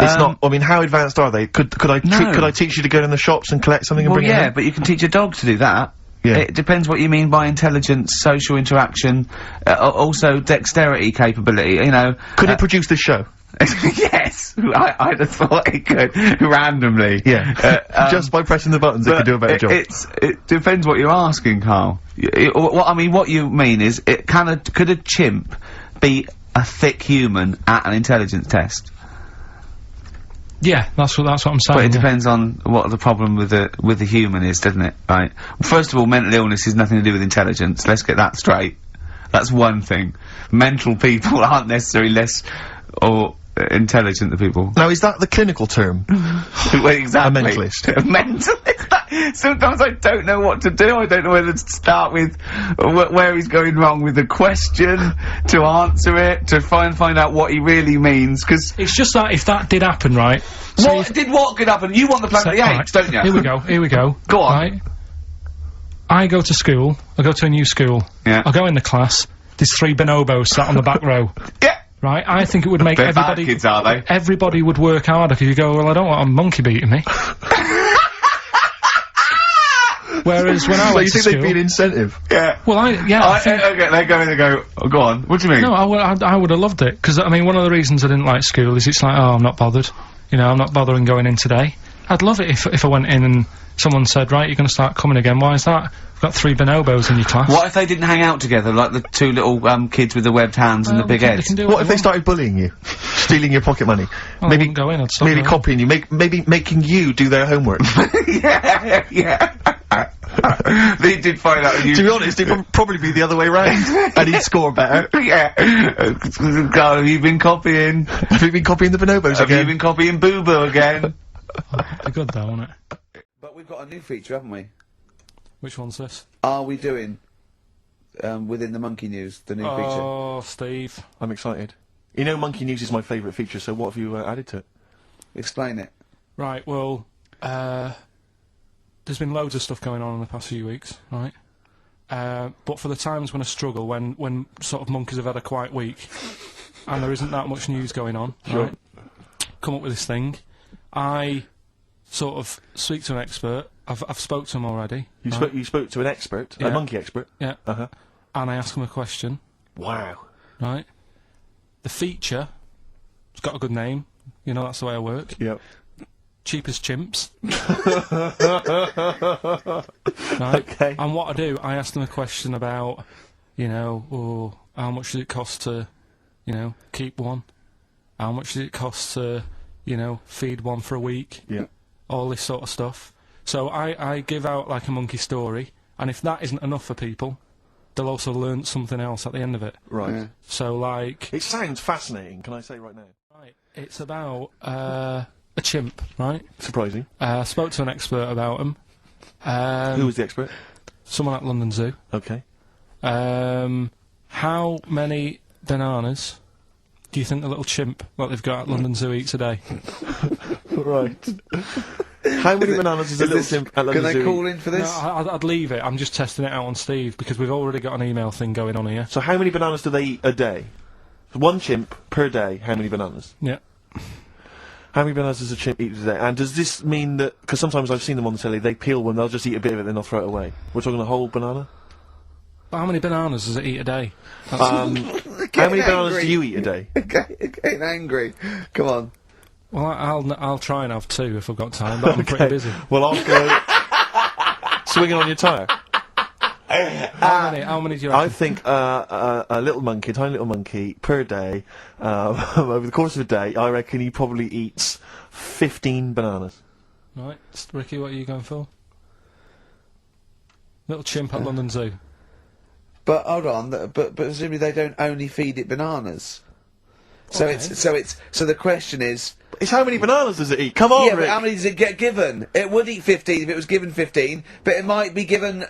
It's not. I mean, how advanced are they? Could I teach you to go in the shops and collect something and bring it home? But you can teach a dog to do that. Yeah. It depends what you mean by intelligence, social interaction, also dexterity capability, you know. Could it produce this show? Yes! I'd have thought it could, randomly. Yeah. Just by pressing the buttons it could do a better job. It depends what you're asking, Carl. What you mean is, could a chimp be a thick human at an intelligence test? Yeah, that's what I'm saying. But it depends on what the problem with the human is, doesn't it? Right. Well, first of all, mental illness has nothing to do with intelligence. Let's get that straight. That's one thing. Mental people aren't necessarily less or intelligent than people. Now, is that the clinical term? Well, exactly. A mentalist. A mentalist. Sometimes I don't know what to do. I don't know whether to start with where he's going wrong with the question, to answer it, to find out what he really means, because... It's just that if that did happen, right? What could happen? You want the Planet of the Apes, don't you? Here we go. Go on. Right? I go to school, I go to a new school. Yeah. I go in the class, there's 3 bonobos sat on the back row. Yeah. Right? I think it would make They're everybody... bad kids, are they? Everybody would work harder, because you go, well, I don't want a monkey beating me. Whereas when I went to school... So you think they'd be an incentive? Yeah. Well, I think... Okay, they go, oh, go on, what do you mean? No, I would have loved it, because, I mean, one of the reasons I didn't like school is it's like, oh, I'm not bothered. You know, I'm not bothering going in today. I'd love it if I went in and someone said, right, you're going to start coming again. Why is that? We've got 3 bonobos in your class. What if they didn't hang out together, like the 2 little, kids with the webbed hands and the big heads? What if they started bullying you? Stealing your pocket money? Well, maybe I wouldn't go in, I'd stop maybe going. copying you, maybe making you do their homework. Yeah. They did find out you... To be honest, it would probably be the other way round. And he'd score better. Yeah. God, have you been copying? Have you been copying the bonobos Have again? you been copying Boo Boo again? That'd be good though, wouldn't it? But we've got a new feature, haven't we? Which one's this? Are we doing, within the monkey news, the new feature? Oh, Steve. I'm excited. You know Monkey News is my favourite feature, so what have you added to it? Explain it. Right, well, there's been loads of stuff going on in the past few weeks, right? But for the times when I struggle, when sort of monkeys have had a quiet week, and there isn't that much news going on, right? Come up with this thing. I sort of speak to an expert. I've spoke to him already. You spoke to an expert? Yeah. A monkey expert? Yeah. Uh-huh. And I ask him a question. Wow. Right? The feature, it's got a good name. You know, that's the way I work. Yep. Cheapest chimps. Right? Okay. And what I do, I ask them a question about, you know, how much does it cost to, you know, keep one? How much does it cost to, you know, feed one for a week? Yeah. All this sort of stuff. So I give out like a monkey story, and if that isn't enough for people, they'll also learn something else at the end of it. Right. Yeah. So like... It sounds fascinating, can I say right now? Right. It's about, a chimp, right? Surprising. I spoke to an expert about him. Who was the expert? Someone at London Zoo. Okay. How many bananas do you think the little chimp that they've got at London Zoo eats a day? Right. How many bananas is a little chimp at London Zoo? Can I call in for this? No, I'd leave it. I'm just testing it out on Steve, because we've already got an email thing going on here. So how many bananas do they eat a day? One chimp per day, how many bananas? Yeah. How many bananas does a chimp eat a day? And does this mean that... Because sometimes I've seen them on the telly, they peel one, they'll just eat a bit of it, then they'll throw it away. We're talking a whole banana? How many bananas does it eat a day? How many bananas do you eat a day? Getting angry. Come on. Well, I'll try and have 2 if I've got time, but I'm pretty busy. Well, I'll go... swinging on your tyre. How many do you reckon? I think a little monkey, a tiny little monkey, per day, over the course of a day, I reckon he probably eats 15 bananas. Right, Ricky, what are you going for? Little chimp at London Zoo. But hold on, but presumably they don't only feed it bananas. So Okay. so the question is... It's how many bananas does it eat? Come on, Yeah, Rick. but how many does it get given? It would eat 15 if it was given 15, but it might be given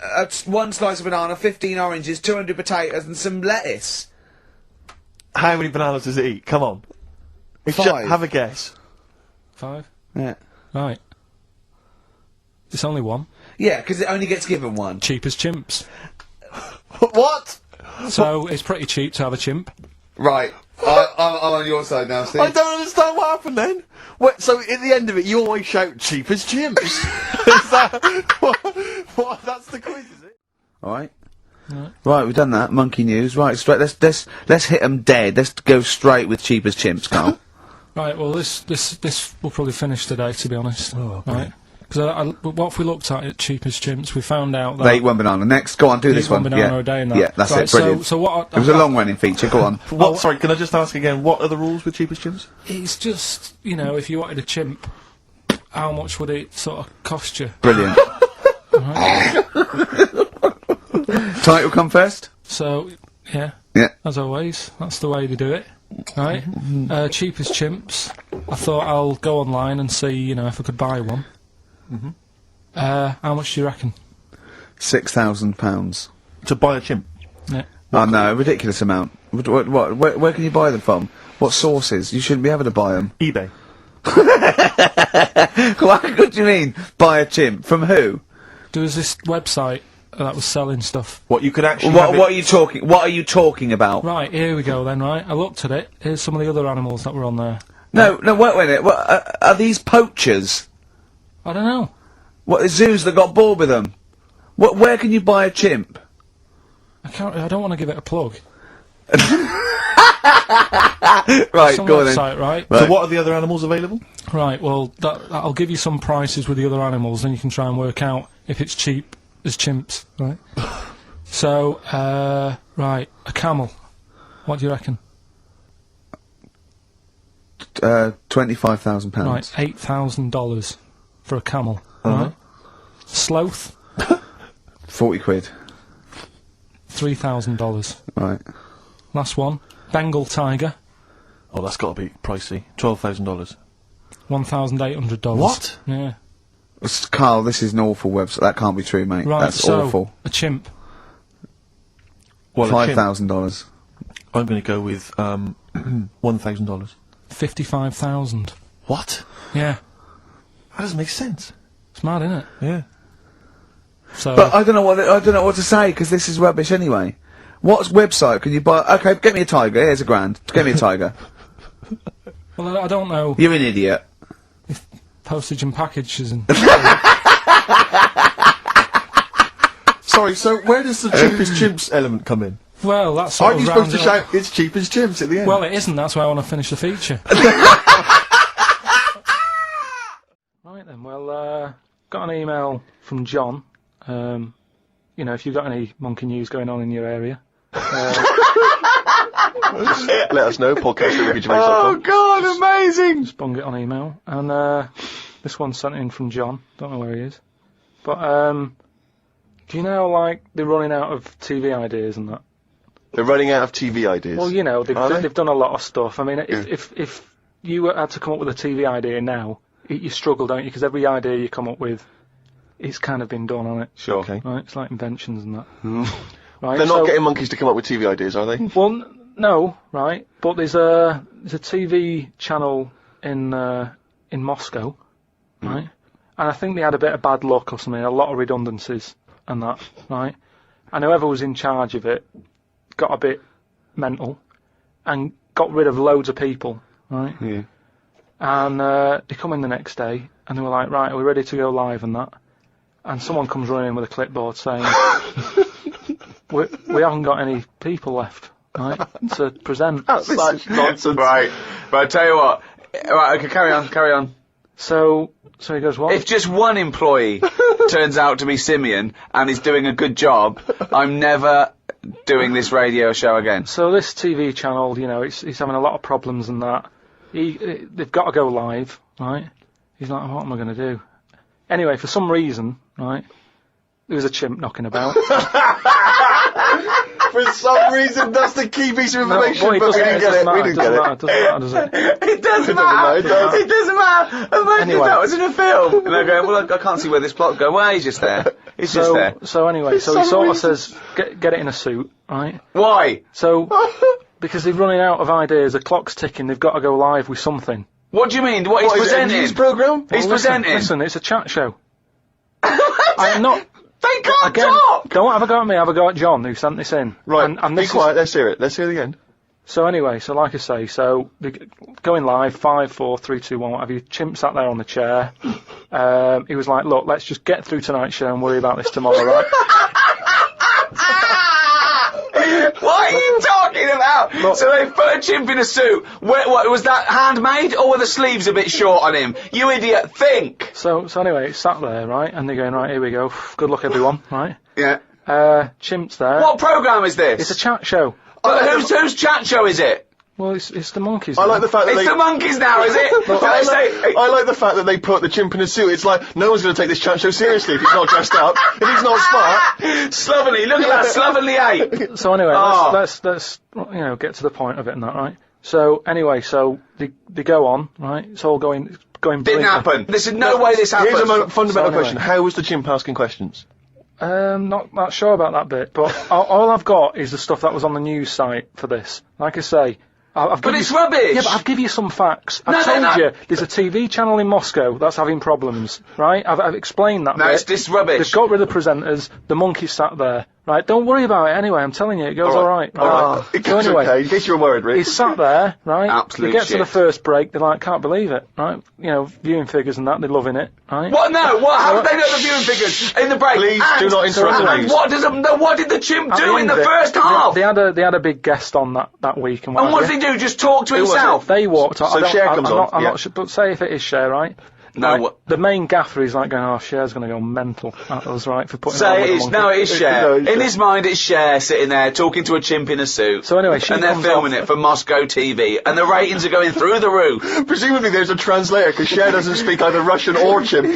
one slice of banana, 15 oranges, 200 potatoes and some lettuce. How many bananas does it eat? Come on. Have a guess. 5? Yeah. Right. It's only 1. Yeah, because it only gets given one. Cheap as chimps. What? So, it's pretty cheap to have a chimp. Right. I'm on your side now, Steve. I don't understand what happened then. What, so at the end of it, you always shout cheap as chimps. Is that what? That's the quiz, is it? All right. Right, we've done that. Monkey news. Right, straight. Let's hit them dead. Let's go straight with cheap as chimps, Carl. Right. Well, this will probably finish today, to be honest. Oh, okay. Right. Because what if we looked at it, cheap as chimps, we found out that... They eat one banana. Next, go on, do this one. One banana a day and that. Yeah, that's right, it, brilliant. So what... It was a long-running feature, go on. Sorry, can I just ask again, what are the rules with cheapest chimps? It's just, you know, if you wanted a chimp, how much would it sort of cost you? Brilliant. Title come first? So, yeah. Yeah. As always, that's the way they do it. Right? Cheapest chimps. I thought I'll go online and see, you know, if I could buy one. How much do you reckon? £6,000. To buy a chimp? Yeah. Oh no, a ridiculous amount. Where can you buy them from? What sources? You shouldn't be able to buy them. eBay. What do you mean, buy a chimp? From who? There was this website that was selling stuff. What, you could actually What are you talking about? Right, here we go then, right? I looked at it. Here's some of the other animals that were on there. No, wait a minute. Are these poachers? I don't know. What, zoos that got bored with them? Where can you buy a chimp? I don't want to give it a plug. Right, Some go on website, then. right? So what are the other animals available? Right, well, that'll give you some prices with the other animals, then you can try and work out if it's cheap as chimps, right? So, right, a camel. What do you reckon? £25,000. Right, $8,000 for a camel, right? Sloth? 40 quid. $3,000. Right. Last one. Bengal tiger. Oh, that's got to be pricey. $12,000. $1,800. What? Yeah. Carl, this is an awful website. That can't be true, mate. Right, That's so, awful. a chimp. Well, $5,000. I'm going to go with, $1,000. $55,000. What? Yeah. That doesn't make sense. It's mad, isn't it? Yeah. So. But I don't know what to say, because this is rubbish anyway. What website can you buy? Okay, get me a tiger. Here's £1,000. Get me a tiger. Well, I don't know. You're an idiot. Postage and packages and. Sorry, so where does the cheapest chimps element come in? Well, that's sort Aren't of you supposed to rounds it up. shout, it's cheap as chimps at the end? Well, it isn't. That's why I want to finish the feature. Right then. Well, got an email from John. You know, if you've got any monkey news going on in your area. Let us know, podcast@rivets.com. Oh God, amazing! Just bung it on email. And, this one's sent in from John. Don't know where he is. But, do you know, like, they're running out of TV ideas and that? They're running out of TV ideas. Well, you know, they've done a lot of stuff. I mean, Yeah. if you had to come up with a TV idea now, you struggle, don't you? Because every idea you come up with, it's kind of been done on it. Sure. Okay. Right? It's like inventions and that. Right? They're not getting monkeys to come up with TV ideas, are they? Well, no, right? But there's a TV channel in Moscow, right? And I think they had a bit of bad luck or something, a lot of redundancies and that, right? And whoever was in charge of it got a bit mental and got rid of loads of people, right? Yeah. And they come in the next day and they were like, right, are we ready to go live and that? And someone comes running in with a clipboard saying, we haven't got any people left, right, to present. That's such nonsense. Right, but I tell you what. Right, okay, carry on. So he goes, what? If just one employee turns out to be Simeon and is doing a good job, I'm never doing this radio show again. So this TV channel, you know, he's having a lot of problems and that. They've got to go live, right? He's like, what am I going to do? Anyway, for some reason, right, there was a chimp knocking about. For some reason, that's the key piece of information, No, but we didn't get it. We didn't get it. It doesn't matter, does it? It doesn't matter. It doesn't matter. Imagine if that was in a film. And they're going, well, I can't see where this plot's going. Well, he's just there. He's just there. So anyway, so he sort of says, get it in a suit, right? Why? So, because they're running out of ideas, the clock's ticking, they've got to go live with something. What do you mean? What he's Is it a presenting? news programme? He's presenting. Listen, it's a chat show. I'm not. They can't Again, talk! don't have a go at me, have a go at John, who sent this in. Right, and be this quiet, let's hear it. Let's hear it again. So anyway, so like I say, so going live, 5, 4, 3, 2, 1, what have you? Chimp sat there on the chair. He was like, look, let's just get through tonight's show and worry about this tomorrow, right? What are you talking about? Look. So they put a chimp in a suit. What was that handmade, or were the sleeves a bit short on him? You idiot, think! So anyway, it's sat there, right? And they're going, right, here we go. Good luck, everyone, right? Yeah. Chimp's there. What programme is this? It's a chat show. But whose chat show is it? Well, it's the monkeys. I like the fact that It's they... the monkeys now, is it? Look, Can I say... I like the fact that they put the chimp in a suit. It's like, no one's going to take this chat show seriously if he's not dressed up, if he's not smart. Slovenly, look at that slovenly ape. So anyway, Oh. let's you know, get to the point of it and that, right? So anyway, so they go on, right? It's all going going Didn't blinking. happen. There's no way this happened. Here's a fundamental question. How was the chimp asking questions? Not sure about that bit, but all I've got is the stuff that was on the news site for this. Like I say, but it's rubbish! Yeah, but I'll give you some facts. I've told you, there's a TV channel in Moscow that's having problems, right? I've explained that bit. No, it's this rubbish. They've got rid of the presenters, the monkey sat there, right? Don't worry about it anyway, I'm telling you, it goes alright. It goes okay, in case you were worried, Rick. He's sat there, right? Absolute They get shit. to the first break, they're like, can't believe it, right? You know, viewing figures and that, they're loving it, right? What? No, what? How did they know the viewing figures in the break? Please do not interrupt And me. what did the chimp do in the first half? They had a big guest on that week and what did he do? Just talk to himself? They walked on. So Cher comes on. I'm not sure, but say if it is Cher, right? No, like, what? The main gaffer is like going, oh, Cher's going to go mental. That was right for putting. Say it it is. No, it is Cher. In his mind, it's Cher sitting there talking to a chimp in a suit. So anyway, and they're filming it for Moscow TV, and the ratings are going through the roof. Presumably, there's a translator because Cher doesn't speak either Russian or chimp.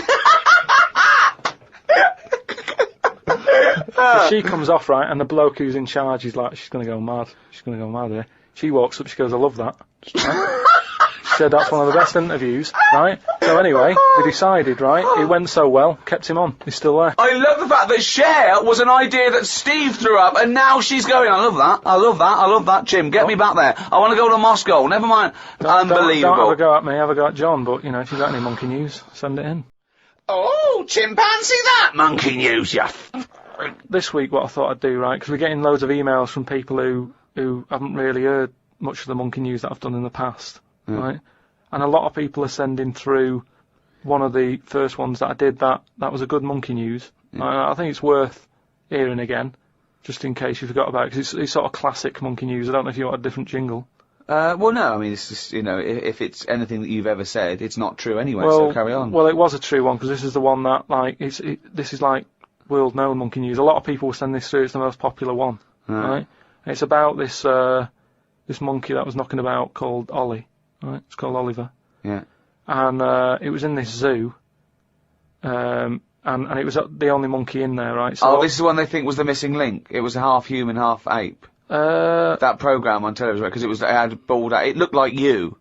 So she comes off, right, and the bloke who's in charge is like, she's going to go mad. She's going to go mad here. She walks up, she goes, I love that. Right? She said that's one of the best interviews, right? So anyway, they decided, right, it went so well, kept him on. He's still there. I love the fact that Cher was an idea that Steve threw up, and now she's going, I love that, I love that, I love that, Jim, get me back there. I want to go to Moscow, never mind. Unbelievable. Don't have a go at me, have a go at John, but, you know, if you've got any monkey news, send it in. Oh, chimpanzee that monkey news, yeah. This week what I thought I'd do, right, because we're getting loads of emails from people who haven't really heard much of the monkey news that I've done in the past, right? And a lot of people are sending through one of the first ones that I did that was a good monkey news. I think it's worth hearing again, just in case you forgot about it, because it's sort of classic monkey news. I don't know if you want a different jingle. Well, no, I mean, it's just, you know, if it's anything that you've ever said, it's not true anyway, so carry on. Well, it was a true one, because this is the one that, like, this is like world-known monkey news. A lot of people will send this through, it's the most popular one, right? And it's about this monkey that was knocking about called Ollie, right? It's called Oliver. Yeah. And it was in this zoo, and it was the only monkey in there, right? So this is the one they think was the missing link. It was half human, half ape. That programme on television, because it had a bald ape. It looked like you,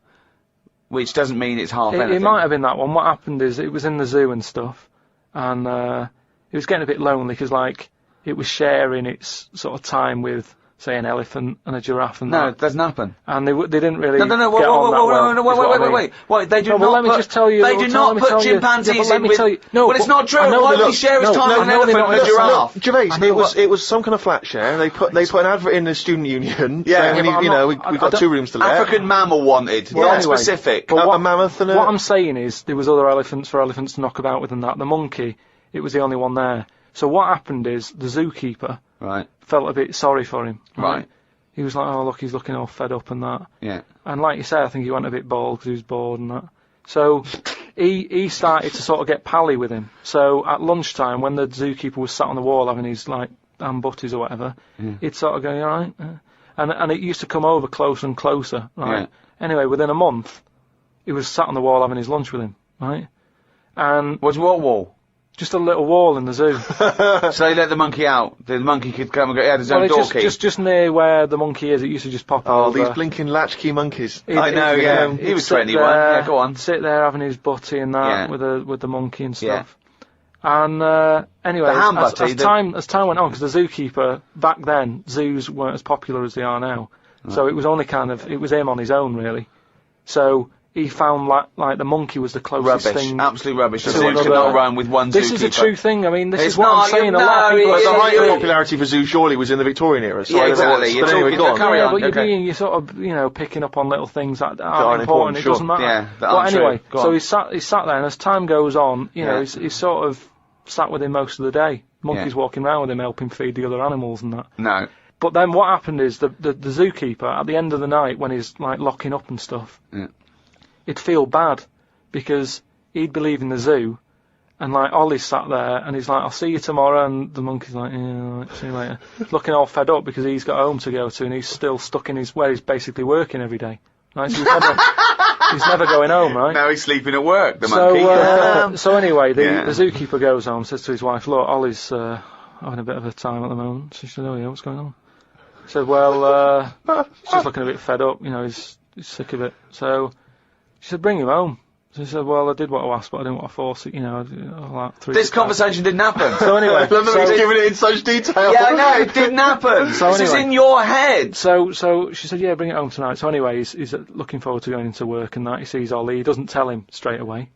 which doesn't mean it's half anything. It might have been that one. What happened is it was in the zoo and stuff, and it was getting a bit lonely, because, like, it was sharing its sort of time with, say, an elephant and a giraffe and that. No, it doesn't happen. And they didn't really wait, they do not let me just tell you. They do not put chimpanzees in with... No, but it's not true. Why would he share his time with an elephant and a giraffe? Gervais, it was some kind of flat share. They put an advert in the student union. Yeah, we've got 2 rooms to let. African mammal wanted, not specific. But a mammoth and what I'm saying is, there was other elephants for elephants to knock about with and that. The monkey, it was the only one there. So what happened is, the zookeeper felt a bit sorry for him. Right. He was like, oh, look, he's looking all fed up and that. Yeah. And like you say, I think he went a bit bald because he was bored and that. So he started to sort of get pally with him. So at lunchtime, when the zookeeper was sat on the wall having his, like, ham butties or whatever, he'd sort of go, you alright? And it used to come over closer and closer, right? Yeah. Anyway, within a month, he was sat on the wall having his lunch with him, right? And... What wall? Just a little wall in the zoo. So they let the monkey out. The monkey could come and go. He had his own door key. Just near where the monkey is, it used to just pop over. Oh, these blinking latchkey monkeys. I know, yeah. He was 21. Yeah, go on. Sit there having his butty and that with the monkey and stuff. Yeah. And anyway, as time went on, because the zookeeper back then, zoos weren't as popular as they are now. Right. So it was only it was him on his own really. So he found like the monkey was the closest thing. Absolute rubbish. The zoos cannot run with one zookeeper. This is a true thing. I mean, this is what I'm saying. A lot of people the height of popularity for zoos surely was in the Victorian era. So exactly. But anyway, go on. Carry on. But you're sort of, picking up on little things that aren't important. It doesn't matter. Yeah, but anyway, so he sat there, and as time goes on, he's sort of sat with him most of the day. Monkeys walking around with him, helping feed the other animals and that. No. But then what happened is the zookeeper at the end of the night, when he's like locking up and stuff. Yeah. He'd feel bad because he'd be leaving the zoo and like Ollie's sat there and he's like, I'll see you tomorrow, and the monkey's like, yeah, see you later. Looking all fed up because he's got home to go to and he's still stuck in where he's basically working every day. Right? So he's never going home, right? Now he's sleeping at work, the monkey. So anyway, the zookeeper goes home, says to his wife, look, Ollie's having a bit of a time at the moment. She said, oh yeah, what's going on? He said, well, he's just looking a bit fed up, he's sick of it. So she said, bring him home. So he said, well, I did what I asked, but I didn't want to force it, you know. This conversation didn't happen. So anyway, he's giving it in such detail. Yeah, I know, it didn't happen. So this is in your head. So she said, yeah, bring it home tonight. So anyway, he's looking forward to going into work and that. He sees Ollie. He doesn't tell him straight away.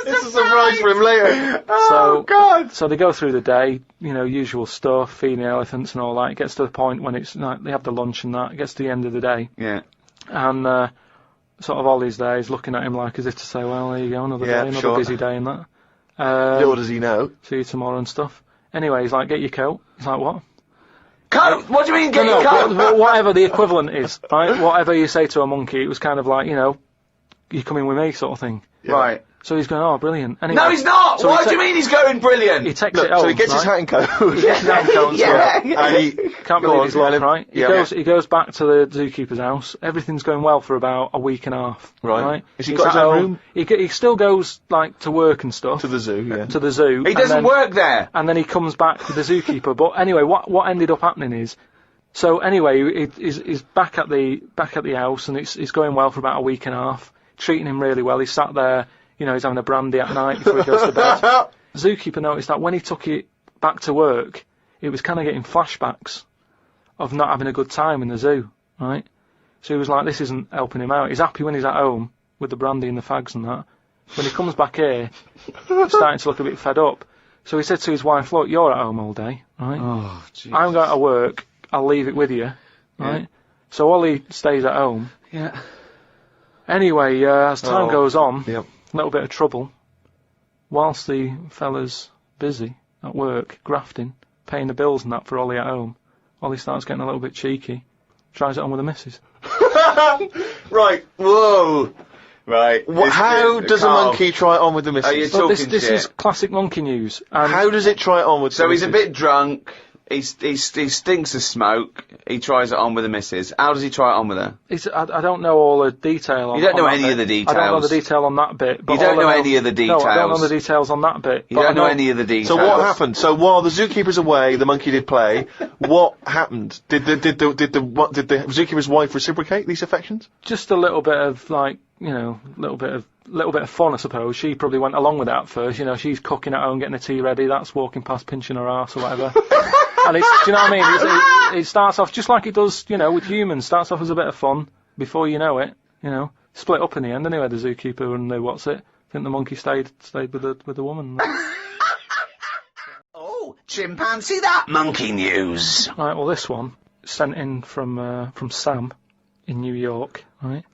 It's a surprise for him later. Oh, God. So they go through the day, you know, usual stuff, feeding the elephants and all that. It gets to the point when it's like, they have the lunch and that. It gets to the end of the day. Yeah. And, sort of Ollie's there, he's looking at him like as if to say, well, there you go, another day, another busy day and that. Little does he know. See you tomorrow and stuff. Anyway, he's like, get your coat. He's like, what? Coat? What do you mean, get your coat? Whatever the equivalent is, right? Whatever you say to a monkey, it was kind of like, you know, you're coming with me sort of thing. Yeah. Right. So he's going, oh, brilliant. Anyway, no, he's not! So what do you mean he's going brilliant? He takes it home, so he gets his hat and coat. He gets his hat and coat and stuff. And he can't believe his luck, right? He goes back to the zookeeper's house. Everything's going well for about a week and a half. Right. Has he got his own room? He still goes, like, to work and stuff. To the zoo, yeah. To the zoo. He doesn't work there! And then he comes back with the zookeeper. But anyway, what ended up happening is, so anyway, he's back at the house, and it's going well for about a week and a half. Treating him really well. He's sat there, you know, he's having a brandy at night before he goes to bed. The zookeeper noticed that when he took it back to work, it was kind of getting flashbacks of not having a good time in the zoo, right? So he was like, this isn't helping him out. He's happy when he's at home with the brandy and the fags and that. When he comes back here, he's starting to look a bit fed up. So he said to his wife, look, you're at home all day, right? Oh, Jesus. I'm going to work, I'll leave it with you, right? Yeah. So Ollie stays at home. Yeah. Anyway, as time goes on, yep. a little bit of trouble. Whilst the fella's busy at work, grafting, paying the bills and that for Ollie at home, Ollie starts getting a little bit cheeky, tries it on with the missus. Right, whoa. Right. How does a monkey try it on with the missus? Are you talking shit? This is classic monkey news. How does it try it on with the missus? So he's a bit drunk. He stinks of smoke. He tries it on with the missus. How does he try it on with her? I don't know all the detail on that. You don't know any of the details. I don't know the detail on that bit. But you don't know any of the details. No, I don't know the detaals on that bit. You don't know any of the details. So what happened? So while the zookeeper's away, the monkey did play. What happened? Did the zookeeper's wife reciprocate these affections? Just a little bit of, like, you know, little bit of fun, I suppose. She probably went along with that at first. You know, she's cooking at home, getting the tea ready. That's walking past, pinching her arse or whatever. And it's, do you know what I mean? It starts off just like it does, you know, with humans. Starts off as a bit of fun before you know it. You know, split up in the end anyway. The zookeeper and the I think the monkey stayed with the woman. Oh, chimpanzee that monkey news. Right. Well, this one sent in from Sam in New York. Right.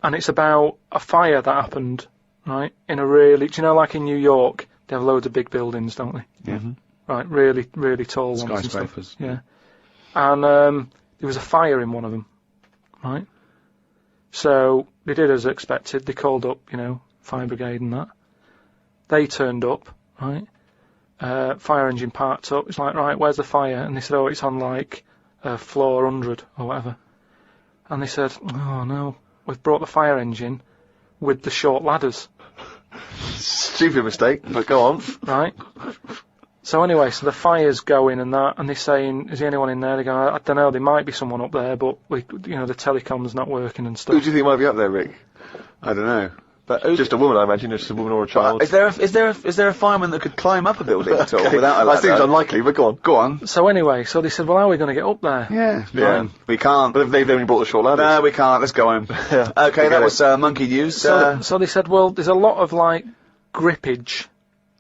And it's about a fire that happened, right, in a really, do you know, like in New York, they have loads of big buildings, don't they? Yeah. Right, really, really tall ones. Skyscrapers. Yeah. And there was a fire in one of them, right? So they did as expected. They called up, you know, fire brigade and that. They turned up, right? Fire engine parked up. It's like, right, where's the fire? And they said, oh, it's on like floor 100 or whatever. And they said, oh no. We've brought the fire engine with the short ladders. Stupid mistake, but go on. Right. So anyway, so the fire's going and that, and they're saying, is there anyone in there? They go, I don't know, there might be someone up there, but the telecom's not working and stuff. Who do you think might be up there, Rick? I don't know. But just a woman, I imagine. Just a woman or a child. Is there a fireman that could climb up a building at all without a ladder? That seems unlikely, but go on. Go on. So anyway, so they said, well, how are we going to get up there? Yeah. We can't. But they've only brought the short ladders. No, we can't. Let's go home. Yeah. Okay, that was monkey news. So they said, well, there's a lot of like grippage.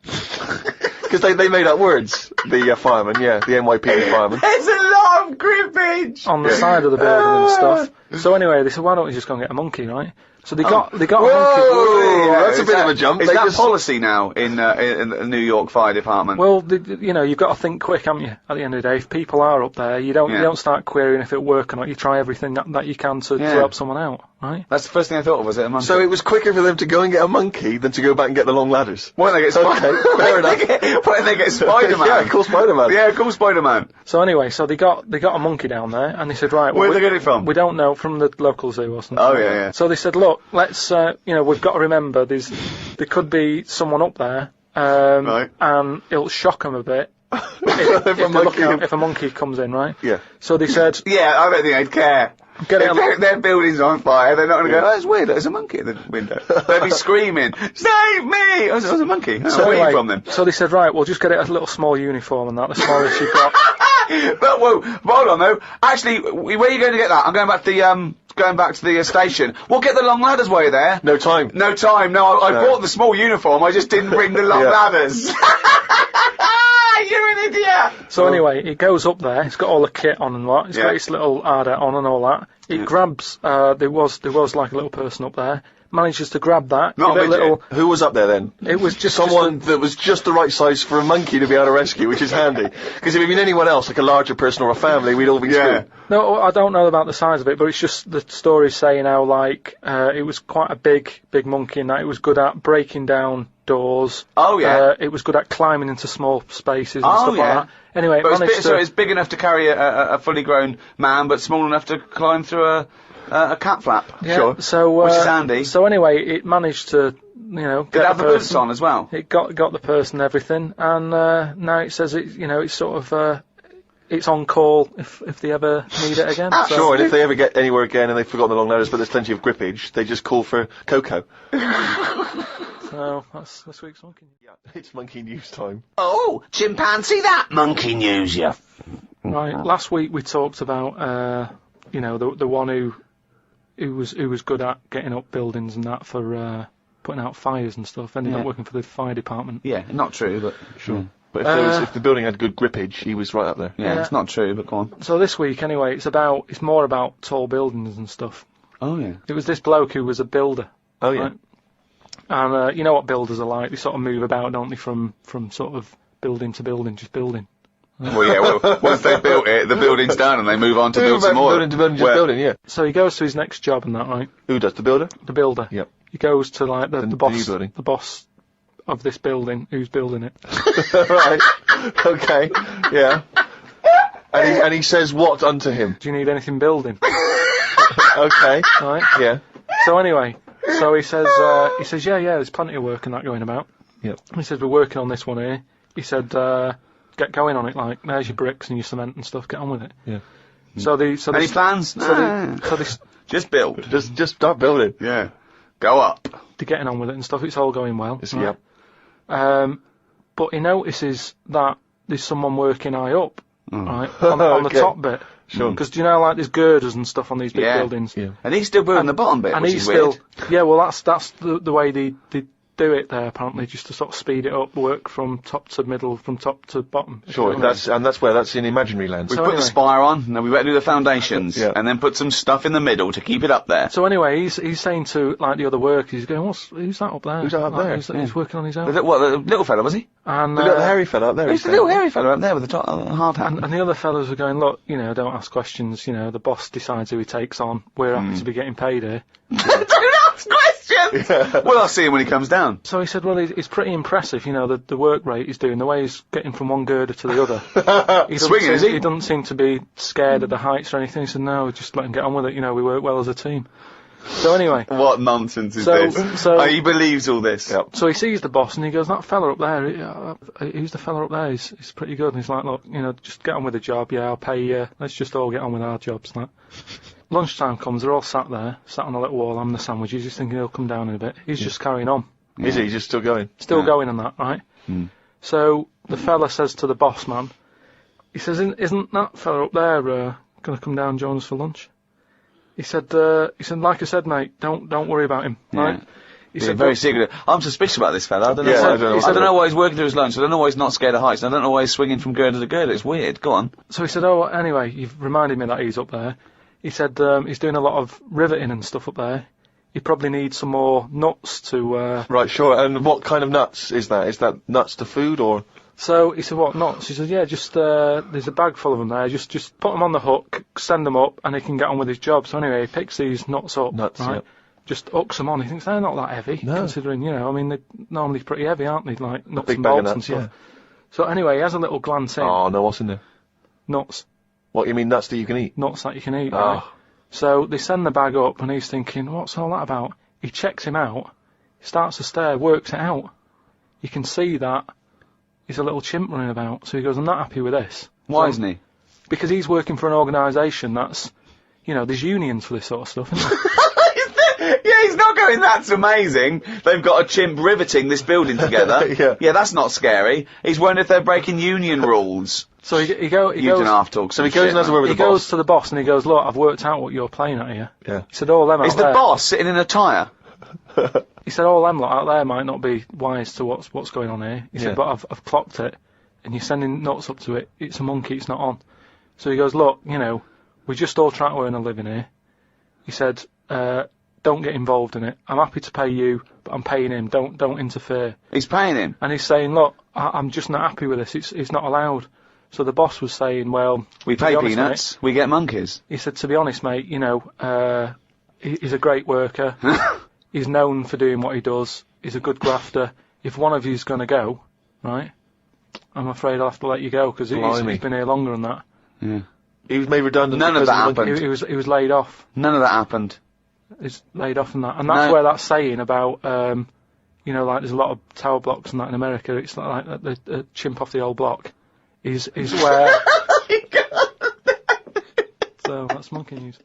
Because they made up words. The firemen, the NYPD firemen. There's a lot of grippage on the side of the building and stuff. So anyway, they said, why don't we just go and get a monkey, right? So they got a monkey. That's a bit of a jump. Is that policy now in the New York Fire Department? Well, you know, you've got to think quick, haven't you? At the end of the day, if people are up there, you don't start querying if it'll work or not. You try everything that you can to help someone out, right? That's the first thing I thought of. Was it a monkey? So it was quicker for them to go and get a monkey than to go back and get the long ladders. Why don't they get fair enough. Why don't they get Spider-Man? Yeah, call Spider-Man. Yeah, call Spider-Man. So anyway, so they got a monkey down there, and they said, right, well, where'd they get it from? We don't know, from the local zoo or something. Oh yeah. So they said, look, let's we've got to remember there could be someone up there, right. And it'll shock them a bit if a monkey comes in, right? Yeah. So they said, yeah, I don't think I'd care. If their building's on fire, they're not going to go, oh, it's weird, there's a monkey in the window. They'll be screaming, save me! Oh, there's a monkey. Oh, where are you from then? So they said, right, we'll just get it a little small uniform and that, the smallest you've got. But, whoa, hold on though. Actually, where are you going to get that? I'm going back to the station. We'll get the long ladders while you're there. No time. No, I bought the small uniform, I just didn't bring the long ladders. You're an idiot! So anyway, it goes up there, it's got all the kit on and what, it's got its little harder on and all that. It grabs, there was like a little person up there, manages to grab that. Not a midget. Who was up there then? It was just someone that was just the right size for a monkey to be able to rescue, which is handy. Because if it had been anyone else, like a larger person or a family, we'd all be screwed. No, I don't know about the size of it, but it's just the story saying how, like, it was quite a big monkey and that it was good at breaking down doors. Oh, yeah. It was good at climbing into small spaces and stuff like that. Anyway, so it's big enough to carry a fully grown man, but small enough to climb through a cat flap. Yeah, sure. So, which is handy. So anyway, it managed to, get it have the boots on as well? It got the person and everything, and now it says it's sort of, it's on call if they ever need it again. Sure, and if they ever get anywhere again and they've forgotten the long ladders, but there's plenty of grippage, they just call for Coco. So, that's this week's Monkey News. Yeah, it's Monkey News time. Oh, chimpanzee that Monkey News, yeah. Right, last week we talked about, the one who was good at getting up buildings and that for, putting out fires and stuff, ended up working for the fire department. Yeah, not true, but... Sure. But if the building had good grippage, he was right up there. Yeah, it's not true, but go on. So this week, anyway, it's more about tall buildings and stuff. Oh, yeah. It was this bloke who was a builder. Oh, yeah. Right? And, you know what builders are like, they sort of move about, don't they, from sort of building to building, just building. Well, yeah, once they've built it, the building's done and they move on to build some more. Building to building, just building, yeah. So he goes to his next job and that, right? Who does, the builder? The builder. Yep. He goes to, like, the boss, new building. the boss of this building, who's building it. Right. Okay. Yeah. And he says what unto him? Do you need anything building? Okay. Right? Yeah. So anyway, he says, yeah, there's plenty of work and that going about. Yep. He says, we're working on this one here. He said, get going on it, like, there's your bricks and your cement and stuff, get on with it. Yeah. Any plans? Just build. Just start building. Yeah. Go up. They're getting on with it and stuff, it's all going well. Yep. But he notices that there's someone working high up, right, on the top bit. Sure. Because do you know, like, there's girders and stuff on these big buildings. Yeah. And he's still building the bottom bit, and which is weird. Yeah, well, that's the way they do it there, apparently, just to sort of speed it up, work from top to middle, from top to bottom. Sure, that's in imaginary land. We put the spire on, and then we better do the foundations, yeah. and then put some stuff in the middle to keep it up there. So anyway, he's saying to, like, the other workers, he's going, who's that up there? Who's that up there? He's working on his own. The little fella, was he? And, the little hairy fella up there. He's the little hairy fella up there with the hard hat. And the other fellas were going, look, don't ask questions, the boss decides who he takes on, we're happy to be getting paid here. Don't ask questions! Yeah. Well, I'll see him when he comes down. So he said, well, it's pretty impressive, the work rate he's doing, the way he's getting from one girder to the other. Swinging, is he? He doesn't seem to be scared of the heights or anything. He said, no, just let him get on with it, we work well as a team. So anyway. What nonsense is this? He believes all this. Yep. So he sees the boss and he goes, that fella up there, who's the fella up there? He's pretty good. And he's like, look, just get on with the job, I'll pay you, let's just all get on with our jobs and that. Lunchtime comes, they're all sat on a little wall having the sandwiches, he's thinking he'll come down in a bit. He's just carrying on. Is he? He's just still going? Still going on that, right? So the fella says to the boss man, he says, isn't that fella up there going to come down and join us for lunch? He said, like I said, mate, don't worry about him, right? He said, very secretive. I'm suspicious about this fella. I don't know. I don't know why he's working through his lunch. I don't know why he's not scared of heights. I don't know why he's swinging from girder to girder. It's weird. Go on. So he said, anyway, you've reminded me that he's up there. He said, he's doing a lot of riveting and stuff up there. He probably needs some more nuts to... Right, sure. And what kind of nuts is that? Is that nuts to food, or...? So he said, what, nuts? He said, yeah, just, there's a bag full of them there. Just put them on the hook, send them up, and he can get on with his job. So anyway, he picks these nuts up, right? Yep. Just hooks them on. He thinks they're not that heavy, considering, they're normally pretty heavy, aren't they? Like, nuts and bolts and stuff. Yeah. So anyway, he has a little glance in. Oh, no, what's in there? Nuts. What, you mean nuts that you can eat? Nuts that you can eat, right? So they send the bag up, and he's thinking, what's all that about? He checks him out, starts to stare, works it out. You can see that he's a little chimp running about, so he goes, I'm not happy with this. Why isn't he? Because he's working for an organisation that's, you know, there's unions for this sort of stuff, isn't there? Yeah, he's not going, that's amazing. They've got a chimp riveting this building together. Yeah, that's not scary. He's wondering if they're breaking union rules. So he goes... You don't have to talk. So he goes and has a word with the boss. He goes to the boss and he goes, look, I've worked out what you're playing at here. Yeah. He said, all them out Is the boss sitting in a tyre? He said, all them lot out there might not be wise to what's going on here. He said, but I've clocked it, and you're sending notes up to it. It's a monkey, it's not on. So he goes, look, you know, we're just all trying to earn a living here. He said, don't get involved in it. I'm happy to pay you, but I'm paying him. Don't interfere. He's paying him? And he's saying, look, I'm just not happy with this. It's not allowed. So the boss was saying, well... We pay peanuts, mate, we get monkeys. He said, to be honest, mate, you know, he's a great worker. He's known for doing what he does. He's a good grafter. If one of you's going to go, right, I'm afraid I'll have to let you go, because he's been here longer than that. Yeah. He was made redundant. None of that happened. He was laid off. None of that happened. He's laid off and that. And that's where that saying about, you know, like there's a lot of tower blocks and that in America, it's like the chimp off the old block, is where... So, that's monkey news.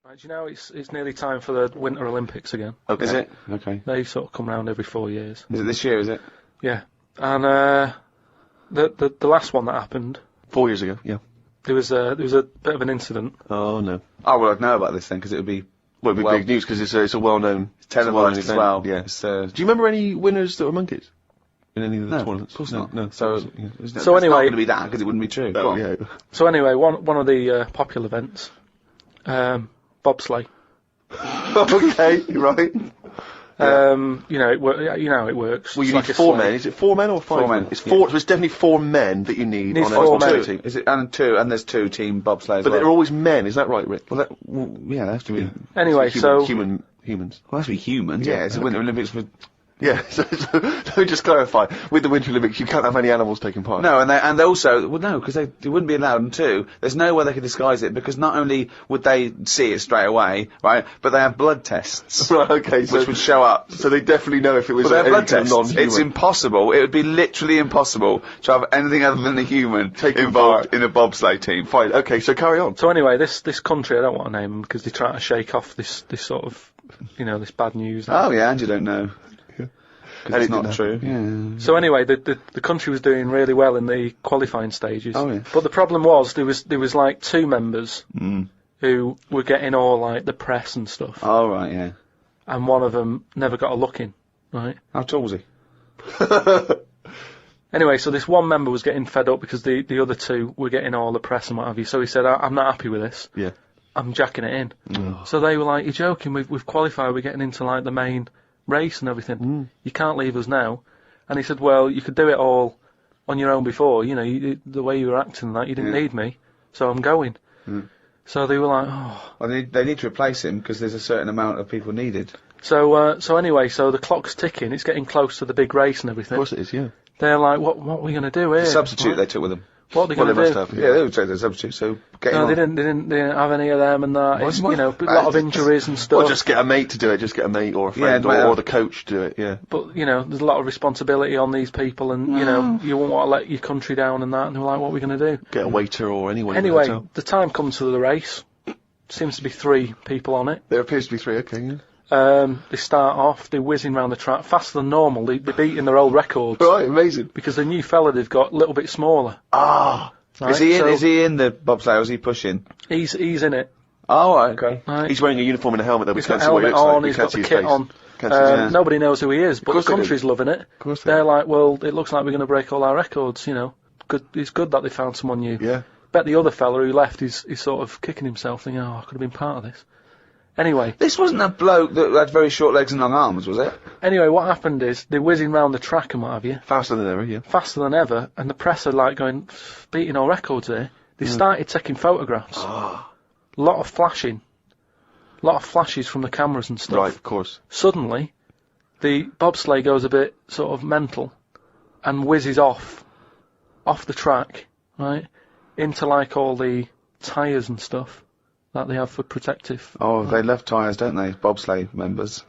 Right, do you know it's nearly time for the Winter Olympics again? Okay. Is it? Okay. They sort of come round every 4 years. Is it this year, is it? Yeah. And the last one that happened... 4 years ago, yeah. There was a bit of an incident. Oh, no. Oh, well, I'd know about this then, because it would be... Well, it'd be big news, because it's a well-known... televised as well. Yeah. Do you remember any winners that were monkeys? In any of the tournaments? Of course not. No. So anyway... It's not going to be that, because it wouldn't be true. Oh, yeah. So anyway, one of the popular events... bobsleigh. Okay, right. You know, it works. Well, you need 4 men. Is it 4 men or 5 4 men. It's 4. So it's definitely 4 men that you need on four a men. team. Is it? And there's 2 team bobsleighs. But they're always men. Is that right, Rick? Well, yeah, they have to be. Anyway, humans. Well, it has to be humans. Yeah, it's the Winter Olympics for. Yeah, so let me just clarify. With the Winter Olympics, you can't have any animals taking part. No, and they also, well, no, because they wouldn't be allowed, and 2, there's no way they could disguise it, because not only would they see it straight away, right, but they have blood tests. Right, okay, which would show up. So they definitely know if it was blood kind tests. of non-human. It's impossible. It would be literally impossible to have anything other than a human involved in a bobsleigh team. Fine, okay, so carry on. So anyway, this country, I don't want to name them, because they try to shake off this sort of, you know, this bad news. Oh, yeah, and you don't know. Because it's not true. Yeah. So anyway, the country was doing really well in the qualifying stages. Oh, yeah. But the problem was there was like 2 members who were getting all like the press and stuff. Oh, right, yeah. And one of them never got a look in, right? How tall was he? Anyway, so this one member was getting fed up because the other 2 were getting all the press and what have you. So he said, I'm not happy with this. Yeah. I'm jacking it in. So they were like, you're joking, we've qualified, we're getting into like the main race and everything. You can't leave us now. And he said, well, you could do it all on your own before, you know, the way you were acting and that, you didn't need me, so I'm going. So they were like, oh. Well, they need to replace him, because there's a certain amount of people needed. So anyway, so the clock's ticking, it's getting close to the big race and everything. Of course it is, yeah. They're like, what are we going to do here? The substitute they took with them. What are they going to do? Must have, yeah, they would take the substitute, so get No, they didn't have any of them and that. It's, you know, a lot of injuries and stuff. Or just get a mate to do it, just get a mate or a friend or the coach to do it, yeah. But, you know, there's a lot of responsibility on these people and, you know, you won't want to let your country down and that, and they're like, what are we going to do? Get a waiter or anyone. Anyway, the time comes to the race. Seems to be 3 people on it. There appears to be 3, okay, yeah. They start off, they're whizzing around the track faster than normal, they're beating their old records. Right, amazing. Because the new fella they've got a little bit smaller. Ah! Right, is he in the bobsleigh, or is he pushing? He's in it. Oh, right, okay. Right. He's wearing a uniform and a helmet that we he's can't got see what he helmet looks on, like. he's got the kit on. Yeah. Nobody knows who he is, but the country's loving it. Of course they're like, well, it looks like we're going to break all our records, you know. Good, it's good that they found someone new. Yeah. Bet the other fella who left is sort of kicking himself, thinking, oh, I could have been part of this. Anyway. This wasn't a bloke that had very short legs and long arms, was it? Anyway, what happened is, they're whizzing round the track and what have you. Faster than ever, yeah. Faster than ever, and the press are like going, beating all records here. They started taking photographs. A lot of flashing. A lot of flashes from the cameras and stuff. Right, of course. Suddenly, the bobsleigh goes a bit sort of mental and whizzes off the track, right, into like all the tyres and stuff that they have for protective. Oh, they love tyres, don't they? Bobsleigh members.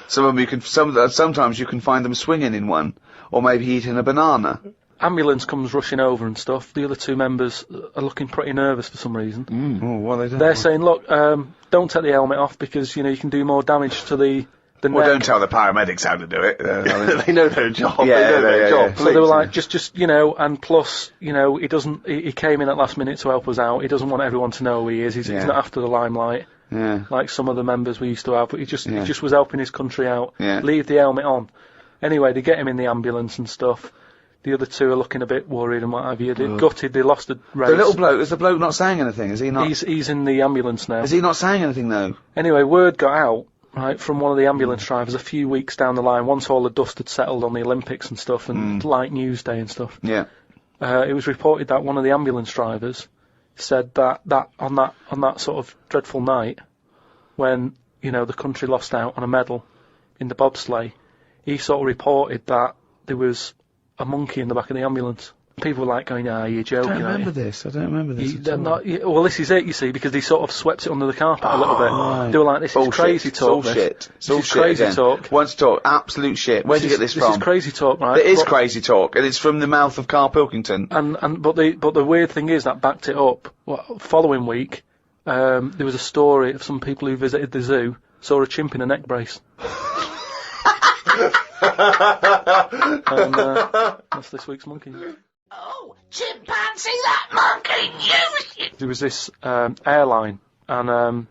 Some of them sometimes you can find them swinging in one, or maybe eating a banana. ambulance comes rushing over and stuff. The other 2 members are looking pretty nervous for some reason. Oh, what are they doing? They're saying, look, don't take the helmet off because, you know, you can do more damage to the neck. Don't tell the paramedics how to do it. They know their job. Yeah, they know their job. So they were like, just, you know, and plus, you know, he came in at last minute to help us out. He doesn't want everyone to know who he is. He's not after the limelight. Yeah. Like some of the members we used to have, but he just was helping his country out. Yeah. Leave the helmet on. Anyway, they get him in the ambulance and stuff. The other 2 are looking a bit worried and what have you. They're gutted, they lost a race. The little bloke, is the bloke not saying anything? Is he not? He's in the ambulance now. Is he not saying anything though? Anyway, word got out, right, from one of the ambulance drivers a few weeks down the line, once all the dust had settled on the Olympics and stuff, and light news day and stuff. Yeah. It was reported that one of the ambulance drivers said that on that sort of dreadful night, when, you know, the country lost out on a medal in the bobsleigh, he sort of reported that there was a monkey in the back of the ambulance. People were like going, you're joking. I don't remember this. Well, this is it, you see, because they sort of swept it under the carpet a little bit. Right. They were like, this is crazy talk. It's all crazy talk. Once talk, absolute shit. Where'd you get this from? This is crazy talk, right? It is crazy talk, and it's from the mouth of Karl Pilkington. But the weird thing is that backed it up. Following week, there was a story of some people who visited the zoo, saw a chimp in a neck brace. And that's this week's monkey. Oh, chimpanzee, that monkey news! There was this airline, and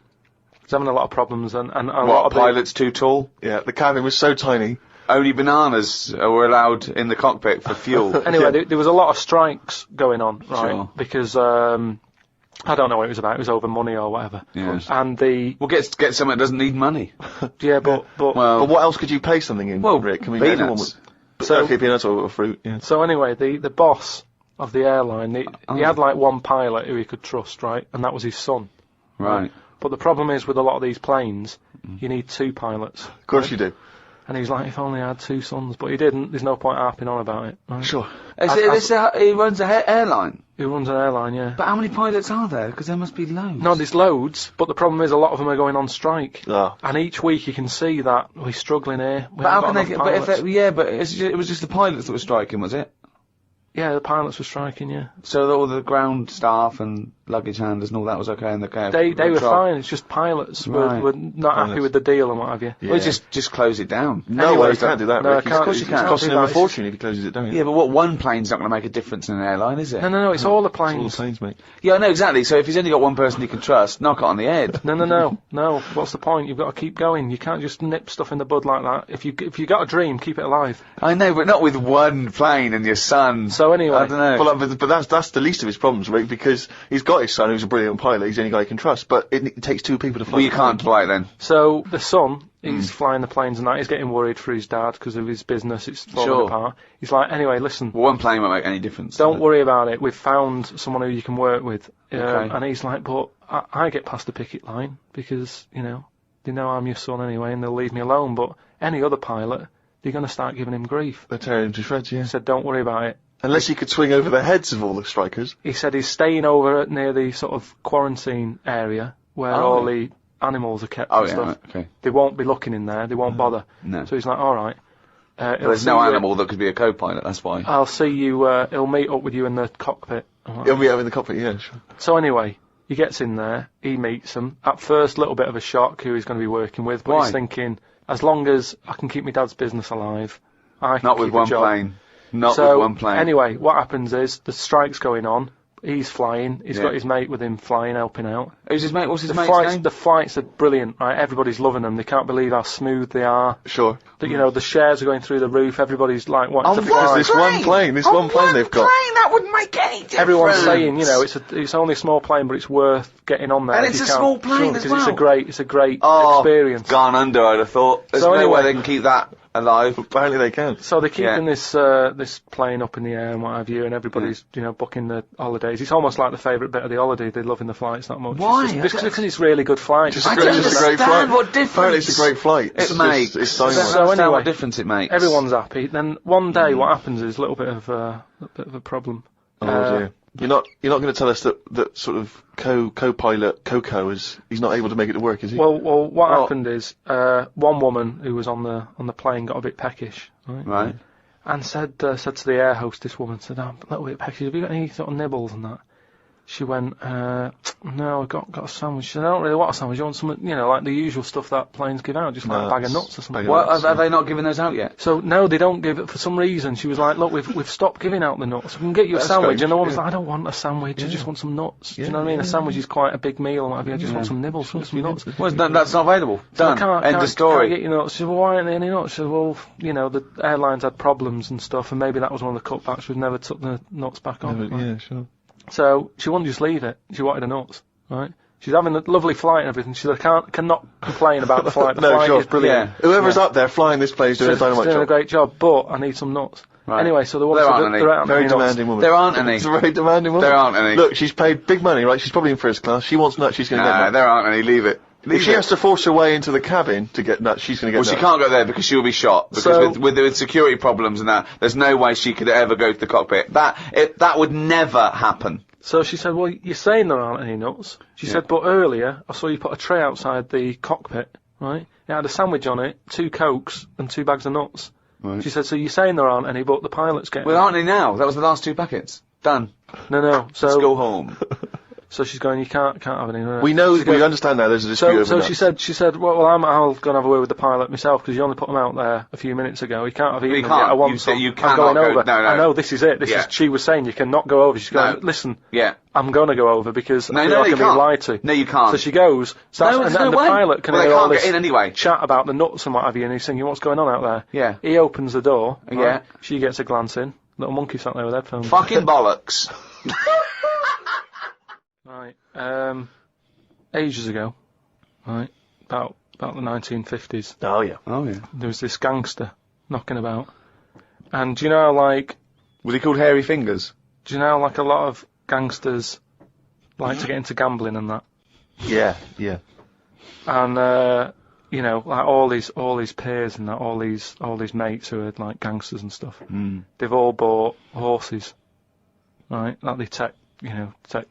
it's having a lot of problems, and a what, lot of pilot's too tall? Yeah, the cabin was so tiny. Only bananas were allowed in the cockpit for fuel. Anyway, there was a lot of strikes going on, right? Sure. Because I don't know what it was about. It was over money or whatever. Yes. And Well, get something that doesn't need money. Yeah, but what else could you pay something in? Well, Rick, I mean, peanuts. Peanuts or fruit. Yeah. So anyway, the boss of the airline, he had like one pilot who he could trust, right? And that was his son. Right. But the problem is with a lot of these planes, you need 2 pilots. Of course you do. And he's like, if only I had 2 sons, but he didn't. There's no point harping on about it. Right? Sure. He runs an airline. He runs an airline, yeah. But how many pilots are there? Because there must be loads. No, there's loads, but the problem is a lot of them are going on strike. Oh. And each week you can see that we're struggling here. But how can they get? But it was just the pilots that were striking, was it? Yeah, the pilots were striking, yeah. So all the ground staff and luggage handlers and all that was okay in the cab? They were fine, it's just pilots were not happy with the deal and what have you. Yeah. Well, just close it down. No way, you can't do that, No, Rick. of course you can't. It's costing him a fortune if he closes it down. Yeah, but what, one plane's not going to make a difference in an airline, is it? No, it's all the planes. It's all the planes, mate. Yeah, I know, exactly. So if he's only got one person he can trust, knock it on the head. No. What's the point? You've got to keep going. You can't just nip stuff in the bud like that. If you got a dream, keep it alive. I know, but not with one plane and your son. So anyway. I don't know. Well, but that's the least of his problems, Rick, because he's got his son who's a brilliant pilot, he's the only guy he can trust, but it takes 2 people to fly. Well, you can't fly then. So the son, he's flying the planes and that, he's getting worried for his dad because of his business, it's falling apart. He's like, anyway, listen. Well, one plane won't make any difference. Don't worry about it, we've found someone who you can work with. Okay. And he's like, but I get past the picket line because, you know, they know I'm your son anyway and they'll leave me alone, but any other pilot, they're going to start giving him grief. They're tearing him to shreds, yeah. He said, don't worry about it. Unless he could swing over the heads of all the strikers. He said he's staying over near the sort of quarantine area where all the animals are kept and stuff. Okay. They won't be looking in there, they won't bother. No. So he's like, alright. There's no animal that could be a co-pilot, that's why. I'll see you, he'll meet up with you in the cockpit. He'll meet up in the cockpit, yeah, sure. So anyway, he gets in there, he meets them. At first, a little bit of a shock who he's going to be working with, but he's thinking, as long as I can keep my dad's business alive, I can Not with keep one a job. plane. Not with one plane. Anyway, what happens is, the strike's going on, he's flying, he's got his mate with him flying, helping out. Who's his mate? What's his mate's name? The flights are brilliant, right? Everybody's loving them, they can't believe how smooth they are. Sure. You know, the shares are going through the roof, everybody's like wanting to fly. This one plane they've got. That wouldn't make any difference. Everyone's saying, you know, it's only a small plane, but it's worth getting on there. And it's a small plane as well. Because it's a great experience. Gone under, I'd have thought. There's no way they can keep that alive. Apparently they can. So they're keeping this plane up in the air and what have you, and everybody's you know booking the holidays. It's almost like the favourite bit of the holiday. They're loving the flights that much. Why? Because it's really good flights. I don't understand what difference. Apparently it's a great flight. It makes. It's so anyway, what difference it makes. Everyone's happy. Then one day, what happens is a little bit of a problem. Oh dear. You're not going to tell us that sort of co-pilot Coco he's not able to make it to work, is he? Well, what happened is one woman who was on the plane got a bit peckish, right? and said to the air hostess woman, said, "I'm a little bit pecky. Have you got any sort of nibbles and that?" She went, "No, I got a sandwich." She said, "I don't really want a sandwich. You want some, like the usual stuff that planes give out, just like a bag of nuts or something." Well, have they not given those out yet? So no, they don't give it for some reason. She was like, "Look, we've stopped giving out the nuts. We can get you a sandwich." And the one was like, "I don't want a sandwich. I just want some nuts." Do you know what I mean? A sandwich is quite a big meal and what have you. I just want some nibbles, some nuts. Well, that's not available. Done. End of story. Can't get you nuts. She said, "Well, why aren't there any nuts?" She said, "Well, the airlines had problems and stuff, and maybe that was one of the cutbacks. We've never took the nuts back on." Yeah, sure. So she wouldn't just leave it. She wanted the nuts, right? She's having a lovely flight and everything. She said, cannot complain about the flight. The flight is brilliant. Yeah. Whoever's up there flying this place doing a dynamite job. Doing a great job, but I need some nuts. Right. Anyway, so there aren't any. Very demanding woman. There aren't any. It's a very demanding woman. There aren't any. Look, she's paid big money, right? She's probably in first class. She wants nuts, she's going to get nuts. There aren't any. Leave it. If she has to force her way into the cabin to get nuts, she's going to get nuts. Well, she can't go there because she'll be shot. Because with security problems and that, there's no way she could ever go to the cockpit. That would never happen. So she said, "Well, you're saying there aren't any nuts." She said, "But earlier, I saw you put a tray outside the cockpit, right? It had a sandwich on it, 2 Cokes, and 2 bags of nuts." Right. She said, "So you're saying there aren't any, but the pilot's getting..." Well, aren't any now? That was the last 2 packets. Done. No. So let's go home. So she's going, "You can't have any." We know, we understand now there's a dispute over So nuts. she said, "Well, I'll go and have a word with the pilot myself, because you only put them out there a few minutes ago. He can't have eaten them yet. I want some. You I'm going over." No. I know, this is it. She was saying, you cannot go over. She's going, "Listen, I'm going to go over because I feel like I'm being lied to." No, you can't. So she goes, and the pilot can hear all this anyway. chat about the nuts and what have you, and he's thinking, "What's going on out there?" Yeah. He opens the door. Yeah. Right? She gets a glance in. Little monkey sat there with headphones. Fucking bollocks. Right. Ages ago, right, about the 1950s. Oh yeah. There was this gangster knocking about, and do you know, like, was he called Hairy Fingers? Do you know, like, a lot of gangsters like to get into gambling and that? Yeah. And like all these peers and that, all these mates who are like gangsters and stuff. They've all bought horses, right? Like they take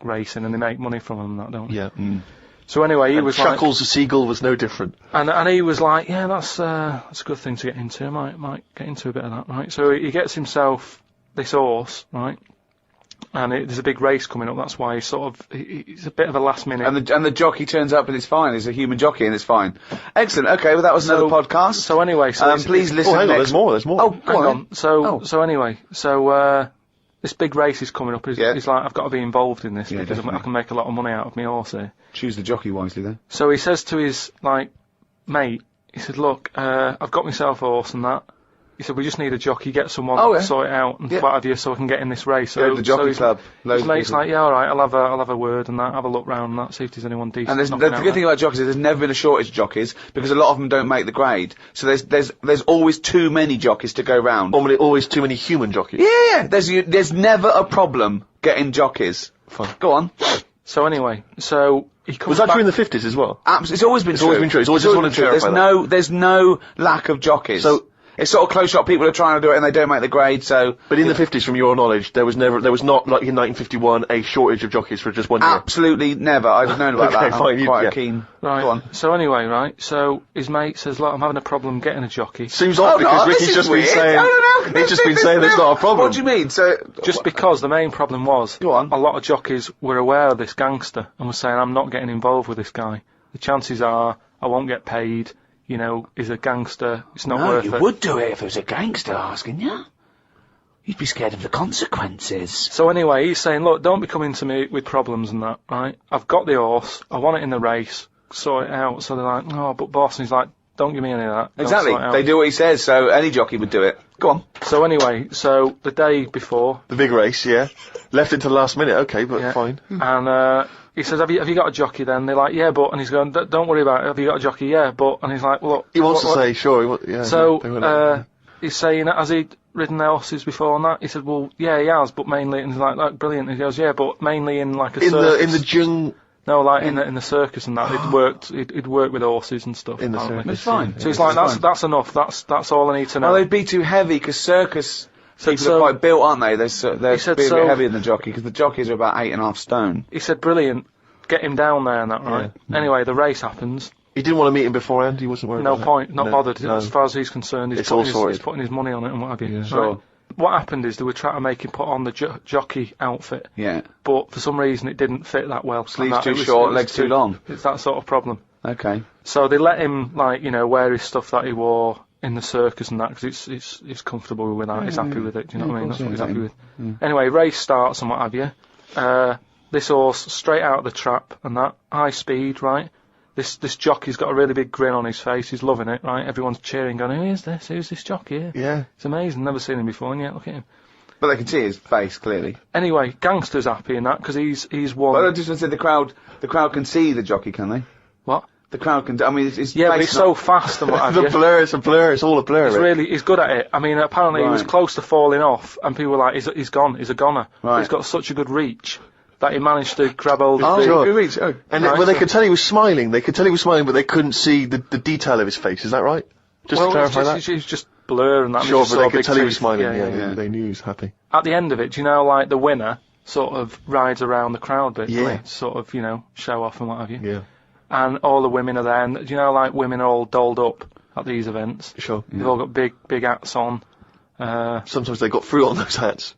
racing and they make money from them and that, don't they? Yeah. So anyway, he was Chuckles the seagull was no different. And he was like, "Yeah, that's a good thing to get into. I might get into a bit of that, right?" So he gets himself this horse, right? And there's a big race coming up. That's why he's he's a bit of a last minute. And the jockey turns up and it's fine. He's a human jockey and it's fine. Excellent. Okay, well that was another podcast. So anyway, please listen. Hang on, there's more. Oh, hang on. So anyway, this big race is coming up. He's like, "I've got to be involved in this because I can make a lot of money out of my horse here." Choose the jockey wisely then. So he says to his mate, he said, "Look, I've got myself a horse and that." He said, "We just need a jockey, get someone to sort it out and what have you, so I can get in this race." So the jockey club. His mate's like, "Yeah, all right, I'll have a word and that, have a look round and that, see if there's anyone decent." And the good thing about jockeys is there's never been a shortage of jockeys because a lot of them don't make the grade. So there's always too many jockeys to go round. Normally, always too many human jockeys. Yeah. There's never a problem getting jockeys. Fine. Go on. So anyway, he comes Was that true in the 50s as well? Absolutely. It's always been true. It's always been true. There's no lack of jockeys. So it's sort of close shot. People are trying to do it and they don't make the grade. So, but in the 50s, from your knowledge, there was not like in 1951 a shortage of jockeys for just 1 year. Absolutely never. I've known about that. Fine, I'm quite keen. Right. Go on. So anyway, right. So his mate says, "Look, I'm having a problem getting a jockey." Seems odd because Ricky's just been saying. He's just been saying there's not a problem. What do you mean? So just because the main problem was, go on. A lot of jockeys were aware of this gangster and were saying, "I'm not getting involved with this guy. The chances are I won't get paid. He's a gangster. It's not worth it." You would do it if it was a gangster asking you. You'd be scared of the consequences. So anyway, he's saying, "Look, don't be coming to me with problems and that, right? I've got the horse. I want it in the race. Sort it out." So they're like, "Oh, but boss," and he's like, "Don't give me any of that." Exactly. They do what he says, so any jockey would do it. Go on. So anyway, the day before the big race, left it to the last minute. Okay, but fine. And he says, have you got a jockey then? They're like, "Yeah, but," and he's going, "Don't worry about it. Have you got a jockey?" "Yeah, but," and he's like, "Well, look." He wants to say, sure. So he's saying, "Has he ridden their horses before and that?" He said, "Well, yeah, he has, but mainly," and he's like, "Brilliant." And he goes, "Yeah, but mainly in like a circus." In the jungle. No, like in the circus and that. He'd worked with horses and stuff. In the circus. It's fine. So he's like, "That's enough. That's all I need to know." Well, they'd be too heavy because circus people are quite built, aren't they? They're a bit heavier than the jockey because the jockeys are about 8.5 stone. He said, "Brilliant. Get him down there and that, right?" Anyway, the race happens. He didn't want to meet him beforehand. He wasn't worried. No about point. that. Not bothered. No. As far as he's concerned, he's putting his money on it and what have you. Yeah. Sure. What happened is they were trying to make him put on the jockey outfit. Yeah. But for some reason it didn't fit that well. Sleeves too short, legs too long. It's that sort of problem. Okay. So they let him, like, you know, wear his stuff that he wore in the circus and that, because he's comfortable with that, he's happy with it, do you know what I mean? That's what he's happy with. Anyway, race starts and what have you. This horse, straight out of the trap and that, high speed, right? This jockey's got a really big grin on his face, he's loving it, right? Everyone's cheering, going, who's this jockey? Yeah. It's amazing, never seen him before, and yet, look at him. But they can see his face, clearly. Anyway, Gangster's happy in that, because he's won... Well, I just want to say the crowd can see the jockey, can they? What? The crowd can. I mean, it's yeah, but he's so fast and what have you. It's a blur. It's all a blur. He's good at it. I mean, apparently he was close to falling off, and people were like, he's gone, he's a goner. Right. He's got such a good reach that he managed to grab hold of good reach. Oh. And they could tell he was smiling. They could tell he was smiling, but they couldn't see the detail of his face. Is that right? Just to clarify that. He's just blur and that. Sure, but they could tell he was teeth. smiling. Yeah. They knew he was happy. At the end of it, do you know, like the winner sort of rides around the crowd bit, yeah, sort of, you know, show off and what have you. Yeah. And all the women are there, and do you know, like, women are all dolled up at these events? Sure. They've all got big hats on. Sometimes they got fruit on those hats.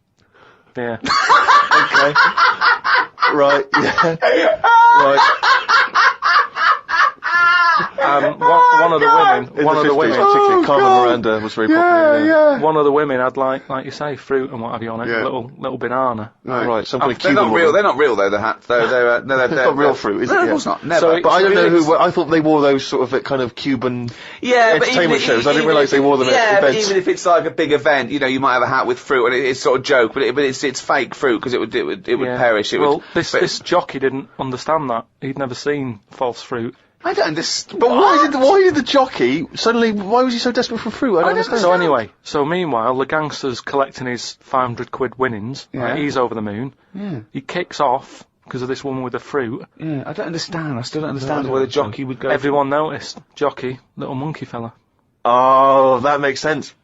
Yeah. Okay. Right, yeah. Right. One of the women, particularly Carmen Miranda, was very popular. Yeah. One of the women had, like you say, fruit and what have you on it, little banana. Right, some kind of They're Cuban not real. woman. They're not real though. The hats, though. They're not real fruit, is it? No, of Yeah. course not. Never. But I don't know who. I thought they wore those sort of kind of Cuban entertainment shows. I didn't realise they wore them at events. But even if it's like a big event, you know, you might have a hat with fruit, and it's sort of joke, but it's fake fruit because it would perish. This jockey didn't understand that. He'd never seen false fruit. I don't understand. But why did the jockey suddenly? Why was he so desperate for fruit? I don't understand. So anyway, meanwhile, the gangster's collecting his 500 quid winnings. Yeah. Right, he's over the moon. Yeah. He kicks off because of this woman with the fruit. Yeah, I don't understand. I still don't understand why the jockey would go. Everyone noticed. Jockey, little monkey fella. Oh, that makes sense.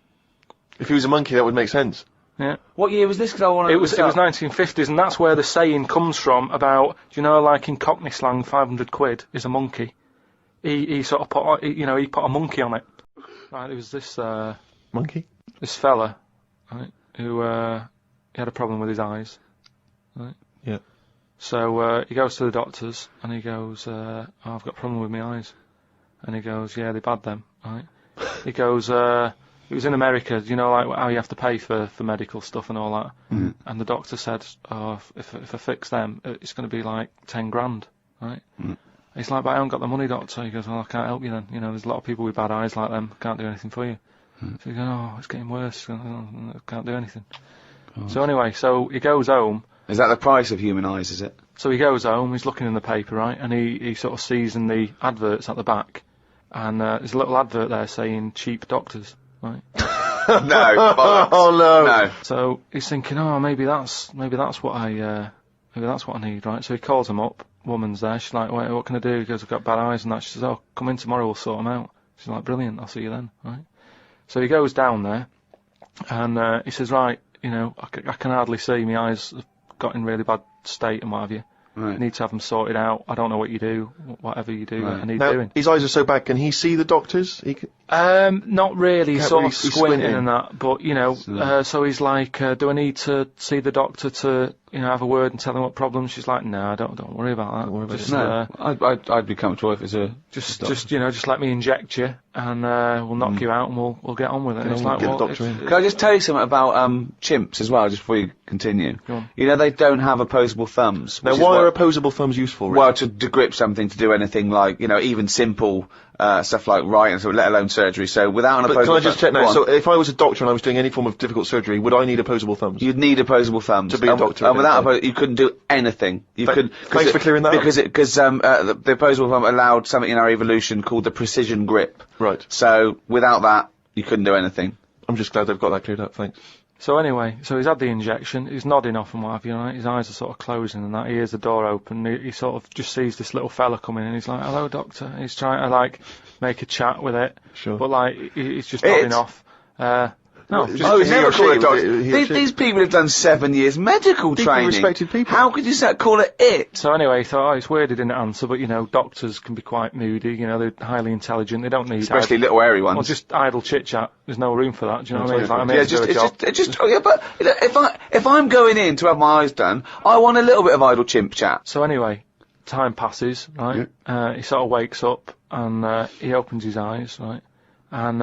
If he was a monkey, that would make sense. Yeah. What year was this? Because I want to. It was 1950s, and that's where the saying comes from about, do you know, like in Cockney slang, 500 quid is a monkey. He sort of put, he put a monkey on it. Right, there was this monkey, this fella, right, who he had a problem with his eyes. Right. Yeah. So he goes to the doctors and he goes, I've got a problem with my eyes. And he goes, yeah, they're bad then. Right. He goes, it was in America, you know, like how you have to pay for medical stuff and all that. Mm. And the doctor said, oh, if I fix them, it's going to be like 10 grand. Right. Mm. He's like, but I haven't got the money, doctor. He goes, well, I can't help you then. You know, there's a lot of people with bad eyes like them. Can't do anything for you. So he goes, oh, it's getting worse. I can't do anything. God. So anyway, so he goes home. Is that the price of human eyes, is it? So he goes home, he's looking in the paper, right? And he sort of sees in the adverts at the back. And there's a little advert there saying cheap doctors, right? No. Oh, no. So he's thinking, oh, maybe that's what I need, right? So he calls him up. Woman's there. She's like, wait, what can I do? He goes, I've got bad eyes and that. She says, oh, come in tomorrow, we'll sort them out. She's like, brilliant, I'll see you then, right? So he goes down there, and he says, right, you know, I can hardly see, my eyes have got in really bad state and what have you. Right. I need to have them sorted out. I don't know what you do, whatever you do, I need now, doing. His eyes are so bad, can he see the doctors? Not really, Can't sort really of squinting and that, but, you know, So- so he's like, do I need to see the doctor to, you know, have a word and tell him what problem? She's like, no, don't worry about that. Don't worry about Just, No, I'd be comfortable if it's a... just you know, just let me inject you, and we'll knock you out, and we'll get on with it. And it's like, get well, the doctor in. Can I just tell you something about chimps as well, just before you continue? Go on. You know, they don't have opposable thumbs. Now, which is why what- are opposable thumbs useful? Well, to grip something, to do anything like, you know, even simple stuff like writing, so let alone surgery. So without an But opposable can I just check thumb, now? go on. So if I was a doctor and I was doing any form of difficult surgery, would I need opposable thumbs? You'd need opposable thumbs To be a doctor, and without okay. you couldn't do anything. You could. Thanks for clearing that up. Because the opposable thumb allowed something in our evolution called the precision grip. Right. So without that, you couldn't do anything. I'm just glad they've got that cleared up. Thanks. So anyway, so he's had the injection, he's nodding off and what have you, right? His eyes are sort of closing and that, he hears the door open, he sort of just sees this little fella coming in, he's like, hello doctor, he's trying to like, make a chat with it, Sure. but like, he's just nodding off. No, He'd never call it doctor. These people have done 7 years medical training. Respected people. How could you call it it? So anyway, he thought, oh, it's weird he didn't answer, but, you know, doctors can be quite moody, you know, they're highly intelligent, they don't need... Especially little hairy ones. Well, just idle chit-chat, there's no room for that, do you know what I mean? It's like, but if I'm going in to have my eyes done, I want a little bit of idle chimp chat. So anyway, time passes, right? He sort of wakes up, and he opens his eyes, right? And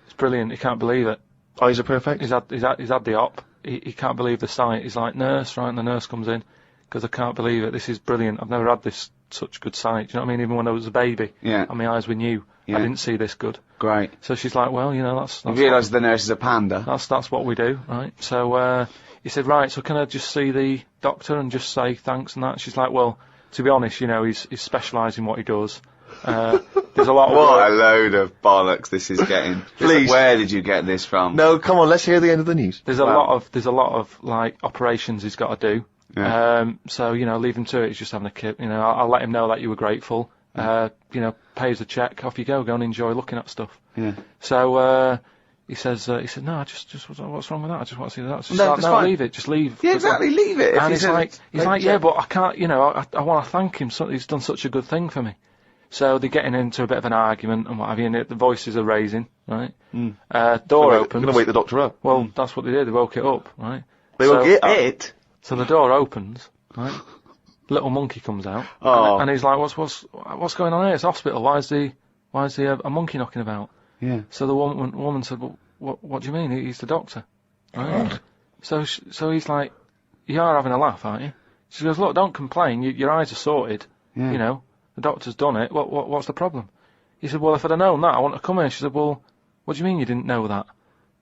it's brilliant, he can't believe it. Eyes are perfect? He's had the op, he can't believe the sight, he's like, nurse, right, and the nurse comes in, because I can't believe it, this is brilliant, I've never had such good sight, do you know what I mean, even when I was a baby, and my eyes were new, I didn't see this good. Great. So she's like, well, you know, that's you realise the nurse is a panda. That's what we do, right? So, he said, right, so can I just see the doctor and just say thanks and that? She's like, well, to be honest, you know, he's specialised in what he does. There's a lot of What a load of bollocks this is getting. Please. Where did you get this from? No, come on, let's hear the end of the news. There's a lot of, like, operations he's got to do. Yeah. So, you know, leave him to it, he's just having a kip, you know, I'll let him know that you were grateful. You know, pays a check, off you go and enjoy looking at stuff. Yeah. So, he said, no, I just, what's wrong with that? I just want to see that. No, fine. Leave it, just leave. Yeah, exactly, leave it. And he's like, yeah, but I can't, you know, I want to thank him, he's done such a good thing for me. So they're getting into a bit of an argument and what have you, and the voices are raising, right? Door opens. They're going to wake the doctor up. Well, that's what they did, they woke it up, right? They woke it up? So the door opens, right? Little monkey comes out, and he's like, what's going on here? It's a hospital, why is there a monkey knocking about? Yeah. So the woman said, well, what do you mean? He's the doctor, right? So he's like, you are having a laugh, aren't you? She goes, look, don't complain, your eyes are sorted, you know, the doctor's done it, what's the problem? He said, well, if I'd have known that, I wouldn't have come here. She said, well, what do you mean you didn't know that?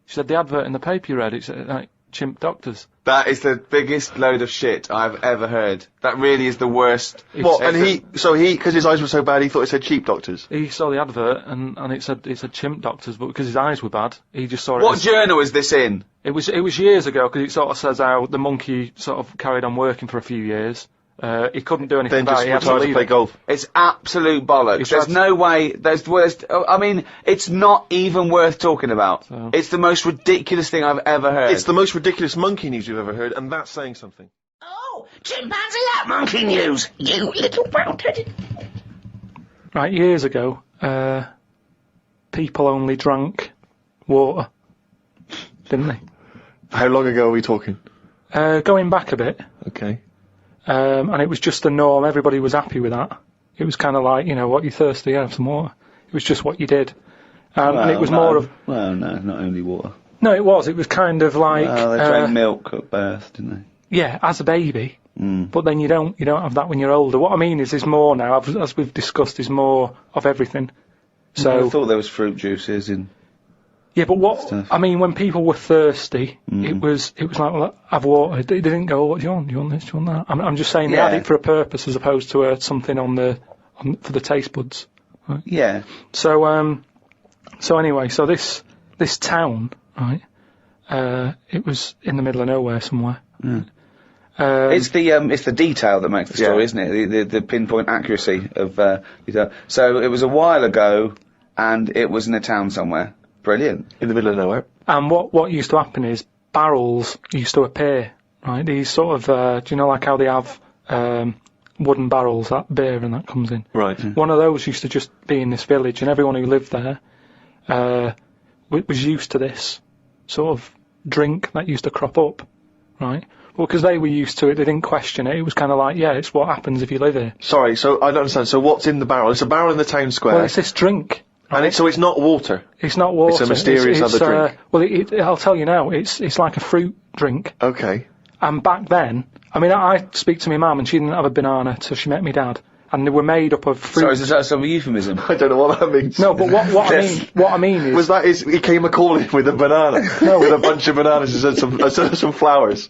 She said, the advert in the paper you read, it's like, chimp doctors. That is the biggest load of shit I've ever heard. That really is the worst. What? And because his eyes were so bad, he thought it said cheap doctors. He saw the advert and it said chimp doctors, but because his eyes were bad, he just saw it. What journal is this in? It was years ago, because it sort of says how the monkey sort of carried on working for a few years. He couldn't do anything about it. Then just retired to play golf. It's absolute bollocks. There's no way. I mean, it's not even worth talking about. So. It's the most ridiculous thing I've ever heard. It's the most ridiculous monkey news you've ever heard, and that's saying something. Oh, chimpanzee that monkey news, you little brown-headed... Right, years ago, people only drank water, didn't they? How long ago are we talking? Going back a bit. Okay. And it was just the norm, everybody was happy with that. It was kind of like, you know, what, you're thirsty, have some water. It was just what you did. And it was more of... Well, no, not only water. No, it was kind of like... Well, they drank milk at birth, didn't they? Yeah, as a baby. But then you don't have that when you're older. What I mean is, there's more now, as we've discussed, there's more of everything. So I thought there was fruit juices in... Yeah, but I mean, when people were thirsty, it was like, well, have water. They didn't go, what do you want? Do you want this? Do you want that? I'm just saying they had it for a purpose as opposed to something for the taste buds. Right? Yeah. So anyway, so this town, right? It was in the middle of nowhere somewhere. It's the detail that makes the story, isn't it? The pinpoint accuracy of detail. So it was a while ago, and it was in a town somewhere. Brilliant. In the middle of nowhere. And what used to happen is barrels used to appear, right? These sort of, do you know, like how they have wooden barrels, that beer and that comes in? Right. One of those used to just be in this village, and everyone who lived there was used to this sort of drink that used to crop up, right? Well, because they were used to it, they didn't question it. It was kind of like, yeah, it's what happens if you live here. Sorry, so I don't understand. So what's in the barrel? It's a barrel in the town square. Well, it's this drink. Right? And so it's not water? It's not water. It's a mysterious other drink. Well, I'll tell you now, it's like a fruit drink. Okay. And back then, I mean, I speak to my mum, and she didn't have a banana till she met me dad. And they were made up of fruit. Sorry, is that some euphemism? I don't know what that means. No, but what I mean is... he came a-calling with a banana? No. With a bunch of bananas and some flowers?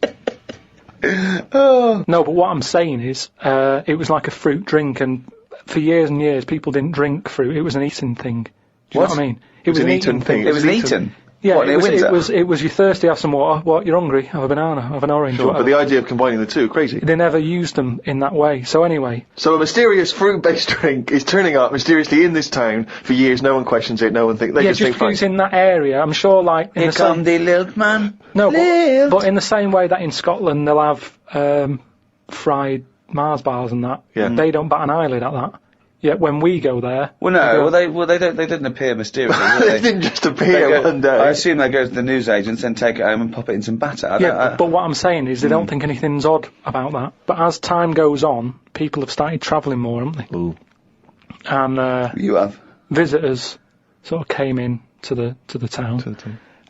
No, but what I'm saying is, it was like a fruit drink, and for years and years, people didn't drink fruit. It was an eating thing. Do you know what I mean? It was an eating thing. It was an eaten? Yeah, What, it winter? was you're thirsty, have some water. What, you're hungry, have a banana, have an orange. Sure, but the idea of combining the two, crazy. They never used them in that way. So anyway. So a mysterious fruit-based drink is turning up mysteriously in this town for years. No one questions it. No one thinks. Just because it's in that area. I'm sure, like in Here come the milkman. No, but in the same way that in Scotland they'll have fried Mars bars and that. Yeah. They don't bat an eyelid at that. Yet when we go there, they didn't appear mysteriously. They didn't just appear one day. I assume they go to the newsagents and take it home and pop it in some batter. But what I'm saying is they don't think anything's odd about that. But as time goes on, people have started travelling more, haven't they? Ooh. And you have visitors sort of came in to the town.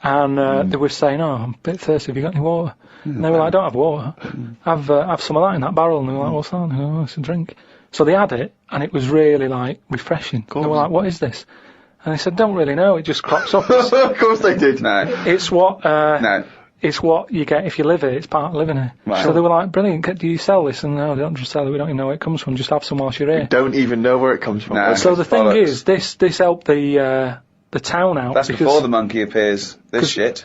And they were saying, "Oh, I'm a bit thirsty. Have you got any water?" And they were like, "I don't have water. Have some of that in that barrel." And they were like, "What's that?" And they go, "Oh, it's a drink." So they had it, and it was really, like, refreshing. They were like, "What is this?" And they said, "Don't really know, it just crops up." Of course they did. No. It's what, it's what you get if you live here, it's part of living here. Right. So they were like, "Brilliant, do you sell this?" And no, they don't just sell it, we don't even know where it comes from, just have some whilst you're here. You don't even know where it comes from. No. So the thing is, this helped the town out. That's before the monkey appears, this shit.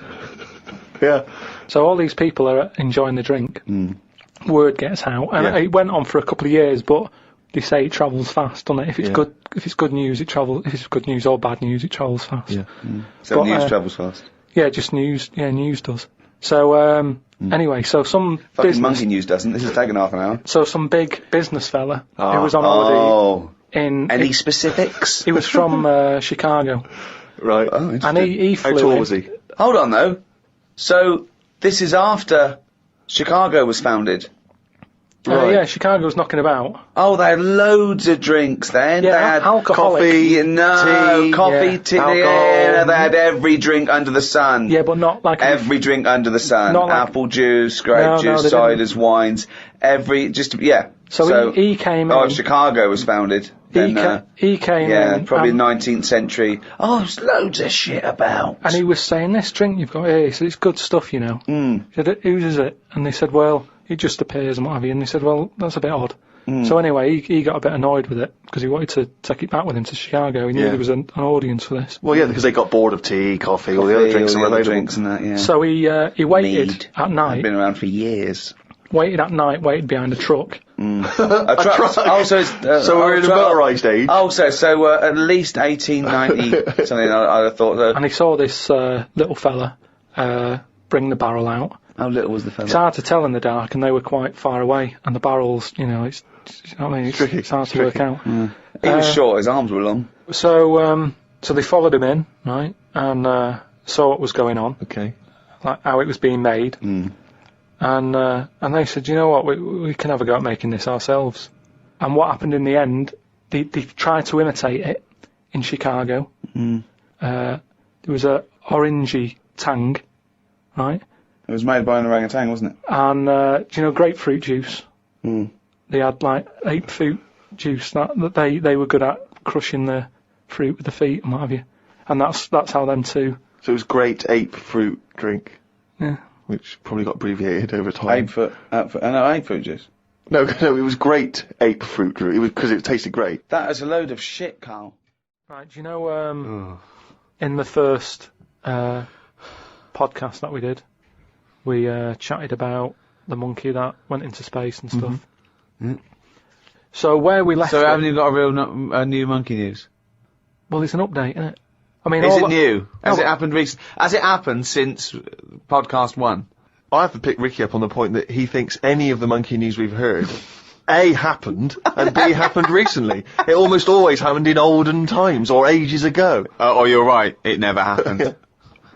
Yeah. So all these people are enjoying the drink. Word gets out, and it went on for a couple of years, but they say it travels fast, doesn't it? If it's good news, it travels. If it's good news or bad news, it travels fast. Yeah. So news travels fast. Yeah, just news. Yeah, news does. So anyway, so some fucking monkey news doesn't. This has taken half an hour. So some big business fella who was on holiday in any specifics? He was from Chicago. Right. Oh, and he flew. How tall was he? Hold on though. So this is after Chicago was founded. Right. Yeah, Chicago was knocking about. Oh, they had loads of drinks then. Yeah, they had alcoholic. coffee, tea, alcohol. They had every drink under the sun. Yeah, but not like every drink under the sun. Not like apple juice, grape juice, ciders, wines. So he came in. Oh, Chicago was founded. Then, he came in. Yeah, probably 19th century. Oh, there's loads of shit about. And he was saying, "This drink you've got here, he said, it's good stuff, you know." He said, "Whose is it?" And they said, "Well, it just appears and what have you." And they said, "Well, that's a bit odd." So anyway, he got a bit annoyed with it because he wanted to take it back with him to Chicago. He knew there was an audience for this. Well, yeah, because they got bored of tea, coffee, all the other drinks and that. Yeah. So he waited at night. They've been around for years. Waited behind a truck. A truck. Oh, so we're in a motorised age. Oh, so at least 1890 something. I thought that. And he saw this little fella bring the barrel out. How little was the fella? It's hard to tell in the dark, and they were quite far away. And the barrels, you know, it's hard to work out. He was short. His arms were long. So they followed him in, right, and saw what was going on. Okay. Like how it was being made. And they said, "You know what, we can have a go at making this ourselves." And what happened in the end, they tried to imitate it in Chicago. There was a orangey tang, right? It was made by an orangutan, wasn't it? And do you know grapefruit juice? They had like ape fruit juice that they were good at crushing the fruit with the feet and what have you. And that's how them two. So it was great ape fruit drink. Yeah. Which probably got abbreviated over time. Ape fruit juice. No, it was great ape fruit juice. It was because it tasted great. That is a load of shit, Carl. Right, do you know, in the first podcast that we did, we chatted about the monkey that went into space and stuff. So where we left So haven't you got a real new monkey news? Well, it's an update, isn't it? I mean, is it new? Has it happened recently? Has it happened since podcast 1? I have to pick Ricky up on the point that he thinks any of the monkey news we've heard, A, happened, and B, happened recently. It almost always happened in olden times, or ages ago. Oh, you're right. It never happened.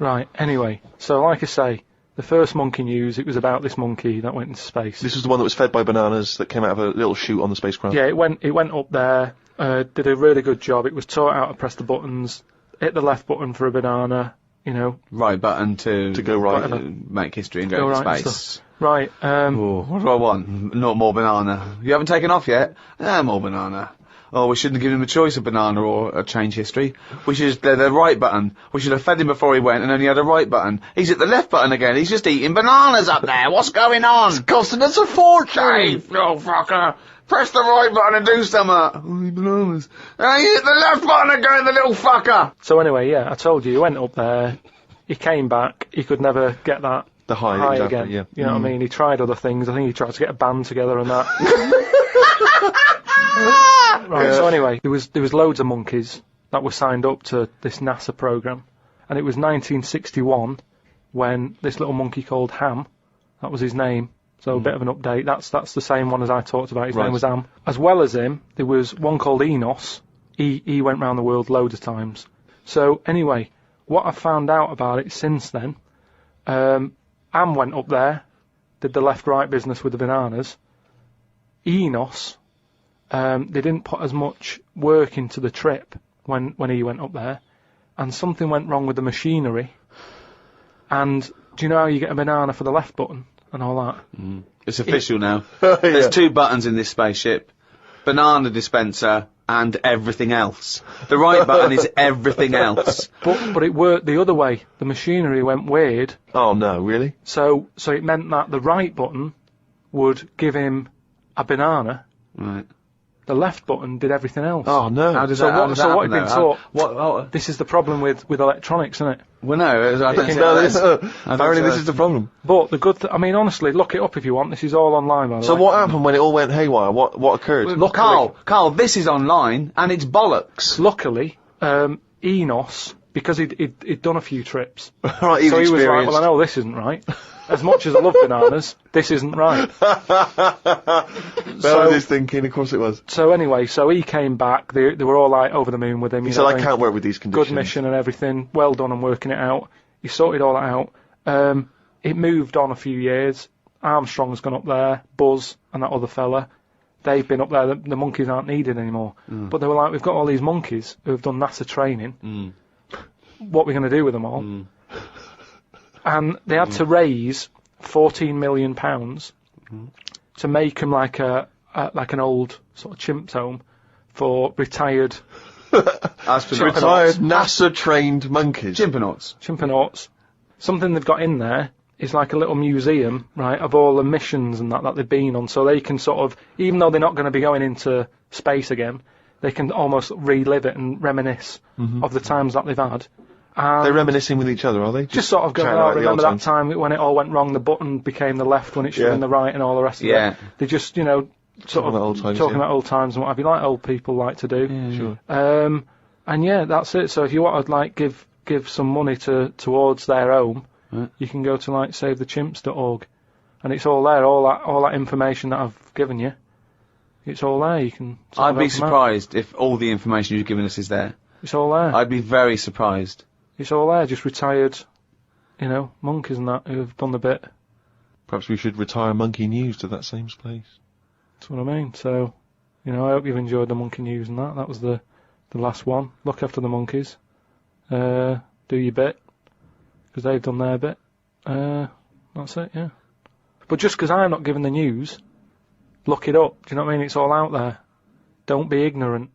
Right, anyway. So, like I say, the first monkey news, it was about this monkey that went into space. This was the one that was fed by bananas that came out of a little chute on the spacecraft. Yeah, it went up there, did a really good job. It was taught how to press the buttons, hit the left button for a banana, you know. Right button to go right, make history and go to space. Right, what do I want? Not more banana. You haven't taken off yet? More banana. Oh, we shouldn't have given him a choice of banana or change history. We should have the right button. We should have fed him before he went and only had a right button. He's at the left button again. He's just eating bananas up there. What's going on? It's costing us a fortune. Hey, little fucker. Press the right button and do something. Oh, bananas. Hey, hit the left button again, the little fucker. So anyway, yeah, I told you, he went up there, he came back, he could never get that The high, exactly, again. yeah. You know what I mean? He tried other things. I think he tried to get a band together and that. Right, so anyway, there was loads of monkeys that were signed up to this NASA program, and it was 1961 when this little monkey called Ham, that was his name, so a bit of an update, that's the same one as I talked about, his name was Ham. As well as him, there was one called Enos. He went round the world loads of times. So anyway, what I've found out about it since then, Ham went up there, did the left-right business with the bananas. Enos, they didn't put as much work into the trip when he went up there, and something went wrong with the machinery. And do you know how you get a banana for the left button and all that? It's official now. There's 2 buttons in this spaceship. Banana dispenser and everything else. The right button is everything else. But it worked the other way. The machinery went weird. Oh no, really? So it meant that the right button would give him a banana. Right. The left button did everything else. Oh no. How does So that, what you've been taught? What? This is the problem with electronics, isn't it? Well, no, I don't think apparently this is the problem. But the good I mean, honestly, look it up if you want. This is all online, by the way. So what happened when it all went haywire? What occurred? Look, Carl, this is online, and it's bollocks. Luckily, Enos, because he'd done a few trips, Right, he's so he was like, experienced. well, I know this isn't right. As much as I love bananas, this isn't right. That was his thinking, of course it was. So anyway, so he came back, they were all like over the moon with him. He you said, know I what mean? can't work with these conditions. Good mission and everything, well done on working it out. He sorted all that out. It moved on a few years. Armstrong's gone up there, Buzz and that other fella. They've been up there, the monkeys aren't needed anymore. But they were like, we've got all these monkeys who have done NASA training. What are we going to do with them all? And they had to raise £14 million to make them like an old sort of chimps home for retired Retired NASA-trained monkeys. Chimpanauts. Something they've got in there is like a little museum, right, of all the missions and that they've been on, so they can sort of, even though they're not going to be going into space again, they can almost relive it and reminisce of the times that they've had. They're reminiscing with each other, are they? Just sort of going, oh, remember that time when it all went wrong, the button became the left when it should have been the right and all the rest of it. They just, you know, sort of talking about old times and what have you, like old people like to do. Yeah, sure. And yeah, that's it. So if you want to like give some money towards their home, you can go to like savethechimps.org, and it's all there. All that information that I've given you, it's all there. You can. I'd be surprised if all the information you've given us is there. It's all there. I'd be very surprised. It's all there. Just retired, you know, monkeys and that who've done the bit. Perhaps we should retire Monkey News to that same place. That's what I mean. So, you know, I hope you've enjoyed the monkey news and that. That was the last one. Look after the monkeys. Do your bit, because they've done their bit. That's it, yeah. But just because I'm not giving the news, look it up. Do you know what I mean? It's all out there. Don't be ignorant.